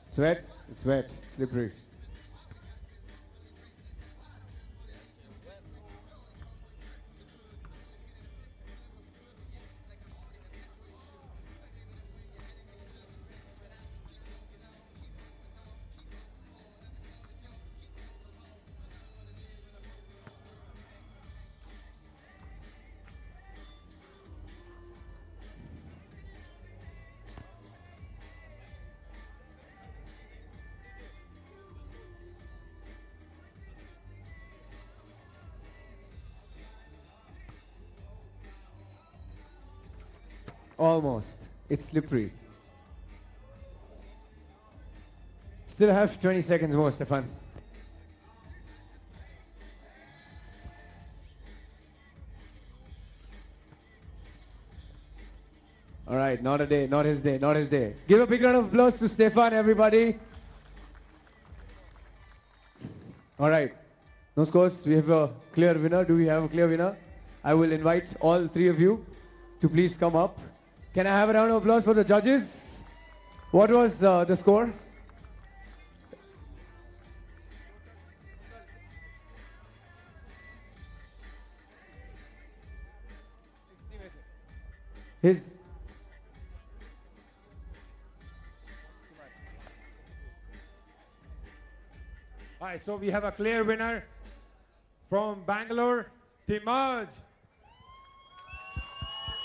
S3: It's wet, it's slippery. Almost. It's slippery. Still have 20 seconds more, Stefan. All right, not a day, not his day, not his day. Give a big round of applause to Stefan, everybody. All right, no scores. We have a clear winner. Do we have a clear winner? I will invite all three of you to please come up. Can I have a round of applause for the judges? What was the score? His.
S13: All right, so we have a clear winner from Bangalore, Timaj.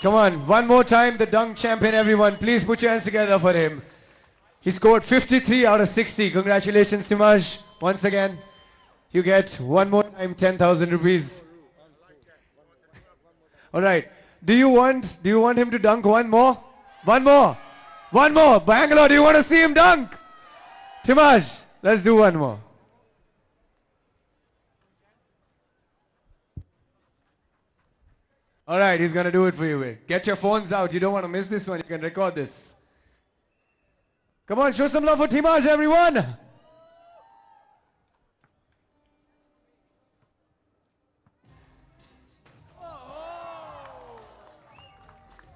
S3: Come on, one more time, the dunk champion, everyone. Please put your hands together for him. He scored 53 out of 60. Congratulations, Timaj. Once again, you get one more time 10,000 rupees. All right. Do you want him to dunk one more? One more. One more. Bangalore, do you want to see him dunk? Timaj, let's do one more. All right, he's going to do it for you. Get your phones out. You don't want to miss this one. You can record this. Come on, show some love for Timaj, everyone.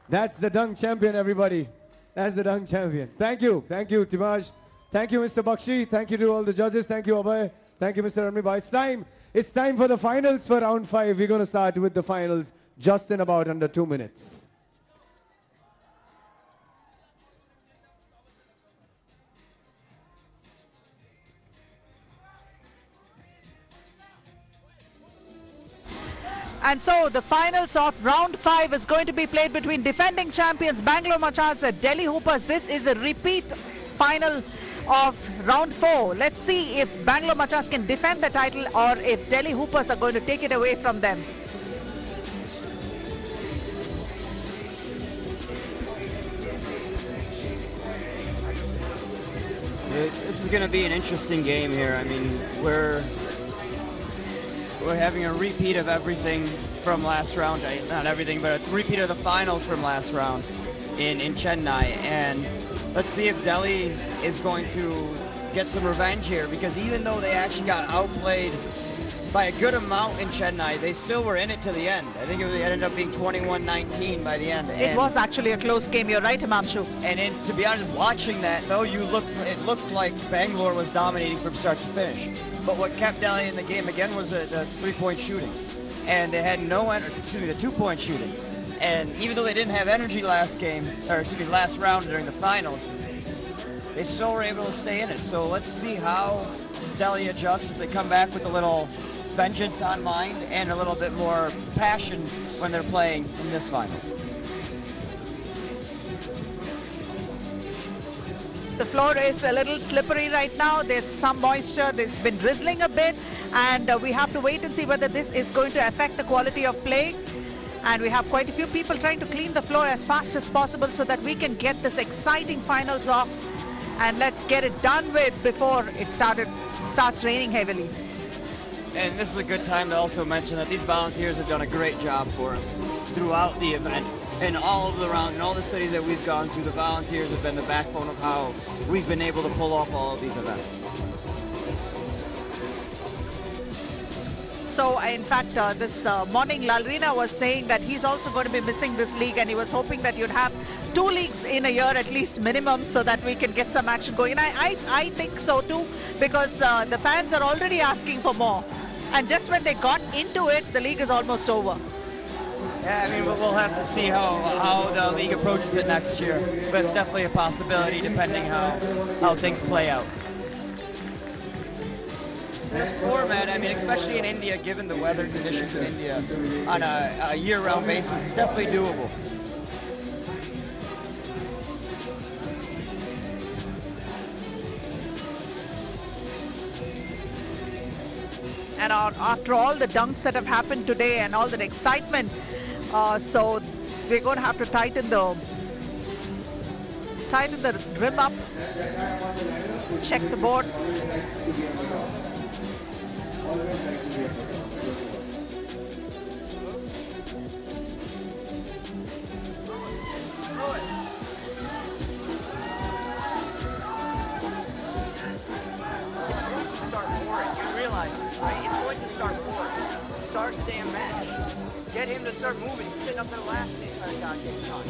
S3: That's the dunk champion, everybody. That's the dunk champion. Thank you, Timaj. Thank you, Mr. Bakshi. Thank you to all the judges. Thank you, Abhay. Thank you, Mr. Armiba. It's time for the finals for round 5. We're going to start with the finals just in about under 2 minutes.
S1: And so the finals of round 5 is going to be played between defending champions Bangalore Machas and Delhi Hoopers. This is a repeat final of round 4. Let's see if Bangalore Machas can defend the title or if Delhi Hoopers are going to take it away from them.
S2: This is going to be an interesting game here. I mean, we're having a repeat of everything from last round. Not everything, but a repeat of the finals from last round in Chennai. And let's see if Delhi is going to get some revenge here, because even though they actually got outplayed by a good amount in Chennai. They still were in it to the end. I think it ended up being 21-19 by the end.
S1: It was actually a close game. You're right, Himanshu.
S2: And to be honest, watching that though, it looked like Bangalore was dominating from start to finish. But what kept Delhi in the game again was the three-point shooting, and they had the two-point shooting. And even though they didn't have energy last round during the finals, they still were able to stay in it. So let's see how Delhi adjusts if they come back with a little vengeance on mind and a little bit more passion when they're playing in this finals.
S1: The floor is a little slippery right now. There's some moisture. It's been drizzling a bit, and we have to wait and see whether this is going to affect the quality of play. And we have quite a few people trying to clean the floor as fast as possible so that we can get this exciting finals off, and let's get it done with before it starts raining heavily.
S2: And this is a good time to also mention that these volunteers have done a great job for us throughout the event. In all of the rounds, in all the cities that we've gone to, the volunteers have been the backbone of how we've been able to pull off all of these events.
S1: So, in fact, this morning, Lalrina was saying that he's also going to be missing this league, and he was hoping that you'd have 2 leagues in a year at least minimum so that we can get some action going. And I think so too, because the fans are already asking for more. And just when they got into it, the league is almost over.
S2: Yeah, I mean, we'll have to see how the league approaches it next year. But it's definitely a possibility depending how things play out. This format, I mean, especially in India, given the weather conditions in India, on a year-round basis, is definitely doable.
S1: And after all the dunks that have happened today and all that excitement, so we're going to have to tighten the rim up, check the board.
S2: Right? It's going to start pouring. Start the damn match. Get him to start moving. He's sitting up there laughing the entire goddamn time.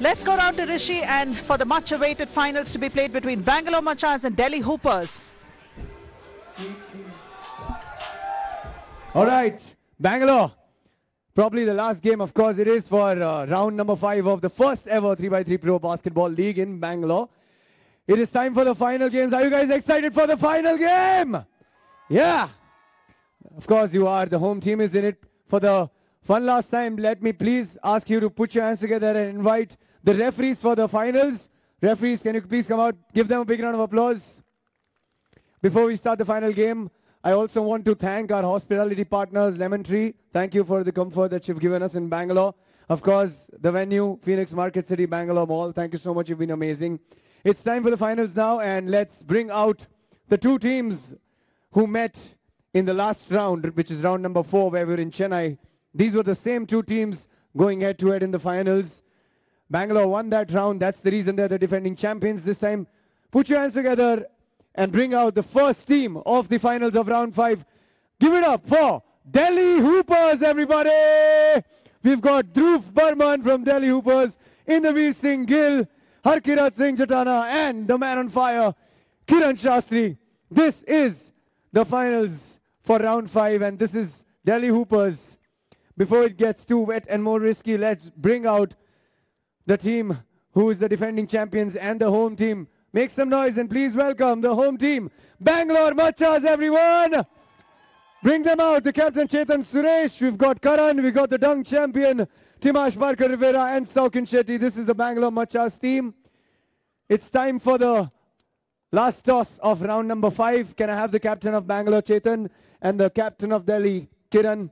S1: Let's go down to Rishi and for the much awaited finals to be played between Bangalore Machas and Delhi Hoopers.
S3: All right, Bangalore. Probably the last game, of course, it is for round number 5 of the first ever 3x3 Pro Basketball League in Bangalore. It is time for the final games. Are you guys excited for the final game? Yeah. Of course you are. The home team is in it. For the one last time, let me please ask you to put your hands together and invite the referees for the finals. Referees, can you please come out? Give them a big round of applause. Before we start the final game, I also want to thank our hospitality partners, Lemon Tree. Thank you for the comfort that you've given us in Bangalore. Of course, the venue, Phoenix Market City, Bangalore Mall. Thank you so much. You've been amazing. It's time for the finals now, and let's bring out the two teams who met in the last round, which is round number 4, where we were in Chennai. These were the same two teams going head-to-head in the finals. Bangalore won that round. That's the reason they're the defending champions this time. Put your hands together and bring out the first team of the finals of round 5. Give it up for Delhi Hoopers, everybody! We've got Dhruv Burman from Delhi Hoopers, Inderveer Singh Gill, Harkirat Singh Jatana, and the man on fire, Kiran Shastri. This is the finals for round 5, and this is Delhi Hoopers. Before it gets too wet and more risky, let's bring out the team who is the defending champions and the home team. Make some noise and please welcome the home team, Bangalore Machas, everyone! Bring them out, the captain Chetan Suresh, we've got Karan, we've got the dunk champion, Timash Barker Rivera and Saukin Shetty. This is the Bangalore Machas team. It's time for the last toss of round number 5. Can I have the captain of Bangalore, Chetan, and the captain of Delhi, Kiran?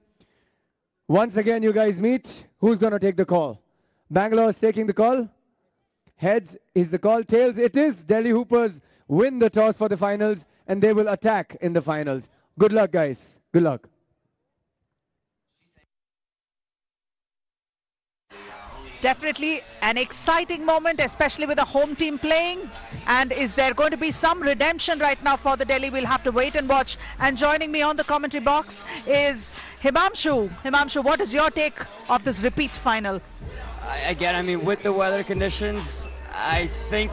S3: Once again, you guys meet. Who's going to take the call? Bangalore is taking the call. Heads is the call. Tails it is. Delhi Hoopers win the toss for the finals, and they will attack in the finals. Good luck, guys. Good luck.
S1: Definitely an exciting moment, especially with the home team playing. And is there going to be some redemption right now for the Delhi? We'll have to wait and watch. And joining me on the commentary box is Himamshu. Himamshu, what is your take of this repeat final?
S2: Again, I mean, with the weather conditions, I think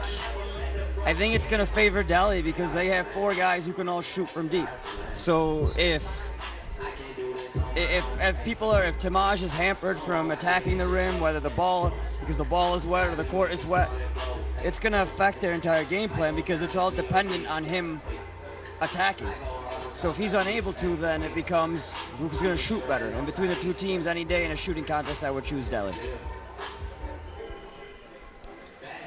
S2: it's going to favor Delhi because they have 4 guys who can all shoot from deep. So if Timaj is hampered from attacking the rim, whether because the ball is wet or the court is wet, it's going to affect their entire game plan because it's all dependent on him attacking. So if he's unable to, then it becomes who's going to shoot better. And between the two teams, any day in a shooting contest, I would choose Delhi.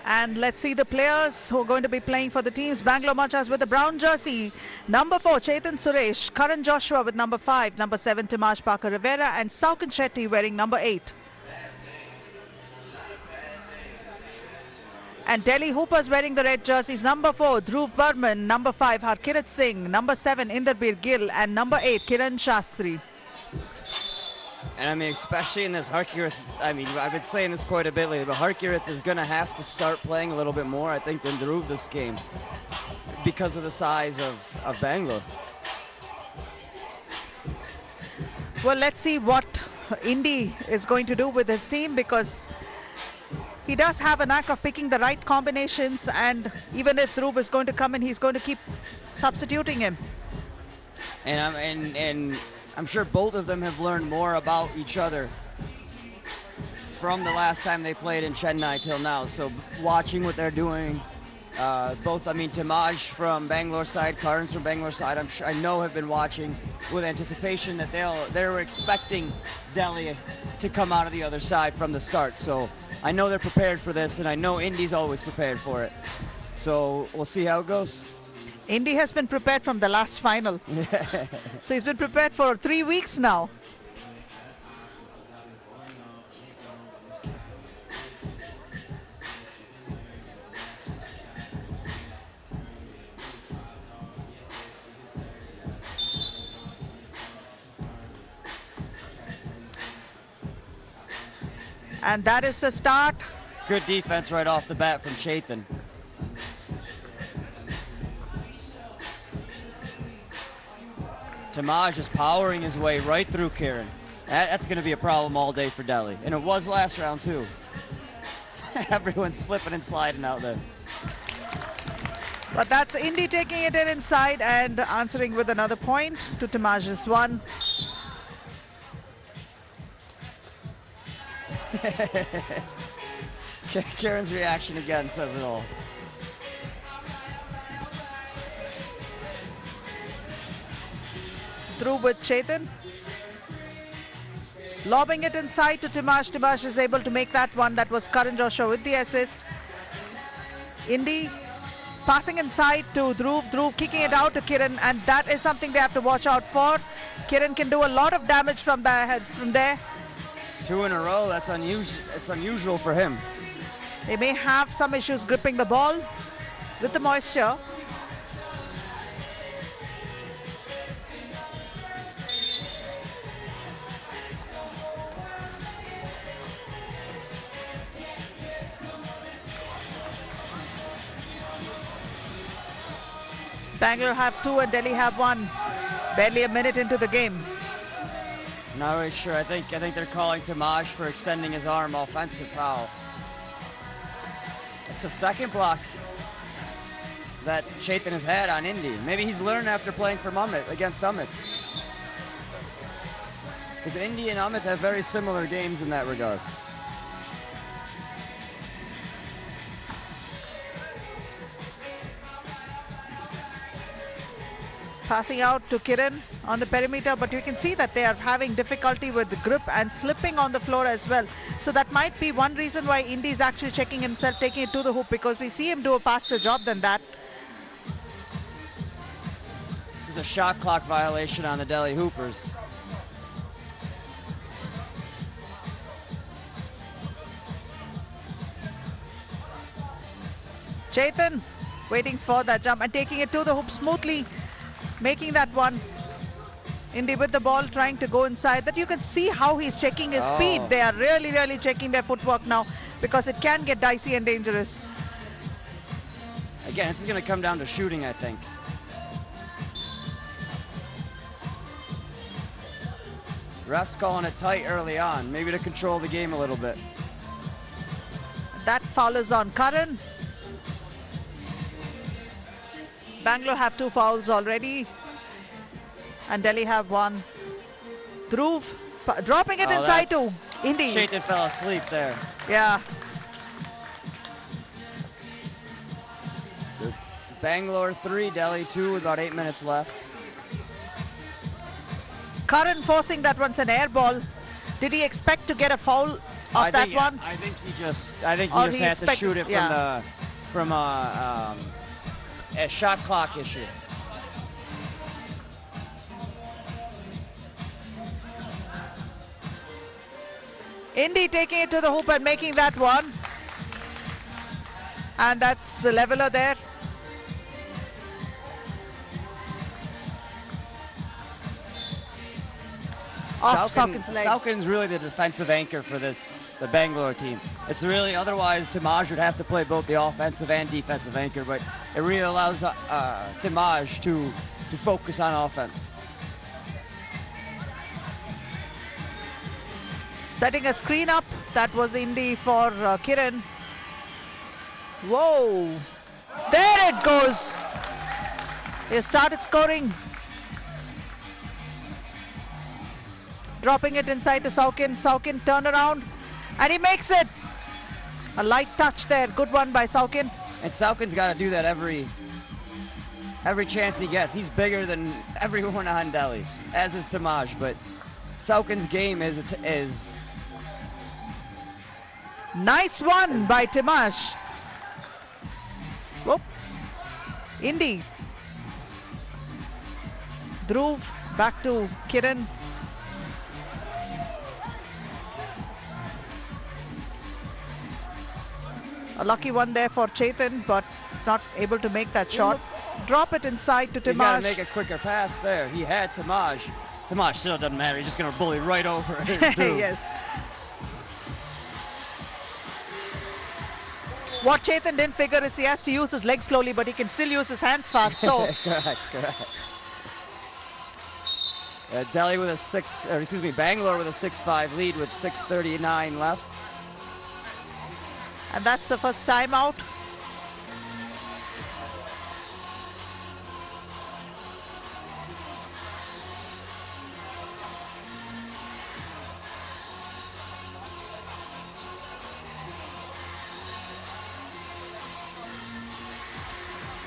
S1: And let's see the players who are going to be playing for the teams. Bangalore Machas with the brown jersey. Number 4, Chetan Suresh. Karan Joshua with number 5. Number 7, Timash Parker Rivera. And Saukin Shetty wearing number 8. And Delhi Hoopers wearing the red jerseys. Number 4, Dhruv Burman. Number 5, Harkirat Singh. Number 7, Inderveer Gill. And number 8, Kiran Shastri.
S2: And I mean, especially in this Harkirat, I mean, I've been saying this quite a bit lately, but Harkirat is going to have to start playing a little bit more, I think, than Dhruv this game because of the size of Bangalore.
S1: Well, let's see what Indy is going to do with his team because he does have a knack of picking the right combinations, and even if Dhruv is going to come in, he's going to keep substituting him.
S2: And I'm sure both of them have learned more about each other from the last time they played in Chennai till now. So watching what they're doing Both, I mean, Tamaj from Bangalore side, Karan's from Bangalore side, I know have been watching with anticipation that they're expecting Delhi to come out of the other side from the start. So I know they're prepared for this, and I know Indy's always prepared for it. So we'll see how it goes.
S1: Indy has been prepared from the last final. So he's been prepared for 3 weeks now. And that is a start.
S2: Good defense right off the bat from Chetan. Tamaj is powering his way right through Kiran. That's going to be a problem all day for Delhi. And it was last round, too. Everyone's slipping and sliding out there.
S1: But that's Indy taking it in inside and answering with another point to Tamaj's one.
S2: Karen's reaction again says it all.
S1: Through with Chetan. Lobbing it inside to Tamaj. Tamaj is able to make that one. That was Karan Joshua with the assist. Indy passing inside to Dhruv. Dhruv kicking it out to Kiran, and that is something they have to watch out for. Kiran can do a lot of damage from there.
S2: 2 in a row, that's unusual. It's unusual for him.
S1: They may have some issues gripping the ball with the moisture. Bangalore have 2 and Delhi have 1. Barely a minute into the game.
S2: Not really sure. I think they're calling Tamaj for extending his arm. Offensive foul. It's the second block that Chetan has had on Indy. Maybe he's learned after playing for against Amit. Because Indy and Amit have very similar games in that regard.
S1: Passing out to Kiran on the perimeter, but you can see that they are having difficulty with the grip and slipping on the floor as well. So that might be one reason why Indy is actually checking himself, taking it to the hoop, because we see him do a faster job than that.
S2: There's a shot clock violation on the Delhi Hoopers.
S1: Chetan waiting for that jump and taking it to the hoop smoothly. Making that one. Indy with the ball trying to go inside. That you can see how he's checking his speed. They are really, really checking their footwork now because it can get dicey and dangerous.
S2: Again, this is going to come down to shooting, I think. Ref's calling it tight early on, maybe to control the game a little bit.
S1: That foul is on Karan. Bangalore have 2 fouls already. And Delhi have 1. Dhruv dropping it inside to Indy.
S2: Chetan fell asleep there.
S1: Yeah.
S2: So Bangalore 3, Delhi 2 with about 8 minutes left.
S1: Karan forcing that once an air ball. Did he expect to get a foul off that one?
S2: I think he just had to shoot it from a shot clock issue.
S1: Indy taking it to the hoop and making that one. And that's the leveler there.
S2: Saukin's really the defensive anchor for the Bangalore team. It's really, otherwise Tamaj would have to play both the offensive and defensive anchor, but it really allows Tamaj to focus on offense.
S1: Setting a screen up, that was Indy for Kiran. Whoa, there it goes. They started scoring. Dropping it inside to Saukin. Saukin turn around and he makes it. A light touch there. Good one by Saukin.
S2: And Saukin's got to do that every chance he gets. He's bigger than everyone on Delhi, as is Tamaj. But Saukin's game is
S1: Nice one by Timash. Whoop. Indy. Dhruv back to Kiran. A lucky one there for Chetan, but he's not able to make that shot. Drop it inside to Timash.
S2: He's got to make a quicker pass there. He had Tamaj. Tamaj still doesn't matter. He's just going to bully right over it.
S1: Yes. What Chetan didn't figure is he has to use his legs slowly, but he can still use his hands fast. So
S2: correct. Delhi with a Bangalore with a 6-5 lead with 6:39 left.
S1: And that's the first time out.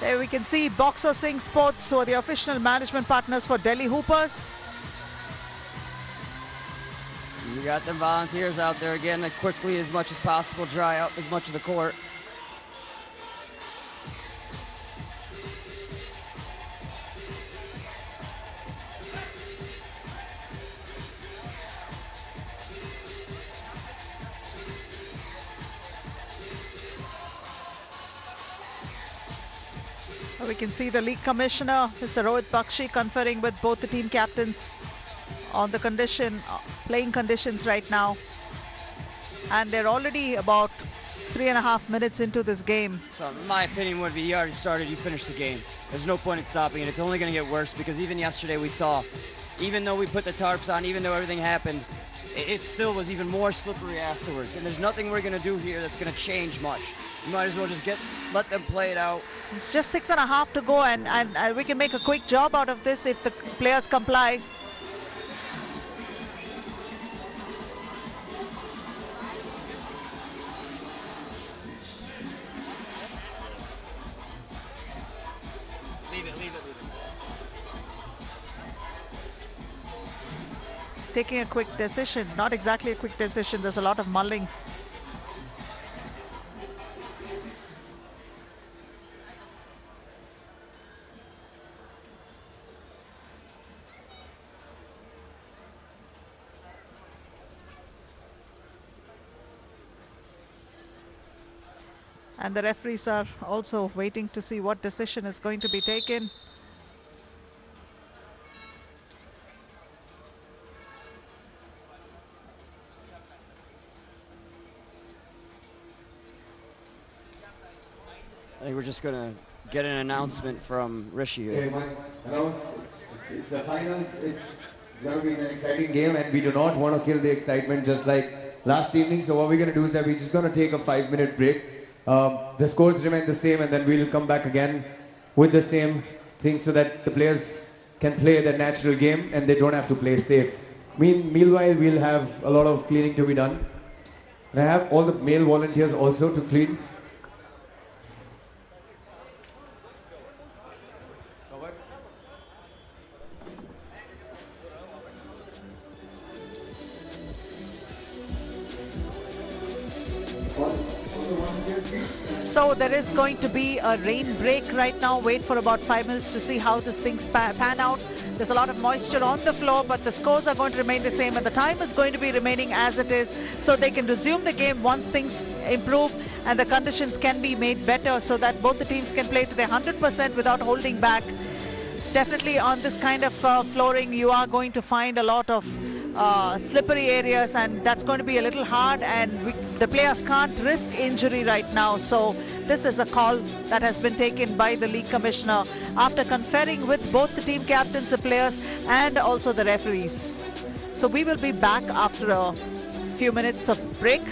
S1: There we can see Boxer Singh Sports, who are the official management partners for Delhi Hoopers.
S2: You got them volunteers out there again to quickly, as much as possible, dry up as much of the court.
S1: We can see the league commissioner, Mr. Rohit Bakshi, conferring with both the team captains on the playing conditions right now. And they're already about 3.5 minutes into this game.
S2: So my opinion would be you already started, you finished the game. There's no point in stopping it. It's only going to get worse because even yesterday we saw, even though we put the tarps on, even though everything happened, it still was even more slippery afterwards. And there's nothing we're going to do here that's going to change much. You might as well just let them play it out.
S1: It's just 6.5 to go, and we can make a quick job out of this if the players comply.
S2: Leave it.
S1: Taking a quick decision, not exactly a quick decision, there's a lot of mulling. And the referees are also waiting to see what decision is going to be taken.
S2: I think we're just going to get an announcement from Rishi here.
S3: It's the finals. It's going to be an exciting game, and we do not want to kill the excitement just like last evening. So what we're going to do is that we're just going to take a 5-minute break. The scores remain the same, and then we'll come back again with the same thing so that the players can play their natural game and they don't have to play safe. Meanwhile, we'll have a lot of cleaning to be done. And I have all the male volunteers also to clean.
S1: So there is going to be a rain break right now. Wait for about 5 minutes to see how this thing pan out. There's a lot of moisture on the floor, but the scores are going to remain the same and the time is going to be remaining as it is, so they can resume the game once things improve and the conditions can be made better so that both the teams can play to their 100% without holding back. Definitely on this kind of flooring, you are going to find a lot of slippery areas, and that's going to be a little hard, and the players can't risk injury right now. So this is a call that has been taken by the league commissioner after conferring with both the team captains, the players, and also the referees. So we will be back after a few minutes of break.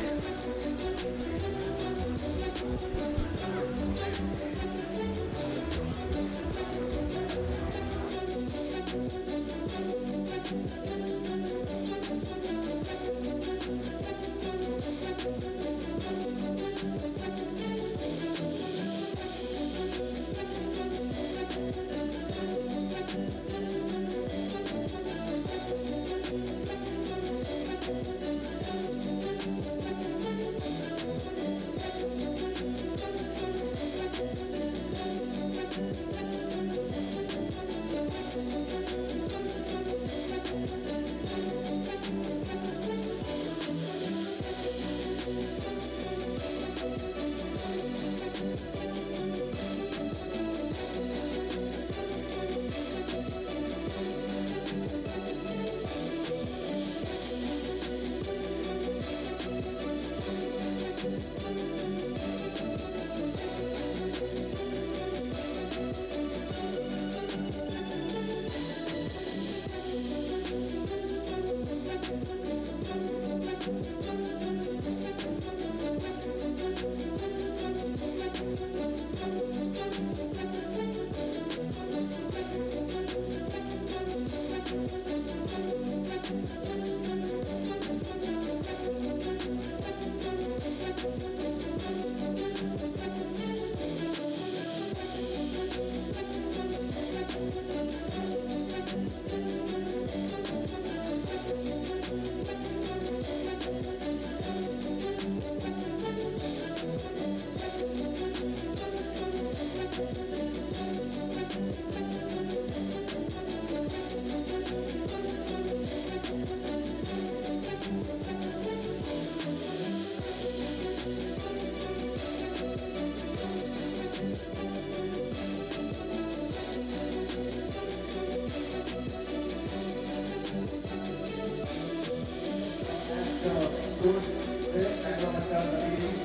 S15: Scores set and Ramachandra leading.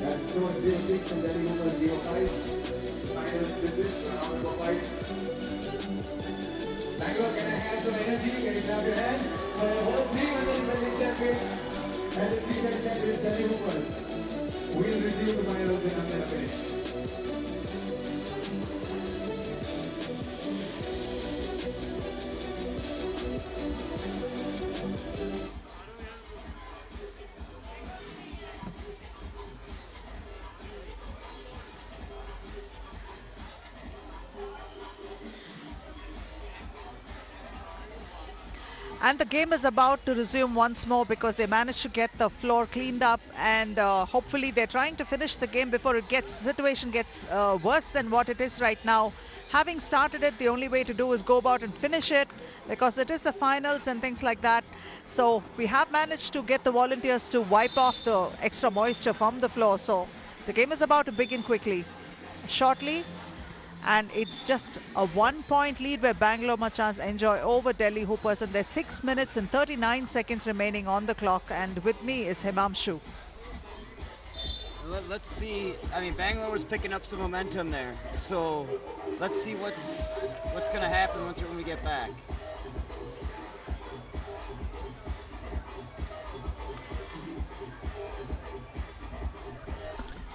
S15: And scores 0-6 and Delhi Hoopers 0-5. Finals visit round number 5. Bangalore, can I have some energy? Can you clap your hands for the whole team and the defending champions and the three-time champions Delhi Hoopers. We'll resume the finals in under a minute.
S1: And the game is about to resume once more because they managed to get the floor cleaned up, and hopefully they're trying to finish the game before situation gets worse than what it is right now. Having started it, the only way to do is go about and finish it because it is the finals and things like that. So we have managed to get the volunteers to wipe off the extra moisture from the floor. So the game is about to begin quickly, shortly. And it's just a 1-point lead where Bangalore Machas enjoy over Delhi Hoopers, and there's 6 minutes and 39 seconds remaining on the clock. And with me is Himamshu.
S2: Let's see. I mean, Bangalore was picking up some momentum there, so let's see what's going to happen when we get back.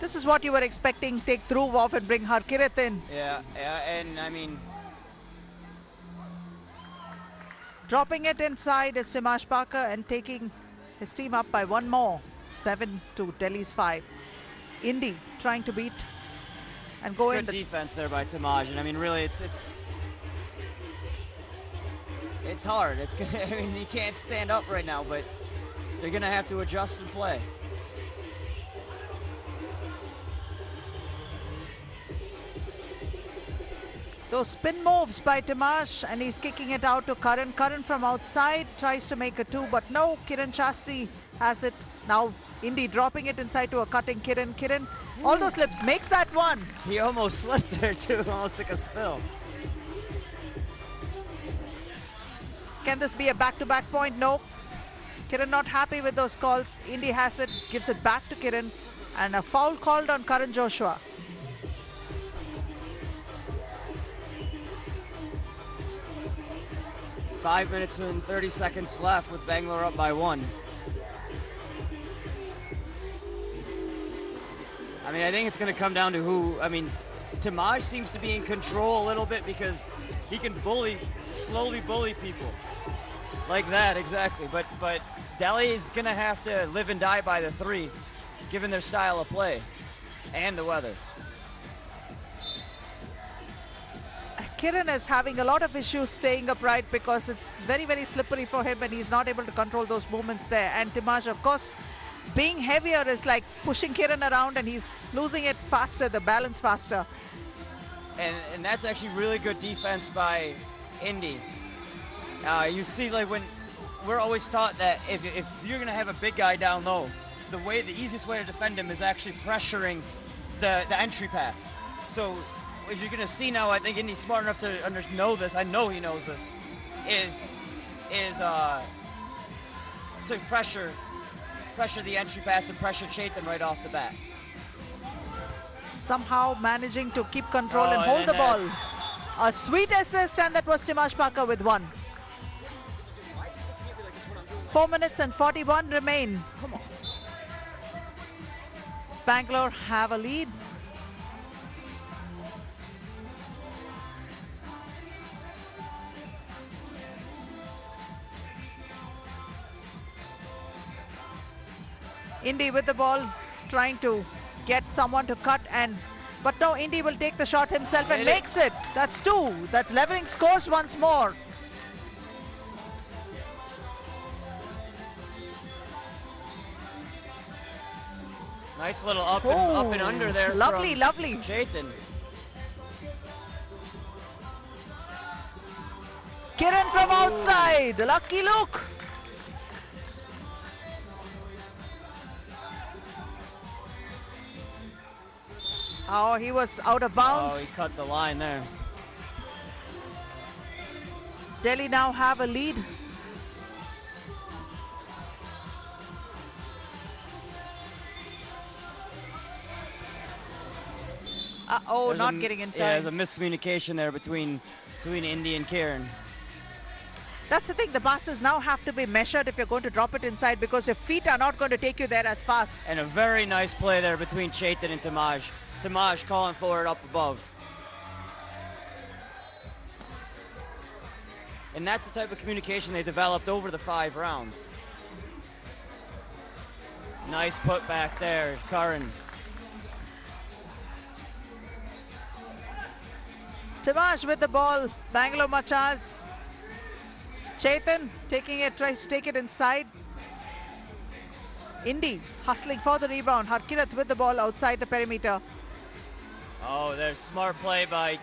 S1: This is what you were expecting. Take Dhruv off and bring Harkirat in.
S2: Yeah, and I mean,
S1: dropping it inside is Timash Parker and taking his team up by one more. 7 to Delhi's 5. Indy trying to beat and go in.
S2: Good defense there by Timaj, and I mean, really, it's hard. It's gonna. I mean, he can't stand up right now, but they're gonna have to adjust and play.
S1: Those spin moves by Timash, and he's kicking it out to Karan. Karan from outside tries to make a 2, but no, Kiran Shastri has it. Now Indy dropping it inside to a cutting Kiran. Kiran, all those slips, makes that 1.
S2: He almost slipped there too, almost took a spill.
S1: Can this be a back-to-back point? No. Kiran not happy with those calls. Indy has it, gives it back to Kiran, and a foul called on Karan Joshua.
S2: 5 minutes and 30 seconds left with Bangalore up by 1. I mean, I think it's going to come down to who. I mean, Timaj seems to be in control a little bit because he can slowly bully people. Like that, exactly. But Delhi is going to have to live and die by the 3, given their style of play and the weather.
S1: Kiran is having a lot of issues staying upright because it's very, very slippery for him and he's not able to control those movements there. And Timaj, of course, being heavier is like pushing Kiran around and he's losing it faster, the balance faster.
S2: And that's actually really good defense by Indy. You see, like when we're always taught that if you're going to have a big guy down low, the easiest way to defend him is actually pressuring the entry pass. So as you're going to see now, I think Indy's smart enough to know this. I know he knows this. Is to pressure the entry pass and pressure Chetan right off the bat.
S1: Somehow managing to keep control and hold the ball. A sweet assist, and that was Timash Parker with 1. 4 minutes and 41 remain. Bangalore have a lead. Indy with the ball, trying to get someone to cut, but no, Indy will take the shot himself and makes it. That's 2. That's leveling scores once more.
S2: Nice little up and under there.
S1: Lovely,
S2: from
S1: lovely.
S2: Chetan.
S1: Kiran from outside. Lucky look. Oh, he was out of bounds.
S2: Oh, he cut the line there.
S1: Delhi now have a lead. Uh-oh, not getting in time.
S2: Yeah, there's a miscommunication there between Indy and Kieran.
S1: That's the thing, the passes now have to be measured if you're going to drop it inside, because your feet are not going to take you there as fast.
S2: And a very nice play there between Chetan and Tamaj. Tamaj calling for it up above. And that's the type of communication they developed over the 5 rounds. Nice put back there, Karan.
S1: Tamaj with the ball, Bangalore Machas. Chetan taking it, tries to take it inside. Indy hustling for the rebound. Harkirath with the ball outside the perimeter.
S2: Oh, there's smart play by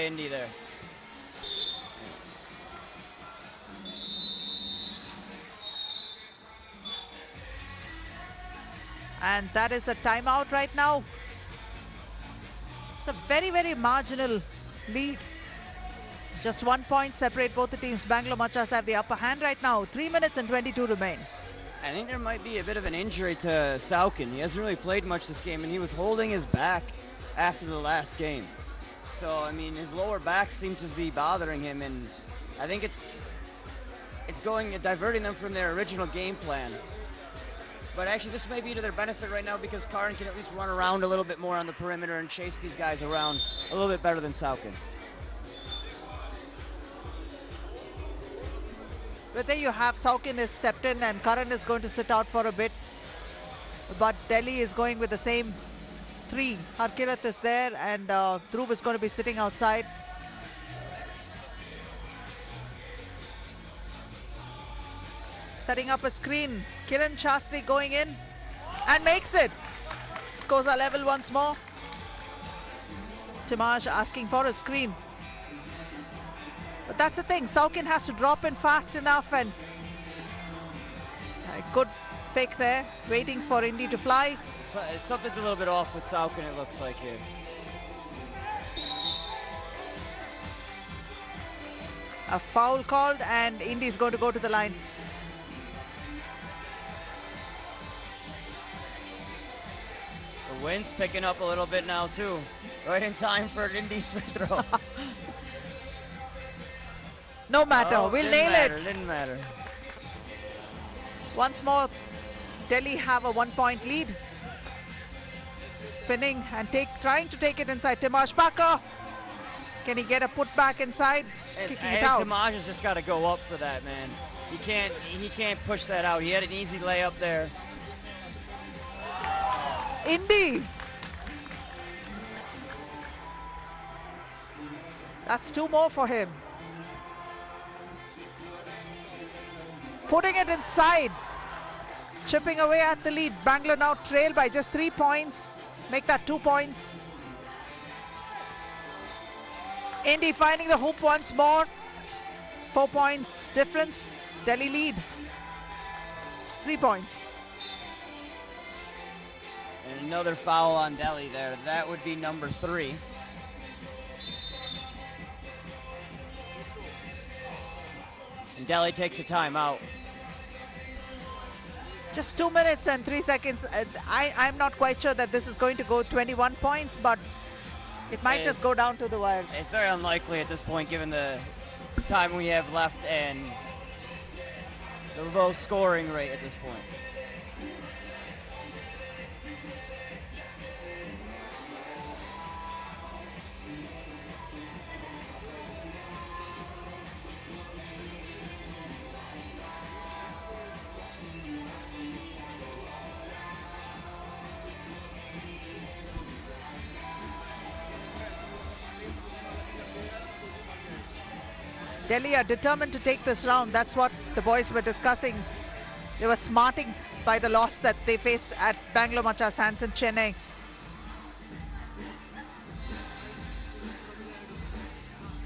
S2: Indy there.
S1: And that is a timeout right now. It's a very, very marginal lead. Just 1 point separate both the teams. Bangalore Machas have the upper hand right now. 3 minutes and 22 remain.
S2: I think there might be a bit of an injury to Saukin. He hasn't really played much this game, and he was holding his back after the last game. So, I mean, his lower back seems to be bothering him, and I think it's diverting them from their original game plan. But actually, this may be to their benefit right now, because Karan can at least run around a little bit more on the perimeter and chase these guys around a little bit better than Saukin.
S1: But there you have Saukin has stepped in and Karan is going to sit out for a bit. But Delhi is going with the same 3. Harkirath is there and Dhruv is going to be sitting outside. Setting up a screen. Kiran Shastri going in and makes it. Scores are level once more. Timaj asking for a screen. But that's the thing, Saukin has to drop in fast enough, and a good fake there, waiting for Indy to fly.
S2: Something's a little bit off with Saukin, it looks like here.
S1: A foul called, and Indy's going to go to the line.
S2: The wind's picking up a little bit now too. Right in time for an Indy's free throw.
S1: No matter, we'll nail it.
S2: Didn't matter.
S1: Once more, Delhi have a 1 point lead. Spinning and trying to take it inside. Timaj Parker. Can he get a put back inside? Kicking it out.
S2: Timaj has just got to go up for that, man. He can't push that out. He had an easy layup there.
S1: Indy. That's 2 more for him. Putting it inside. Chipping away at the lead. Bangalore now trail by just 3 points. Make that 2 points. Indy finding the hoop once more. 4 points difference. Delhi lead. 3 points.
S2: And another foul on Delhi there. That would be number 3. And Delhi takes a timeout.
S1: Just 2 minutes and 3 seconds. I'm not quite sure that this is going to go 21 points, but it might just go down to the wire.
S2: It's very unlikely at this point, given the time we have left and the low scoring rate at this point.
S1: Delhi are determined to take this round. That's what the boys were discussing. They were smarting by the loss that they faced at Bangalore Machas hands in Chennai.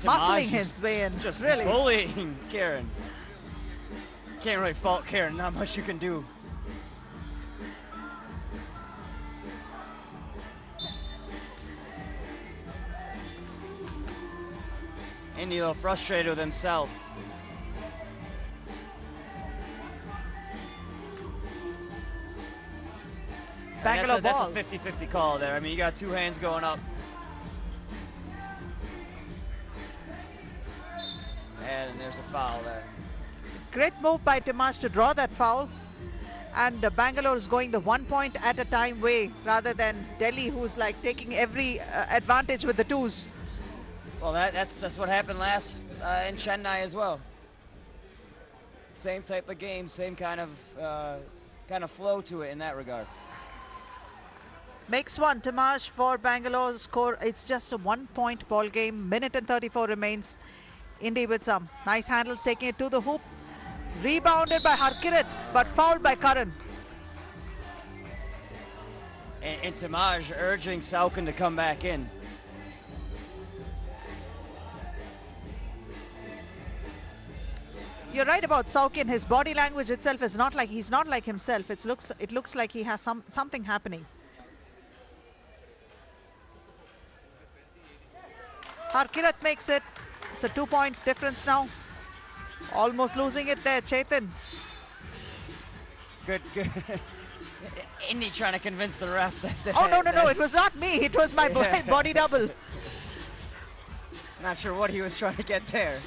S1: Muscling his way in.
S2: Just
S1: really
S2: bullying Karen. Can't really fault Karen. Not much you can do. Indy a little frustrated with himself.
S1: Bangalore ball.
S2: That's a 50-50 call there. I mean, you got two hands going up. And there's a foul there.
S1: Great move by Timash to draw that foul. And Bangalore is going the 1 point at a time way rather than Delhi, who's like taking every advantage with the twos.
S2: Well, that's what happened last in Chennai as well. Same type of game, same kind of flow to it in that regard.
S1: Makes one. Timash for Bangalore score. It's just a 1 point ball game. Minute and 34 remains. Indy with some nice handles, taking it to the hoop. Rebounded by Harkirat, but fouled by Karan.
S2: And Timaj urging Saukin to come back in.
S1: You're right about Saukin. His body language itself is not like he's not like himself. It looks like he has something happening. Harkirat makes it. It's a 2 point difference now. Almost losing it there, Chetan.
S2: Good. Indy trying to convince the ref that.
S1: Oh, no, it was not me. It was my body double.
S2: Not sure what he was trying to get there.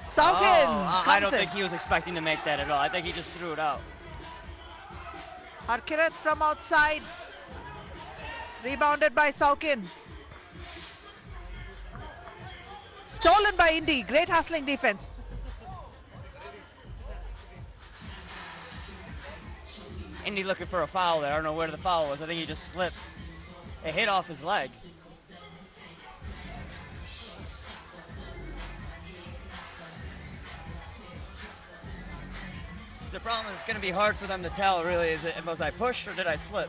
S1: Saukin
S2: I don't think he was expecting to make that at all. I think he just threw it out.
S1: Harkirat from outside. Rebounded by Saukin. Stolen by Indy. Great hustling defense.
S2: Indy looking for a foul there. I don't know where the foul was. I think he just slipped. It hit off his leg. So the problem is it's going to be hard for them to tell, really. Was I pushed or did I slip?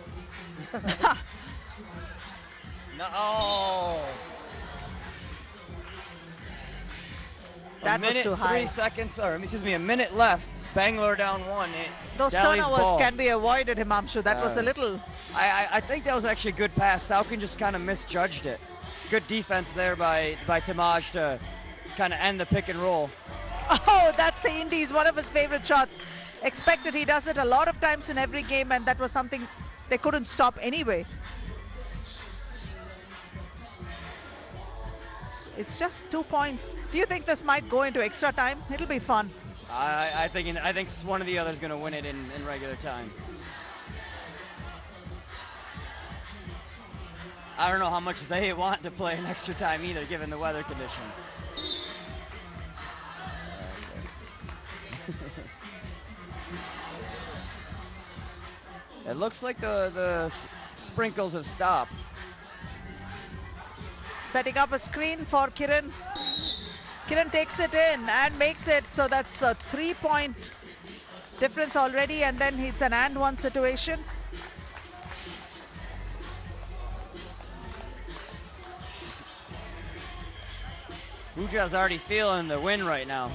S2: No.
S1: That was too high.
S2: 3 seconds, or excuse me, a minute left. Bangalore down 1.
S1: Those
S2: Delhi's
S1: turnovers
S2: ball.
S1: can be avoided, Himamshu. That was a little...
S2: I think that was actually a good pass. Saukin just kind of misjudged it. Good defense there by Timaj to kind of end the pick and roll.
S1: Oh, that's Indy's one of his favorite shots. Expected, he does it a lot of times in every game, and that was something they couldn't stop anyway. It's just 2 points. Do you think this might go into extra time? It'll be fun.
S2: I think one of the others going to win it in regular time. I don't know how much they want to play in extra time either, given the weather conditions. It looks like the sprinkles have stopped.
S1: Setting up a screen for Kiran. Kiran takes it in and makes it, so that's a 3 point difference already, and then it's an and one situation.
S2: Puja's already feeling the win right now.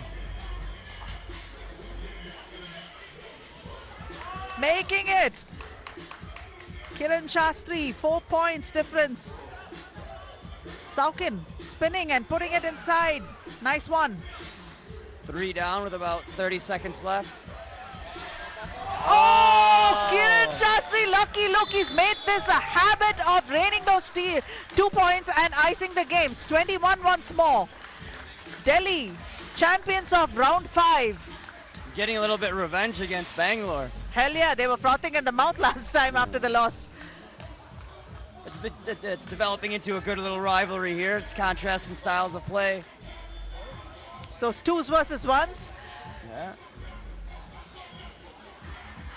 S1: Making it. Kiran Shastri, 4 points difference. Saukin spinning and putting it inside. Nice one.
S2: 3 down with about 30 seconds left.
S1: Oh, Kiran Shastri, lucky look. He's made this a habit of raining those 2 points and icing the games. 21 once more. Delhi, champions of round 5.
S2: Getting a little bit revenge against Bangalore.
S1: Hell yeah, they were frothing in the mouth last time after the loss.
S2: It's developing into a good little rivalry here. It's contrasting styles of play.
S1: So it's 2s versus 1s.
S2: Yeah.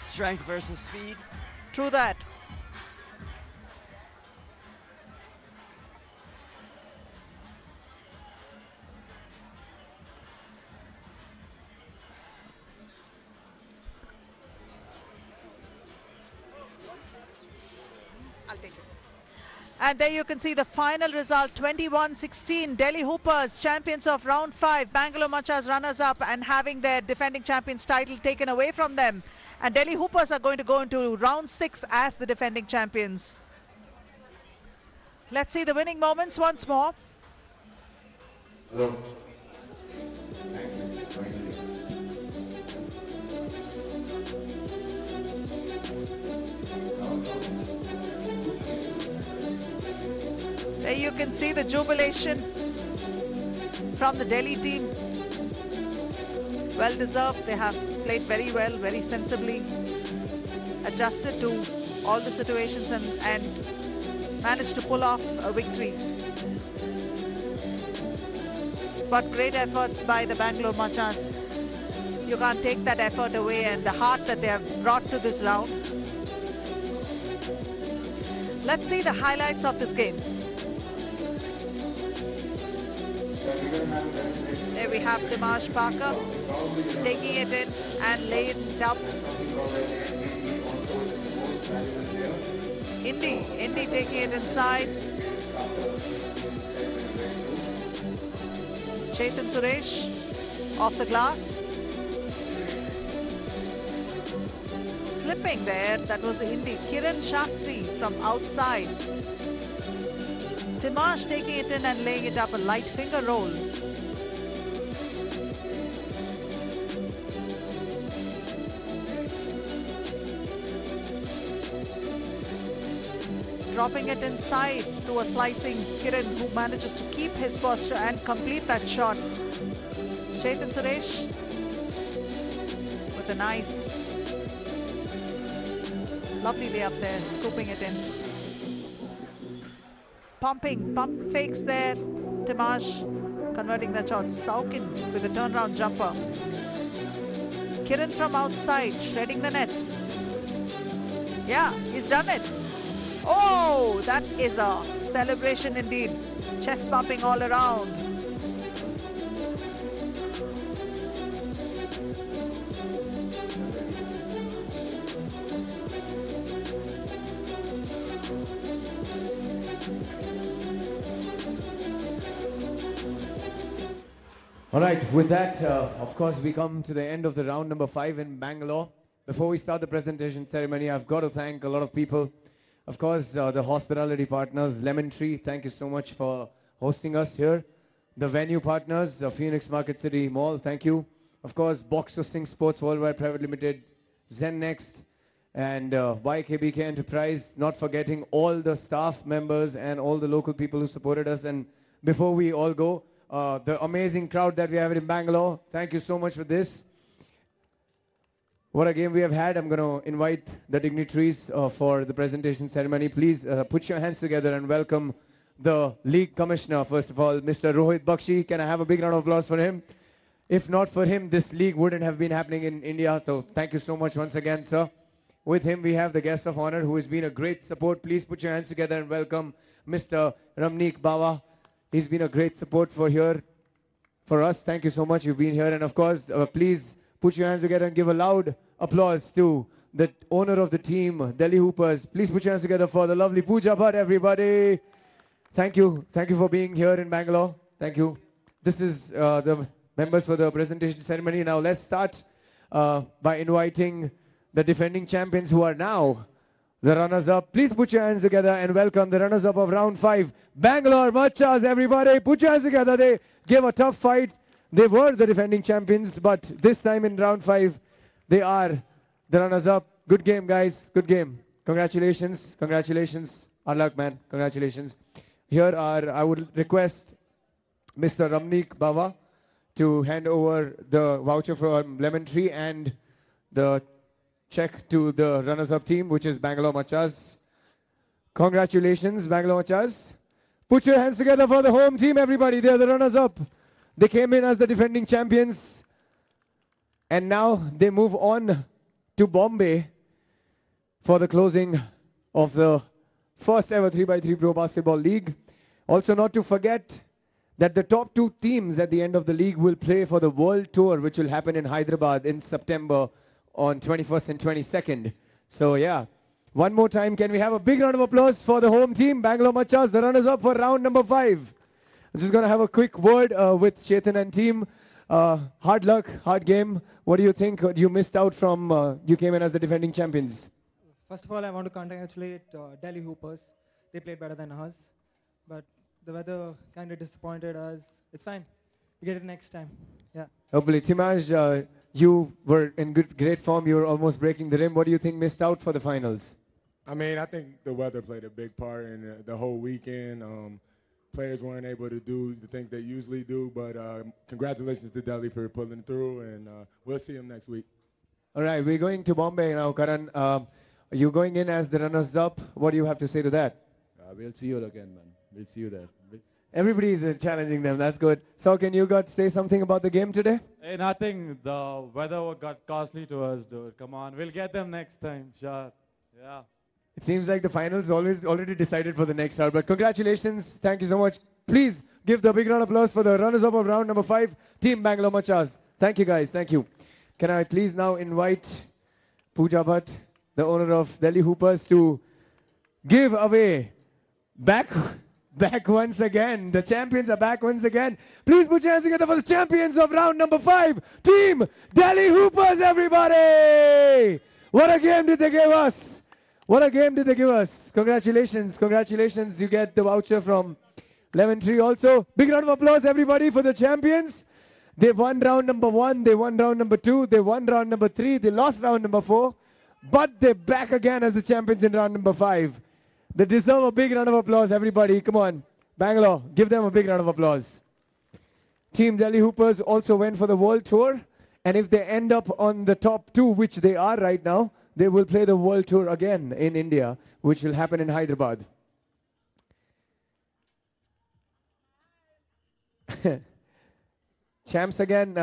S2: Strength versus speed.
S1: True that. And there you can see the final result, 21-16. Delhi Hoopers, champions of round 5. Bangalore Machas runners-up and having their defending champions title taken away from them. And Delhi Hoopers are going to go into round 6 as the defending champions. Let's see the winning moments once more.
S15: Hello. Thank you. Finally.
S1: There you can see the jubilation from the Delhi team. Well deserved. They have played very well, very sensibly, adjusted to all the situations and managed to pull off a victory. But great efforts by the Bangalore Machas. You can't take that effort away and the heart that they have brought to this round. Let's see the highlights of this game. There we have Dimash Parker taking it in and laying it up. Indy taking it inside. Chetan Suresh off the glass. Slipping there, that was Indy. Kiran Shastri from outside. Dimash taking it in and laying it up, a light finger roll. Dropping it inside to a slicing Kiran, who manages to keep his posture and complete that shot. Chetan Suresh with a nice, lovely layup there, scooping it in. Pump fakes there. Dimash converting that shot. Saukin with a turnaround jumper. Kiran from outside, shredding the nets. Yeah, he's done it. Oh, that is a celebration indeed. Chest pumping all around.
S3: All right, with that, of course, we come to the end of the round number 5 in Bangalore. Before we start the presentation ceremony, I've got to thank a lot of people. Of course, the hospitality partners, Lemon Tree, thank you so much for hosting us here. The venue partners, Phoenix Market City Mall, thank you. Of course, Box to Sing Sports Worldwide Private Limited, Zen Next, and YKBK Enterprise, not forgetting all the staff members and all the local people who supported us. And before we all go, the amazing crowd that we have in Bangalore, thank you so much for this. What a game we have had. I'm going to invite the dignitaries for the presentation ceremony. Please put your hands together and welcome the league commissioner, first of all, Mr. Rohit Bakshi. Can I have a big round of applause for him? If not for him, this league wouldn't have been happening in India. So thank you so much once again, sir. With him, we have the guest of honor who has been a great support. Please put your hands together and welcome Mr. Ramneek Bawa. He's been a great support for us. Thank you so much. You've been here. And of course, please put your hands together and give a loud applause to the owner of the team, Delhi Hoopers. Please put your hands together for the lovely Pooja Bhatt, everybody. Thank you. Thank you for being here in Bangalore. Thank you. This is the members for the presentation ceremony. Now let's start by inviting the defending champions who are now the runners-up. Please put your hands together and welcome the runners-up of round 5, Bangalore Machas, everybody. Put your hands together. They gave a tough fight. They were the defending champions, but this time in round 5, they are the runners-up. Good game, guys. Good game. Congratulations. Congratulations. Our luck, man. Congratulations. Here I would request Mr. Ramneek Bawa to hand over the voucher from Lemon Tree and the check to the runners-up team, which is Bangalore Machas. Congratulations, Bangalore Machas. Put your hands together for the home team, everybody. They are the runners-up. They came in as the defending champions. And now they move on to Bombay for the closing of the first ever 3x3 Pro Basketball League. Also not to forget that the top 2 teams at the end of the league will play for the World Tour, which will happen in Hyderabad in September on 21st and 22nd. So yeah, One more time, can we have a big round of applause for the home team, Bangalore Machas, the runners-up for round number 5. I'm just going to have a quick word with Chetan and team. Hard luck, hard game. What do you think you missed out from, you came in as the defending champions?
S11: First of all, I want to congratulate Delhi Hoopers. They played better than us, but the weather kind of disappointed us. It's fine. We get it next time. Yeah.
S3: Hopefully. Timaj, you were in great form. You were almost breaking the rim. What do you think missed out for the finals?
S9: I mean, I think the weather played a big part in the whole weekend. Players weren't able to do the things they usually do, but congratulations to Delhi for pulling through, and we'll see them next week.
S3: All right, we're going to Bombay now, Karan. You're going in as the runners-up. What do you have to say to that?
S16: We'll see you again, man. We'll see you there.
S3: Everybody is challenging them. That's good. So, can you say something about the game today?
S17: Hey, nothing. The weather got costly to us, dude. Come on, we'll get them next time. Sure. Yeah.
S3: It seems like the finals already decided for the next round. But congratulations. Thank you so much. Please give the big round of applause for the runners-up of round number 5, Team Bangalore Machas. Thank you, guys. Thank you. Can I please now invite Pooja Bhatt, the owner of Delhi Hoopers, to give away back once again. The champions are back once again. Please put your hands together for the champions of round number 5, Team Delhi Hoopers, everybody! What a game did they give us? What a game did they give us? Congratulations, congratulations. You get the voucher from Lemon Tree also. Big round of applause, everybody, for the champions. They won round number 1, they won round number 2, they won round number 3, they lost round number 4, but they're back again as the champions in round number 5. They deserve a big round of applause, everybody. Come on. Bangalore, give them a big round of applause. Team Delhi Hoopers also went for the World Tour. And if they end up on the top 2, which they are right now, they will play the World Tour again in India, which will happen in Hyderabad. Champs again,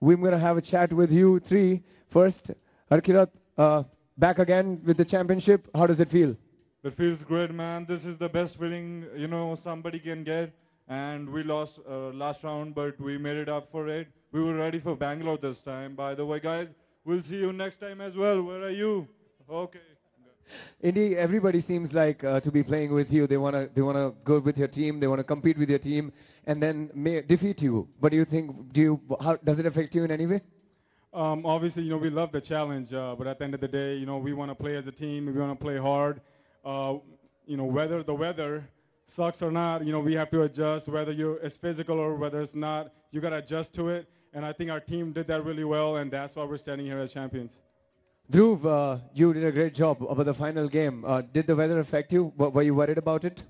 S3: we're going to have a chat with you 3. First, Harkirat, back again with the championship. How does it feel?
S18: It feels great, man. This is the best feeling, somebody can get. And we lost last round, but we made it up for it. We were ready for Bangalore this time. By the way, guys, we'll see you next time as well. Where are you? Okay.
S3: Indeed, everybody seems like to be playing with you. They wanna go with your team. They wanna compete with your team, and then defeat you. What do you think? How does it affect you in any way?
S18: Obviously, we love the challenge, but at the end of the day, we want to play as a team. We want to play hard. Whether the weather sucks or not, we have to adjust. Whether it's physical or whether it's not, you got to adjust to it. And I think our team did that really well, and that's why we're standing here as champions.
S3: Dhruv, you did a great job about the final game. Did the weather affect you? Were you worried about it?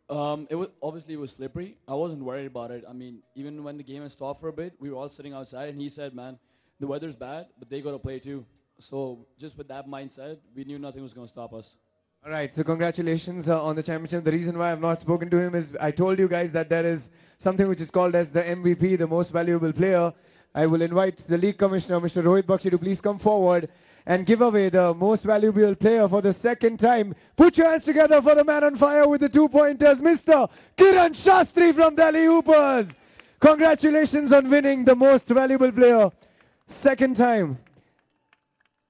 S12: It was slippery. I wasn't worried about it. I mean, even when the game had stopped for a bit, we were all sitting outside, and he said, man, the weather's bad, but they got to play too. So just with that mindset, we knew nothing was going to stop us.
S3: All right, so congratulations on the championship. The reason why I've not spoken to him is I told you guys that there is something which is called as the MVP, the most valuable player. I will invite the league commissioner, Mr. Rohit Bakshi, to please come forward and give away the most valuable player for the second time. Put your hands together for the man on fire with the 2-pointers, Mr. Kiran Shastri from Delhi Hoopers. Congratulations on winning the most valuable player. Second time.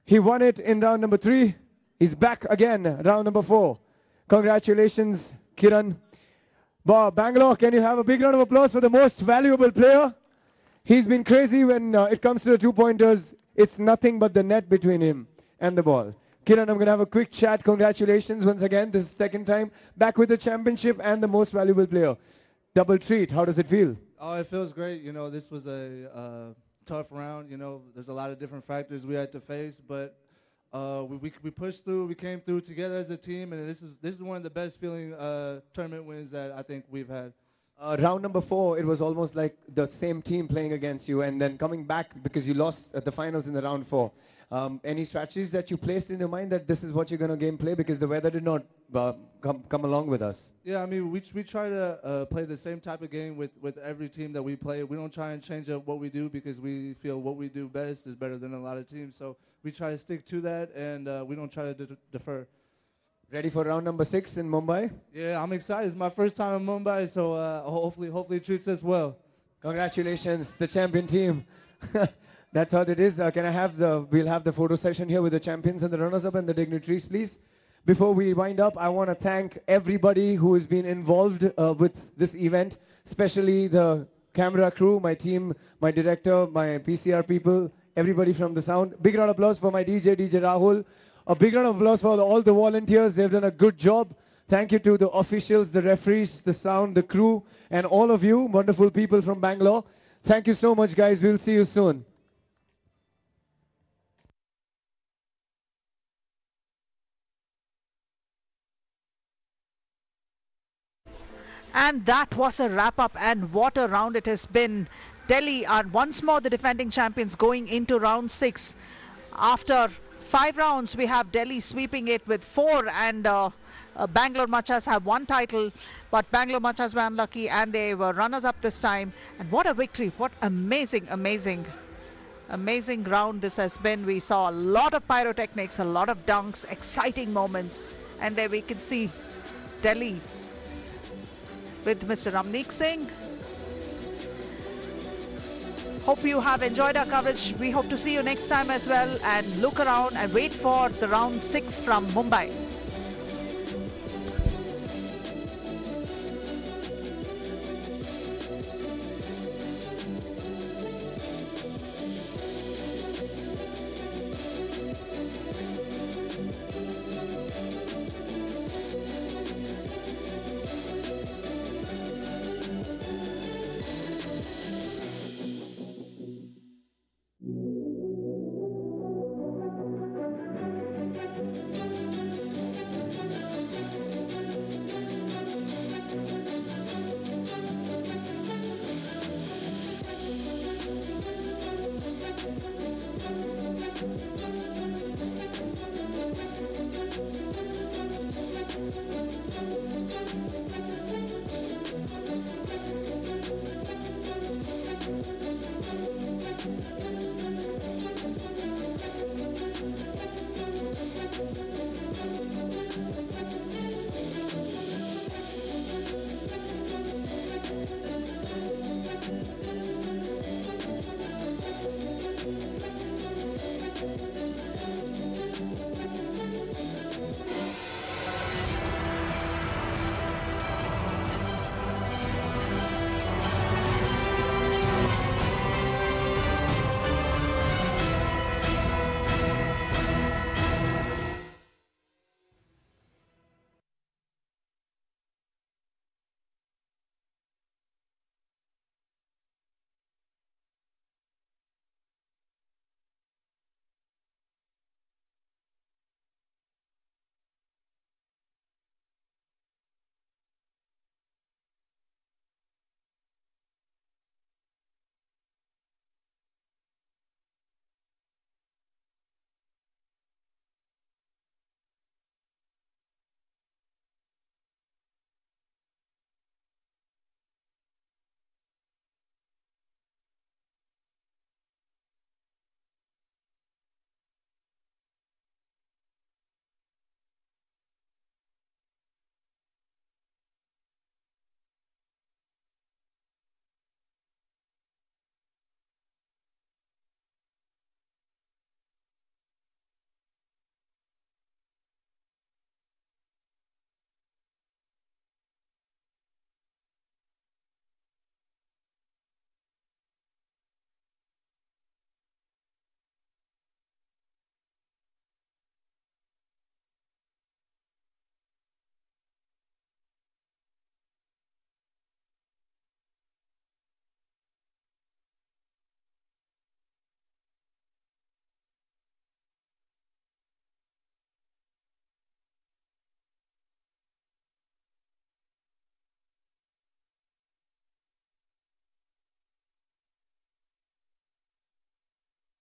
S3: He won it in round number 3. He's back again, round number 4. Congratulations, Kiran. Bangalore, can you have a big round of applause for the most valuable player? He's been crazy when it comes to the 2-pointers. It's nothing but the net between him and the ball. Kiran, I'm going to have a quick chat. Congratulations once again. This is the second time. Back with the championship and the most valuable player. Double treat. How does it feel?
S6: Oh, it feels great. This was a tough round. There's a lot of different factors we had to face, but we pushed through. We came through together as a team, and this is one of the best feeling tournament wins that I think we've had.
S3: Round number 4, it was almost like the same team playing against you, and then coming back because you lost at the finals in the round 4. Any strategies that you placed in your mind that this is what you're going to game play because the weather did not come along with us?
S6: Yeah, I mean, we try to play the same type of game with every team that we play. We don't try and change up what we do because we feel what we do best is better than a lot of teams. So we try to stick to that, and we don't try to defer.
S3: Ready for round number 6 in Mumbai?
S6: Yeah, I'm excited. It's my first time in Mumbai, so hopefully it treats us well.
S3: Congratulations, the champion team. That's what it is. Can I have we'll have the photo session here with the champions and the runners-up and the dignitaries, please. before we wind up, I want to thank everybody who has been involved with this event, especially the camera crew, my team, my director, my PCR people, everybody from the sound. Big round of applause for my DJ Rahul. A big round of applause for all the volunteers. They've done a good job. Thank you to the officials, the referees, the sound, the crew, and all of you, wonderful people from Bangalore. Thank you so much, guys. We'll see you soon.
S1: And that was a wrap-up, and what a round it has been. Delhi are once more the defending champions going into round 6. After 5 rounds, we have Delhi sweeping it with 4, and Bangalore Machas have 1 title, but Bangalore Machas were unlucky and they were runners-up this time. And what a victory, what amazing round this has been. We saw a lot of pyrotechnics, a lot of dunks, exciting moments, and there we can see Delhi with Mr. Ramneek Singh. Hope you have enjoyed our coverage. We hope to see you next time as well, and look around and wait for the round 6 from Mumbai.